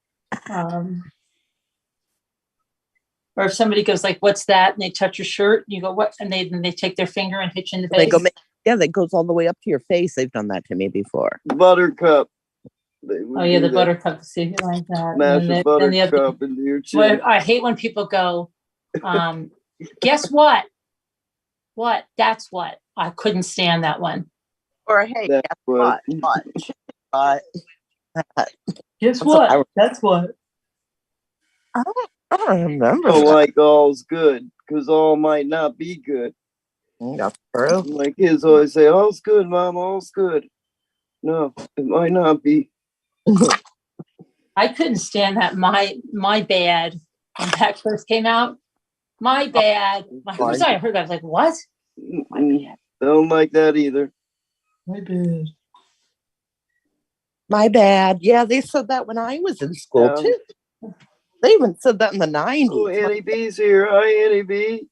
Or if somebody goes like, what's that? And they touch your shirt and you go, what? And they take their finger and hit you in the face.
That goes all the way up to your face. They've done that to me before.
Buttercup.
Oh yeah, the buttercup. See if you like that.
Smash a buttercup into your chin.
I hate when people go, guess what? What? That's what. I couldn't stand that one.
Or hey, guess what?
Guess what? That's what.
I don't remember.
Oh, like all's good, because all might not be good.
That's true.
My kids always say, all's good, Mom, all's good. No, it might not be.
I couldn't stand that. My bad. When that first came out, my bad. My first time I heard that, I was like, what?
My bad. Don't like that either.
My bad.
My bad. Yeah, they said that when I was in school too. They even said that in the 90s.
Oh, Annie B's here. Hi, Annie B.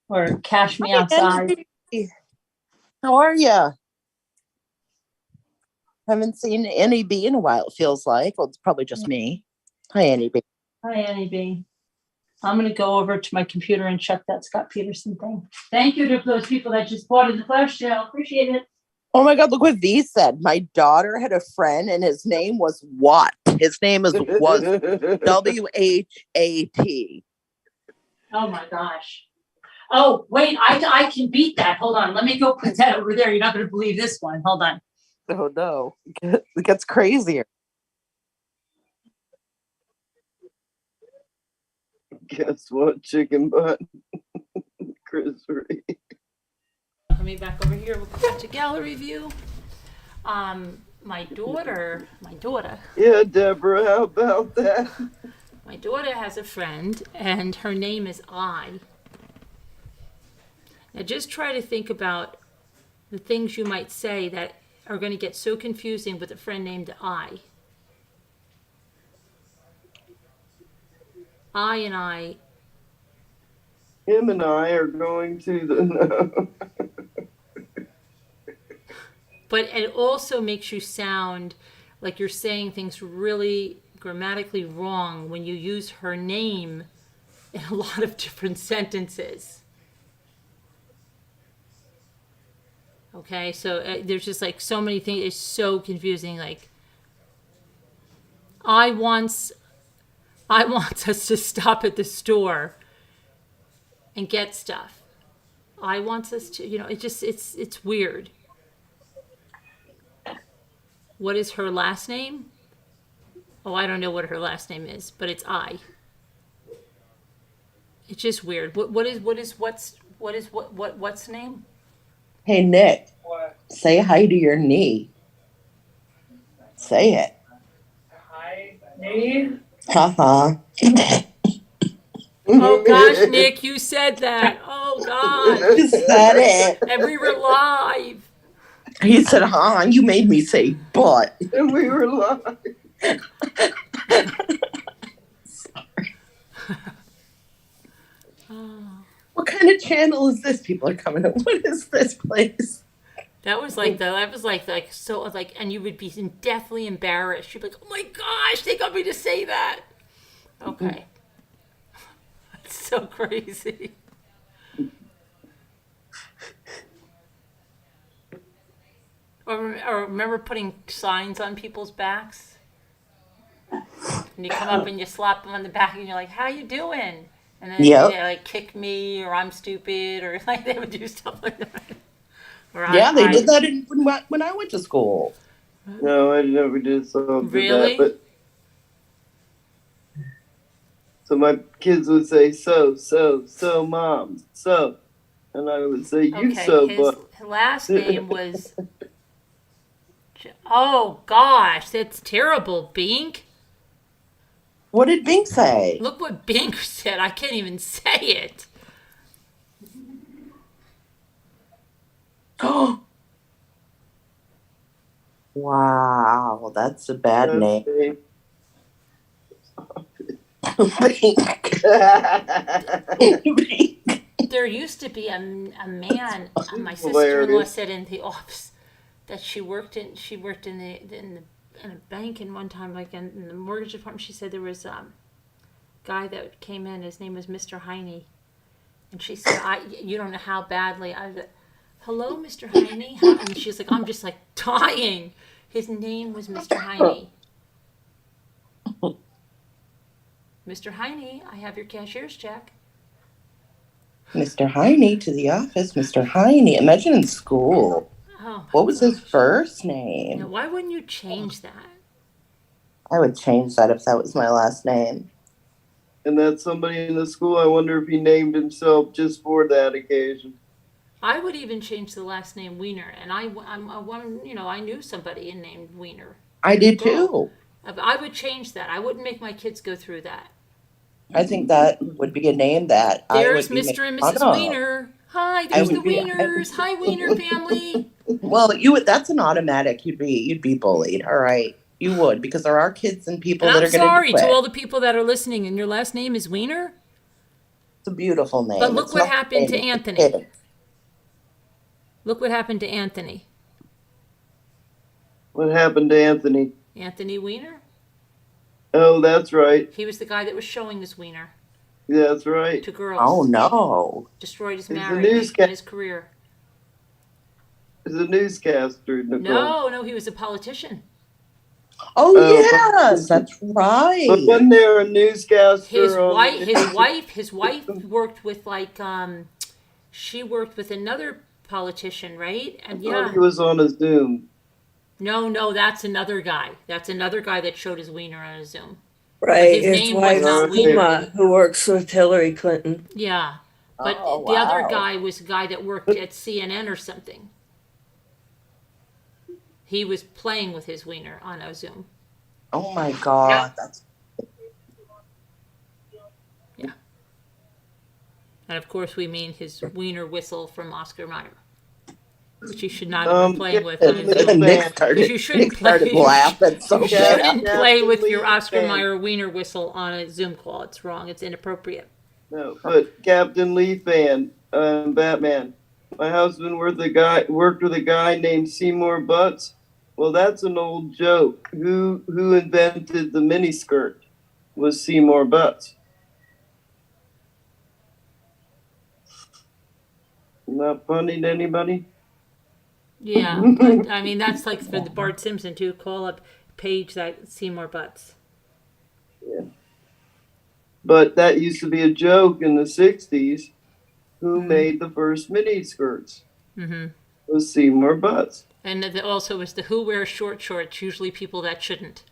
Or cash me outside.
How are you? Haven't seen Annie B in a while, it feels like. Well, it's probably just me. Hi, Annie B.
Hi, Annie B. I'm going to go over to my computer and check that Scott Peterson thing. Thank you to those people that just bought in the flash sale. Appreciate it.
Oh my God, look what V said. My daughter had a friend and his name was Watt. His name was W-H-A-T.
Oh my gosh. Oh, wait, I can beat that. Hold on. Let me go put that over there. You're not going to believe this one. Hold on.
Oh no, it gets crazier.
Guess what? Chicken butt. Chris Reed.
Coming back over here, we'll go back to gallery view. My daughter.
Yeah, Deborah, how about that?
My daughter has a friend, and her name is I. Now, just try to think about the things you might say that are going to get so confusing with a friend named I. I and I.
Him and I are going to the.
But it also makes you sound like you're saying things really grammatically wrong when you use her name in a lot of different sentences. Okay, so there's just like so many things. It's so confusing. Like, I want us to stop at the store and get stuff. I want us to, it's weird. What is her last name? Oh, I don't know what her last name is, but it's I. It's just weird. What's the name?
Hey, Nick,
What?
say hi to your knee. Say it.
Hi, me?
Haha.
Oh gosh, Nick, you said that. Oh gosh.
You said it.
And we were live.
He said, huh? You made me say but.
And we were live.
What kind of channel is this? People are coming up. What is this place?
That was like, so like, and you would be deathly embarrassed. You'd be like, oh my gosh, they got me to say that. Okay. That's so crazy. Or remember putting signs on people's backs? And you come up and you slap them on the back and you're like, how you doing? And then
Yep.
they like kick me or I'm stupid or like they would do stuff like that. Or
Yeah, they did that when I went to school.
No, I never did something
Really?
that, but so my kids would say so mom, so, and I would say you
Okay,
so,
his
but
last name was. Oh gosh, that's terrible, Bink.
What did Bink say?
Look what Bink said. I can't even say it.
Oh. Wow, that's a bad name. Bink.
There used to be a man. My sister-in-law
Hilarious.
said in the office that she worked in a bank in one time, like in the mortgage department. She said there was guy that came in. His name was Mr. Heine, and she said, you don't know how badly I. Hello, Mr. Heine, and she's like, I'm just like dying. His name was Mr. Heine. Mr. Heine, I have your cashier's check.
Mr. Heine to the office. Mr. Heine. Imagine in school.
Oh,
What was his first
now,
name?
why wouldn't you change that?
I would change that if that was my last name.
and that's somebody in the school. I wonder if he named himself just for that occasion.
I would even change the last name Wiener, and I knew somebody named Wiener.
I did
Girl.
too.
I would change that. I wouldn't make my kids go through that.
I think that would be a name that
There's
I would be
Mr. and
making
Mrs.
fun of.
Wiener. Hi, there's the
would be-
Wieners. Hi, Wiener family.
Well, that's an automatic. You'd be bullied. All right, you would, because there are kids and people
And
that
I'm
are going
sorry
to do
to
it.
all the people that are listening, and your last name is Wiener.
It's a beautiful name.
But look
It's
what
not
happened to
a name.
Anthony. Look what happened to Anthony.
What happened to Anthony?
Anthony Wiener.
Oh, that's right.
He was the guy that was showing his wiener
That's right.
to girls.
Oh no!
Destroyed his
He's a
marriage
newscaster.
and his career.
He's a newscaster, Nicole.
No, he was a politician.
Oh
Oh,
yes, that's
But
right.
wasn't there a newscaster?
His wife worked with she worked with another politician, right? And
I thought he was on a Zoom.
No, that's another guy. That's another guy that showed his wiener on a Zoom.
Right,
his
his
name was
wife
not Wiener.
Uma, who works with Hillary Clinton.
Yeah. But
Oh,
the other
wow.
guy was a guy that worked at CNN or something. He was playing with his wiener on a Zoom.
Oh my God. That's
Yeah. And of course, we mean his wiener whistle from Oscar Mayer, which you should not have been playing with on a
Captain
Zoom.
Lee
Nick
Fan.
Because
started,
you shouldn't
Nick started
play.
laughing so
You
bad.
shouldn't play
Captain
with your
Lee
Oscar
Fan.
Mayer wiener whistle on a Zoom call. It's wrong. It's inappropriate.
No, but Captain Lee Fan, Batman. My husband worked with a guy named Seymour Butts. Well, that's an old joke. Who invented the miniskirt was Seymour Butts. Not funny to anybody?
Yeah, but I mean that's like for the Bart Simpson too. Call up page that Seymour Butts.
Yeah. But that used to be a joke in the 60s. Who made the first miniskirts?
Mm-hmm.
Was Seymour Butts.
And also was the who wears short shorts, usually people that shouldn't.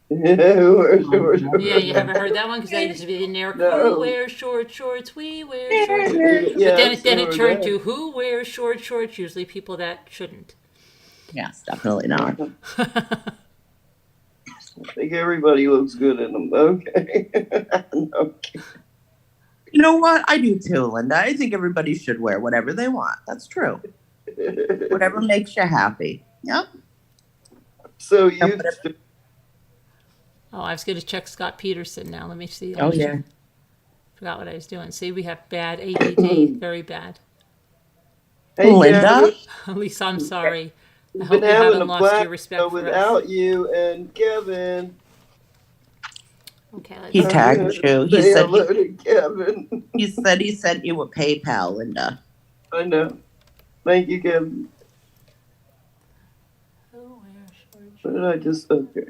Yeah,
Yeah, you haven't heard that one because that used to be in there.
No.
Who wears short shorts? We wear short shorts. But then it turned to who wears short shorts? Usually people that shouldn't.
Yes, definitely not.
I think everybody looks good in them. Okay. Okay.
You know what? I do too, Linda. I think everybody should wear whatever they want. That's true. Whatever makes you happy. Yep.
So you.
Oh, I was going to check Scott Peterson now. Let me see.
Oh, yeah.
Forgot what I was doing. See, we have bad ADD. Very bad.
Hey,
Linda?
Kevin.
At least I'm sorry. I
We've
hope
been
you
having
haven't
a
lost your
black
respect for
without
us.
you and Kevin.
Okay, let's
He
see.
tagged you. He
Say
said
hello to Kevin.
he said he sent you a PayPal, Linda.
I know. Thank you, Kevin. What did I just? Okay.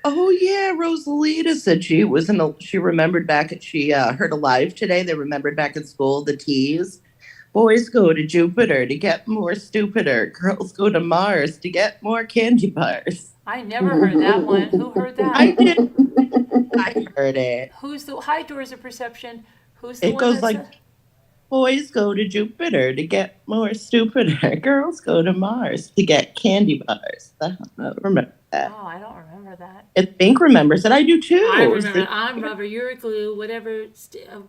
Oh yeah, Rosalita said she was she remembered back at she heard alive today. They remembered back at school the T's. Boys go to Jupiter to get more stupider. Girls go to Mars to get more candy bars.
I never heard that one. Who heard that?
I did. I heard it.
Who's the high doors of perception? Who's the
It
one
goes
that's
like, boys go to Jupiter to get more stupider. Girls go to Mars to get candy bars. I don't remember that.
Oh, I don't remember that.
I think remembers it. I do too.
I remember. I'm rubber, you're glue. Whatever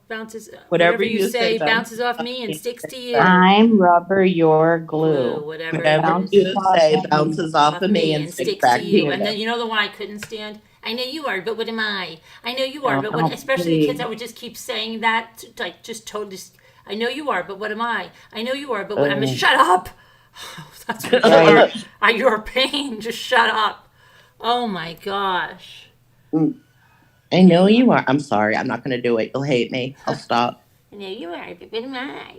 bounces,
Whatever
you
you
say
say
bounces off me and sticks to you.
I'm rubber, you're glue.
Whatever
Whatever you say bounces off of me and sticks back to you.
And then you know the one I couldn't stand? I know you are, but what am I? I know you are,
Oh,
but what? Especially the
please.
kids that would just keep saying that, like just totally. I know you are, but what am I? I know you are, but what? Shut up. That's what
Right.
you're a pain. Just shut up. Oh my gosh.
I know you are. I'm sorry. I'm not going to do it. You'll hate me. I'll stop.
I know you are, but what am I?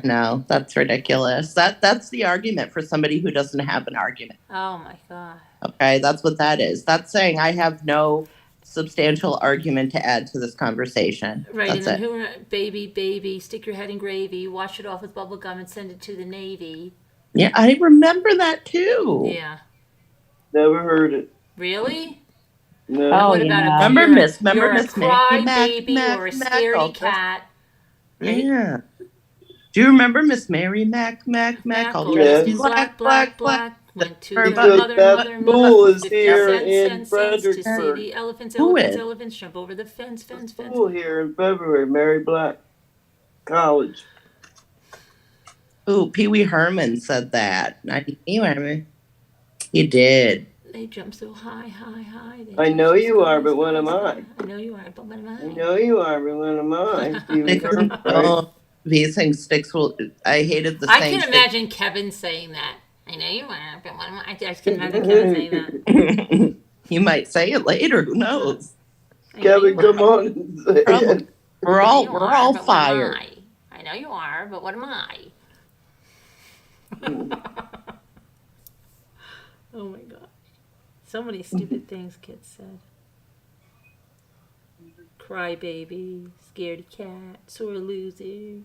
No, that's ridiculous. That's the argument for somebody who doesn't have an argument.
Oh my god.
Okay, that's what that is. That's saying I have no substantial argument to add to this conversation.
Right,
That's
and
it.
then baby, stick your head in gravy, wash it off with bubble gum, and send it to the Navy.
Yeah, I remember that too.
Yeah.
Never heard it.
Really?
No.
Oh,
What about
yeah.
Remember Miss
you're a
Mac,
cry
Mac,
baby
Mac,
or a
Mac,
scaredy
all
cat? Right?
Yeah. Do you remember Miss Mary Mac, all
all
dressed
Yes.
in black?
Went to
Her
the
body-
mother,
school is
50
here
cents,
in
cents, cents to see
Fredericksburg.
the elephants,
Who
elephants,
is?
elephants, jump over the fence.
School here in February, Mary Black College.
Ooh, Pee Wee Herman said that. Not Pee Wee Herman. He did.
They jump so high.
I know you are, but what am I?
I know you are, but what am I?
I know you are, but what am I?
Oh, these things sticks will. I hated the
I
same.
can imagine Kevin saying that. I know you are, but what am I? I just can imagine Kevin saying that.
You might say it later. Who knows?
Kevin, come on and say it.
We're all fired.
I know you are, but what am I? Oh my god. So many stupid things kids said. Cry baby, scaredy cat, sore loser.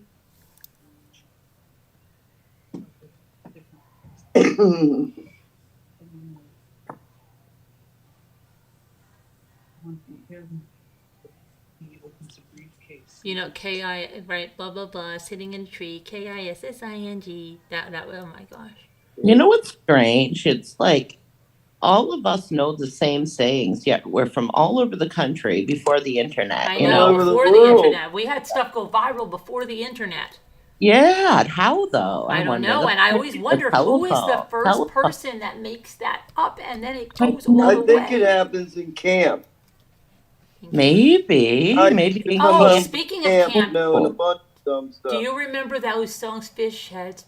You know, K-I, right, blah, blah, blah, sitting in a tree, Kissing. That, oh my gosh.
You know what's strange? It's like all of us know the same sayings, yet we're from all over the country before the internet,
I
you
know,
know?
over the
before the
world.
internet. We had stuff go viral before the internet.
Yeah, how though?
I don't
wonder.
know, and I always wonder who is the first person that makes that up, and then it goes all
I
the
think it
way.
happens in camp.
Maybe
I
maybe
used to
in
come
Oh,
up
camp.
speaking of
camp
camp,
knowing a bunch of dumb
do
stuff.
you remember those songs? Fish heads,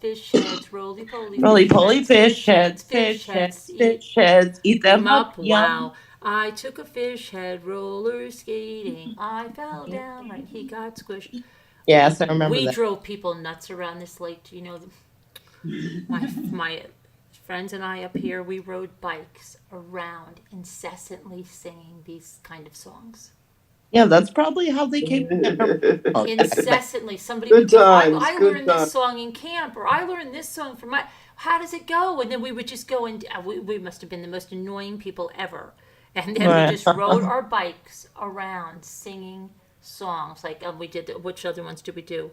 roly poly,
Roly poly fish heads,
fish heads,
fish heads, eat them
them
up,
up.
yum.
Wow, I took a fish head roller skating. I fell down, right? He got squished.
Yes, I remember
We
that.
drove people nuts around this lake. Do you know my friends and I up here? We rode bikes around, incessantly singing these kind of songs.
Yeah, that's probably how they came together.
Incessantly, somebody
Good
would go,
times,
I
good
learned this
times.
song in camp, or I learned this song from my. How does it go? And then we would just go and we must have been the most annoying people ever. And then we just rode our bikes around singing songs. Like we did. Which other ones did we do?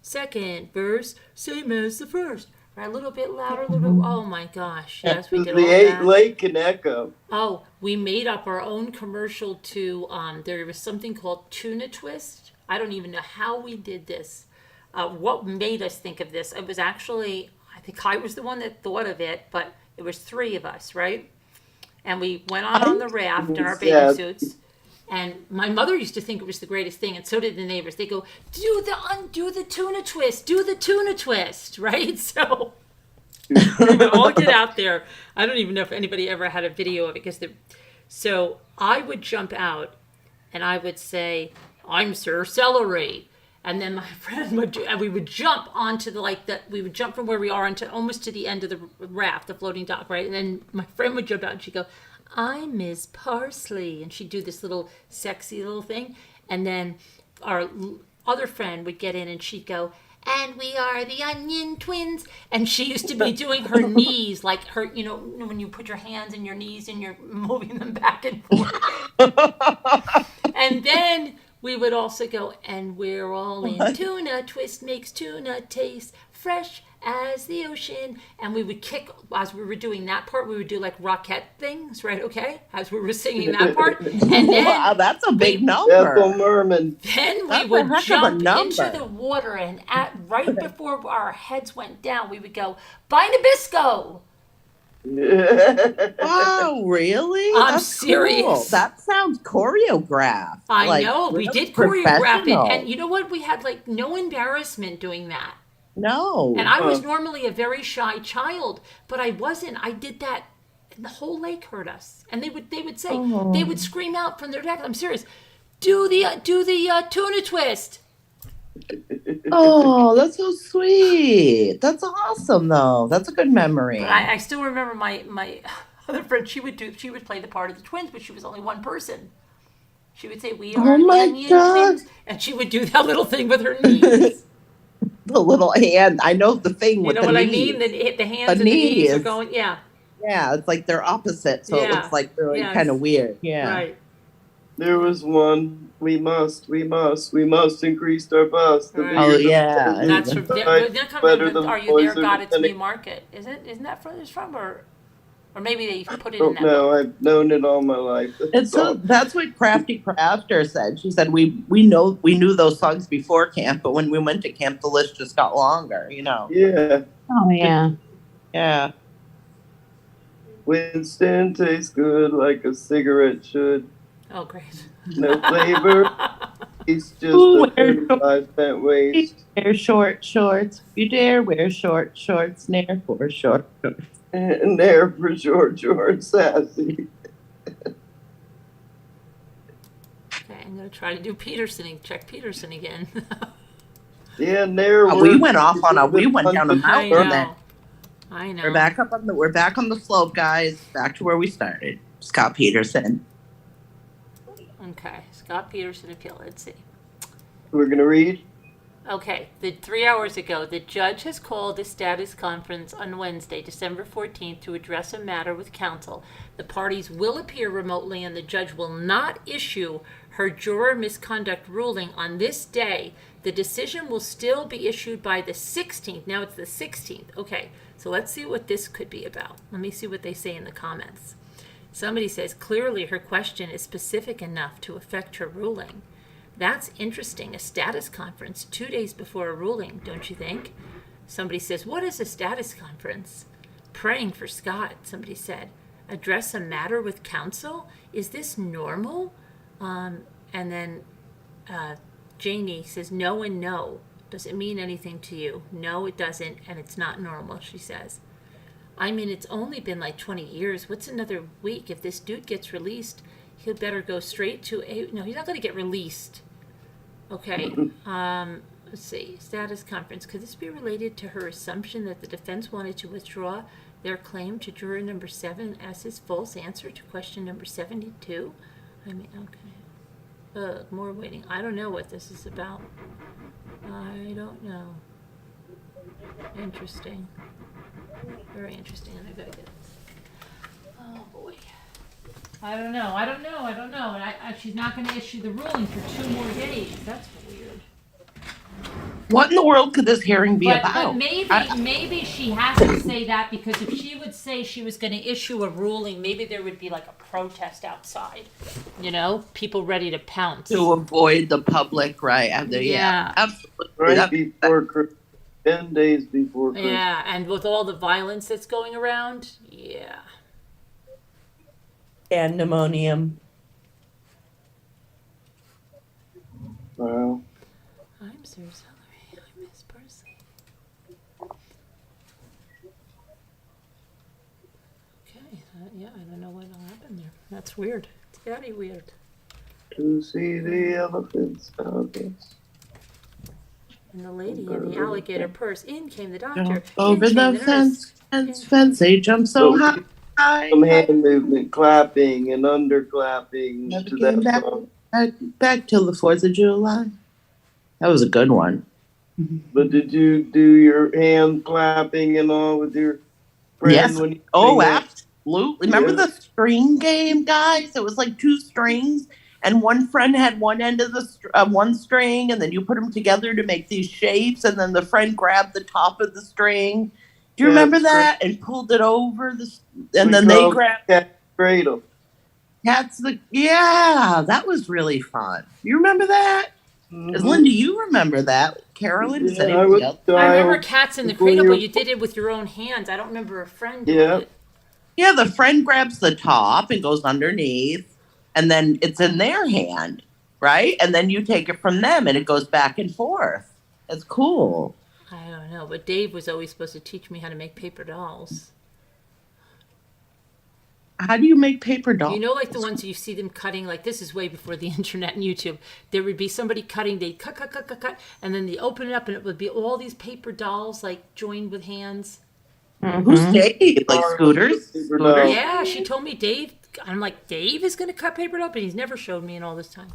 Second verse, same as the first. Right, a little bit louder, a little bit. Oh my gosh! Yes, we did all that.
The lake can echo.
Oh, we made up our own commercial to, there was something called Tuna Twist. I don't even know how we did this. What made us think of this? It was actually, I think I was the one that thought of it, but it was three of us, right? And we went on the raft in our bathing suits. And my mother used to think it was the greatest thing, and so did the neighbors. They go, undo the tuna twist, do the tuna twist, right? So we would all get out there. I don't even know if anybody ever had a video of it so I would jump out and I would say, I'm Sir Celery. And then my friend would and we would jump onto we would jump from where we are onto almost to the end of the raft, the floating dock, right? And then my friend would jump out and she'd go, I'm Miss Parsley. And she'd do this little sexy little thing. And then our other friend would get in and she'd go, and we are the Onion Twins. And she used to be doing her knees, like her, when you put your hands in your knees and you're moving them back and forth. And then we would also go, and we're all in tuna. Twist makes tuna taste fresh as the ocean. And we would kick, as we were doing that part, we would do like rocket things, right? Okay? As we were singing that part. And then
wow, that's a big number.
Ethel Merman.
Then we would jump into the water, and right before our heads went down, we would go, Bye Nabisco!
Wow, really?
I'm serious.
Cool. That sounds choreographed.
I know. We did choreograph it. And you know what? We had no embarrassment doing that.
No.
And I was normally a very shy child, but I wasn't. I did that, and the whole lake heard us. And they would say, they would scream out from their deck. I'm serious. Do the tuna twist.
Oh, that's so sweet. That's awesome, though. That's a good memory.
But I still remember my other friend. She would play the part of the twins, but she was only one person. She would say, "We are the Onion Twins," and she would do that little thing with her knees.
The little hand. I know the thing with the knees.
You know what I mean? The hands and the knees are going. Yeah.
Yeah, it's like they're opposite, so it looks like really kind of weird. Yeah.
Right.
There was one. We must increase our bus.
Right.
Oh yeah.
That's from. Are you there, God? It's me. Market. Isn't that from or maybe they put it in that.
No, I've known it all my life.
That's what Crafty Crafter said. She said we knew those songs before camp, but when we went to camp, the list just got longer.
Yeah.
Oh yeah.
Yeah.
Winston tastes good like a cigarette should.
Oh, great.
No flavor. It's just a 35-cent waste.
Wear short shorts. You dare wear short shorts. Nair for short shorts.
And there for short shorts, sassy.
Okay, I'm going to try to do Check Peterson again.
Yeah, there
we went down a mountain then.
I know.
We're back on the slope, guys. Back to where we started. Scott Peterson.
Okay, Scott Peterson appeal. Let's see.
We're gonna read.
Okay, 3 hours ago, the judge has called a status conference on Wednesday, December 14th, to address a matter with counsel. The parties will appear remotely, and the judge will not issue her juror misconduct ruling on this day. The decision will still be issued by the 16th. Now it's the 16th. Okay, so let's see what this could be about. Let me see what they say in the comments. Somebody says, clearly her question is specific enough to affect her ruling. That's interesting. A status conference 2 days before a ruling, don't you think? Somebody says, what is a status conference? Praying for Scott, somebody said. Address a matter with counsel? Is this normal? And then Janie says, no and no. Does it mean anything to you? No, it doesn't, and it's not normal, she says. I mean, it's only been like 20 years. What's another week? If this dude gets released, he'll better go straight to a... No, he's not going to get released. Okay, let's see. Status conference. Could this be related to her assumption that the defense wanted to withdraw their claim to juror number 7 as his false answer to question number 72? I mean, okay. More waiting. I don't know what this is about. I don't know. Interesting. Very interesting. I gotta get this. Oh boy. I don't know. And she's not going to issue the ruling for 2 more days. That's weird.
What in the world could this hearing be about?
But maybe she has to say that, because if she would say she was going to issue a ruling, maybe there would be like a protest outside. You know, people ready to pounce.
To avoid the public, right?
Yeah.
Absolutely.
Right before Christmas, 10 days before Christmas.
Yeah, and with all the violence that's going around, yeah.
Pandemonium.
Wow.
I'm Sir Celery. I miss Percy. Okay, yeah, I don't know what'll happen there. That's weird. It's very weird.
To see the elephants. Okay.
And the lady in the alligator purse. In came the doctor.
Over
in came
the
nurse.
fence, they jump so high.
Some hand movement, clapping and underclapping
Never
to
came
that song.
back till the 4th of July. That was a good one.
But did you do your hand clapping and all with your friend?
Yes.
When you
Oh,
sang that?
absolutely. Remember the string game, guys? It was like 2 strings, and one friend had one end of the one string, and then you put them together to make these shapes, and then the friend grabbed the top of the string. Do you remember that? And pulled it over and then they grabbed
Cat cradle.
Yeah, that was really fun. You remember that? Linda, you remember that? Carolyn, does anybody else?
I remember Cats in the Cradle, but you did it with your own hands. I don't remember a friend doing it.
Yeah, the friend grabs the top and goes underneath, and then it's in their hand, right? And then you take it from them, and it goes back and forth. It's cool.
I don't know, but Dave was always supposed to teach me how to make paper dolls.
How do you make paper dolls?
You know, like the ones you see them cutting, like this is way before the internet and YouTube. There would be somebody cutting, they'd cut, and then they open it up and it would be all these paper dolls, like joined with hands.
Who's Dave? Like Scooters?
Yeah, she told me Dave. I'm like, Dave is going to cut paper doll, but he's never showed me in all this time.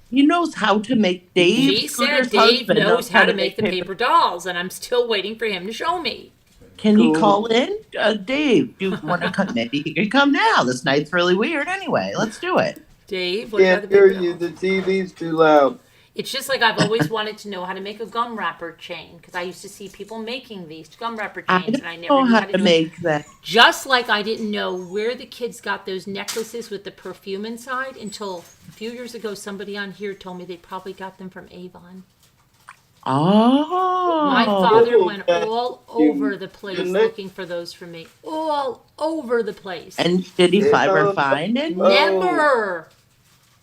He knows how to make Dave.
She said Dave knows how to make the paper dolls, and I'm still waiting for him to show me.
Can he call in? Dave, do you want to come? Maybe he can come now. This night's really weird anyway. Let's do it.
Dave, what
Can't
about the
hear
paper
you.
dolls?
The TV's too loud.
It's just like I've always wanted to know how to make a gum wrapper chain, because I used to see people making these gum wrapper chains, and I never
know
knew
how
how
to
to do
make
it.
that.
Just like I didn't know where the kids got those necklaces with the perfume inside until a few years ago somebody on here told me they probably got them from Avon.
Oh.
My father went all over the place looking for those for me. All over the place.
And did he ever find it?
Never.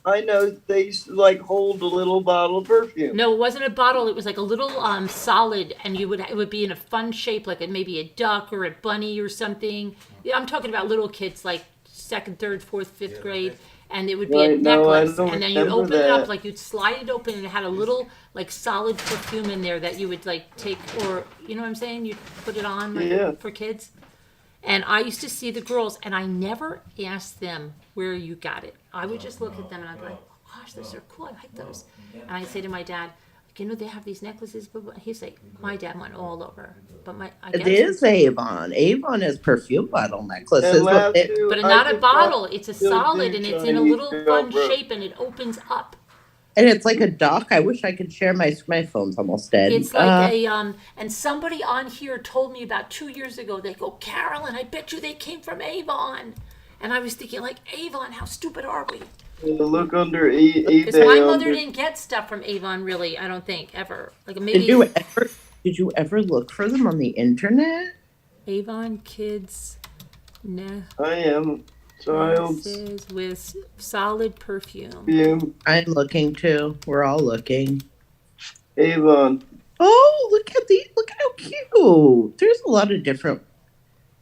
I know they used to like hold a little bottle of perfume.
No, it wasn't a bottle. It was like a little solid, and it would be in a fun shape, like maybe a duck or a bunny or something. Yeah, I'm talking about little kids, like 2nd, 3rd, 4th, 5th grade, and it would be a necklace, and then you'd open it up, like you'd slide it open, and it had a little like solid perfume in there that you would like take, or you know what I'm saying? You'd put it on like, for kids. And I used to see the girls, and I never asked them where you got it. I would just look at them, and I'd be like, oh, gosh, those are cool. I like those. And I'd say to my dad, they have these necklaces, but he's like, my dad went all over. But I
It
guess
is Avon. Avon has perfume bottle
And
necklaces, but
last year,
but
I
not a
could probably
bottle. It's a
still
solid,
do
and it's in a
Chinese
little fun
girlfriend.
shape, and it opens up.
and it's like a duck. I wish I could share my phone's almost dead.
It's like and somebody on here told me about 2 years ago, they go, Carolyn, I bet you they came from Avon. And I was thinking, like, Avon, how stupid are we?
Look under
Because
eBay.
my mother
Under,
didn't get stuff from Avon, really, I don't think, ever. Like,
Did
maybe
you ever look for them on the internet?
Avon Kids
I am child's
necklaces with solid perfume.
perfume.
I'm looking too. We're all looking.
Avon.
Oh, look at these! Look how cute. There's a lot of different.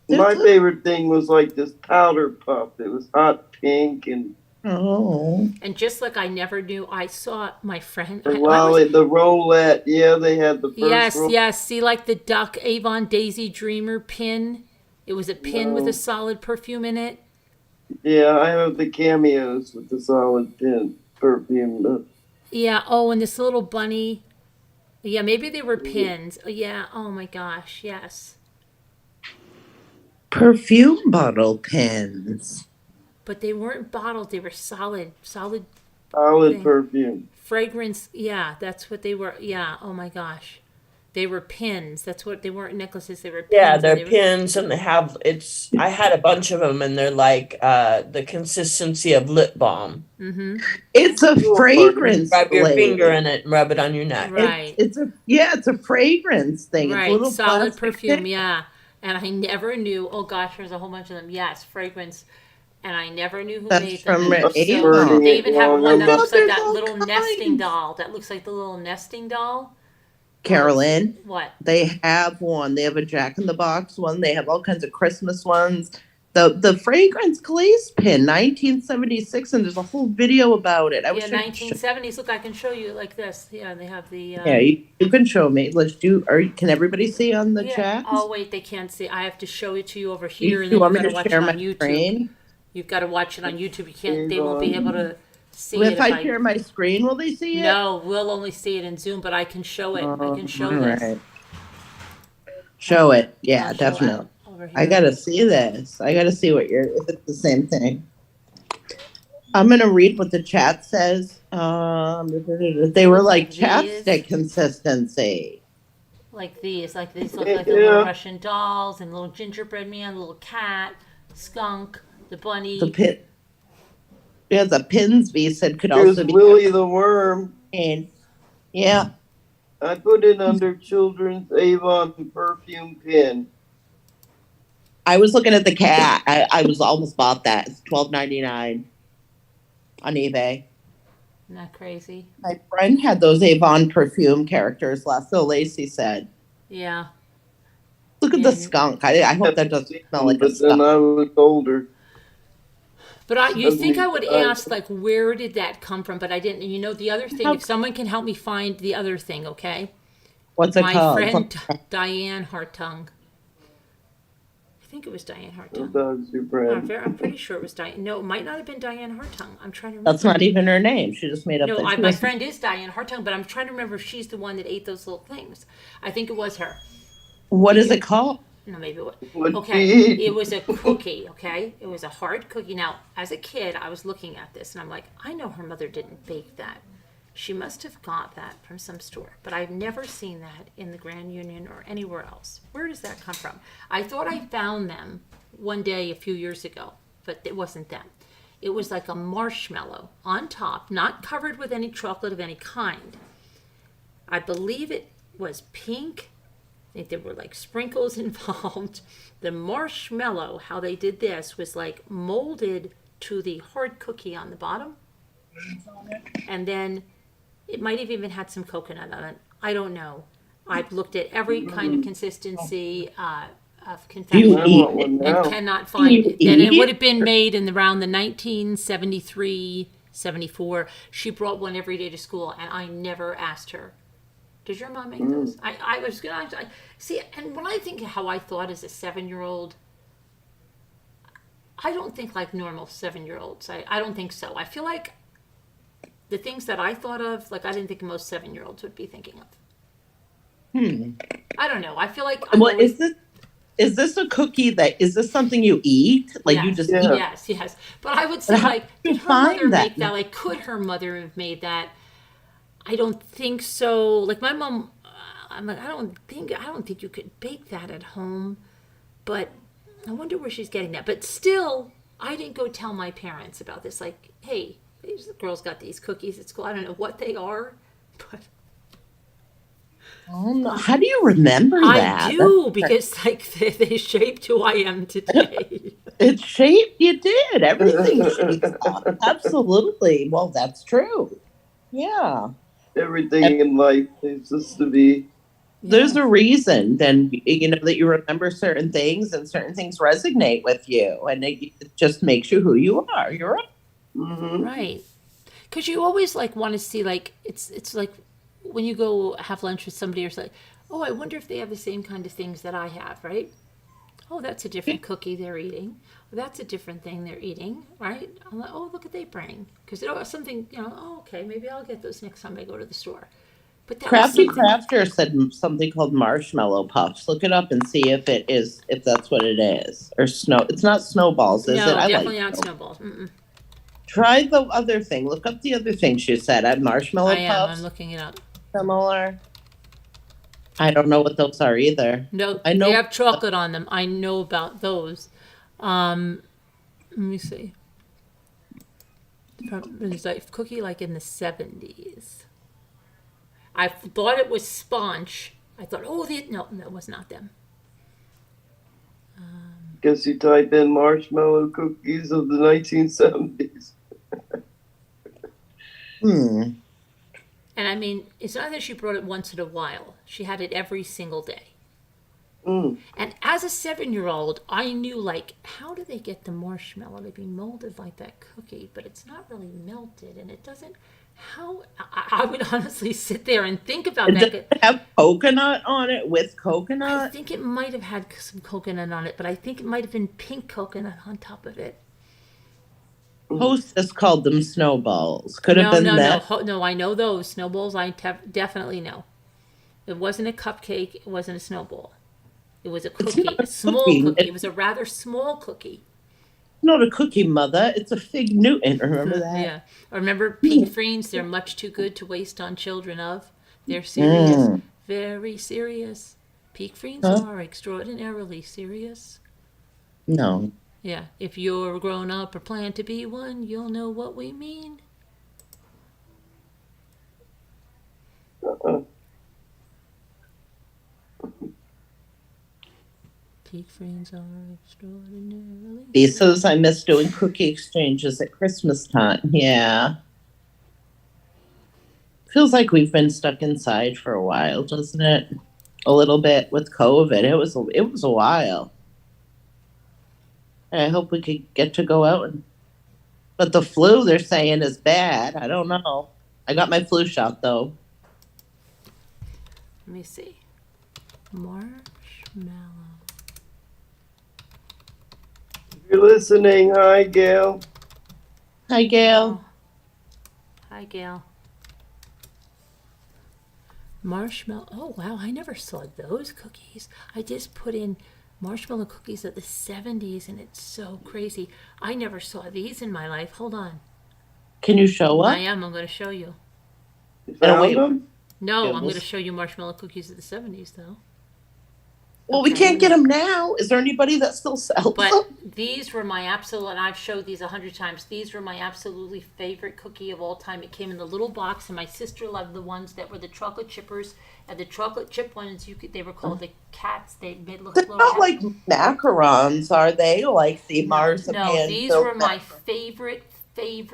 My favorite thing was like this powder puff. It was hot pink and
Oh.
And just like I never knew, I saw my friend.
the roulette. Yeah, they had the first.
Yes. See, like the Duck Avon Daisy Dreamer pin. It was a pin with a solid perfume in it.
Yeah, I have the cameos with the solid pin perfume.
Yeah. Oh, and this little bunny. Yeah, maybe they were pins. Yeah. Oh my gosh. Yes.
Perfume bottle pins.
But they weren't bottled. They were solid
Solid
thing.
perfume.
Fragrance. Yeah, that's what they were. Yeah. Oh my gosh. They were pins. That's what they weren't necklaces. They were pins.
Yeah, they're pins, and they have I had a bunch of them, and they're like the consistency of lip balm.
Mm-hmm.
It's a fragrance.
Rub your
blade.
finger in it and rub it on your neck.
Right.
It's a fragrance thing.
Right.
It's a little
Solid
plastic
perfume.
thing.
Yeah. And I never knew. Oh gosh, there's a whole bunch of them. Yes, fragrance. And I never knew who
That's
made them.
from
Avon.
They even have one that
No,
looks like
there's
that
all
little
kinds.
nesting doll. That looks like the little nesting doll.
Carolyn,
What?
they have one. They have a Jack in the Box one. They have all kinds of Christmas ones. The fragrance glaze pin, 1976, and there's a whole video about it. I
Yeah,
wish I could
1970s. Look, I can show you like this. Yeah, they have the.
Yeah, you can show me. Let's do. Can everybody see on the chat?
Oh wait, they can't see. I have to show it to you over
You
here, and then
want
you've
me
got to
to
watch it
share
on
my
YouTube.
screen?
You've got to watch it on YouTube. You can't. They won't be able to see
Well,
it
if I share my screen, will they see it?
No, we'll only see it in Zoom, but I can show it. I can show
all
this.
right. Show it. Yeah,
I'll show
definitely.
it over here.
I gotta see this. I gotta see if it's the same thing. I'm gonna read what the chat says. They were like chapstick consistency.
Like these look like the little Russian dolls and little gingerbread man, the little cat, skunk, the bunny.
The pit. Yeah, the Pinsby said could
Here's
also be
Willie the Worm.
And yeah.
I put it under children's Avon perfume pin.
I was looking at the cat. I was almost bought that. It's $12.99 on eBay.
Not crazy.
My friend had those Avon perfume characters last. So Lacey said,
Yeah.
"Look at the skunk. I hope that doesn't smell like a
But then
skunk."
I was older.
But you think I would ask, like, where did that come from? But I didn't. You know, the other thing, if someone can help me find the other thing, okay?
What's it called?
My friend Diane Hartung. I think it was Diane Hartung. I'm pretty sure it was Diane. No, it might not have been Diane Hartung. I'm trying to remember.
That's not even her name. She just made up.
No,
that
my friend is Diane Hartung, but I'm trying to remember if she's the one that ate those little things. I think it was her.
What is it called?
No, maybe it was. Okay, it was a cookie, okay? It was a hard cookie. Now, as a kid, I was looking at this, and I'm like, I know her mother didn't bake that. She must have got that from some store, but I've never seen that in the Grand Union or anywhere else. Where does that come from? I thought I found them one day a few years ago, but it wasn't them. It was like a marshmallow on top, not covered with any chocolate of any kind. I believe it was pink. I think there were like sprinkles involved. The marshmallow, how they did this, was like molded to the hard cookie on the bottom. And then it might have even had some coconut on it. I don't know. I've looked at every kind of consistency of confection and cannot find it. And it would have been made in around the 1973, 74. She brought one every day to school, and I never asked her, did your mom make those? I was going to see, and when I think of how I thought as a 7-year-old, I don't think like normal 7-year-olds. I don't think so. I feel like the things that I thought of, like I didn't think most 7-year-olds would be thinking of. I don't know. I feel like I've
Well,
always,
is this a cookie that is this something you eat? Like you
yes,
just
Yeah.
eat?
yes. But I would
But
say,
how
like,
do
did
you
her mother
find
make
that?
that? Like, could her mother have made that? I don't think so. Like my mom, I'm like, I don't think you could bake that at home. But I wonder where she's getting that. But still, I didn't go tell my parents about this. Like, hey, these girls got these cookies at school. I don't know what they are, but
Oh, no. How do you remember
I
that?
do because like they shaped who I am today.
It shaped, you did. Everything shapes us. Absolutely. Well, that's true. Yeah.
Everything in life seems just to be.
There's a reason then, that you remember certain things and certain things resonate with you. And it just makes you who you are. You're right.
Right. Because you always like want to see like it's like when you go have lunch with somebody or something. Oh, I wonder if they have the same kind of things that I have, right? Oh, that's a different cookie they're eating. Oh, that's a different thing they're eating, right? I'm like, oh, look what they bring. Because something, oh, okay, maybe I'll get those next time I go to the store. But that was
Crafty
something.
Crafter said something called marshmallow puffs. Look it up and see if that's what it is. Or snow. It's not snowballs, is it?
No,
I like
definitely not
snow.
snowballs. Mm-mm.
Try the other thing. Look up the other thing she said.
I
Marshmallow
am. I'm
puffs.
looking it up.
Similar. I don't know what those are either.
No,
I
they
know.
have chocolate on them. I know about those. Let me see. There's a cookie like in the 70s. I thought it was sponge. I thought, oh, no, that was not them.
Guess you type in marshmallow cookies of the 1970s.
And I mean, it's not that she brought it once in a while. She had it every single day. And as a 7-year-old, I knew, like, how do they get the marshmallow to be molded like that cookie? But it's not really melted, and it doesn't. I would honestly sit there and think about
Does
that.
it have coconut on it with
I
coconut?
think it might have had some coconut on it, but I think it might have been pink coconut on top of it.
Hostess called them snowballs. Could have been that.
No, I know those. Snowballs, I definitely know. It wasn't a cupcake. It wasn't a snowball. It was a cookie, a small cookie. It was a rather small cookie.
Not a cookie, mother. It's a fig Newton. Remember that?
Yeah. I remember pink freens. They're much too good to waste on children of. They're serious. Very serious. Peak freens are extraordinarily serious.
No.
Yeah. If you're grown up or plan to be one, you'll know what we mean. Peak freens are extraordinarily.
He says I miss doing cookie exchanges at Christmas time. Yeah. Feels like we've been stuck inside for a while, doesn't it? A little bit with COVID. It was a while. I hope we could get to go out but the flu they're saying is bad. I don't know. I got my flu shot though.
Let me see. Marshmallow.
If you're listening, hi, Gail.
Hi, Gail.
Hi, Gail. Marshmallow. Oh, wow. I never saw those cookies. I just put in marshmallow cookies of the 70s, and it's so crazy. I never saw these in my life. Hold on.
Can you show us?
I am. I'm going to show you.
You found them?
No,
Yeah,
I'm going to show you marshmallow cookies of the 70s, though.
Well, we can't get them now. Is there anybody that still sells
But
them?
these were my absolute, and I've showed these 100 times. These were my absolutely favorite cookie of all time. It came in the little box, and my sister loved the ones that were the chocolate chippers. And the chocolate chip ones, they were called the cats. They made look
They're
little
not
cats.
like macarons, are they? Like the marzipan.
No, these were my favorite. They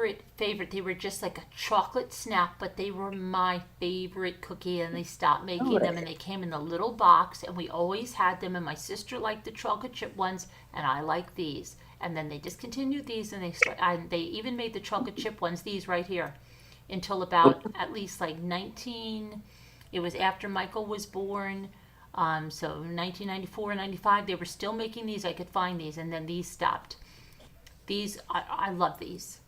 were just like a chocolate snap, but they were my favorite cookie, and they stopped making them, and they came in the little box, and we always had them, and my sister liked the chocolate chip ones, and I liked these. And then they discontinued these, and they even made the chocolate chip ones, these right here, until about at least like it was after Michael was born. So 1994 and 95, they were still making these. I could find these, and then these stopped. These, I love these.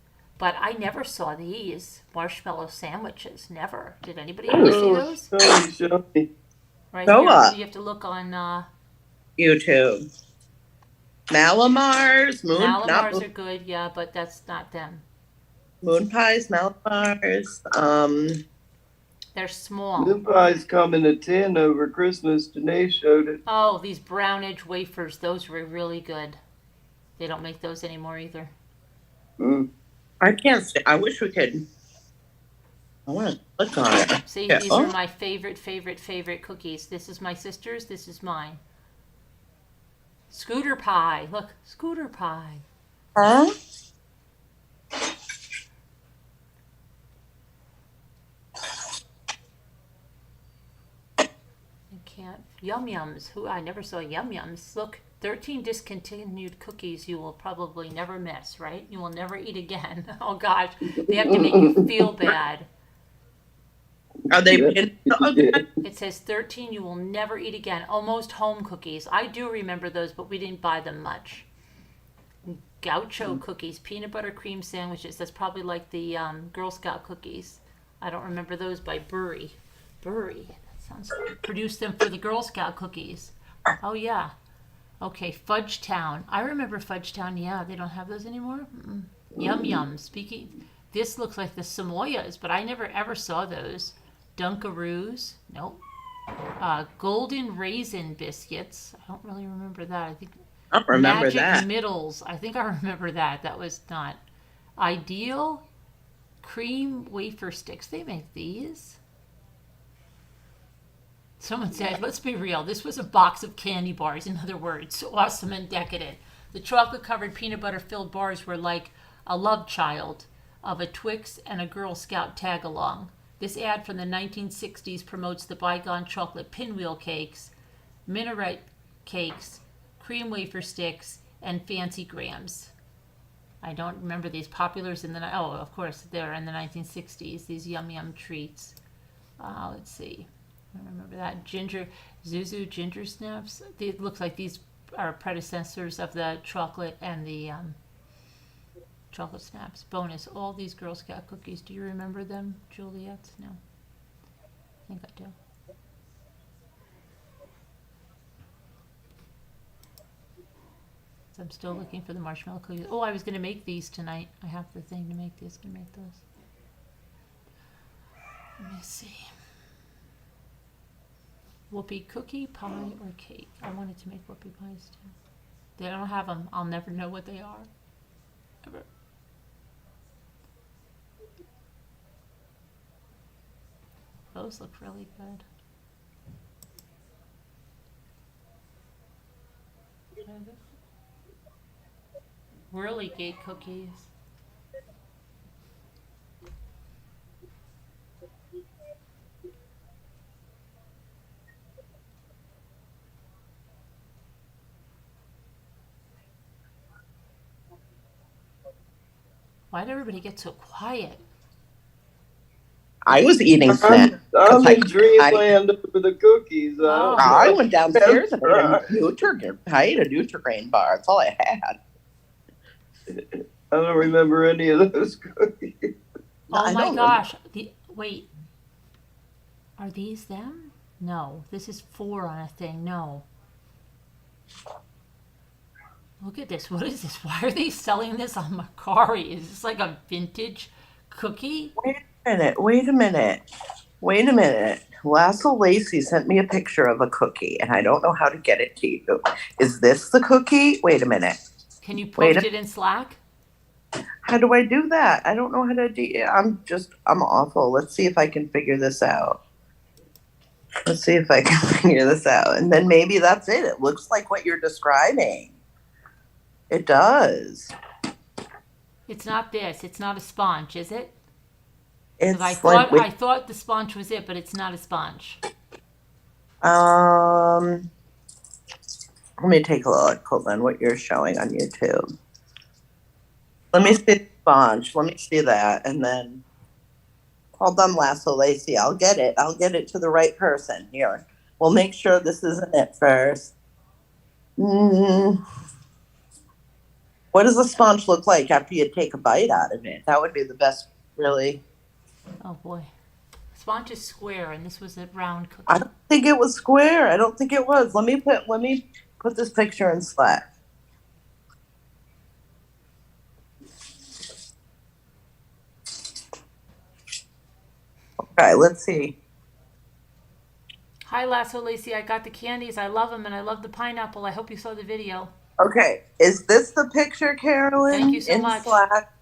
but I never saw these marshmallow sandwiches. Never. Did anybody ever see
Oh,
those?
show me.
Right
Go
here.
up.
You have to look on
YouTube. Malamars,
Malamars are good, yeah, but that's not them.
moon pies, Malamars.
They're small.
Moon pies come in a tin over Christmas. Danae showed it.
Oh, these brown edge wafers, those were really good. They don't make those anymore either.
I can't see. I wish we could. I want to click on it.
See,
Yeah.
these are my favorite cookies. This is my sister's, this is mine. Scooter pie. Look, scooter pie.
Huh?
I can't. Yum Yums. Who? I never saw Yum Yums. Look, 13 discontinued cookies you will probably never miss, right? You will never eat again. Oh gosh, they have to make you feel bad.
Are they pinned?
It says 13 you will never eat again. Almost home cookies. I do remember those, but we didn't buy them much. Gaucho cookies, peanut butter cream sandwiches. That's probably like the Girl Scout cookies. I don't remember those by Burry. Burry. That sounds good. Produced them for the Girl Scout cookies. Oh yeah. Okay, Fudge Town. I remember Fudge Town. Yeah, they don't have those anymore. Yum Yum. Speaking, this looks like the Samoyas, but I never ever saw those. Dunkaroos. Nope. Golden Raisin Biscuits. I don't really remember that. I think
I don't remember
Magic
that.
Middles. I think I remember that. That was not. Ideal Cream Wafer Sticks. They make these. Someone said, let's be real, this was a box of candy bars, in other words, awesome and decadent. The chocolate-covered peanut butter-filled bars were like a love child of a Twix and a Girl Scout tag-along. This ad from the 1960s promotes the bygone chocolate pinwheel cakes, minaret cakes, cream wafer sticks, and fancy grams. I don't remember these populars in the, oh, of course, they're in the 1960s, these Yum Yum treats. Let's see. I remember that. Zuzu Ginger Snaps. It looks like these are predecessors of the chocolate and the chocolate snaps. Bonus. All these Girl Scout cookies. Do you remember them, Juliet? No. I think I do. So I'm still looking for the marshmallow cookies. Oh, I was going to make these tonight. I have the thing to make these. Going to make those. Let me see. Whoopie cookie, pie, or cake? I wanted to make whoopie pies too. They don't have them. I'll never know what they are. Ever. Those look really good. Whirly Gate cookies. Why did everybody get so quiet?
I was eating snacks.
I'm in dreamland over the cookies.
I went downstairs and I ate a Nutri-Grain bar. That's all I had.
I don't remember any of those cookies.
Oh my gosh. Wait. Are these them? No. This is 4 on a thing. No. Look at this. What is this? Why are they selling this on Macari? Is this like a vintage cookie?
Wait a minute. Lasso Lacey sent me a picture of a cookie, and I don't know how to get it to you. Is this the cookie? Wait a minute.
Can you post it in Slack?
How do I do that? I don't know how to do. I'm awful. Let's see if I can figure this out. And then maybe that's it. It looks like what you're describing. It does.
It's not this. It's not a sponge, is it?
It's
I thought the sponge was it, but it's not a sponge.
Let me take a look. Hold on, what you're showing on YouTube. Let me see the sponge. Let me see that, and then hold on, Lasso Lacey. I'll get it. I'll get it to the right person here. We'll make sure this isn't it first. What does the sponge look like after you take a bite out of it? That would be the best, really.
Oh boy. Sponge is square, and this was a round
I
cookie.
don't think it was square. I don't think it was. Let me put this picture in Slack. Okay, let's see.
Hi, Lasso Lacey. I got the candies. I love them, and I love the pineapple. I hope you saw the video.
Okay, is this the picture,
Thank you
Carolyn,
so
in
much.
Slack?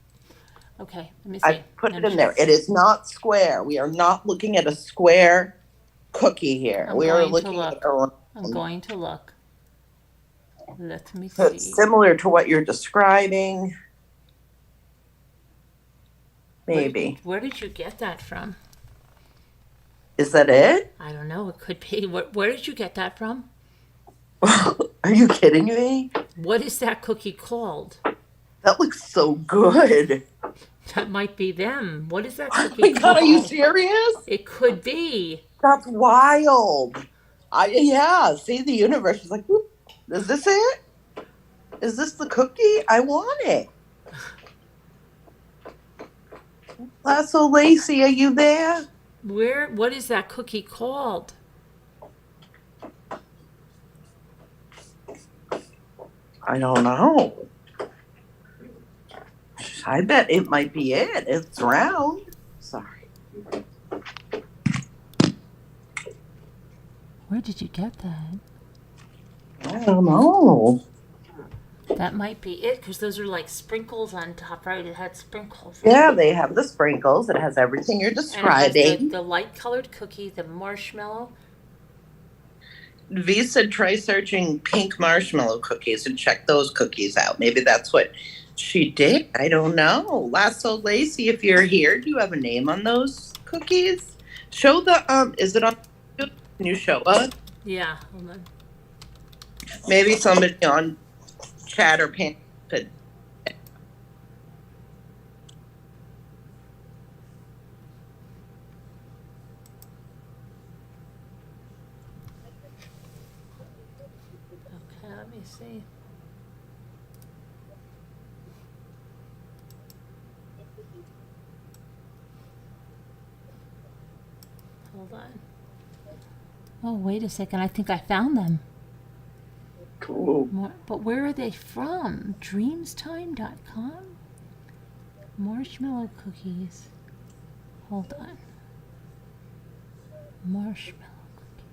Okay, let me
I
see.
put it
I'm
in there. It is not square. We are not looking at a square cookie here. We are
going to
looking at
look.
a round.
I'm going to look. Let me
So it's
see.
similar to what you're describing. Maybe.
Where did you get that from?
Is that it?
I don't know. It could be. Where did you get that from?
Are you kidding me?
What is that cookie called?
That looks so good.
That might be them. What is that
Oh
cookie
my God, are you
called?
serious?
It could be.
That's wild. Yeah, see, the universe is like, whoop, is this it? Is this the cookie? I want it. Lasso Lacey, are you there?
What is that cookie called?
I don't know. I bet it might be it. It's round. Sorry.
Where did you get that?
I don't know.
That might be it, because those are like sprinkles on top, right? It had sprinkles.
Yeah, they have the sprinkles. It has everything you're
And it has
describing.
the light colored cookie, the marshmallow.
V said try searching pink marshmallow cookies and check those cookies out. Maybe that's what she did. I don't know. Lasso Lacey, if you're here, do you have a name on those cookies? Show the is it on? Can you show us?
Yeah, hold on.
Maybe somebody on chat or pan could.
Okay, let me see. Hold on. Oh, wait a second. I think I found them.
Cool.
But where are they from? Dreamstime.com? Marshmallow cookies. Hold on. Marshmallow cookies.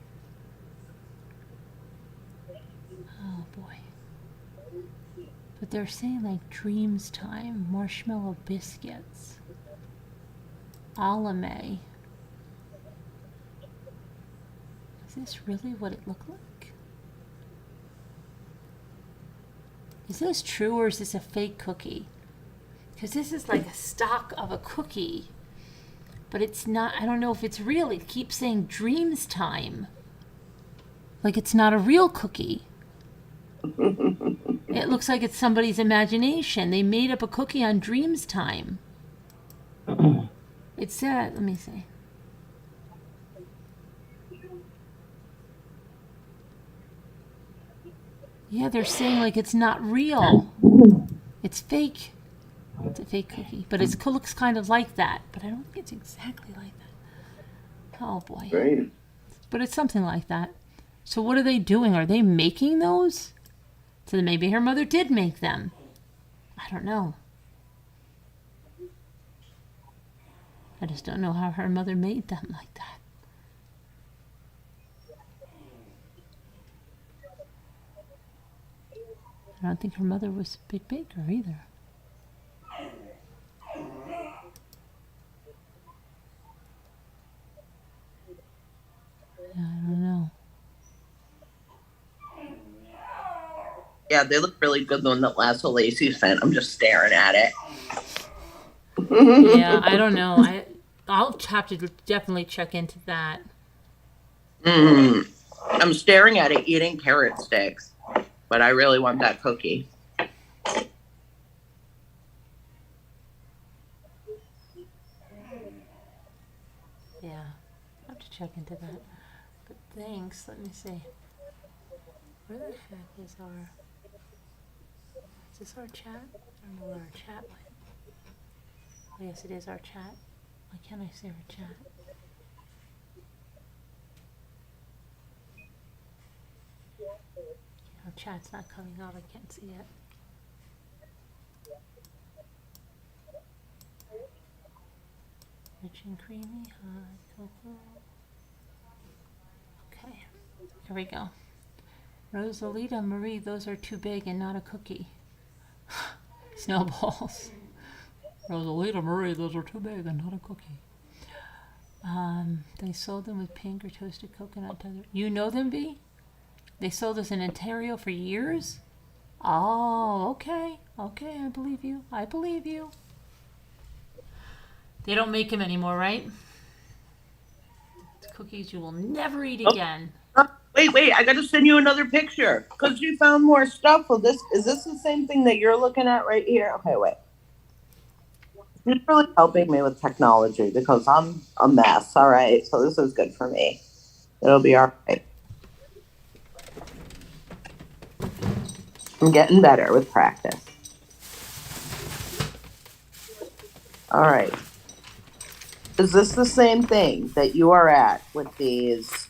Oh boy. But they're saying like Dreams Time, marshmallow biscuits. Alame. Is this really what it looked like? Is this true or is this a fake cookie? Because this is like a stock of a cookie. But it's not, I don't know if it's real. It keeps saying Dreams Time. Like it's not a real cookie. It looks like it's somebody's imagination. They made up a cookie on Dreams Time. It said, let me see. Yeah, they're saying like it's not real. It's fake. It's a fake cookie. But it looks kind of like that. But I don't think it's exactly like that. Oh boy.
Great.
But it's something like that. So what are they doing? Are they making those? So maybe her mother did make them. I don't know. I just don't know how her mother made them like that. I don't think her mother was a big baker either. Yeah, I don't know.
Yeah, they look really good. The one that Lasso Lacey sent. I'm just staring at it.
Yeah, I don't know. I'll have to definitely check into that.
I'm staring at it eating carrot sticks, but I really want that cookie.
Yeah, I'll have to check into that. But thanks. Let me see. Where the heck is our Is this our chat? I don't know where our chat went. Oh, yes, it is our chat. Why can't I see our chat? Our chat's not coming out. I can't see it. Rich and creamy, hot cocoa. Okay, here we go. Rosalita Marie, those are too big and not a cookie. Snowballs. Rosalita Marie, those are too big and not a cookie. They sold them with pink or toasted coconut butter. You know them, V? They sold us in Ontario for years? Oh, okay. Okay, I believe you. I believe you. They don't make them anymore, right? It's cookies you will never eat again.
Wait, I gotta send you another picture because you found more stuff. Well, is this the same thing that you're looking at right here? Okay, wait. She's really helping me with technology because I'm a mess. All right, so this is good for me. It'll be all right. I'm getting better with practice. All right. Is this the same thing that you are at with these?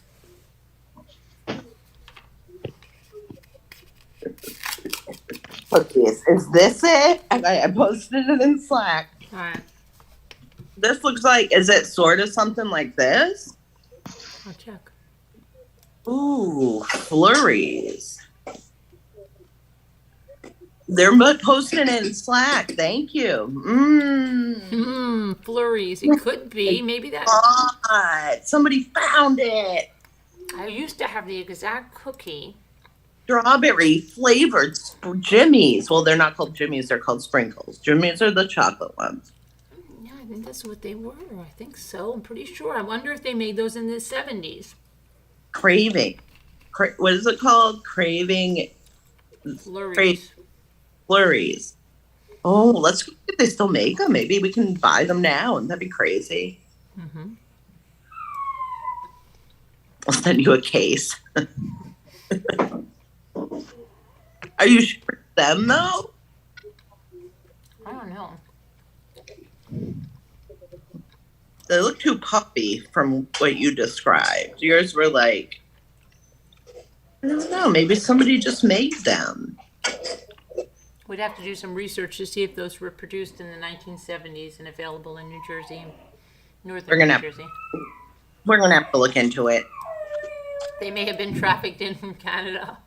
Cookies. Is this it? I posted it in Slack.
All right.
This looks like, is it sort of something like this?
I'll check.
Ooh, flurries. They're posting in Slack. Thank you.
Flurries. It could be. Maybe that.
God, somebody found it.
I used to have the exact cookie.
Strawberry flavored Jimmy's. Well, they're not called Jimmy's. They're called sprinkles. Jimmy's are the chocolate ones.
Yeah, I think that's what they were. I think so. I'm pretty sure. I wonder if they made those in the 70s.
Craving. What is it called? Craving.
Flurries.
Flurries. Oh, let's see if they still make them. Maybe we can buy them now, and that'd be crazy.
Mm-hmm.
I'll send you a case. Are you sure it's them though?
I don't know.
They look too puffy from what you described. Yours were like, I don't know, maybe somebody just made them.
We'd have to do some research to see if those were produced in the 1970s and available in New Jersey, northern New Jersey.
We're gonna have to look into it.
They may have been trafficked in from Canada.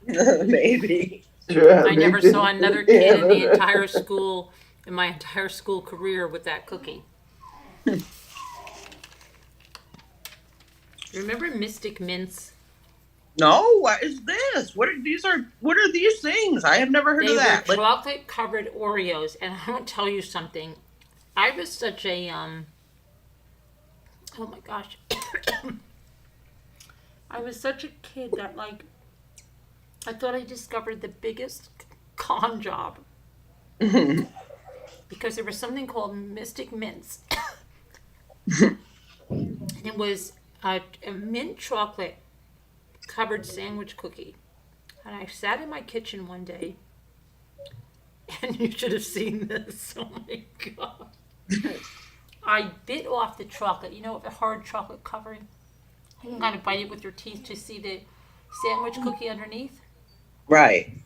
Maybe.
I never saw another kid in the entire school, in my entire school career, with that cookie. Remember Mystic Mints?
No, what is this? What are these things? I have never heard of that.
They were chocolate covered Oreos, and I want to tell you something. I was such a oh my gosh. I was such a kid that, like, I thought I discovered the biggest con job. Because there was something called Mystic Mints. And it was a mint chocolate covered sandwich cookie. And I sat in my kitchen one day, and you should have seen this. Oh my God. I bit off the chocolate, you know, the hard chocolate covering. You can kind of bite it with your teeth to see the sandwich cookie underneath.
Right.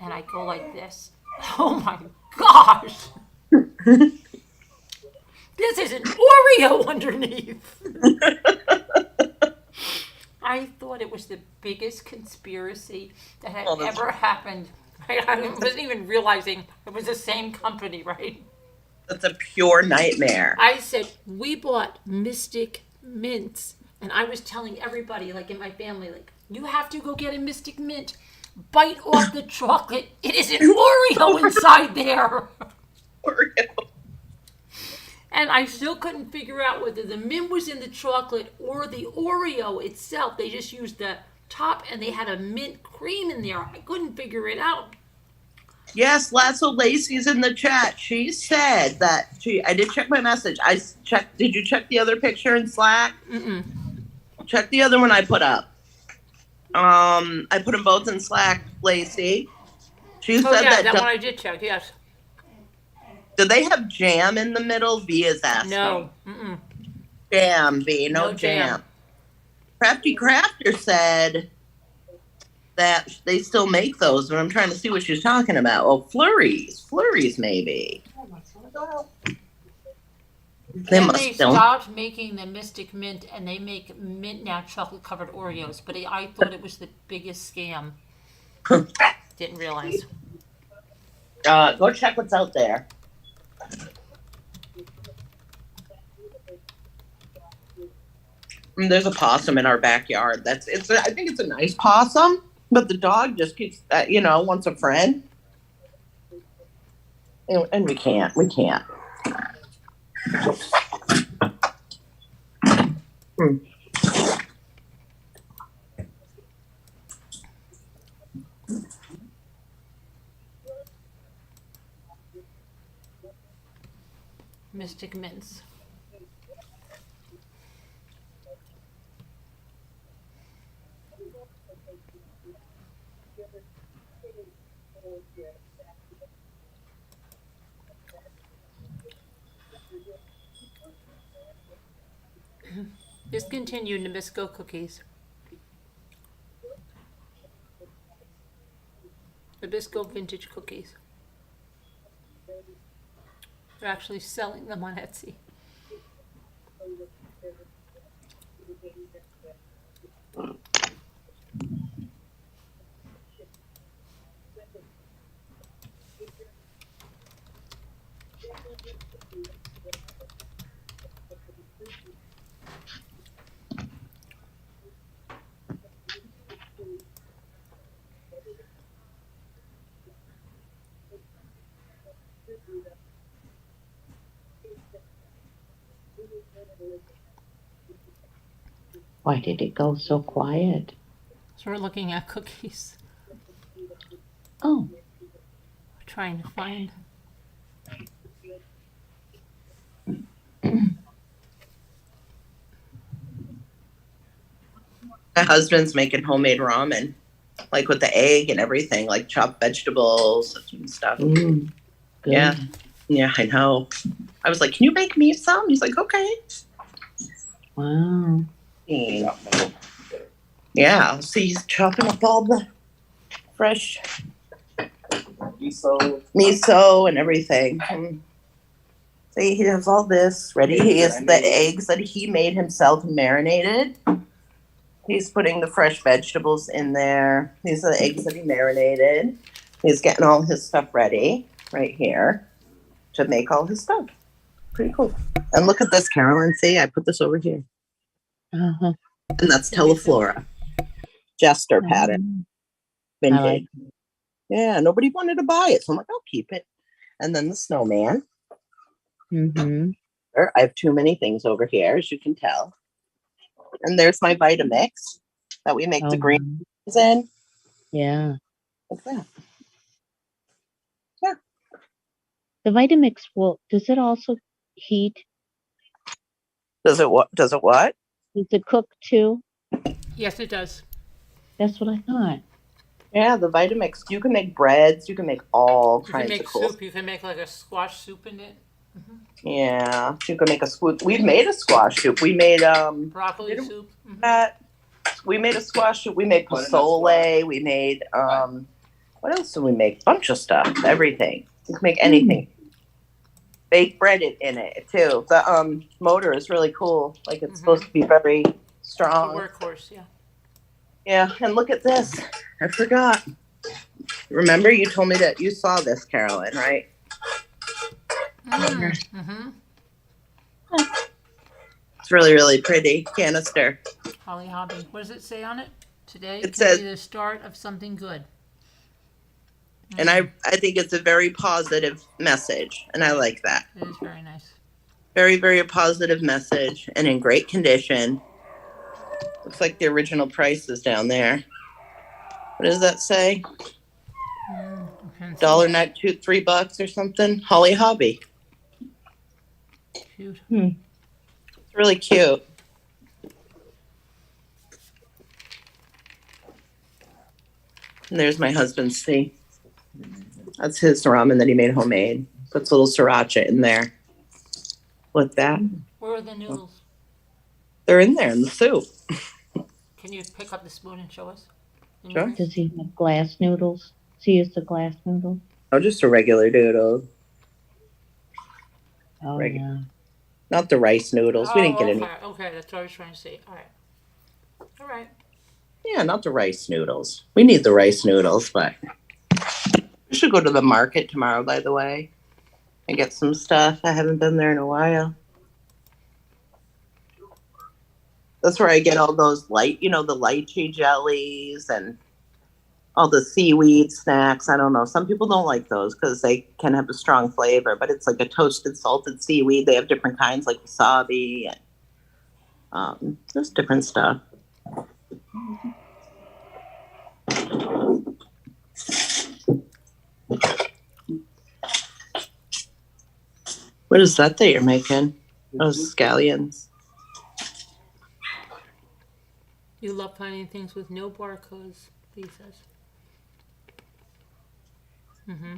And I go like this. Oh my gosh! This is an Oreo underneath! I thought it was the biggest conspiracy that had ever happened. I wasn't even realizing it was the same company, right?
That's a pure nightmare.
I said, we bought Mystic Mints. And I was telling everybody, like in my family, like, you have to go get a Mystic Mint. Bite off the chocolate. It is an Oreo inside there.
Oreo.
And I still couldn't figure out whether the mint was in the chocolate or the Oreo itself. They just used the top and they had a mint cream in there. I couldn't figure it out.
Yes, Lasso Lacey's in the chat. She said that I did check my message. I checked. Did you check the other picture in Slack?
Mm-mm.
Check the other one I put up. I put them both in Slack, Lacey. She
Oh
said
yeah,
that.
that one I did check. Yes.
Do they have jam in the middle? V is asking.
No. Mm-mm.
Jam, V, no,
No
jam.
jam.
Crafty Crafter said that they still make those, but I'm trying to see what she's talking about. Oh, flurries, maybe. They
Then
must
they
still.
stopped making the Mystic Mint, and they make mint now chocolate covered Oreos. But I thought it was the biggest scam. Didn't realize.
Go check what's out there. There's a possum in our backyard. I think it's a nice possum, but the dog just keeps, wants a friend. And we can't.
Mystic Mints. Discontinued Nabisco cookies. Nabisco vintage cookies. They're actually selling them on Etsy.
Why did it go so quiet?
So we're looking at cookies.
Oh,
We're trying to find.
My husband's making homemade ramen, like with the egg and everything, like chopped vegetables and stuff.
good.
Yeah, I know. I was like, "Can you make me some?" He's like, "Okay."
Wow.
Yeah, see, he's chopping up all the fresh miso and everything. See, he has all this ready. He has the eggs that he made himself marinated. He's putting the fresh vegetables in there. These are the eggs that he marinated. He's getting all his stuff ready right here to make all his stuff. Pretty cool. And look at this, Carolyn. See, I put this over here.
Uh-huh.
And that's Teleflora. Jester pattern. Vintage.
I like
Yeah, nobody wanted to buy it. So I'm like, I'll keep it. And then the snowman.
Mm-hmm.
I have too many things over here, as you can tell. And there's my Vitamix that we make the greens in.
Yeah.
Like that.
The Vitamix does it also heat?
Does it what?
Does it cook too?
Yes, it does.
That's what I thought.
Yeah, the Vitamix. You can make breads. You can make all
You can
kinds
make
of cool.
soup. You can make like a squash soup in it.
Yeah, you can make a soup. We've made a squash soup. We made
Broccoli soup.
we made a squash soup. We made pozole. We made what else did we make? Bunch of stuff. Everything. You can make anything. Bake bread in it too. The motor is really cool. Like it's supposed to be very strong.
The workhorse, yeah.
Yeah, and look at this. I forgot. Remember, you told me that you saw this, Carolyn, right?
Mm-hmm.
It's really, really pretty canister.
Holly Hobby. What does it say on it? Today
It
can
says-
be the start of something good.
And I think it's a very positive message, and I like that.
It is very nice.
Very, very positive message, and in great condition. Looks like the original price is down there. What does that say? $1.not $3 or something. Holly Hobby.
Cute.
It's really cute. And there's my husband's see. That's his ramen that he made homemade. Puts a little sriracha in there. With that,
Where are the noodles?
they're in there in the soup.
Can you pick up the spoon and show us? The
Sure.
noodles?
Does he have glass noodles? Does he use the glass noodle?
Oh, just a regular noodle.
Oh,
Regular.
yeah.
Not the rice noodles. We didn't get any.
Okay, that's what I was trying to see. All right.
Yeah, not the rice noodles. We need the rice noodles, but we should go to the market tomorrow, by the way, and get some stuff. I haven't been there in a while. That's where I get all those the lychee jellies and all the seaweed snacks. I don't know. Some people don't like those because they can have a strong flavor, but it's like a toasted salted seaweed. They have different kinds like wasabi and just different stuff. What is that you're making? Those scallions.
You love finding things with no barcodes, Lee says. Mm-hmm.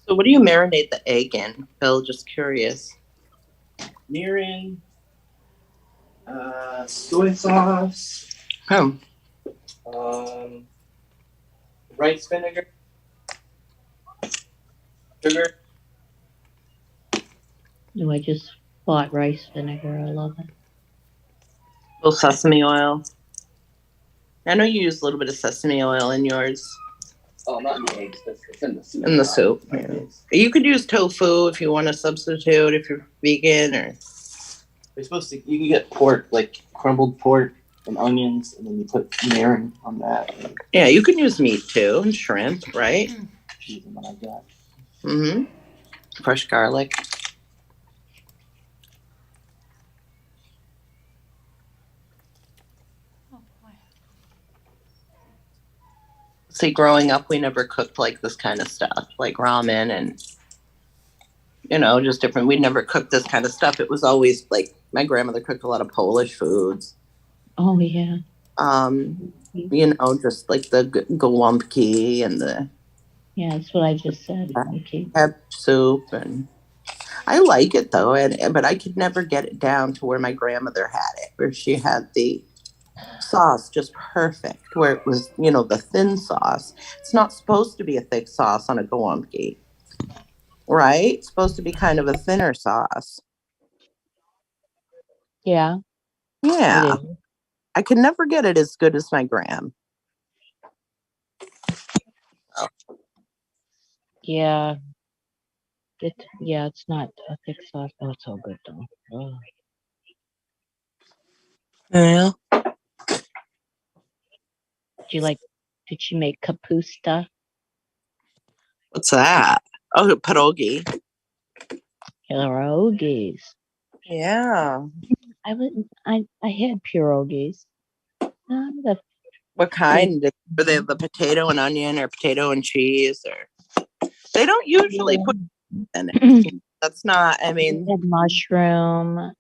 So what do you marinate the egg in, Phil? Just curious.
Mirin, soy sauce, rice vinegar, sugar.
No, I just bought rice vinegar. I love it.
Little sesame oil. I know you use a little bit of sesame oil in yours.
Oh, not in the eggs, but it's in the soup.
In the soup. Yeah. You could use tofu if you want to substitute, if you're vegan or.
You're supposed to. You can get pork, like crumbled pork and onions, and then you put mirin on that.
Yeah, you can use meat too and shrimp, right?
Cheese and what I got.
Mm-hmm. Fresh garlic. See, growing up, we never cooked like this kind of stuff, like ramen and, just different. We never cooked this kind of stuff. It was always like my grandmother cooked a lot of Polish foods.
Oh, yeah.
Just like the gołąbki and the.
Yeah, that's what I just said. Okay.
Soup, and I like it though, but I could never get it down to where my grandmother had it, where she had the sauce just perfect, where it was, the thin sauce. It's not supposed to be a thick sauce on a gołąbki, right? It's supposed to be kind of a thinner sauce.
Yeah.
Yeah. I could never get it as good as my gram. Oh.
Yeah. It's not a thick sauce. Oh, it's so good though. Oh.
Yeah.
Did she make kapusta?
What's that? Oh, pierogi.
Pierogies.
Yeah.
I had pierogies.
What kind? Were they the potato and onion or potato and cheese? Or they don't usually put in it. That's not. I mean,
they had mushroom.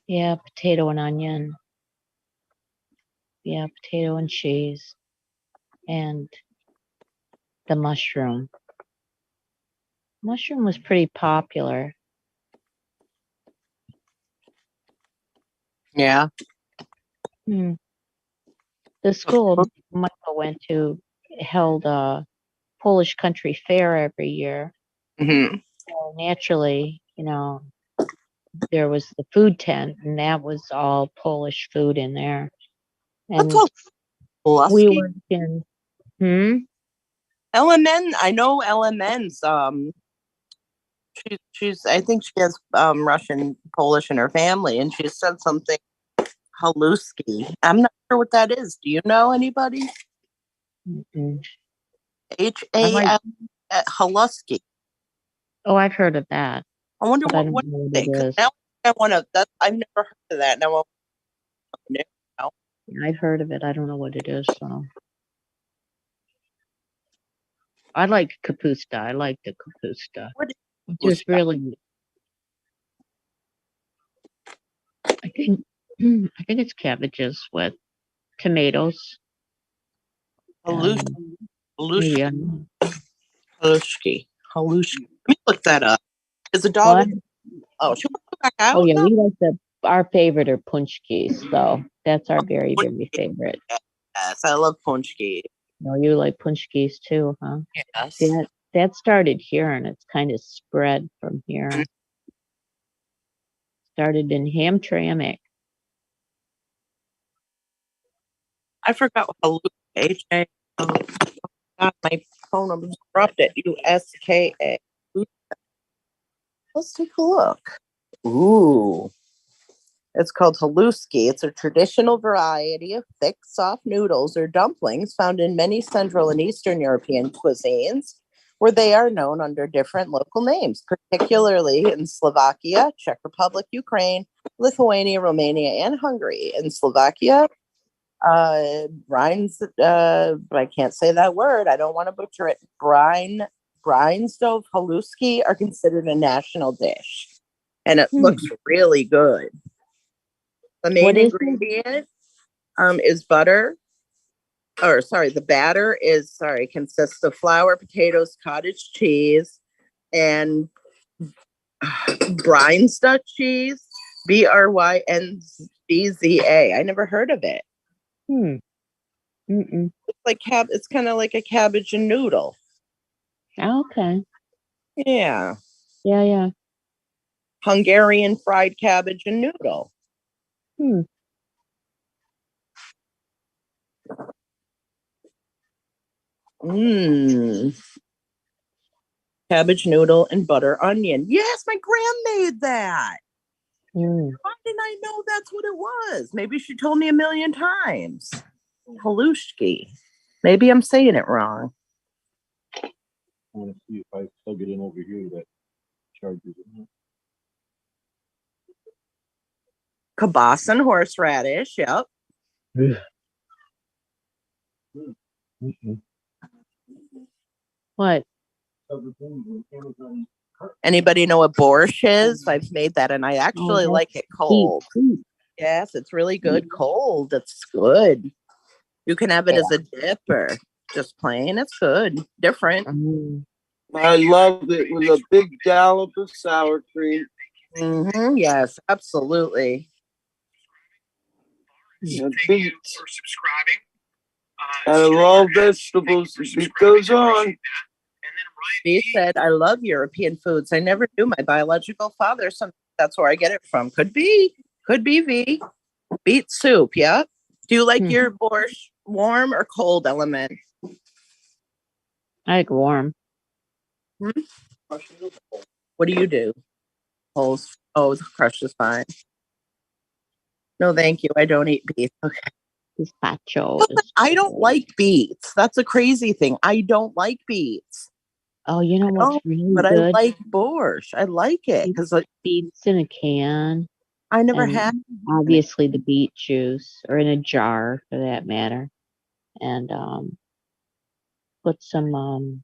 Yeah, potato and onion. Yeah, potato and cheese, and the mushroom. Mushroom was pretty popular.
Yeah.
The school Michael went to held a Polish country fair every year.
Mm-hmm.
So naturally, there was the food tent, and that was all Polish food in there. And
That's all
we were in.
LMN. I know LMN's. She's. I think she has Russian, Polish in her family, and she said something. Haluski. I'm not sure what that is. Do you know anybody? H-A-L Haluski.
Oh, I've heard of that.
I wonder what it is. Now I want to. I've never heard of that. Now
I've heard of it. I don't know what it is. So I like kapusta. I like the kapusta. Just really. I think I think it's cabbages with tomatoes.
Halush,
Maybe
halushki. Let me look that up. Is the
what?
daughter? Oh, she wants to go back out.
Oh yeah,
No.
we like our favorite are punchkis, so that's our very, very favorite.
Yes, I love punchki.
No, you like punchkis too, huh?
Yes.
See, that started here and it's kind of spread from here. Started in Hamtramck.
I forgot what halushka. H-A. Oh, God, my phone number dropped it. U-S-K-A. Let's take a look. Ooh. It's called haluski. It's a traditional variety of thick, soft noodles or dumplings found in many Central and Eastern European cuisines, where they are known under different local names, particularly in Slovakia, Czech Republic, Ukraine, Lithuania, Romania, and Hungary. In Slovakia, I can't say that word. I don't want to butcher it. Brine stove haluski are considered a national dish, and it looks really good. The main ingredient is butter. The batter consists of flour, potatoes, cottage cheese, and Brynstad cheese. Brynbza. I never heard of it. It's kind of like a cabbage and noodle.
Okay.
Yeah.
Yeah.
Hungarian fried cabbage and noodle. Cabbage noodle and butter onion. Yes, my gran made that. Why didn't I know that's what it was? Maybe she told me a million times. Halushki. Maybe I'm saying it wrong.
I want to see if I plug it in over here that charges it.
Kibas and horseradish. Yep.
What?
Anybody know what borscht is? I've made that and I actually like it cold. Yes, it's really good cold. It's good. You can have it as a dip or just plain. It's good. Different.
I love it with a big dollop of sour cream.
Yes, absolutely.
Beets. Out of all vegetables, the beet goes on.
He said, I love European foods. I never knew my biological father. So that's where I get it from. Could be V. Beet soup, yeah. Do you like your borscht warm or cold, Element?
I like warm.
What do you do? Cold. Oh, crushed is fine. No, thank you. I don't eat beets. Okay.
Gazpacho.
I don't like beets. That's a crazy thing. I don't like beets.
Oh, you know what's really
but
good?
I like borscht. I like it because
beets in a can.
I never had.
Obviously, the beet juice, or in a jar for that matter, and put some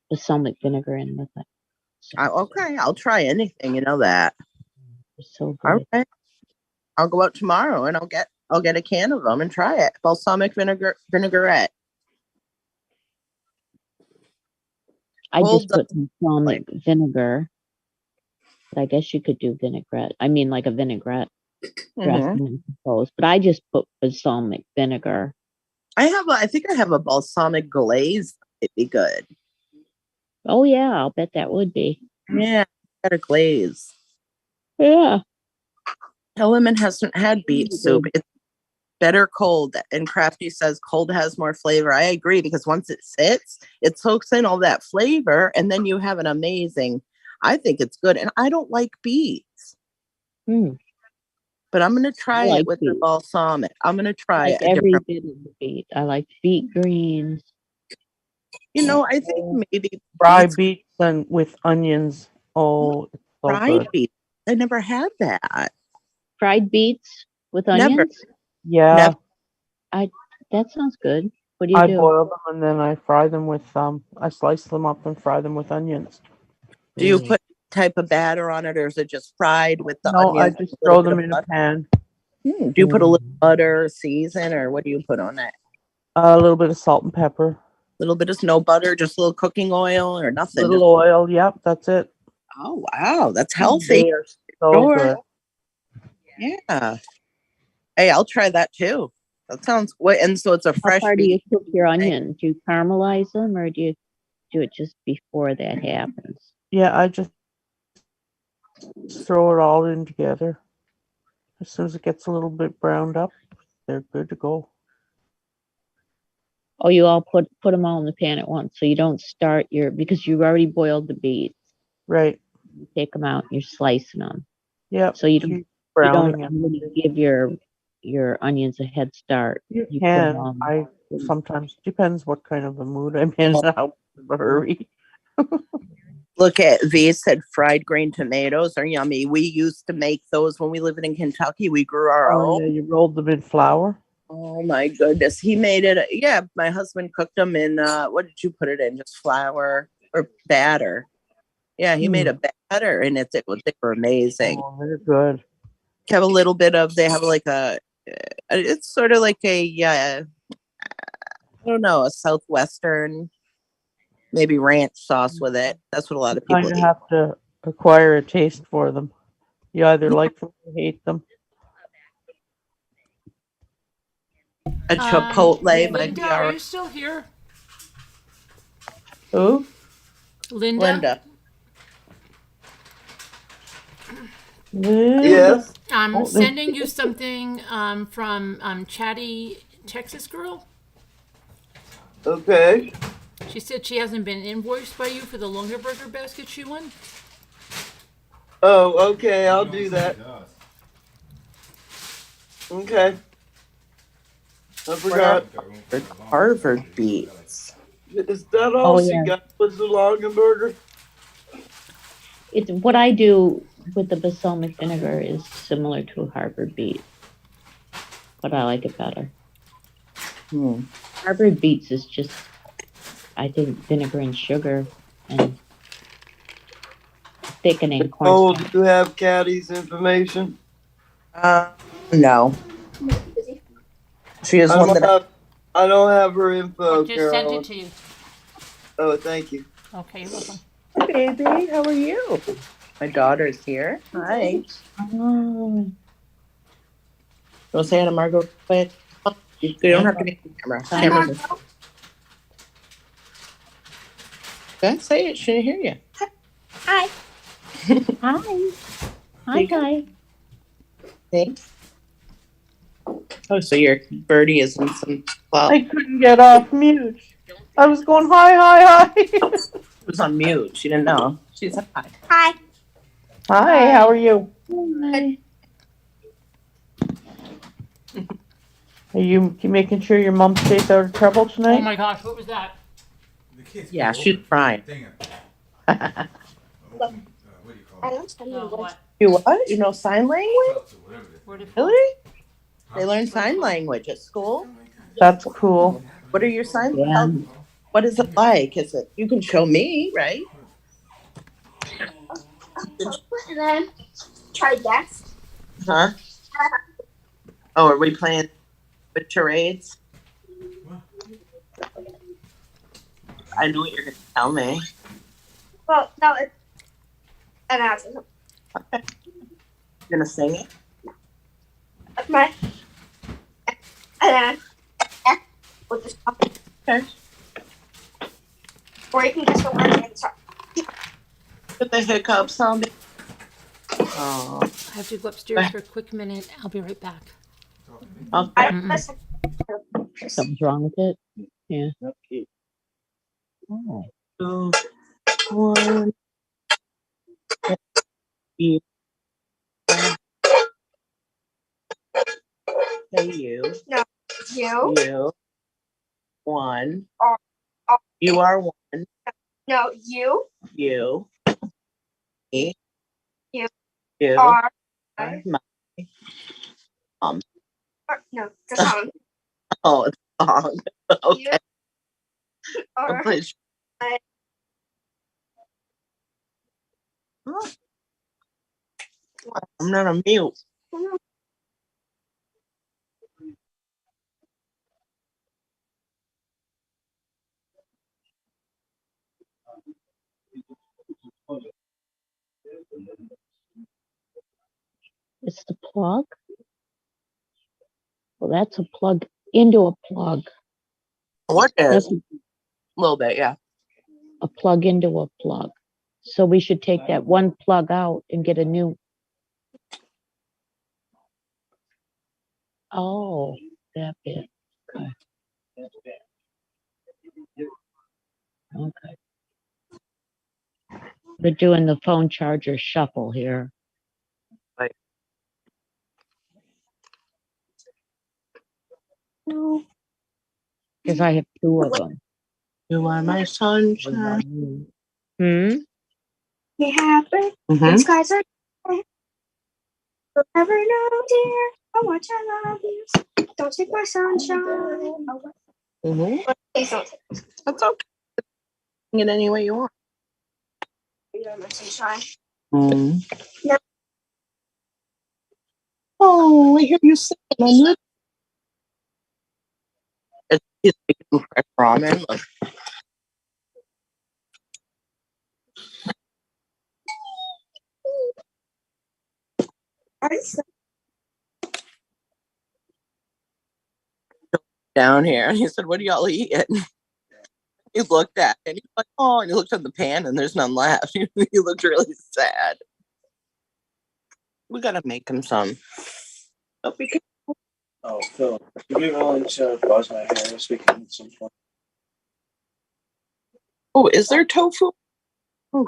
balsamic vinegar in with it.
Okay, I'll try anything. You know that.
It's so good.
All right, I'll go out tomorrow and I'll get a can of them and try it. Balsamic vinaigrette.
I just put balsamic vinegar. But I guess you could do vinaigrette. I mean, like a vinaigrette dressing, I suppose. But I just put balsamic vinegar.
I think I have a balsamic glaze. It'd be good.
Oh yeah, I'll bet that would be.
Yeah, better glaze.
Yeah.
Element hasn't had beet soup. It's better cold. And Crafty says cold has more flavor. I agree because once it sits, it soaks in all that flavor, and then you have an amazing. I think it's good, and I don't like beets. But I'm going to try it with the balsamic. I'm going to try it.
Every bit of the beet. I like beet greens.
You know, I think maybe
fried beets and with onions. Oh, it's so
fried
good.
beets. I never had that.
Fried beets with onions?
Yeah.
That sounds good. What do you
I
do?
boil them and then I fry them with I slice them up and fry them with onions.
Do you put type of batter on it, or is it just fried with the
No, I
onions?
just throw them in a pan.
Do you put a little butter, season, or what do you put on it?
A little bit of salt and pepper.
A little bit of no butter, just a little cooking oil or nothing?
Little oil. Yep, that's it.
Oh, wow. That's healthy.
They are so
Sure.
good.
Yeah. Hey, I'll try that too. That sounds what. And so it's a
How
fresh.
far do you cook your onions? Do you caramelize them, or do you do it just before that happens?
Yeah, I just throw it all in together. As soon as it gets a little bit browned up, they're good to go.
Oh, you all put them all in the pan at once, so you don't start because you've already boiled the beets.
Right.
You take them out, you're slicing them.
Yeah.
So you don't
browning
really give your onions a head start.
You
put 'em
can.
all
I sometimes depends what kind of a mood I'm in and how in a hurry.
Look at V said fried green tomatoes are yummy. We used to make those when we lived in Kentucky. We grew our own.
Yeah, you rolled them in flour.
Oh my goodness. He made it. Yeah, my husband cooked them in what did you put it in? Just flour or batter. Yeah, he made a batter and they were amazing.
Oh, they're good.
Have a little bit of they have like it's sort of like I don't know, a southwestern maybe ranch sauce with it. That's what a lot of people
Kind of
eat.
have to acquire a taste for them. You either like them or hate them.
A Chipotle might
Linda,
be
are you still here?
Who?
Linda?
Yes.
I'm sending you something from Chatty Texas Girl.
Okay.
She said she hasn't been invoiced by you for the longer burger basket she won.
Oh, okay. I'll do that. Okay. I forgot.
Harvard beets.
Is that all she
yeah.
got was the Longenberger?
It's what I do with the balsamic vinegar is similar to Harvard beet, but I like it better. Harvard beets is just, I think, vinegar and sugar and thickening
Oh,
cornstarch.
do you have Caddy's information?
No. She is
I
one
don't
that
have, I don't have her info,
I just sent
Carolyn.
it to you.
Oh, thank you.
Okay, you're welcome.
Hi, baby. How are you? My daughter's here. Hi.
Oh.
Go say hi to Margot quick. Oh, you don't have to be on camera. Camera's on. Go say it. She didn't hear you.
Hi. Hi. Hi, hi.
Thanks. Oh, so your birdie is in some. Well,
I couldn't get off mute. I was going hi.
it was on mute. She didn't know. She said hi.
Hi.
Hi, how are you?
Hi.
Are you making sure your mom stays out of trouble tonight?
Oh my gosh, what was that?
Yeah, she's crying.
I don't tell you what.
You what? You know sign language? Really? They
Huh?
learn sign language at school.
That's cool.
What are your sign?
Yeah.
What is it like? Is it? You can show me, right?
And then try guess.
Huh? Oh, are we playing with charades? I know what you're gonna tell me.
Well, no, it's an answer.
You're gonna sing it?
That's my. And then we'll just.
Okay.
Or you can guess the word and start.
With the hiccup sound. Oh.
I have to go upstairs for a quick minute. I'll be right back.
Okay.
Something's wrong with it? Yeah.
Okay.
Oh.
2, 1. You. Say you.
No, you.
You. 1.
Are.
You are 1.
No, you.
You. Me.
You.
You.
Are.
My.
No, it's a song.
Oh, it's a song. Okay.
You are.
I'm not on mute.
plug? Well, that's a plug into a plug.
What
That's
is? A little bit, yeah.
a plug into a plug. So we should take that one plug out and get a new. Oh, that bit. Okay. Okay. We're doing the phone charger shuffle here.
Right.
Because I have two of them.
You are my sunshine.
Hmm?
Be happy.
Mhm.
Skies are gray. You'll never know, dear, how much I love you. Don't take my sunshine away.
Mhm.
Please don't take
That's okay. Sing it any way you want.
my sunshine.
Mm.
No.
Oh, I hear you singing. It's making fresh ramen. Look. Down here, and he said, "What do y'all eating?" He looked at it, and he's like, "Oh," and he looked in the pan, and there's none left. He looked really sad. We gotta make him some.
Oh, Phil, would you be willing to buzz my hair so we can eat some fun?
Oh, is there tofu? Oh.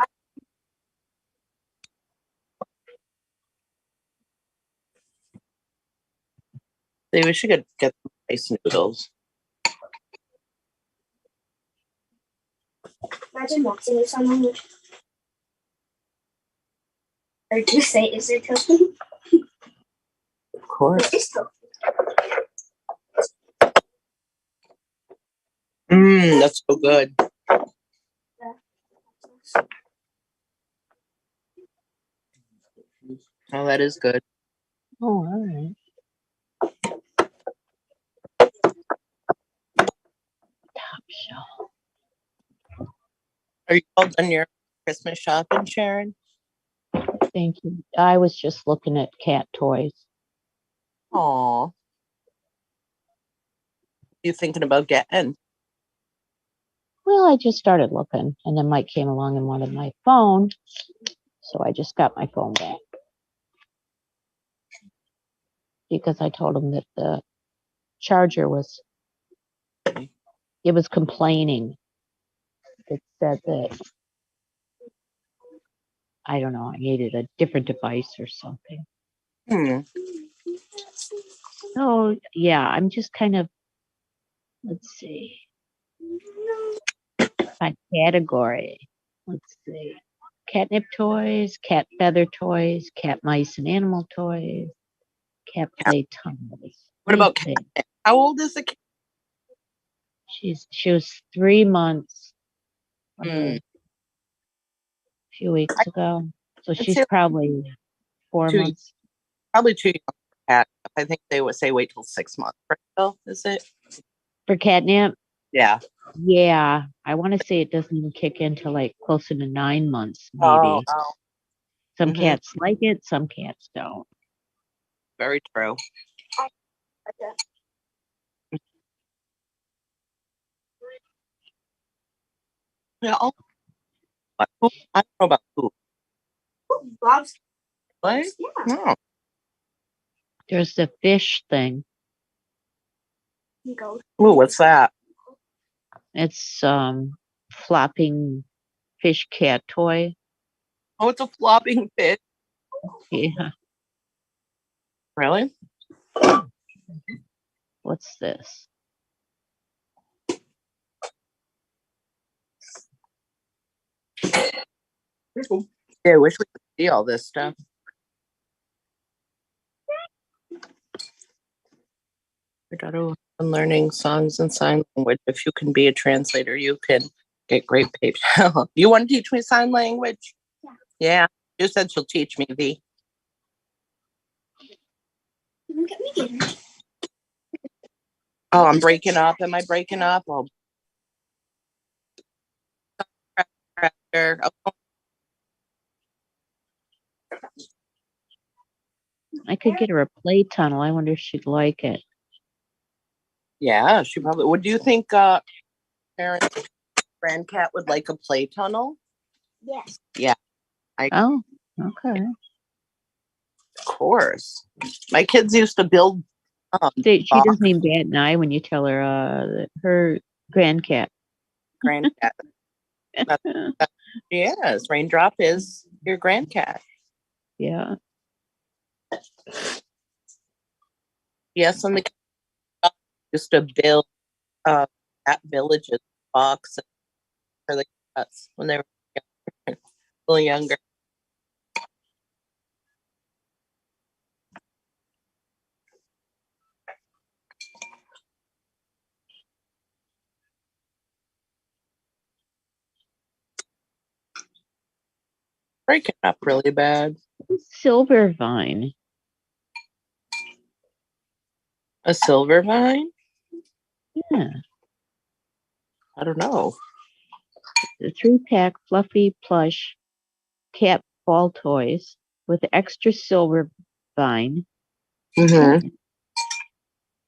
See, we should get some rice noodles.
Imagine walking with someone with. Or do you say, is there tofu?
Of course.
There is tofu.
That's so good. Oh, that is good.
Oh, all right. Top shelf.
Are you all done your Christmas shopping, Sharon?
Thank you. I was just looking at cat toys.
Aw. You thinking about getting?
Well, I just started looking, and then Mike came along and wanted my phone, so I just got my phone back. Because I told him that the charger was, it was complaining. It said that, I don't know, I needed a different device or something. So, yeah, I'm just kind of, let's see, by category. Let's see. Catnip toys, cat feather toys, cat mice and animal toys, cat play toys.
What about cat? How old is the cat?
She was 3 months a few weeks ago. So she's probably 4 months.
Probably too young for cat. I think they would say wait till 6 months. Right, Phil? Is it?
For catnip?
Yeah.
Yeah. I want to say it doesn't even kick in till like closer to 9 months, maybe.
Oh.
Some cats like it, some cats don't.
Very true. Yeah. I don't know about who.
Bob's.
What?
Yeah.
No.
There's the fish thing.
Go.
Ooh, what's that?
It's flopping fish cat toy.
Oh, it's a flopping fish.
Yeah.
Really?
What's this?
Yeah, I wish we could see all this stuff. Your daughter will be learning songs and sign language. If you can be a translator, you can get great pay. You want to teach me sign language?
Yeah.
Yeah. You said she'll teach me, V.
Look at me.
Oh, I'm breaking up. Am I breaking up? Oh.
I could get her a play tunnel. I wonder if she'd like it.
Yeah, she probably. Would you think parents, grandcat would like a play tunnel?
Yes.
Yeah,
Oh, okay.
of course. My kids used to build.
She
box
doesn't even bat an eye when you tell her her grandcat.
grandcat. That's she is. Raindrop is your grandcat.
Yeah.
Yes, and the kids used to build cat villages box for the cats when they were a little younger. Breaking up really bad.
Silver vine.
A silver vine?
Yeah.
I don't know.
The 3-pack fluffy plush cat ball toys with extra silver vine.
Mm-hmm.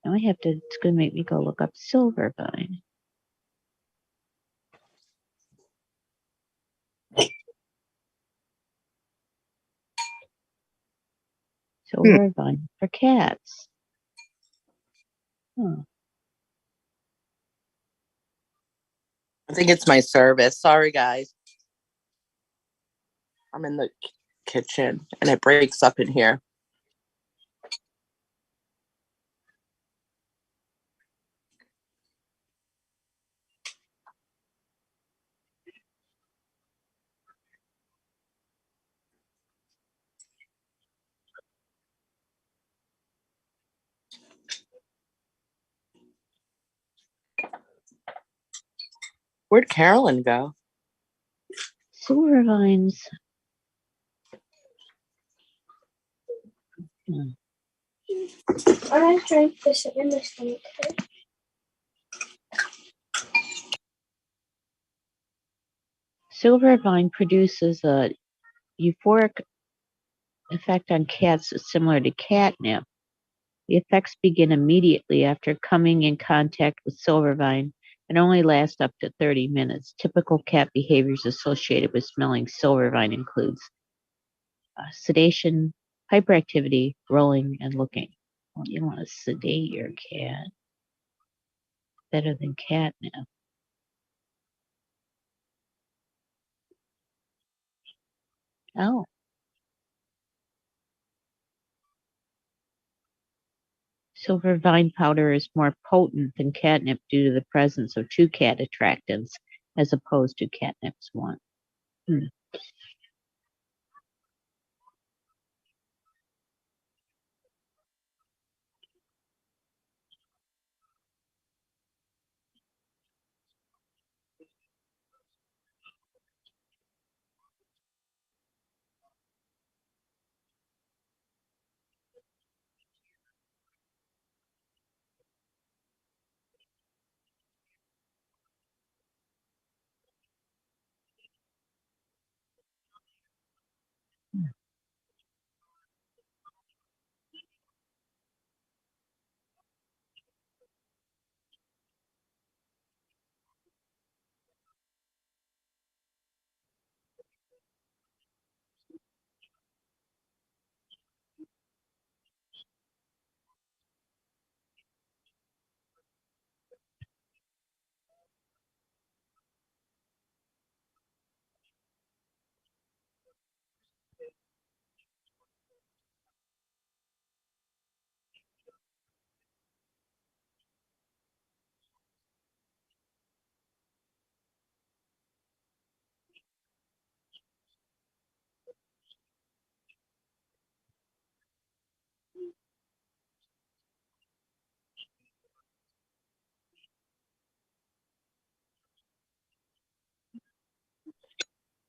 Now I have to, it's going to make me go look up silver vine. Silver vine for cats. Huh.
I think it's my service. Sorry, guys. I'm in the kitchen and it breaks up in here. Where'd Carolyn go?
Silver vines.
I drank this in the stomach.
Silver vine produces a euphoric effect on cats similar to catnip. The effects begin immediately after coming in contact with silver vine and only last up to 30 minutes. Typical cat behaviors associated with smelling silver vine includes sedation, hyperactivity, rolling, and looking. Well, you don't want to sedate your cat. Better than catnip. Oh. Silver vine powder is more potent than catnip due to the presence of 2 cat attractants as opposed to catnip's 1.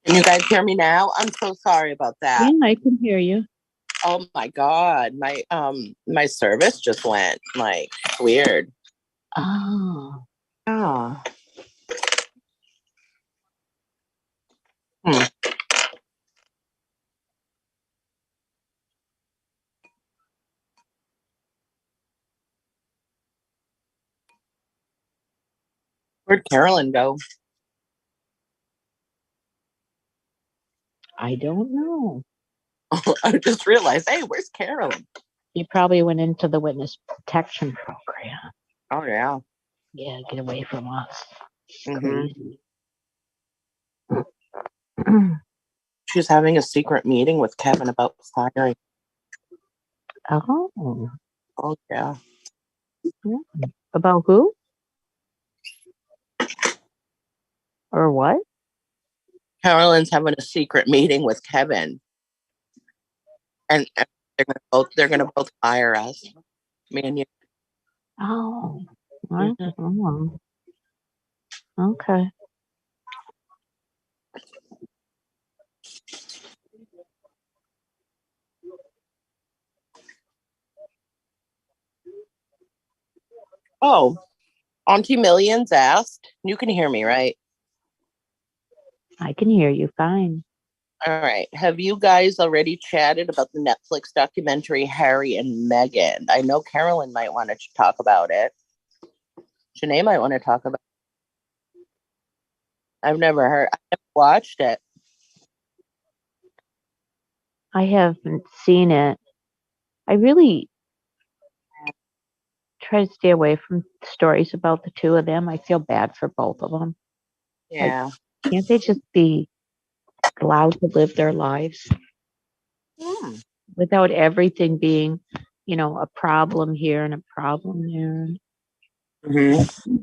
Can you guys hear me now? I'm so sorry about that.
Yeah, I can hear you.
Oh my God. My service just went like weird.
Oh.
Yeah. Where'd Carolyn go?
I don't know.
I just realized, hey, where's Carolyn?
He probably went into the witness protection program.
Oh yeah.
Yeah, get away from us.
Mm-hmm.
Crazy.
She's having a secret meeting with Kevin about firing.
Oh.
Oh yeah.
About who? Or what?
Carolyn's having a secret meeting with Kevin, and they're gonna both fire us. Me and you.
Oh.
Mhm.
Okay.
Oh, Auntie Millions asked. You can hear me, right?
I can hear you fine.
All right. Have you guys already chatted about the Netflix documentary Harry and Meghan? I know Carolyn might want to talk about it. Janae might want to talk about it. I've never watched it.
I haven't seen it. I really try to stay away from stories about the two of them. I feel bad for both of them.
Yeah.
Like, can't they just be allowed to live their lives without everything being, a problem here and a problem there?
Mm-hmm.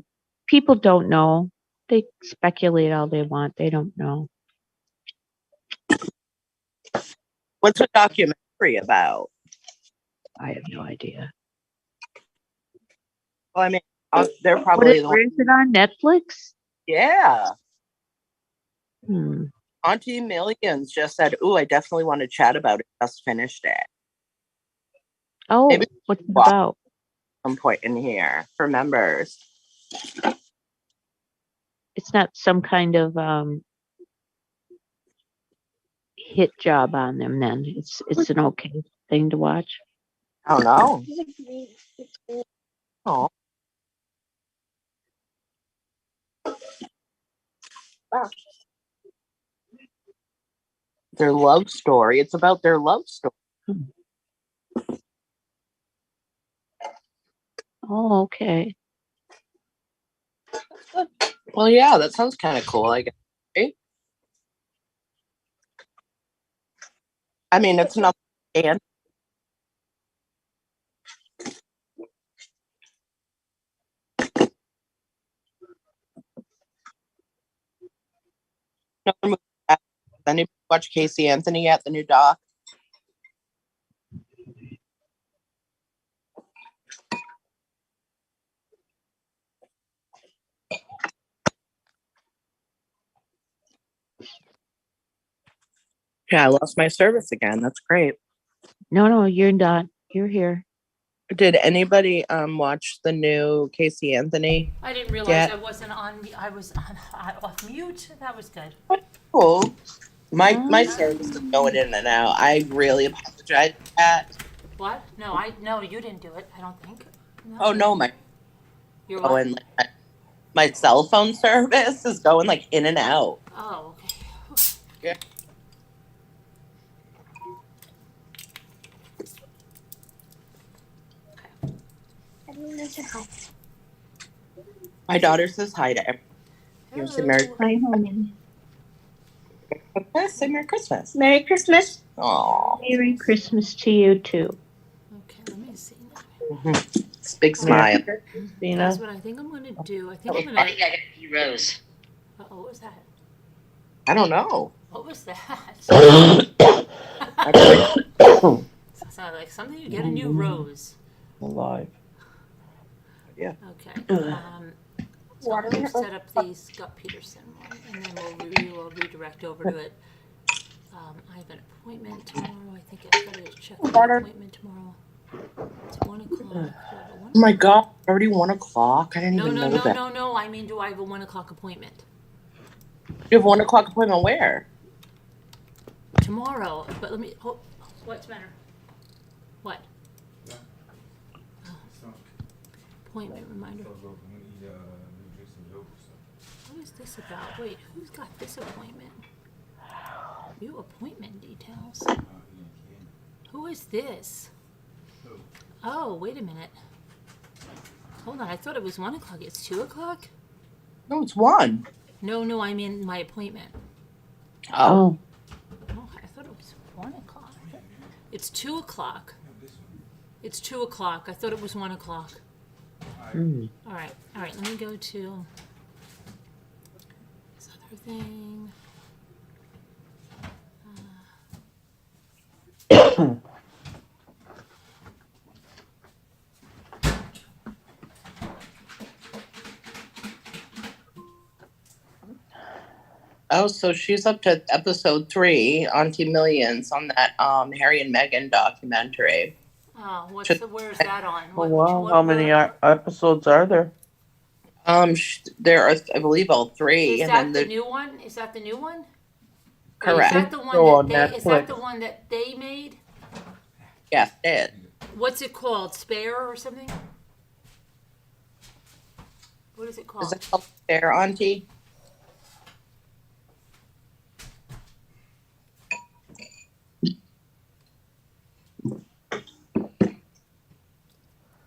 People don't know. They speculate all they want. They don't know.
What's the documentary about?
I have no idea.
Well, I mean, they're probably the
Where is it on Netflix?
Yeah.
Hmm.
Auntie Millions just said, "Ooh, I definitely want to chat about it. Just finished it."
Oh,
Maybe
what's it about?
Some point in here for members.
It's not some kind of hit job on them. Then it's an okay thing to watch.
Oh no. Oh. Their love story. It's about their love story.
Oh, okay.
Well, yeah, that sounds kind of cool, I guess. Right? I mean, it's not and then you watch Casey Anthony yet, the new doc? Yeah, I lost my service again. That's great.
No, you're done. You're here.
Did anybody watch the new Casey Anthony?
I didn't realize
yet?
I wasn't on. I was off mute. That was good.
Cool. My service is going in and out. I really apologize for that.
What? No, you didn't do it. I don't think. No.
Oh no, my
You're
going
what?
like, my cell phone service is going like in and out.
Oh, okay.
Yeah. My daughter says hi to everyone. You say Merry
Hi, honey.
Christmas. Say Merry Christmas.
Merry Christmas.
Aww.
Merry Christmas to you too.
Okay, let me see.
It's a big smile.
That's what I think I'm gonna do. I think I'm gonna.
I think I got a rose.
What was that?
I don't know.
What was that? Sounded like something. You get a new rose.
Alive.
Yeah.
Okay. So I'm gonna set up the Scott Peterson one, and then we will redirect over to it. I have an appointment tomorrow. I think I've got to check the appointment tomorrow. It's 1 o'clock.
Oh my god, already 1 o'clock? I didn't even know that.
No. I mean, do I have a 1 o'clock appointment?
You have 1 o'clock appointment where?
Tomorrow. But let me. Oh, what's the matter? What? Appointment reminder. is this about? Wait, who's got this appointment? View appointment details. Who is this? Oh, wait a minute. Hold on, I thought it was 1 o'clock. It's 2 o'clock?
No, it's 1.
No, I mean my appointment.
Oh.
Oh, I thought it was 1 o'clock. It's 2 o'clock. It's 2 o'clock. I thought it was 1 o'clock. All right, let me go to this other thing.
Oh, so she's up to episode 3, Auntie Millions, on that Harry and Meghan documentary.
Oh, where's that on?
Oh wow, how many episodes are there?
There are, I believe, all 3.
Is that the new one? Is that the new one?
Correct.
Is that the one is that the one that they made?
Yes, it.
What's it called? Spare or something? What is it called?
Is it called Spare, Auntie?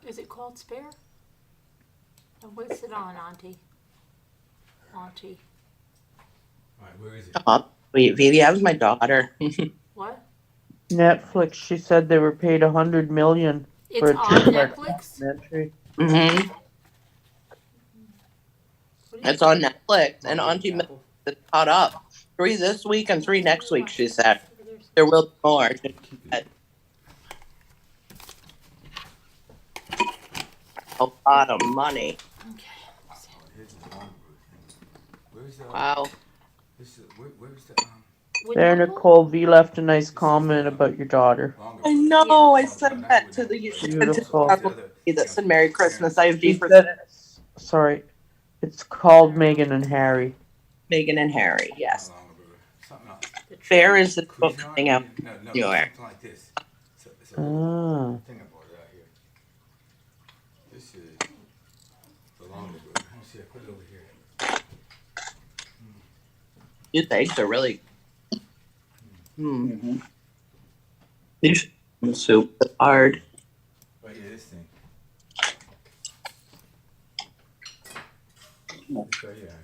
Is it called Spare? And what's it on, Auntie? Auntie.
All right, where is it?
Wait, Vivi, that was my daughter.
What?
Netflix. She said they were paid $100 million for
It's
a
on
2-part
Netflix?
documentary.
Mm-hmm. It's on Netflix, and Auntie Millions is caught up. 3 this week and 3 next week, she said. There will be more. A lot of money. Wow.
Where's the
There, Nicole V left a nice comment about your daughter.
I know. I said that to the
Beautiful.
that said Merry Christmas. I have
She
deeper.
said sorry, it's called Meghan and Harry.
Meghan and Harry, yes. Fair is the book coming out in New York.
Ah.
This is the longer book. Let me see, I put it over here.
These eggs are really. Mm-hmm. These soup is hard.
Right here, this thing. This right here.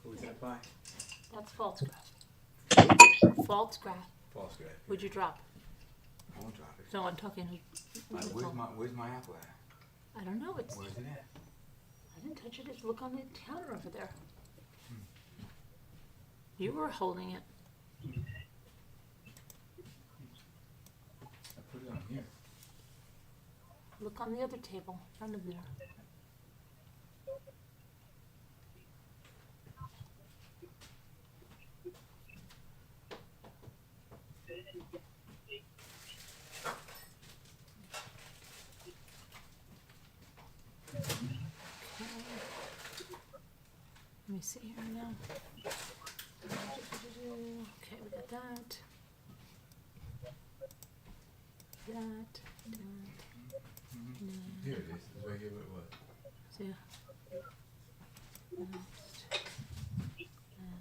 Who was that by?
That's false graph. False graph.
False graph.
Would you drop?
I won't drop it.
No, I'm talking.
Where's my apple at?
I don't know. It's.
Where's it at?
I didn't touch it. Just look on the counter over there. You were holding it.
I put it on here.
Look on the other table, in front of there. Let me see here now. Okay, we got that. That.
Here it is. It's right here where it was.
See.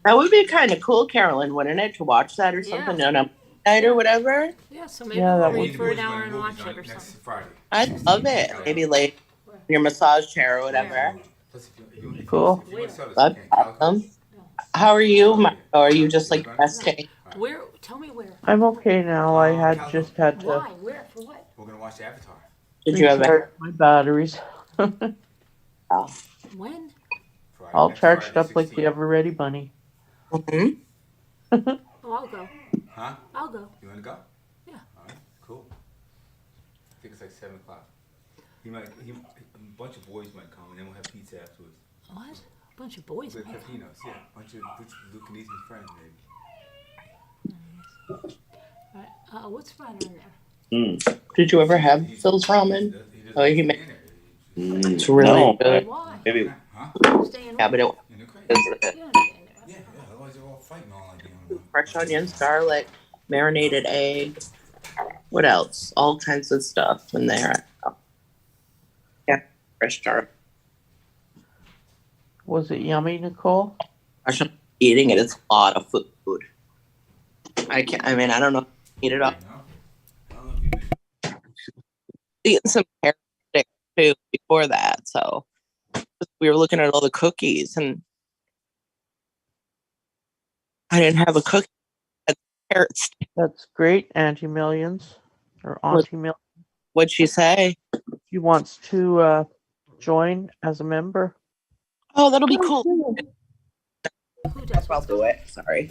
That would be kind of cool, Carolyn, wouldn't it, to watch that or something on a night or whatever?
Yeah, so maybe we'll read for an hour and watch it or something.
Friday.
I'd love it. Maybe late in your massage chair or whatever.
Cool.
That's awesome. How are you, Marco? Are you just like resting?
Where? Tell me where.
I'm okay now. I had just had to
Why? Where? For what?
We're gonna watch Avatar.
Did you
recharge my batteries.
When?
All charged up like the ever ready bunny.
Mm-hmm.
Oh, I'll go.
Huh?
I'll go.
You wanna go?
Yeah.
All right. Cool. I think it's like 7 o'clock. A bunch of boys might come, and then we'll have pizza afterwards.
What? A bunch of boys.
With Filipinos, yeah. A bunch of Luke and Ethan's friends, maybe.
Alright, what's right on there?
Did you ever have Phil's ramen? Oh, he made. It's really good.
Why?
Maybe.
Yeah, but it.
Yeah, otherwise they're all fighting all night.
Fresh onions, garlic, marinated eggs. What else? All kinds of stuff in there. Yeah, fresh garlic.
Was it yummy, Nicole?
Gosh, I'm eating it. It's a lot of food. I can't. I mean, I don't know. Eat it up. Eating some carrot sticks too before that, so we were looking at all the cookies, and I didn't have a cookie. I had carrot stick.
That's great, Auntie Millions. Or Auntie Millions.
What'd she say?
She wants to join as a member.
Oh, that'll be cool.
Who does?
I'll do it. Sorry.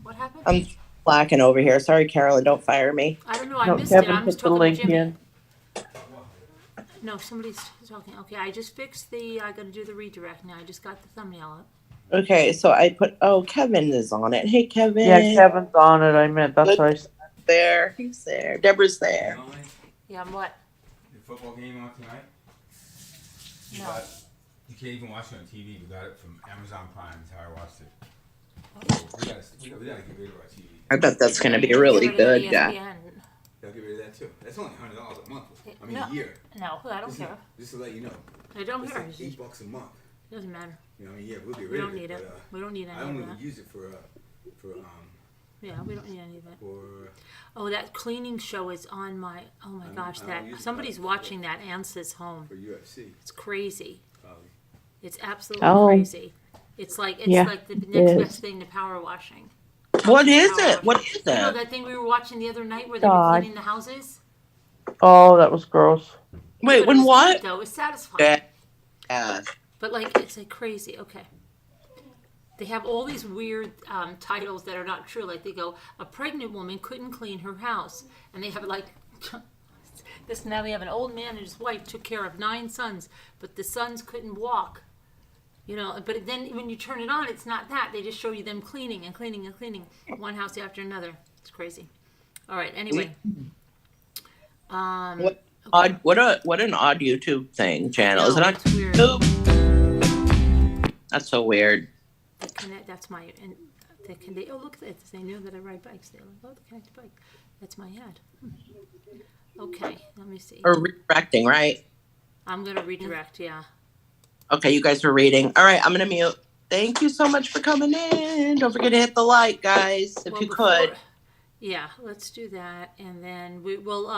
What happened?
I'm slacking over here. Sorry, Carolyn. Don't fire me.
I don't know. I
No,
missed it.
Kevin
I'm just
put the
talking to
link
Jimmy.
in.
No, somebody's talking. Okay, I just fixed the. I got to do the redirect now. I just got the thumbnail up.
Okay, so I put. Oh, Kevin is on it. Hey, Kevin.
Yeah, Kevin's on it. I meant that's what I said.
There. He's there. Deborah's there.
Yeah, I'm what?
The football game on tonight?
No.
You can't even watch it on TV. We got it from Amazon Prime. That's how I watched it. We gotta get rid of our TV.
I bet that's going to be really good. Yeah.
They'll get rid of that too. That's only $100 a month. I mean,
No.
a year.
No, I don't care.
Just to let you know.
I don't
It's
care.
like $8 a month.
Doesn't matter.
You know what I mean? Yeah, we'll get
We
rid
don't
of it.
need it. We don't need any
I
of
only
that.
use it for
Yeah, we don't need any of it.
for.
Oh, that cleaning show is on my. Oh my gosh,
I
that
don't use it
somebody's
for-
watching that Ansa's home.
For UFC.
It's crazy.
Probably.
It's absolutely
Oh.
crazy. It's like
Yeah,
the
it
next
is.
best thing to power washing.
What is
Power
it? What
washing.
is
You know
it?
that thing we were watching the other night where they were
God.
cleaning the houses?
Oh, that was gross.
Wait,
But it
when
was
what?
good, though. It was satisfying.
Yeah.
But like, it's like crazy. Okay. They have all these weird titles that are not true. Like they go, a pregnant woman couldn't clean her house. And they have like, this now they have an old man and his wife took care of 9 sons, but the sons couldn't walk. You know, but then when you turn it on, it's not that. They just show you them cleaning and cleaning and cleaning. One house after another. It's crazy. All right, anyway.
What odd? What an odd YouTube thing channel.
No,
Is it on
it's weird.
YouTube? That's so weird.
The Connect, that's my, and they, oh, look at this. They know that I ride bikes. They're like, oh, the Connect bike. That's my ad. Okay, let me see.
Or redirecting, right?
I'm going to redirect, yeah.
Okay, you guys were reading. All right, I'm gonna mute. Thank you so much for coming in. Don't forget to hit the like, guys, if
Well,
you could.
Yeah, let's do that. And then we will,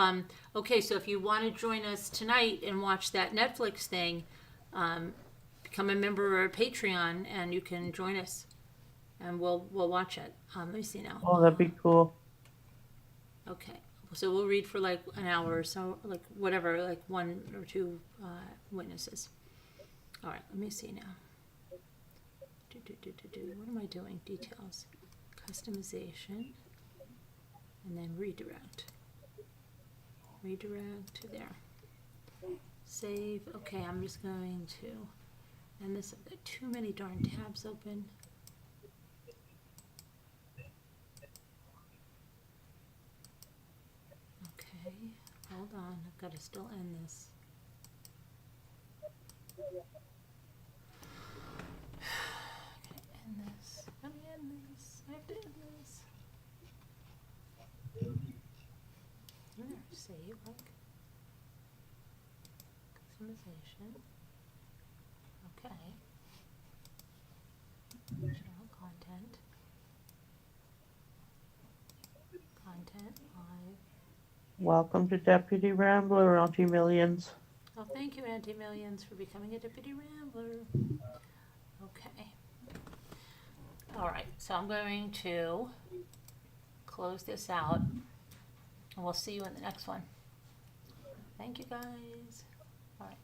okay, so if you want to join us tonight and watch that Netflix thing, become a member of Patreon and you can join us and we'll watch it. Let me see now.
Oh, that'd be cool.
Okay, so we'll read for like an hour or so, like whatever, like 1 or 2 witnesses. All right, let me see now. What am I doing? Details, customization, and then redirect. Redirect to there. Save. Okay, I'm just going to, and this, I've got too many darn tabs open. Okay, hold on. I've got to still end this. End this. Let me end this. I have to end this. There, save, like. Customization. Okay. Channel content. Content, live.
Welcome to Deputy Rambler, Auntie Millions.
Oh, thank you, Auntie Millions, for becoming a Deputy Rambler. Okay. All right, so I'm going to close this out, and we'll see you in the next one. Thank you, guys. All right.